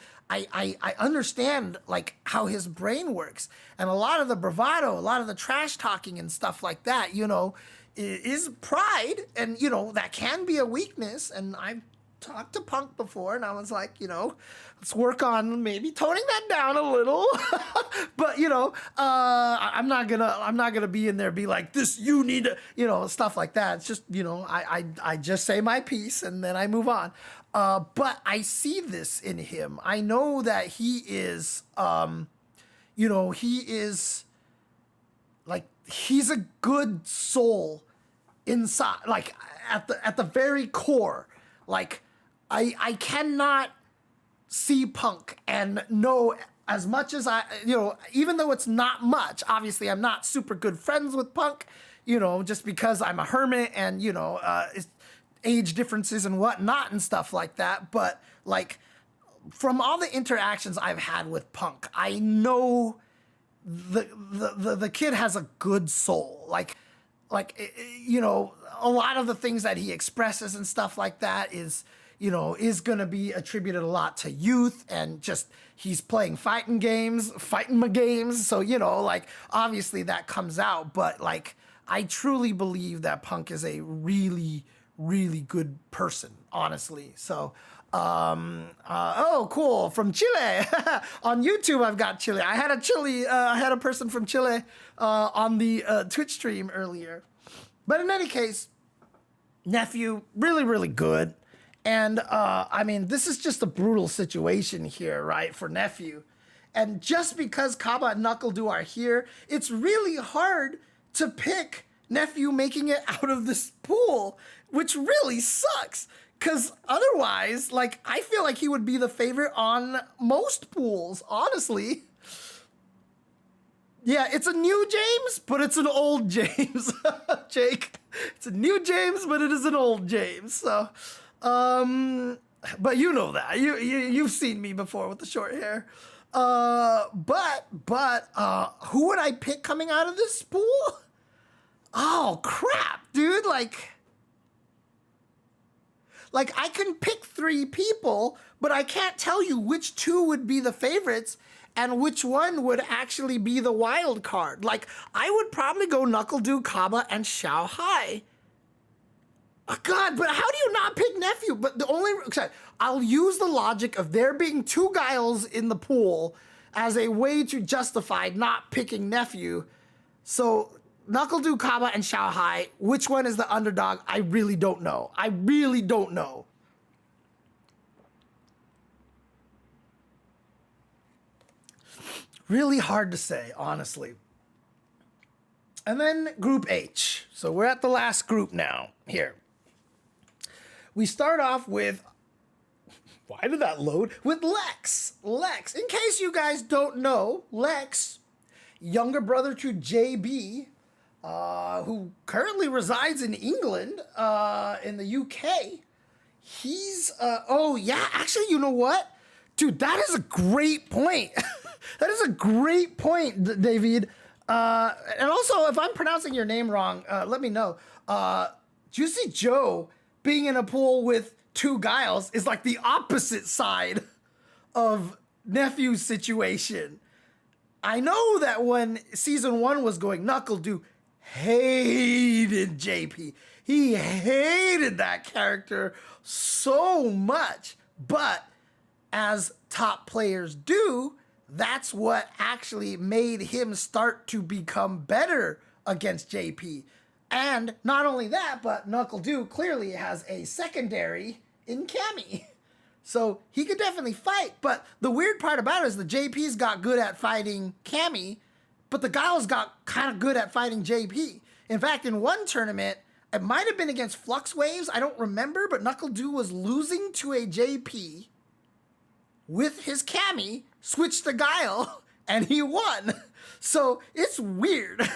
understand, like, how his brain works. And a lot of the bravado, a lot of the trash talking and stuff like that, is pride. And, that can be a weakness. And I've talked to Punk before, and I was like, let's work on maybe toning that down a little. But, I'm not gonna be in there be like, this, you need to, stuff like that. It's just, I just say my piece and then I move on. But I see this in him. I know that he is, he's a good soul inside, like at the very core. Like, I cannot see Punk and know as much as even though it's not much, obviously I'm not super good friends with Punk, just because I'm a hermit and, age differences and whatnot and stuff like that. But like, from all the interactions I've had with Punk, I know the kid has a good soul. Like, a lot of the things that he expresses and stuff like that is going to be attributed a lot to youth and just he's playing fighting games. So, obviously that comes out. But, I truly believe that Punk is a really, really good person, honestly. So, Oh, cool. From Chile. On YouTube, I've got Chile. I had a person from Chile on the Twitch stream earlier. But in any case, nephew, really, really good. And I mean, this is just a brutal situation here, right, for nephew. And just because Kaba and NuckleDu are here, it's really hard to pick nephew making it out of this pool, which really sucks. Because otherwise, like, I feel like he would be the favorite on most pools, honestly. Yeah, it's a new James, but it's an old James, Jake. It's a new James, but it is an old James. So, but you know that. You've seen me before with the short hair. But who would I pick coming out of this pool? Oh, crap, dude. Like I can pick 3 people, but I can't tell you which 2 would be the favorites and which one would actually be the wild card. Like, I would probably go NuckleDu, Kaba, and Xiao Hai. Oh, God, but how do you not pick nephew? But the only... Sorry, I'll use the logic of there being 2 Guiles in the pool as a way to justify not picking nephew. So, NuckleDu, Kaba, and Xiao Hai, which one is the underdog? I really don't know. I really don't know. Really hard to say, honestly. And then Group H. So we're at the last group now, here. We start off with... Why did that load? With Lex. Lex. In case you guys don't know, Lex, younger brother to JB, who currently resides in England, in the UK. He's, oh yeah, actually, you know what? Dude, that is a great point. That is a great point, David. And also, if I'm pronouncing your name wrong, let me know. Juicy Joe being in a pool with 2 Guiles is like the opposite side of Nephew's situation. I know that when season 1 was going, NuckleDu hated JP. He hated that character so much. But as top players do, that's what actually made him start to become better against JP. And not only that, but NuckleDu clearly has a secondary in Cammy. So he could definitely fight. But the weird part about it is the JP's got good at fighting Cammy, but the Guiles got kind of good at fighting JP. In fact, in one tournament, it might have been against Flux Waves, I don't remember, but NuckleDu was losing to a JP with his Cammy, switched to Guile, and he won. So it's weird.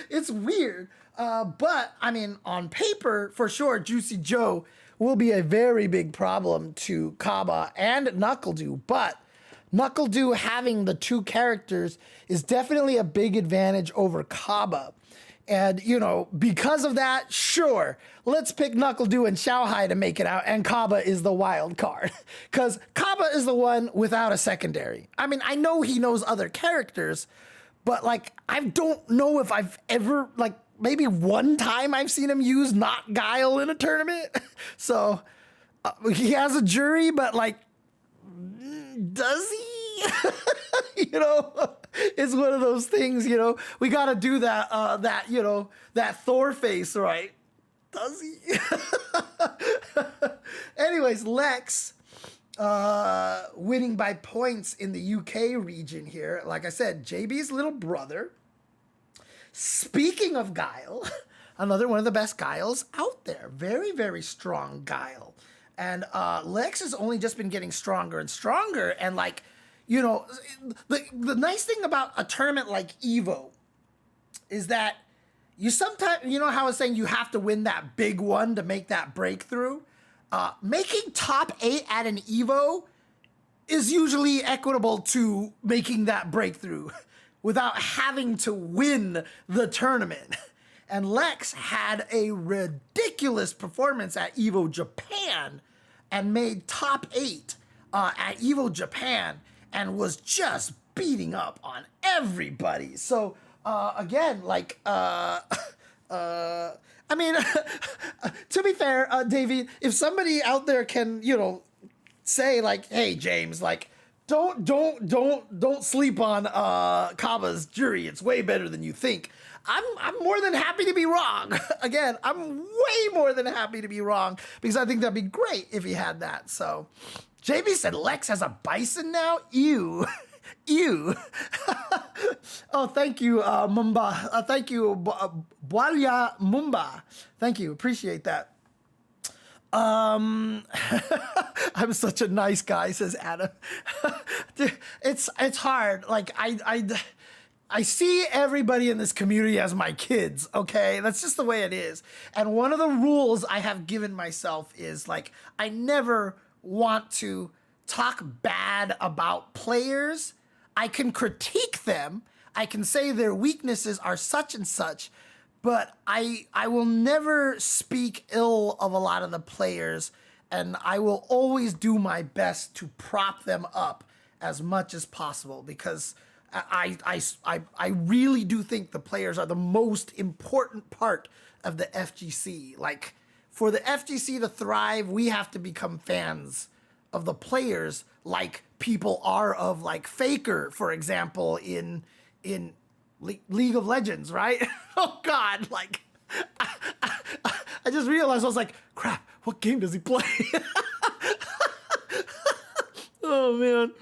It's weird. But, I mean, on paper, for sure, Juicy Joe will be a very big problem to Kaba and NuckleDu. But NuckleDu having the 2 characters is definitely a big advantage over Kaba. And, you know, because of that, sure, let's pick NuckleDu and Xiao Hai to make it out, and Kaba is the wild card. Because Kaba is the one without a secondary. I mean, I know he knows other characters, but, like, I don't know if I've ever, like, maybe one time I've seen him use not Guile in a tournament. So, he has a jury, but, like, does he? You know, it's one of those things, you know, we got to do that, you know, that Thor face, right? Does he? Anyways, Lex winning by points in the UK region here. Like I said, JB's little brother. Speaking of Guile, another one of the best Guiles out there. Very, very strong Guile. And Lex has only just been getting stronger and stronger. And, like, you know, the nice thing about a tournament like EVO is that you sometimes, you know how I was saying you have to win that big one to make that breakthrough? Making top 8 at an EVO is usually equitable to making that breakthrough without having to win the tournament. And Lex had a ridiculous performance at EVO Japan and made top 8 at EVO Japan and was just beating up on everybody. So, again, like, I mean, to be fair, Davey, if somebody out there can, you know, say like, hey, James, like, don't sleep on Kaba's jury. It's way better than you think. I'm more than happy to be wrong. Again, I'm way more than happy to be wrong because I think that'd be great if he had that. So, JB said Lex has a bison now. Ew, ew. Oh, thank you, Mumba. Thank you, Bwalia Mumba. Thank you, appreciate that. I'm such a nice guy, says Adam. It's hard. Like I see everybody in this community as my kids, okay? That's just the way it is. And one of the rules I have given myself is like I never want to talk bad about players. I can critique them. I can say their weaknesses are such and such, but I will never speak ill of a lot of the players, and I will always do my best to prop them up as much as possible because I really do think the players are the most important part of the FGC. Like, for the FGC to thrive, we have to become fans of the players like people are of, like, Faker, for example, in League of Legends, right? Oh, God, like, I just realized, I was like, crap, what game does he play? Oh, man.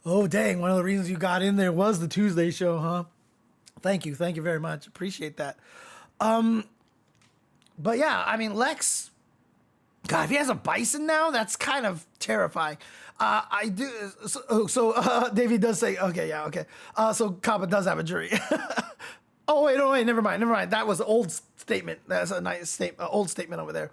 Oh, dang, one of the reasons you got in there was the Tuesday show, huh? Thank you very much. Appreciate that. But yeah, I mean, Lex, God, if he has a bison now, that's kind of terrifying. I do, so Davey does say, okay, yeah, okay. So Kappa does have a jury. Oh, wait, never mind. That was an old statement. That's a nice statement, old statement over there.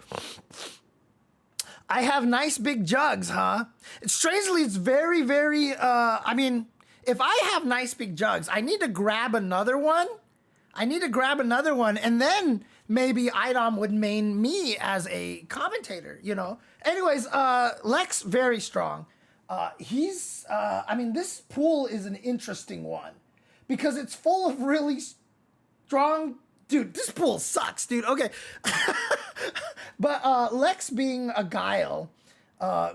I have nice big jugs, huh? Strangely, it's very, very, I mean, if I have nice big jugs, I need to grab another one. And then maybe Idom would main me as a commentator, you know? Anyways, Lex, very strong. I mean, this pool is an interesting one because it's full of really strong, dude, this pool sucks, dude. Okay. But Lex being a Guile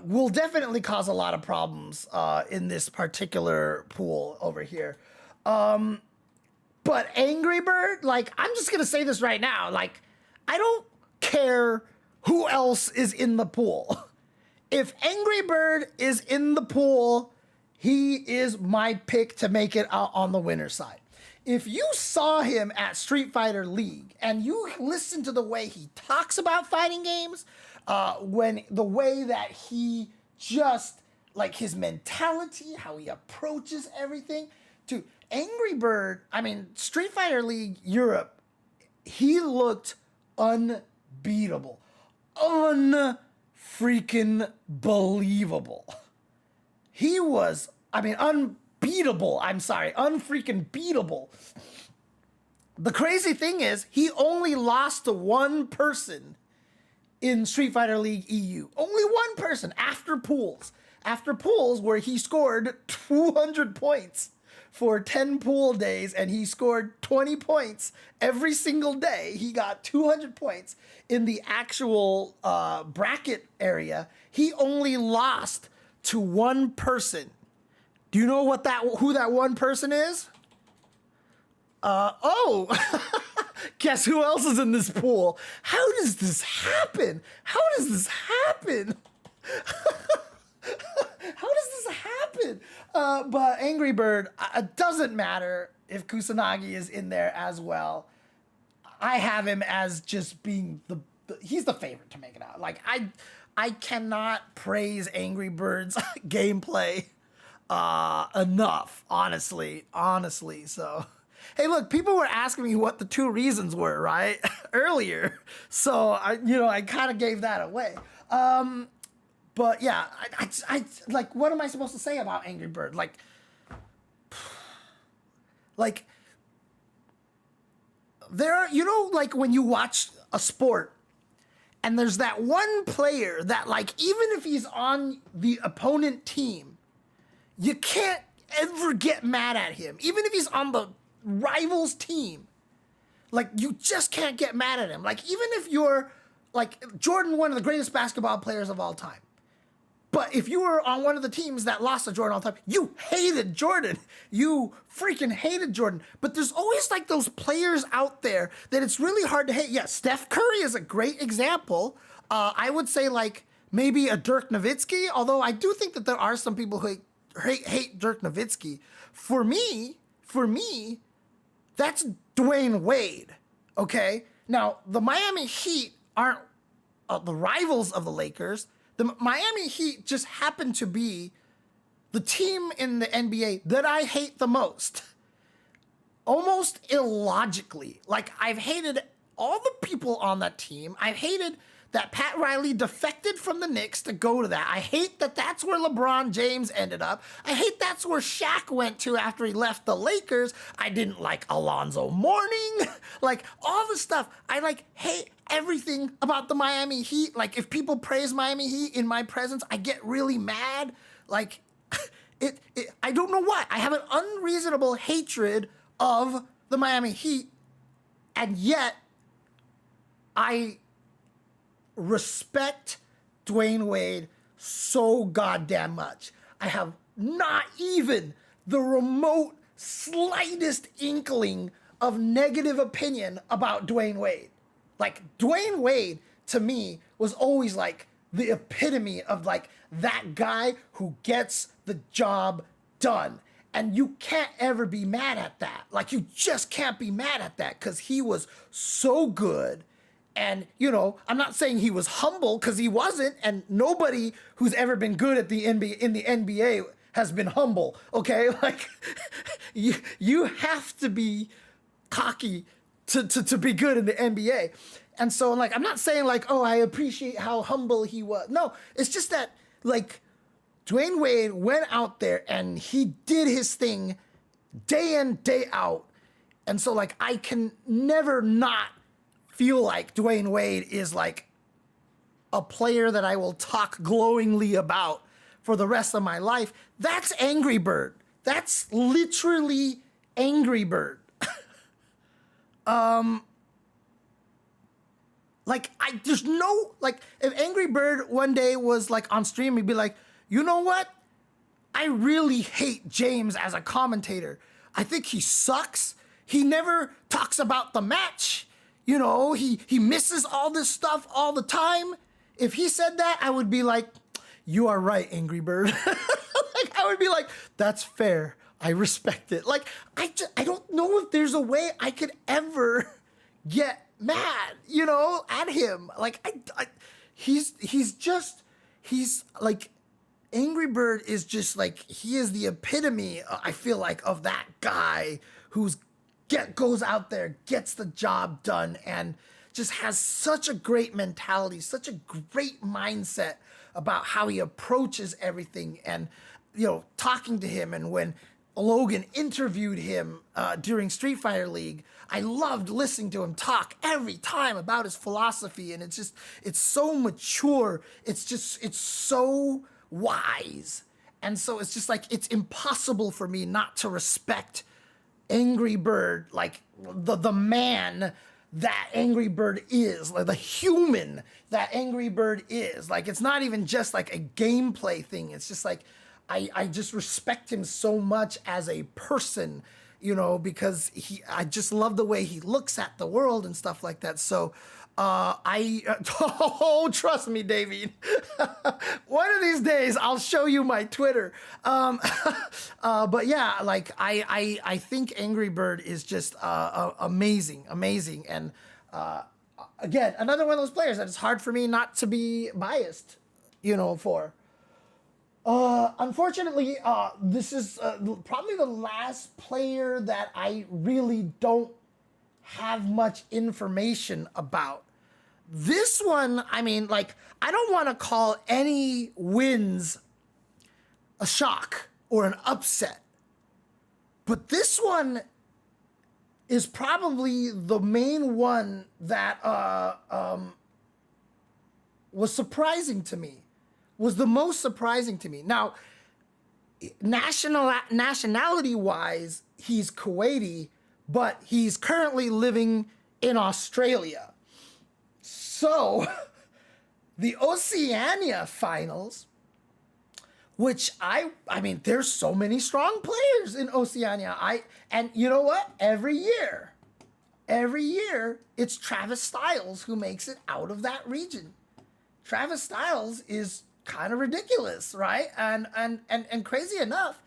will definitely cause a lot of problems in this particular pool over here. But Angry Bird, like, I'm just going to say this right now. Like, I don't care who else is in the pool. If Angry Bird is in the pool, he is my pick to make it out on the winner's side. If you saw him at Street Fighter League and you listen to the way he talks about fighting games, when the way that he just, like, his mentality, how he approaches everything, dude, Angry Bird, I mean, Street Fighter League Europe, he looked unbeatable. Unfreaking believable. He was, I mean, unbeatable. I'm sorry, unfreaking beatable. The crazy thing is, he only lost to one person in Street Fighter League EU. Only one person after pools. After pools where he scored 200 points for 10 pool days and he scored 20 points every single day. He got 200 points in the actual bracket area. He only lost to one person. Do you know who that one person is? Guess who else is in this pool? How does this happen? But Angry Bird, it doesn't matter if Kusanagi is in there as well. I have him as just being he's the favorite to make it out. Like, I cannot praise Angry Bird's gameplay enough, honestly. So, hey, look, people were asking me what the two reasons were, right? Earlier. So, I kind of gave that away. But yeah, I like, what am I supposed to say about Angry Bird? Like, there are, like, when you watch a sport and there's that one player that, like, even if he's on the opponent team, you can't ever get mad at him. Even if he's on the rival's team, Like, you just can't get mad at him. Like, even if you're, like, Jordan, one of the greatest basketball players of all time. But if you were on one of the teams that lost to Jordan all the time, you hated Jordan. You freaking hated Jordan. But there's always, like, those players out there that it's really hard to hate. Yeah, Steph Curry is a great example. I would say, like, maybe a Dirk Nowitzki, although I do think that there are some people who hate Dirk Nowitzki. For me, that's Dwayne Wade, okay? Now, the Miami Heat aren't the rivals of the Lakers. The Miami Heat just happen to be the team in the NBA that I hate the most. Almost illogically. Like, I've hated all the people on that team. I've hated that Pat Riley defected from the Knicks to go to that. I hate that that's where LeBron James ended up. I hate that's where Shaq went to after he left the Lakers. I didn't like Alonzo Mourning. Like, all the stuff. I, like, hate everything about the Miami Heat. Like, if people praise Miami Heat in my presence, I get really mad. Like, I don't know why. I have an unreasonable hatred of the Miami Heat, and yet I respect Dwayne Wade so goddamn much. I have not even the remote, slightest inkling of negative opinion about Dwayne Wade. Like, Dwayne Wade, to me, was always, like, the epitome of, like, that guy who gets the job done. And you can't ever be mad at that. Like, you just can't be mad at that because he was so good. And, you know, I'm not saying he was humble, because he wasn't, and nobody who's ever been good at the NBA, in the NBA has been humble, okay? Like, you have to be cocky to be good in the NBA. And so, like, I'm not saying, like, oh, I appreciate how humble he was. No, it's just that, like, Dwayne Wade went out there and he did his thing day in, day out. And so, like, I can never not feel like Dwayne Wade is, like, a player that I will talk glowingly about for the rest of my life. That's Angry Bird. That's literally Angry Bird. Like, there's no, like, if Angry Bird one day was, like, on stream, he'd be like, you know what? I really hate James as a commentator. I think he sucks. He never talks about the match. You know, he misses all this stuff all the time. If he said that, I would be like, you are right, Angry Bird. Like, I would be like, that's fair. I respect it. Like, I don't know if there's a way I could ever get mad, you know, at him. Like, he's like, Angry Bird is just like, he is the epitome, I feel like, of that guy who's goes out there, gets the job done, and just has such a great mentality, such a great mindset about how he approaches everything. And, you know, talking to him, and when Logan interviewed him during Street Fighter League, I loved listening to him talk every time about his philosophy. And it's so mature. It's so wise. And so it's just like, it's impossible for me not to respect Angry Bird, like the man that Angry Bird is, like the human that Angry Bird is. Like, it's not even just like a gameplay thing. It's just like, I just respect him so much as a person, you know, because I just love the way he looks at the world and stuff like that. So oh, trust me, David. One of these days I'll show you my Twitter. But yeah, like, I think Angry Bird is just amazing. And again, another one of those players that it's hard for me not to be biased, you know, for. Unfortunately, this is probably the last player that I really don't have much information about. This one, I mean, like, I don't want to call any wins a shock or an upset, but this one is probably the main one that was surprising to me, was the most surprising to me. Now, nationality-wise, he's Kuwaiti, but he's currently living in Australia. So the Oceania finals, which I mean, there's so many strong players in Oceania. And you know what? Every year, it's Travis Styles who makes it out of that region. Travis Styles is kind of ridiculous, right? And crazy enough,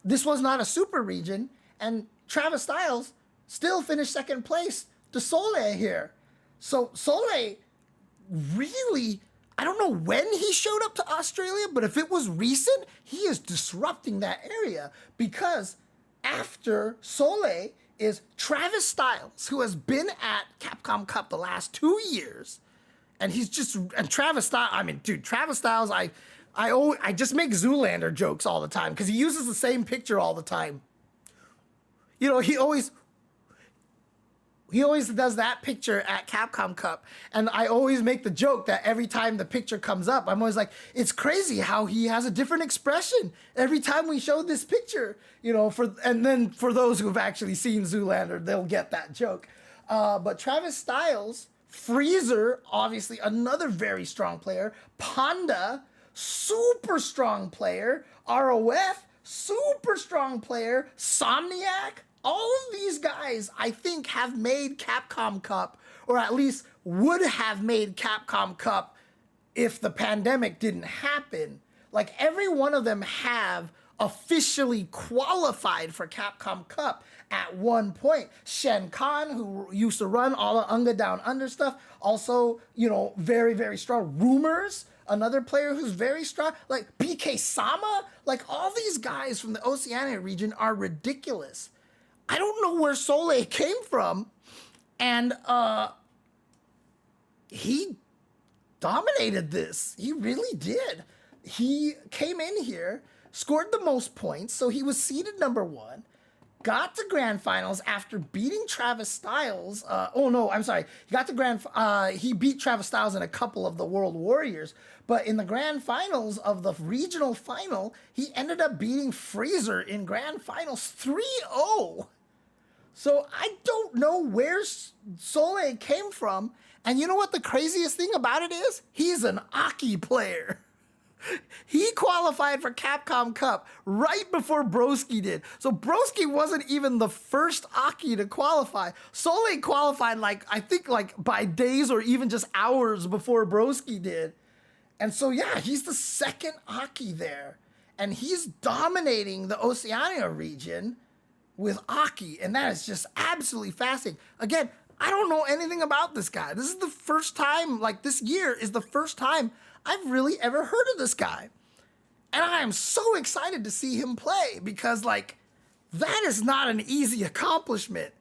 this was not a super region, and Travis Styles still finished second place to Soleil here. So Soleil really, I don't know when he showed up to Australia, but if it was recent, he is disrupting that area, because after Soleil is Travis Styles, who has been at Capcom Cup the last 2 years, and Travis Styles, I mean, dude, Travis Styles, I just make Zoolander jokes all the time because he uses the same picture all the time. You know, he always does that picture at Capcom Cup, and I always make the joke that every time the picture comes up, I'm always like, it's crazy how he has a different expression every time we show this picture, you know, and then for those who've actually seen Zoolander, they'll get that joke. But Travis Styles, Freezer, obviously another very strong player, Panda, super strong player, ROF, super strong player, Somniac, all of these guys, I think, have made Capcom Cup, or at least would have made Capcom Cup if the pandemic didn't happen. Like, every one of them have officially qualified for Capcom Cup at one point. Shen Khan, who used to run all the Unga Down Under stuff, also, you know, very, very strong. Rumors, another player who's very strong. Like, BK Sama, like, all these guys from the Oceania region are ridiculous. I don't know where Soleil came from, and he dominated this. He really did. He came in here, scored the most points, so he was seeded number 1, got to grand finals after beating Travis Styles. He beat Travis Styles in a couple of the World Warriors, but in the grand finals of the regional final, he ended up beating Freezer in grand finals 3-0. So I don't know where Soleil came from. And you know what the craziest thing about it is? He's an Aki player. He qualified for Capcom Cup right before Broski did. So Broski wasn't even the first Aki to qualify. Soleil qualified I think by days or even just hours before Broski did. And so yeah, he's the second Aki there. And he's dominating the Oceania region with Aki, and that is just absolutely fascinating. Again, I don't know anything about this guy. This is the first time, this year is the first time I've really ever heard of this guy. And I am so excited to see him play because, that is not an easy accomplishment.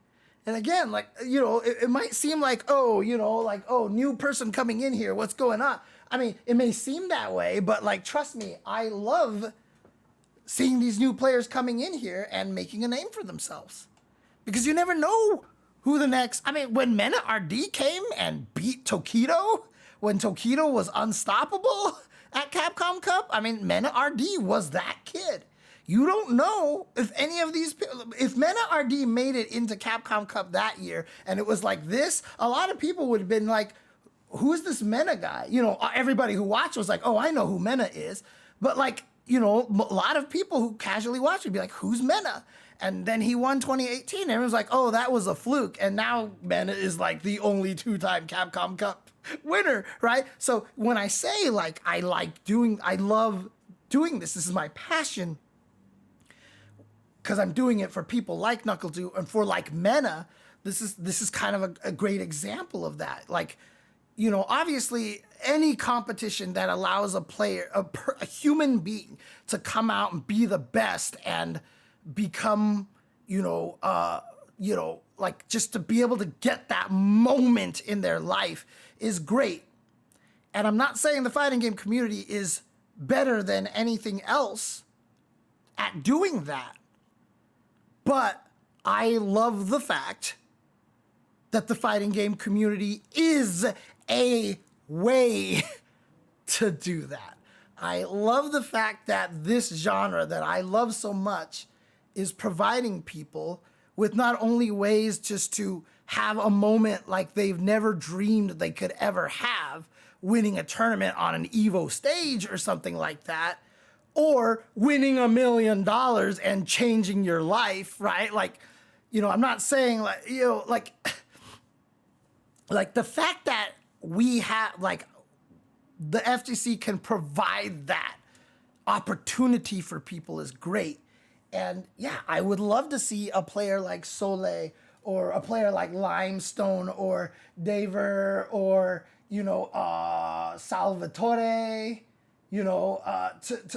And again, it might seem new person coming in here, what's going on? I mean, it may seem that way, but, trust me, I love seeing these new players coming in here and making a name for themselves. Because you never know who the next... I mean, when Mena RD came and beat Tokido, when Tokido was unstoppable at Capcom Cup, I mean, Mena RD was that kid. You don't know if any of these... If Mena RD made it into Capcom Cup that year and it was like this, a lot of people would have been like, who's this Mena guy? You know, everybody who watched was like, oh, I know who Mena is. But a lot of people who casually watch would be like, who's Mena? And then he won 2018. Everyone's like, oh, that was a fluke. And now Mena is the only 2-time Capcom Cup winner, right? So when I say I love doing this is my passion, because I'm doing it for people like Knuckle2 and for Mena, this is kind of a great example of that. Obviously, any competition that allows a player, a human being, to come out and be the best and become, just to be able to get that moment in their life is great. And I'm not saying the fighting game community is better than anything else at doing that. But I love the fact that the fighting game community is a way to do that. I love the fact that this genre that I love so much is providing people with not only ways just to have a moment like they've never dreamed they could ever have, winning a tournament on an Evo stage or something like that, or winning $1 million and changing your life, right? Like, you know, I'm not saying like, you know, like the fact that we have, like, the FGC can provide that opportunity for people is great. And yeah, I would love to see a player like Soleil or a player like Limestone or Daver or, you know, Salvatore, you know,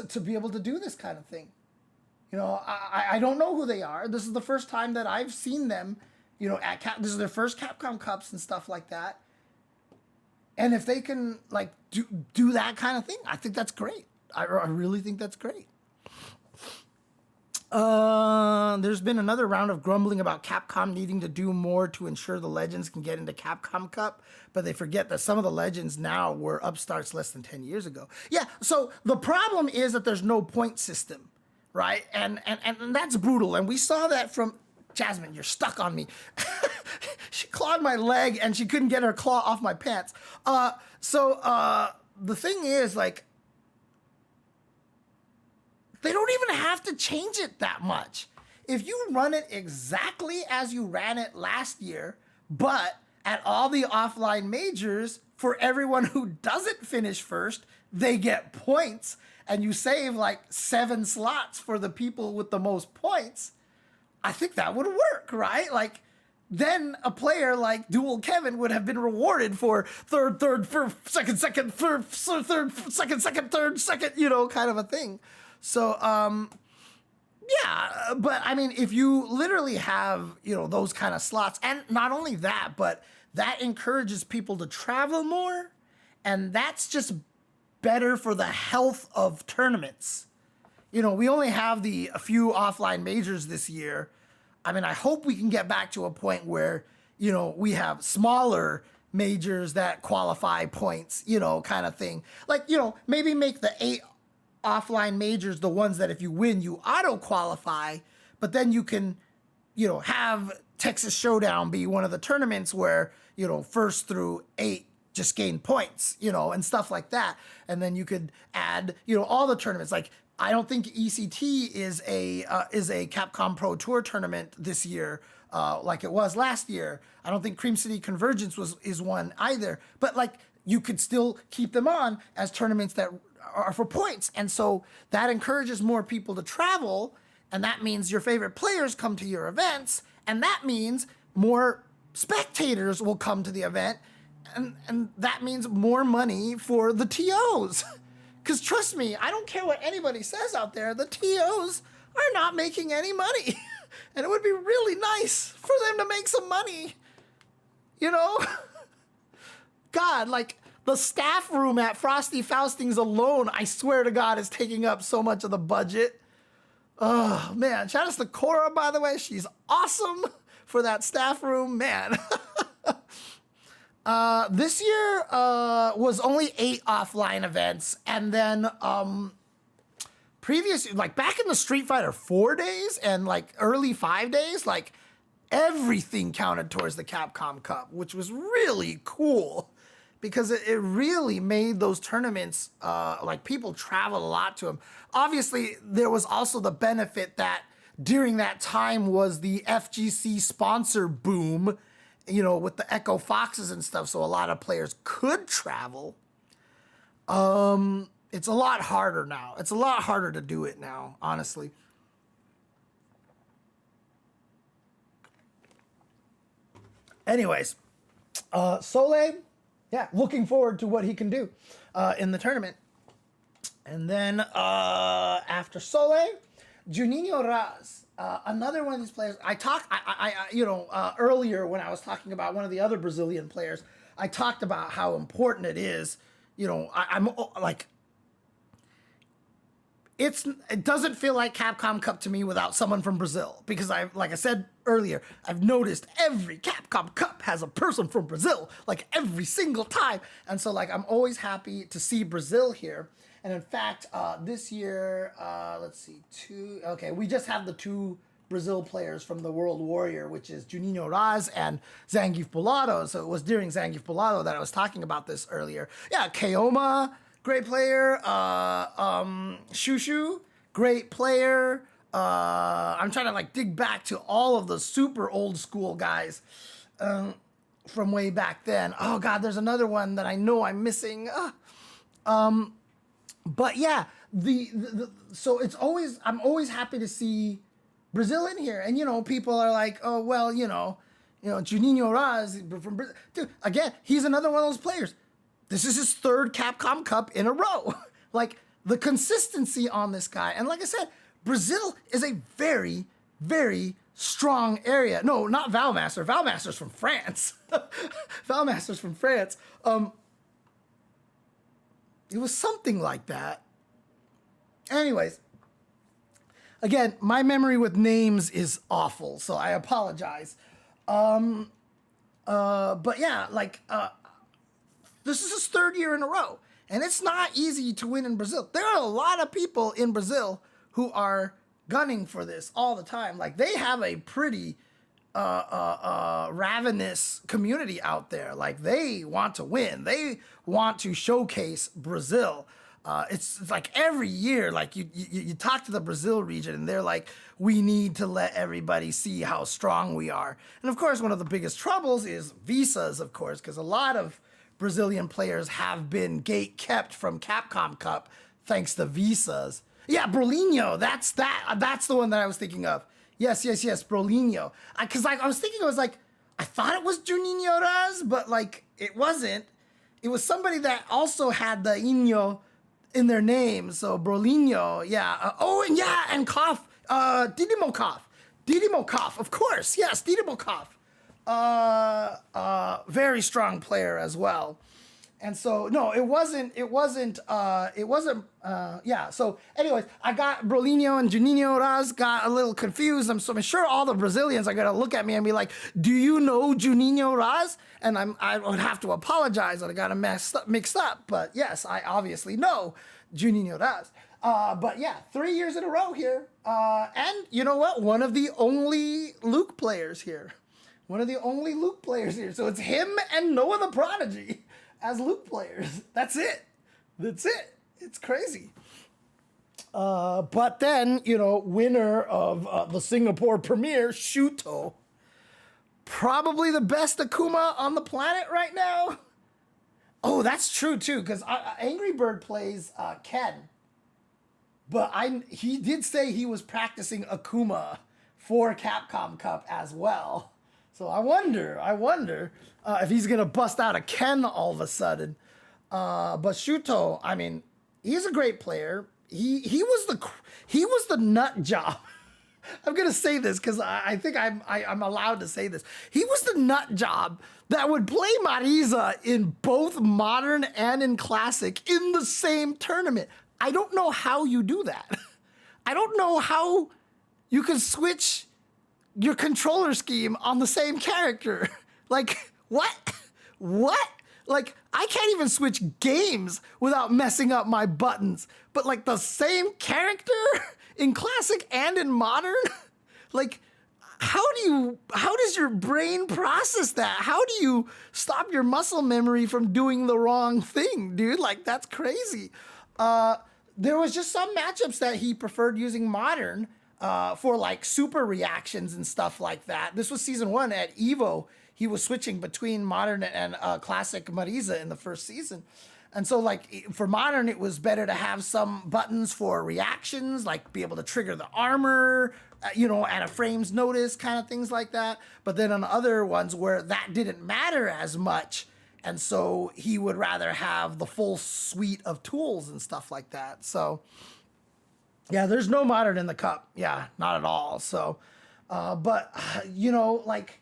to be able to do this kind of thing. You know, I don't know who they are. This is the first time that I've seen them, you know, this is their first Capcom Cups and stuff like that. And if they can, like, do that kind of thing, I think that's great. I really think that's great. There's been another round of grumbling about Capcom needing to do more to ensure the legends can get into Capcom Cup, but they forget that some of the legends now were upstarts less than 10 years ago. Yeah, so the problem is that there's no point system, right? And that's brutal. And we saw that from Jasmine. You're stuck on me. She clawed my leg and she couldn't get her claw off my pants. The thing is, like, they don't even have to change it that much. If you run it exactly as you ran it last year, but at all the offline majors, for everyone who doesn't finish first, they get points, and you save like 7 slots for the people with the most points, I think that would work, right? Like, then a player like Dual Kevin would have been rewarded for third, second, second, you know, kind of a thing. So, yeah, but I mean, if you literally have, you know, those kind of slots, and not only that, but that encourages people to travel more, and that's just better for the health of tournaments. You know, we only have a few offline majors this year. I mean, I hope we can get back to a point where, you know, we have smaller majors that qualify points, you know, kind of thing. Like, you know, maybe make the 8 offline majors the ones that if you win, you auto-qualify, but then you can, you know, have Texas Showdown be one of the tournaments where, you know, 1st through 8 just gain points, you know, and stuff like that. And then you could add, you know, all the tournaments. Like, I don't think ECT is a Capcom Pro Tour tournament this year, like it was last year. I don't think Cream City Convergence is one either. But like, you could still keep them on as tournaments that are for points, and so that encourages more people to travel, and that means your favorite players come to your events, and that means more spectators will come to the event, and that means more money for the TOs. Because trust me, I don't care what anybody says out there, the TOs are not making any money. And it would be really nice for them to make some money. You know? God, like, the staff room at Frosty Faustings alone, I swear to God, is taking up so much of the budget. Oh, man. Shout out to Cora, by the way. She's awesome for that staff room. Man. This year was only 8 offline events, and then previous, like back in the Street Fighter 4 days and like early 5 days, like everything counted towards the Capcom Cup, which was really cool because it really made those tournaments, like people traveled a lot to them. Obviously, there was also the benefit that during that time was the FGC sponsor boom, you know, with the Echo Foxes and stuff, so a lot of players could travel. It's a lot harder now. It's a lot harder to do it now, honestly. Anyways, Soleil, yeah, looking forward to what he can do in the tournament. And then after Soleil, Juninho Raz. Another one of these players, earlier when I was talking about one of the other Brazilian players, I talked about how important it is, you know, I'm like, it doesn't feel like Capcom Cup to me without someone from Brazil, because like I said earlier, I've noticed every Capcom Cup has a person from Brazil, like every single time. And so like, I'm always happy to see Brazil here. And in fact, this year, let's see, we just have the 2 Brazil players from the World Warrior, which is Juninho Raz and Zangief Bolado. So it was during Zangief Bolado that I was talking about this earlier. Yeah, Keoma, great player. Shushu, great player. I'm trying to like dig back to all of the super old school guys from way back then. Oh God, there's another one that I know I'm missing. But yeah, so I'm always happy to see Brazil in here. And, you know, people are like, oh, well, you know, Juninho Raz from Brazil. Dude, again, he's another one of those players. This is his third Capcom Cup in a row. Like, the consistency on this guy. And like I said, Brazil is a very, very strong area. No, not Valmaster. Valmaster's from France. Valmaster's from France. It was something like that. Anyways, again, my memory with names is awful, so I apologize. But yeah, like, this is his third year in a row, and it's not easy to win in Brazil. There are a lot of people in Brazil who are gunning for this all the time. Like, they have a pretty ravenous community out there. Like, they want to win. They want to showcase Brazil. It's like every year, like you talk to the Brazil region and they're like, we need to let everybody see how strong we are. And of course, one of the biggest troubles is visas, of course, because a lot of Brazilian players have been gate kept from Capcom Cup thanks to visas. Yeah, Brolinho, that's the one that I was thinking of. Yes, Brolinho. Because I was thinking, I thought it was Juninho Raz, but like it wasn't. It was somebody that also had the Inho in their name. So Brolinho, yeah. And Koff, Didimo Koff, of course. Yes, Didimo Koff. Very strong player as well. And so, no, it wasn't, yeah. So anyways, I got Brolinho and Juninho Raz got a little confused. I'm sure all the Brazilians are going to look at me and be like, do you know Juninho Raz? And I would have to apologize that I got it mixed up. But yes, I obviously know Juninho Raz. But yeah, 3 years in a row here. And you know what? One of the only Luke players here. So it's him and Noah the Prodigy as Luke players. That's it. It's crazy. But then, winner of the Singapore premiere, Shuto. Probably the best Akuma on the planet right now. Oh, that's true too, because Angry Bird plays Ken. But he did say he was practicing Akuma for Capcom Cup as well. So I wonder if he's gonna bust out a Ken all of a sudden. But Shuto, I mean, he's a great player. He was the nut job. I'm gonna say this because I think I'm allowed to say this. He was the nut job that would play Marisa in both modern and in classic in the same tournament. I don't know how you do that. I don't know how you can switch your controller scheme on the same character. Like, what? Like, I can't even switch games without messing up my buttons. But like the same character in classic and in modern? Like, how does your brain process that? How do you stop your muscle memory from doing the wrong thing, dude? Like, that's crazy. There was just some matchups that he preferred using modern for like super reactions and stuff like that. This was season 1 at EVO. He was switching between modern and classic Marisa in the first season. And so like for modern, it was better to have some buttons for reactions, like be able to trigger the armor, at a frame's notice, kind of things like that. But then on other ones where that didn't matter as much, and so he would rather have the full suite of tools and stuff like that. So yeah, there's no modern in the cup. Yeah, not at all. So, but like,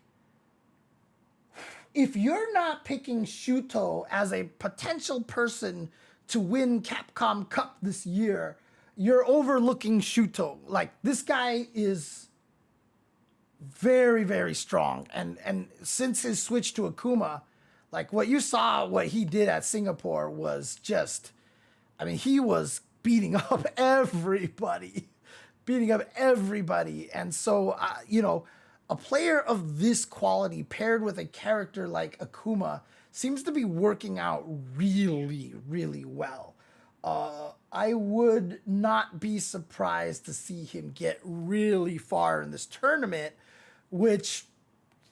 if you're not picking Shuto as a potential person to win Capcom Cup this year, you're overlooking Shuto. Like, this guy is very, very strong. And since his switch to Akuma, like what he did at Singapore was just, I mean, he was beating up everybody. beating up everybody. And so, you know, a player of this quality paired with a character like Akuma seems to be working out really, really well. I would not be surprised to see him get really far in this tournament, which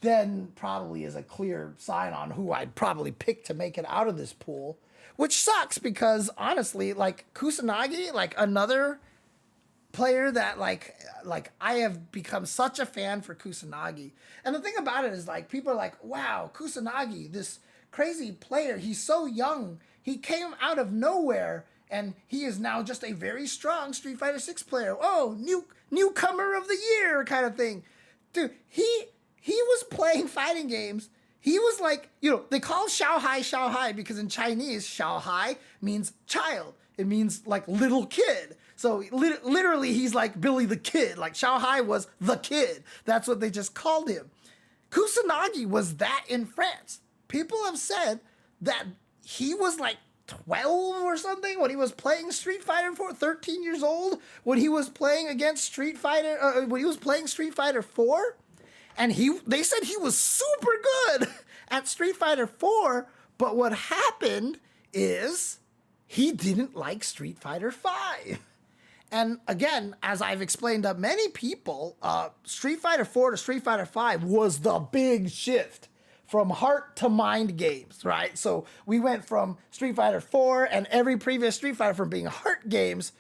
then probably is a clear sign on who I'd probably pick to make it out of this pool, which sucks because honestly, like Kusanagi, like another player that like I have become such a fan for Kusanagi. And the thing about it is like people are like, wow, Kusanagi, this crazy player, he's so young. He came out of nowhere and he is now just a very strong Street Fighter 6 player. Oh, newcomer of the year kind of thing. Dude, he was playing fighting games. He was like, you know, they call Xiao Hai because in Chinese, Xiao Hai means child. It means like little kid. So literally he's like Billy the Kid. Like Xiao Hai was the kid. That's what they just called him. Kusanagi was that in France. People have said that he was like 12 or something when he was playing Street Fighter 4, 13 years old when he was playing against Street Fighter, when he was playing Street Fighter 4. And they said he was super good at Street Fighter 4, but what happened is he didn't like Street Fighter 5. And again, as I've explained to many people, Street Fighter 4 to Street Fighter 5 was the big shift from heart to mind games, right? So we went from Street Fighter 4 and every previous Street Fighter from being heart games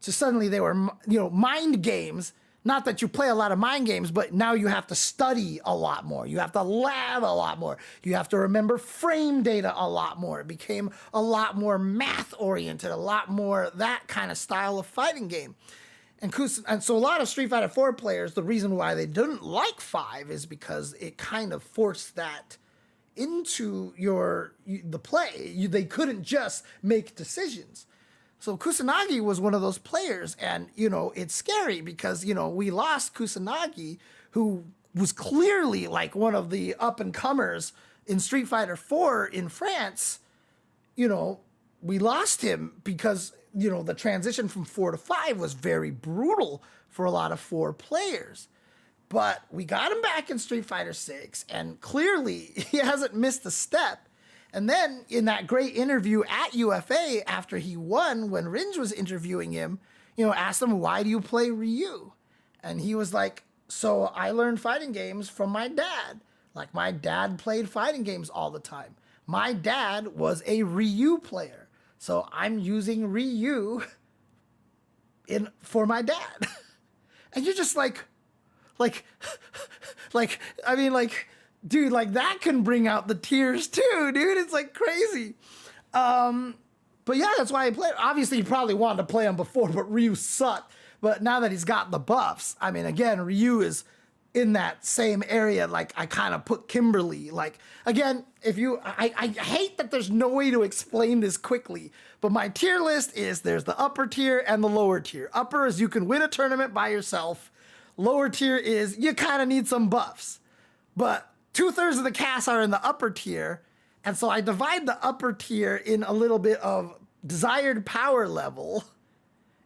to suddenly they were, you know, mind games. Not that you play a lot of mind games, but now you have to study a lot more. You have to lab a lot more. You have to remember frame data a lot more. It became a lot more math oriented, a lot more that kind of style of fighting game. And so a lot of Street Fighter 4 players, the reason why they didn't like 5 is because it kind of forced that into the play. They couldn't just make decisions. So Kusanagi was one of those players, and, you know, it's scary because, you know, we lost Kusanagi, who was clearly like one of the up-and-comers in Street Fighter 4 in France. You know, we lost him because, you know, the transition from 4 to 5 was very brutal for a lot of 4 players. But we got him back in Street Fighter 6, and clearly he hasn't missed a step. And then in that great interview at UFA after he won, when Ringe was interviewing him, you know, asked him, why do you play Ryu? And he was like, so I learned fighting games from my dad. Like my dad played fighting games all the time. My dad was a Ryu player. So I'm using Ryu for my dad. And you're just like, I mean, like, dude, like that can bring out the tears too, dude. It's like crazy. But yeah, that's why I played. Obviously, he probably wanted to play him before, but Ryu sucked. But now that he's got the buffs, I mean, again, Ryu is in that same area. Like I kind of put Kimberly. Like again, I hate that there's no way to explain this quickly. But my tier list is there's the upper tier and the lower tier. Upper is you can win a tournament by yourself. Lower tier is you kind of need some buffs. But 2/3 of the cast are in the upper tier, and so I divide the upper tier in a little bit of desired power level,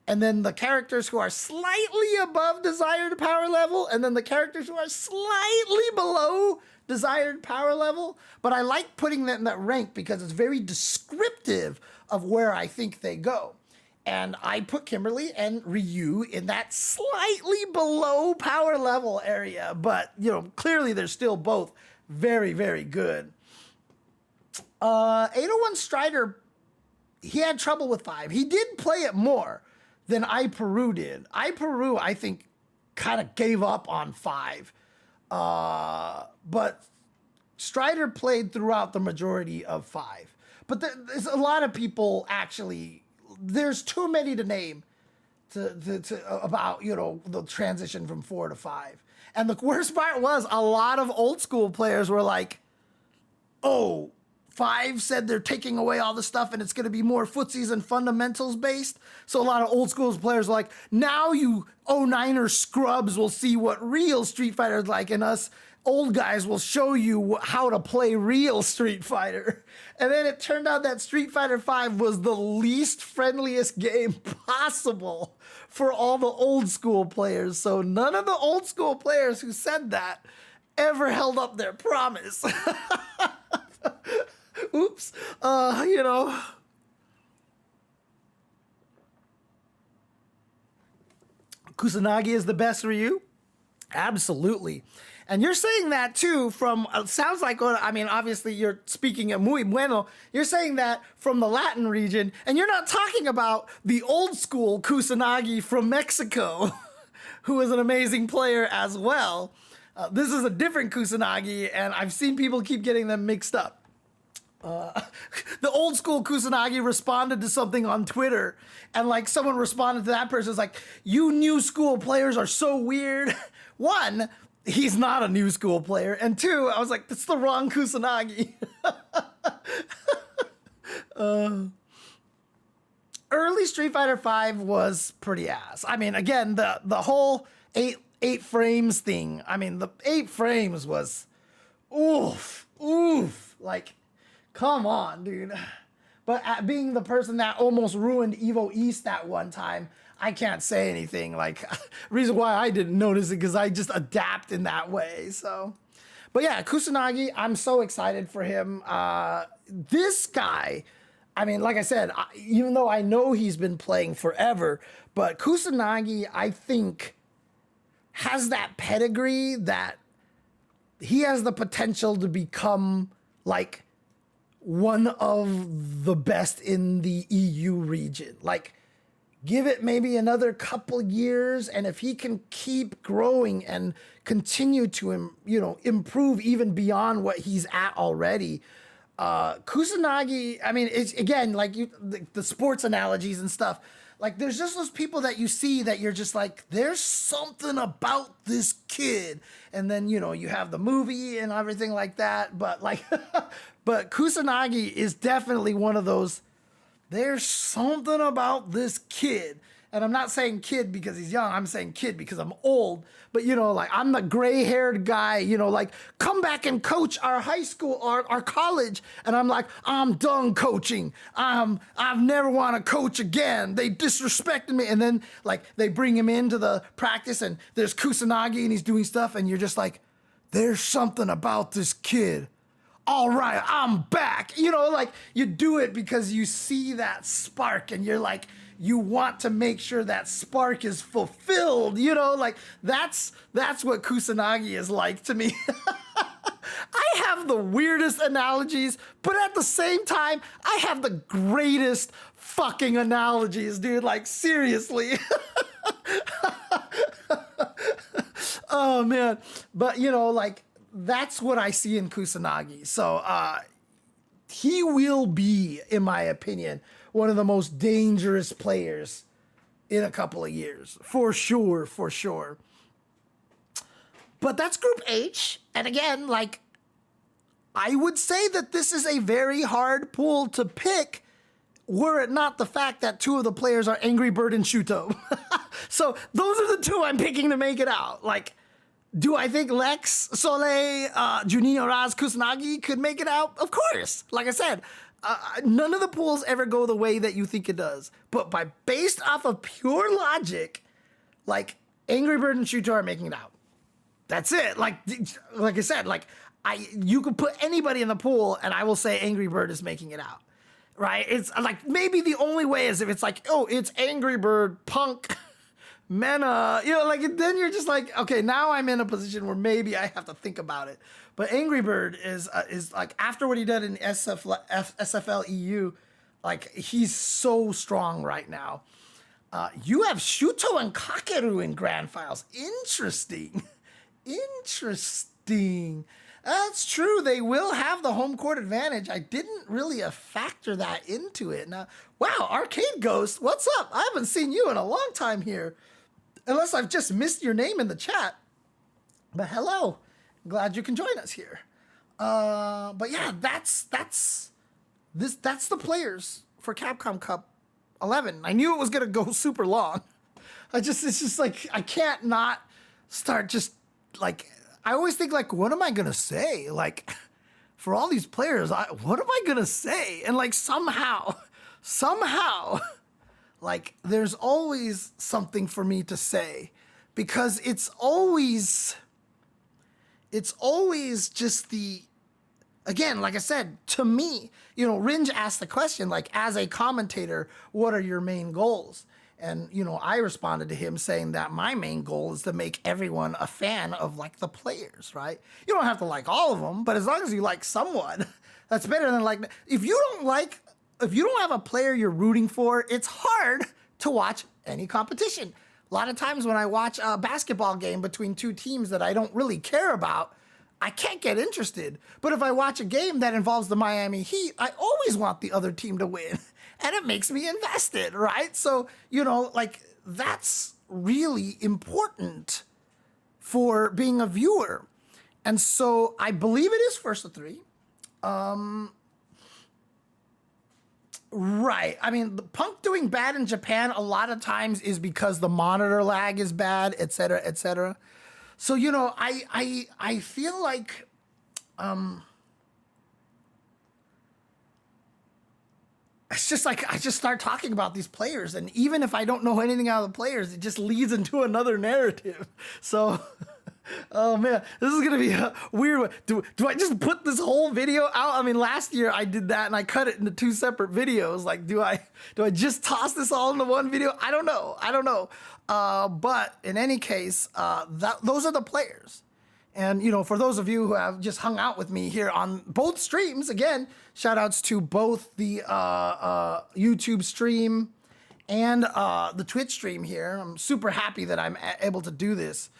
and then the characters who are slightly above desired power level, and then the characters who are slightly below desired power level. But I like putting that in that rank because it's very descriptive of where I think they go. And I put Kimberly and Ryu in that slightly below power level area. But, you know, clearly they're still both very, very good. 801 Strider, he had trouble with 5. He did play it more than iPeru did. iPeru, I think, kind of gave up on 5. But Strider played throughout the majority of 5. But there's a lot of people actually... There's too many to name about, you know, the transition from 4 to 5. And the worst part was a lot of old school players were like, oh, 5 said they're taking away all the stuff and it's going to be more footsies and fundamentals based. So a lot of old school players are like, now you 09er scrubs will see what real Street Fighter is like, and us old guys will show you how to play real Street Fighter. And then it turned out that Street Fighter V was the least friendliest game possible for all the old school players. So none of the old school players who said that ever held up their promise. Oops. You know. Kusanagi is the best Ryu? Absolutely. And you're saying that too from, sounds like, I mean, obviously you're speaking of muy bueno. You're saying that from the Latin region, and you're not talking about the old school Kusanagi from Mexico, who is an amazing player as well. This is a different Kusanagi, and I've seen people keep getting them mixed up. The old school Kusanagi responded to something on Twitter, and like someone responded to that person, it's like, you new school players are so weird. One, he's not a new school player, and two, I was like, that's the wrong Kusanagi. Early Street Fighter V was pretty ass. I mean, again, the whole eight frames thing. I mean, the 8 frames was oof. Like, come on, dude. But being the person that almost ruined Evo East that one time, I can't say anything. Like, reason why I didn't notice it because I just adapt in that way. So, but yeah, Kusanagi, I'm so excited for him. This guy, I mean, like I said, even though I know he's been playing forever, but Kusanagi, I think, has that pedigree that he has the potential to become like one of the best in the EU region. Like, give it maybe another couple years, and if he can keep growing and continue to, improve even beyond what he's at already, Kusanagi, I mean, it's again, like the sports analogies and stuff. Like, there's just those people that you see that you're just like, there's something about this kid. And then, you have the movie and everything like that. But like, but Kusanagi is definitely one of those, there's something about this kid. And I'm not saying kid because he's young. I'm saying kid because I'm old. But, like, I'm the gray-haired guy, like, come back and coach our high school or our college. And I'm like, I'm done coaching. I've never want to coach again. They disrespected me. And then, like, they bring him into the practice, and there's Kusanagi, and he's doing stuff. And you're just like, there's something about this kid. All right, I'm back. Like, you do it because you see that spark, and you're like, you want to make sure that spark is fulfilled, like that's what Kusanagi is like to me. I have the weirdest analogies, but at the same time, I have the greatest fucking analogies, dude, like seriously. Oh man, but like that's what I see in Kusanagi. So he will be, in my opinion, one of the most dangerous players in a couple of years. For sure. But that's Group H. And again, like, I would say that this is a very hard pool to pick were it not the fact that 2 of the players are Angry Bird and Shuto. So those are the 2 I'm picking to make it out. Like, do I think Lex, Soleil, Juninho, Raz, Kusanagi could make it out? Of course. Like I said, none of the pools ever go the way that you think it does. But based off of pure logic, like, Angry Bird and Shuto are making it out. That's it. Like I said, like, you could put anybody in the pool, and I will say Angry Bird is making it out. Right? It's like, maybe the only way is if it's like, oh, it's Angry Bird, Punk, Mena, like, then you're just like, okay, now I'm in a position where maybe I have to think about it. But Angry Bird is like, after what he did in SFL EU, like, he's so strong right now. You have Shuto and Kakeru in Grand Finals. Interesting. That's true. They will have the home court advantage. I didn't really factor that into it. Now, wow, Arcade Ghost, what's up? I haven't seen you in a long time here. Unless I've just missed your name in the chat. But hello. Glad you can join us here. But yeah, that's the players for Capcom Cup 11. I knew it was gonna go super long. It's just like, I can't not start just like, I always think like, what am I gonna say? Like, for all these players, what am I gonna say? And like somehow, like there's always something for me to say, because it's always just again, like I said, to me, you know, Ringe asked the question, like, as a commentator, what are your main goals? And, you know, I responded to him saying that my main goal is to make everyone a fan of, like, the players, right? You don't have to like all of them, but as long as you like someone, that's better than like, if you don't have a player you're rooting for, it's hard to watch any competition. A lot of times when I watch a basketball game between two teams that I don't really care about, I can't get interested. But if I watch a game that involves the Miami Heat, I always want the other team to win. And it makes me invested, right? So, you know, like, that's really important for being a viewer. And so I believe it is first of three. Right. I mean, the Punk doing bad in Japan a lot of times is because the monitor lag is bad, et cetera, et cetera. So, you know, I feel like, it's just like, I just start talking about these players, and even if I don't know anything out of the players, it just leads into another narrative. So, oh man, this is gonna be a weird one. Do I just put this whole video out? I mean, last year I did that and I cut it into two separate videos. Like, do I just toss this all into one video? I don't know. But in any case, those are the players. And, you know, for those of you who have just hung out with me here on both streams, again, shout outs to both the YouTube stream and the Twitch stream here. I'm super happy that I'm able to do this.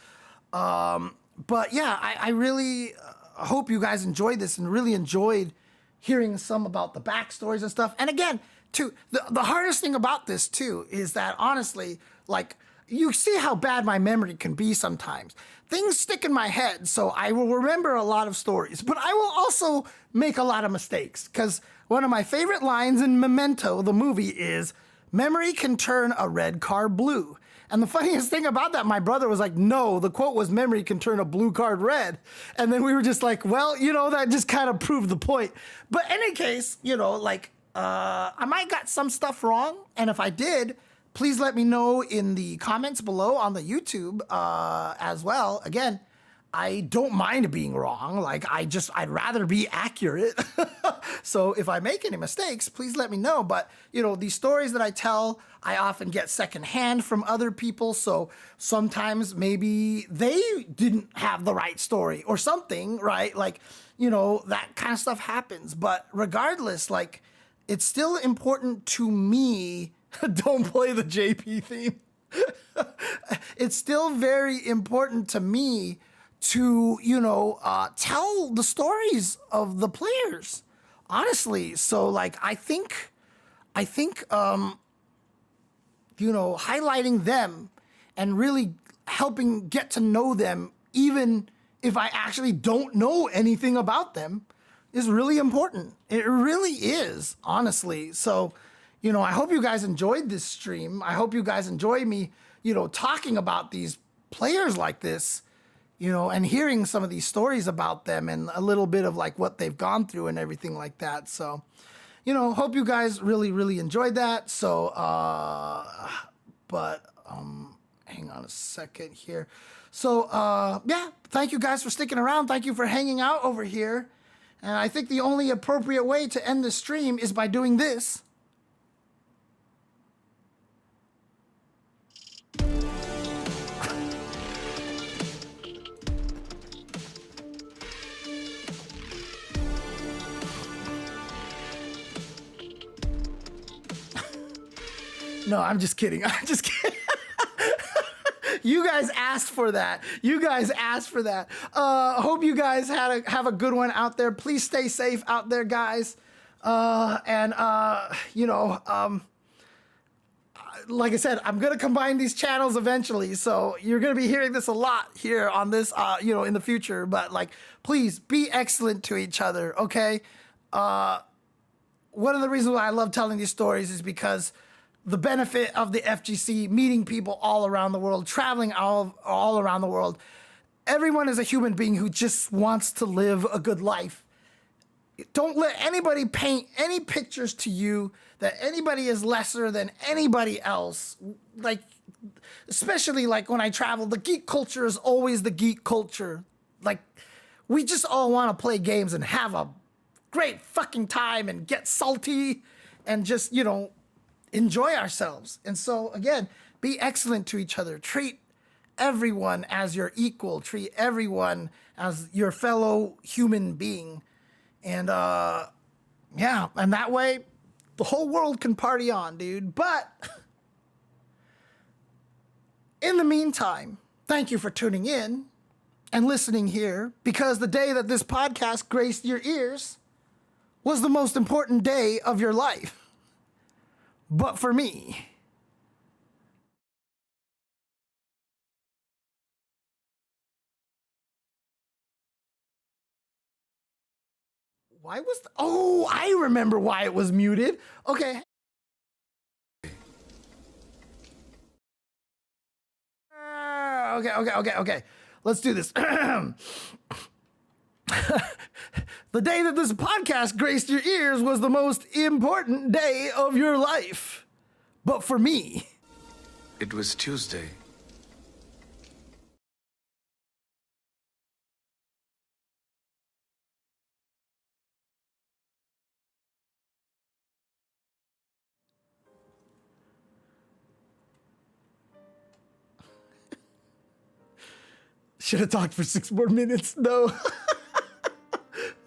But yeah, I really hope you guys enjoyed this and really enjoyed hearing some about the backstories and stuff. And again, too, the hardest thing about this too is that honestly, like, you see how bad my memory can be sometimes. Things stick in my head, so I will remember a lot of stories, but I will also make a lot of mistakes, because one of my favorite lines in Memento, the movie, is, "Memory can turn a red card blue." And the funniest thing about that, my brother was like, no, the quote was, "Memory can turn a blue card red." And then we were just like, well, you know, that just kind of proved the point. But any case, you know, like, I might got some stuff wrong, and if I did, please let me know in the comments below on the YouTube as well. Again, I don't mind being wrong. Like, I'd rather be accurate. So if I make any mistakes, please let me know. But, you know, these stories that I tell, I often get secondhand from other people. So sometimes maybe they didn't have the right story or something, right? Like, you know, that kind of stuff happens. But regardless, like, it's still important to me. Don't play the JP theme. It's still very important to me to, you know, tell the stories of the players, honestly. So, like, I think, you know, highlighting them and really helping get to know them, even if I actually don't know anything about them, is really important. It really is, honestly. So, you know, I hope you guys enjoyed this stream. I hope you guys enjoy me, you know, talking about these players like this, you know, and hearing some of these stories about them and a little bit of like what they've gone through and everything like that. So, you know, hope you guys really, really enjoyed that. So, hang on a second here. So, yeah, thank you guys for sticking around. Thank you for hanging out over here. And I think the only appropriate way to end the stream is by doing this. No, I'm just kidding. I'm just kidding. You guys asked for that. Hope you guys have a good one out there. Please stay safe out there, guys. You know, like I said, I'm gonna combine these channels eventually, so you're gonna be hearing this a lot here on this, you know, in the future. But like, please be excellent to each other, okay? One of the reasons why I love telling these stories is because the benefit of the FGC, meeting people all around the world, traveling all around the world, everyone is a human being who just wants to live a good life. Don't let anybody paint any pictures to you that anybody is lesser than anybody else. Like, especially like when I travel, the geek culture is always the geek culture. Like, we just all want to play games and have a great fucking time and get salty and just, you know, enjoy ourselves. And so, again, be excellent to each other. Treat everyone as your equal. Treat everyone as your fellow human being. And, yeah, and that way, the whole world can party on, dude. But, in the meantime, thank you for tuning in and listening here, because the day that this podcast graced your ears was the most important day of your life. But for me. Why was oh, I remember why it was muted. Okay. Okay. Let's do this. The day that this podcast graced your ears was the most important day of your life. But for me. It was Tuesday. Should have talked for 6 more minutes. No.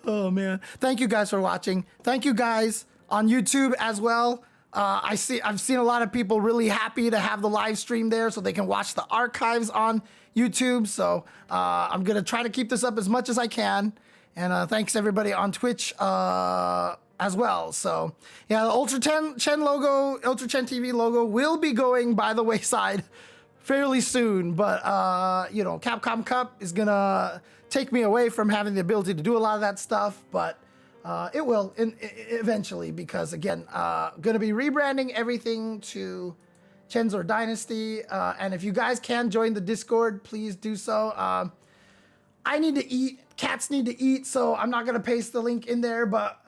Oh, man. Thank you guys for watching. Thank you guys on YouTube as well. I've seen a lot of people really happy to have the live stream there so they can watch the archives on YouTube. So I'm going to try to keep this up as much as I can. And thanks everybody on Twitch as well. So yeah, the Ultra Chen logo, Ultra Chen TV logo will be going by the wayside fairly soon, but you know, Capcom Cup is gonna take me away from having the ability to do a lot of that stuff, but it will eventually, because again, gonna be rebranding everything to Chenzor Dynasty, and if you guys can join the Discord, please do so. I need to eat, cats need to eat, so I'm not gonna paste the link in there, but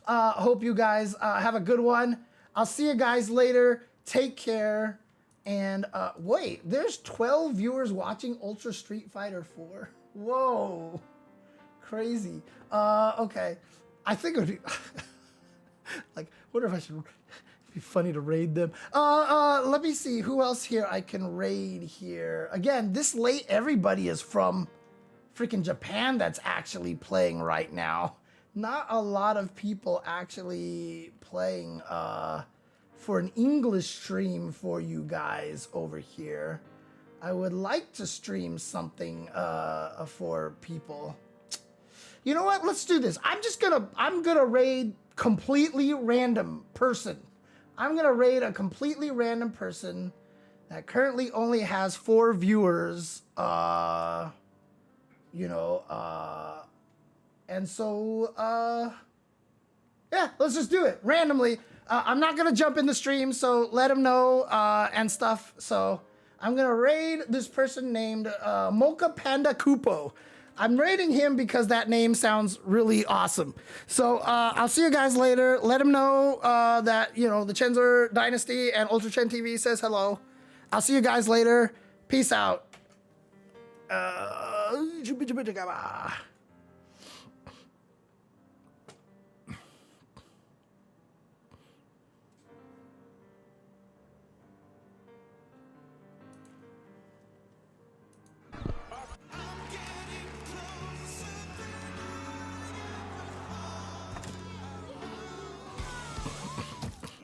hope you guys have a good one. I'll see you guys later. Take care. And wait, there's 12 viewers watching Ultra Street Fighter 4. Whoa, crazy. Okay, I think it would be like, wonder if I should. It'd be funny to raid them. Let me see who else here I can raid here. Again, this late, everybody is from freaking Japan that's actually playing right now. Not a lot of people actually playing. For an English stream for you guys over here. I would like to stream something for people. You know what? Let's do this. I'm gonna raid completely random person. I'm gonna raid a completely random person that currently only has 4 viewers. And so yeah, let's just do it randomly. I'm not going to jump in the stream, so let him know and stuff. So I'm going to raid this person named Mocha Panda Kupo. I'm raiding him because that name sounds really awesome. So I'll see you guys later. Let him know that, you know, the Chenzor Dynasty and Ultra Chen TV says hello. I'll see you guys later. Peace out.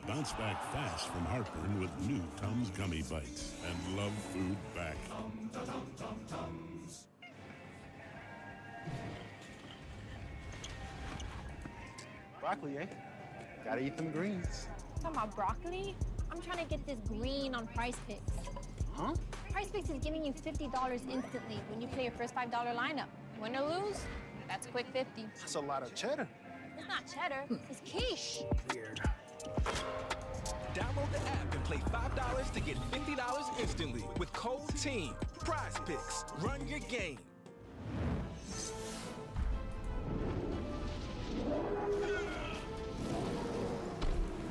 Bounce back fast from heartburn with new Tums Gummy Bites and love food back. Broccoli, eh? Gotta eat them greens. Talking about broccoli? I'm trying to get this green on Prize Picks. Huh? Prize Picks is giving you $50 instantly when you play your first $5 lineup. Win or lose, that's quick 50. That's a lot of cheddar. It's not cheddar, it's quiche. Weird. Download the app and play $5 to get $50 instantly with code TEAM. Prize Picks. Run your game.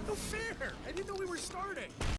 No fair! I didn't know we were starting!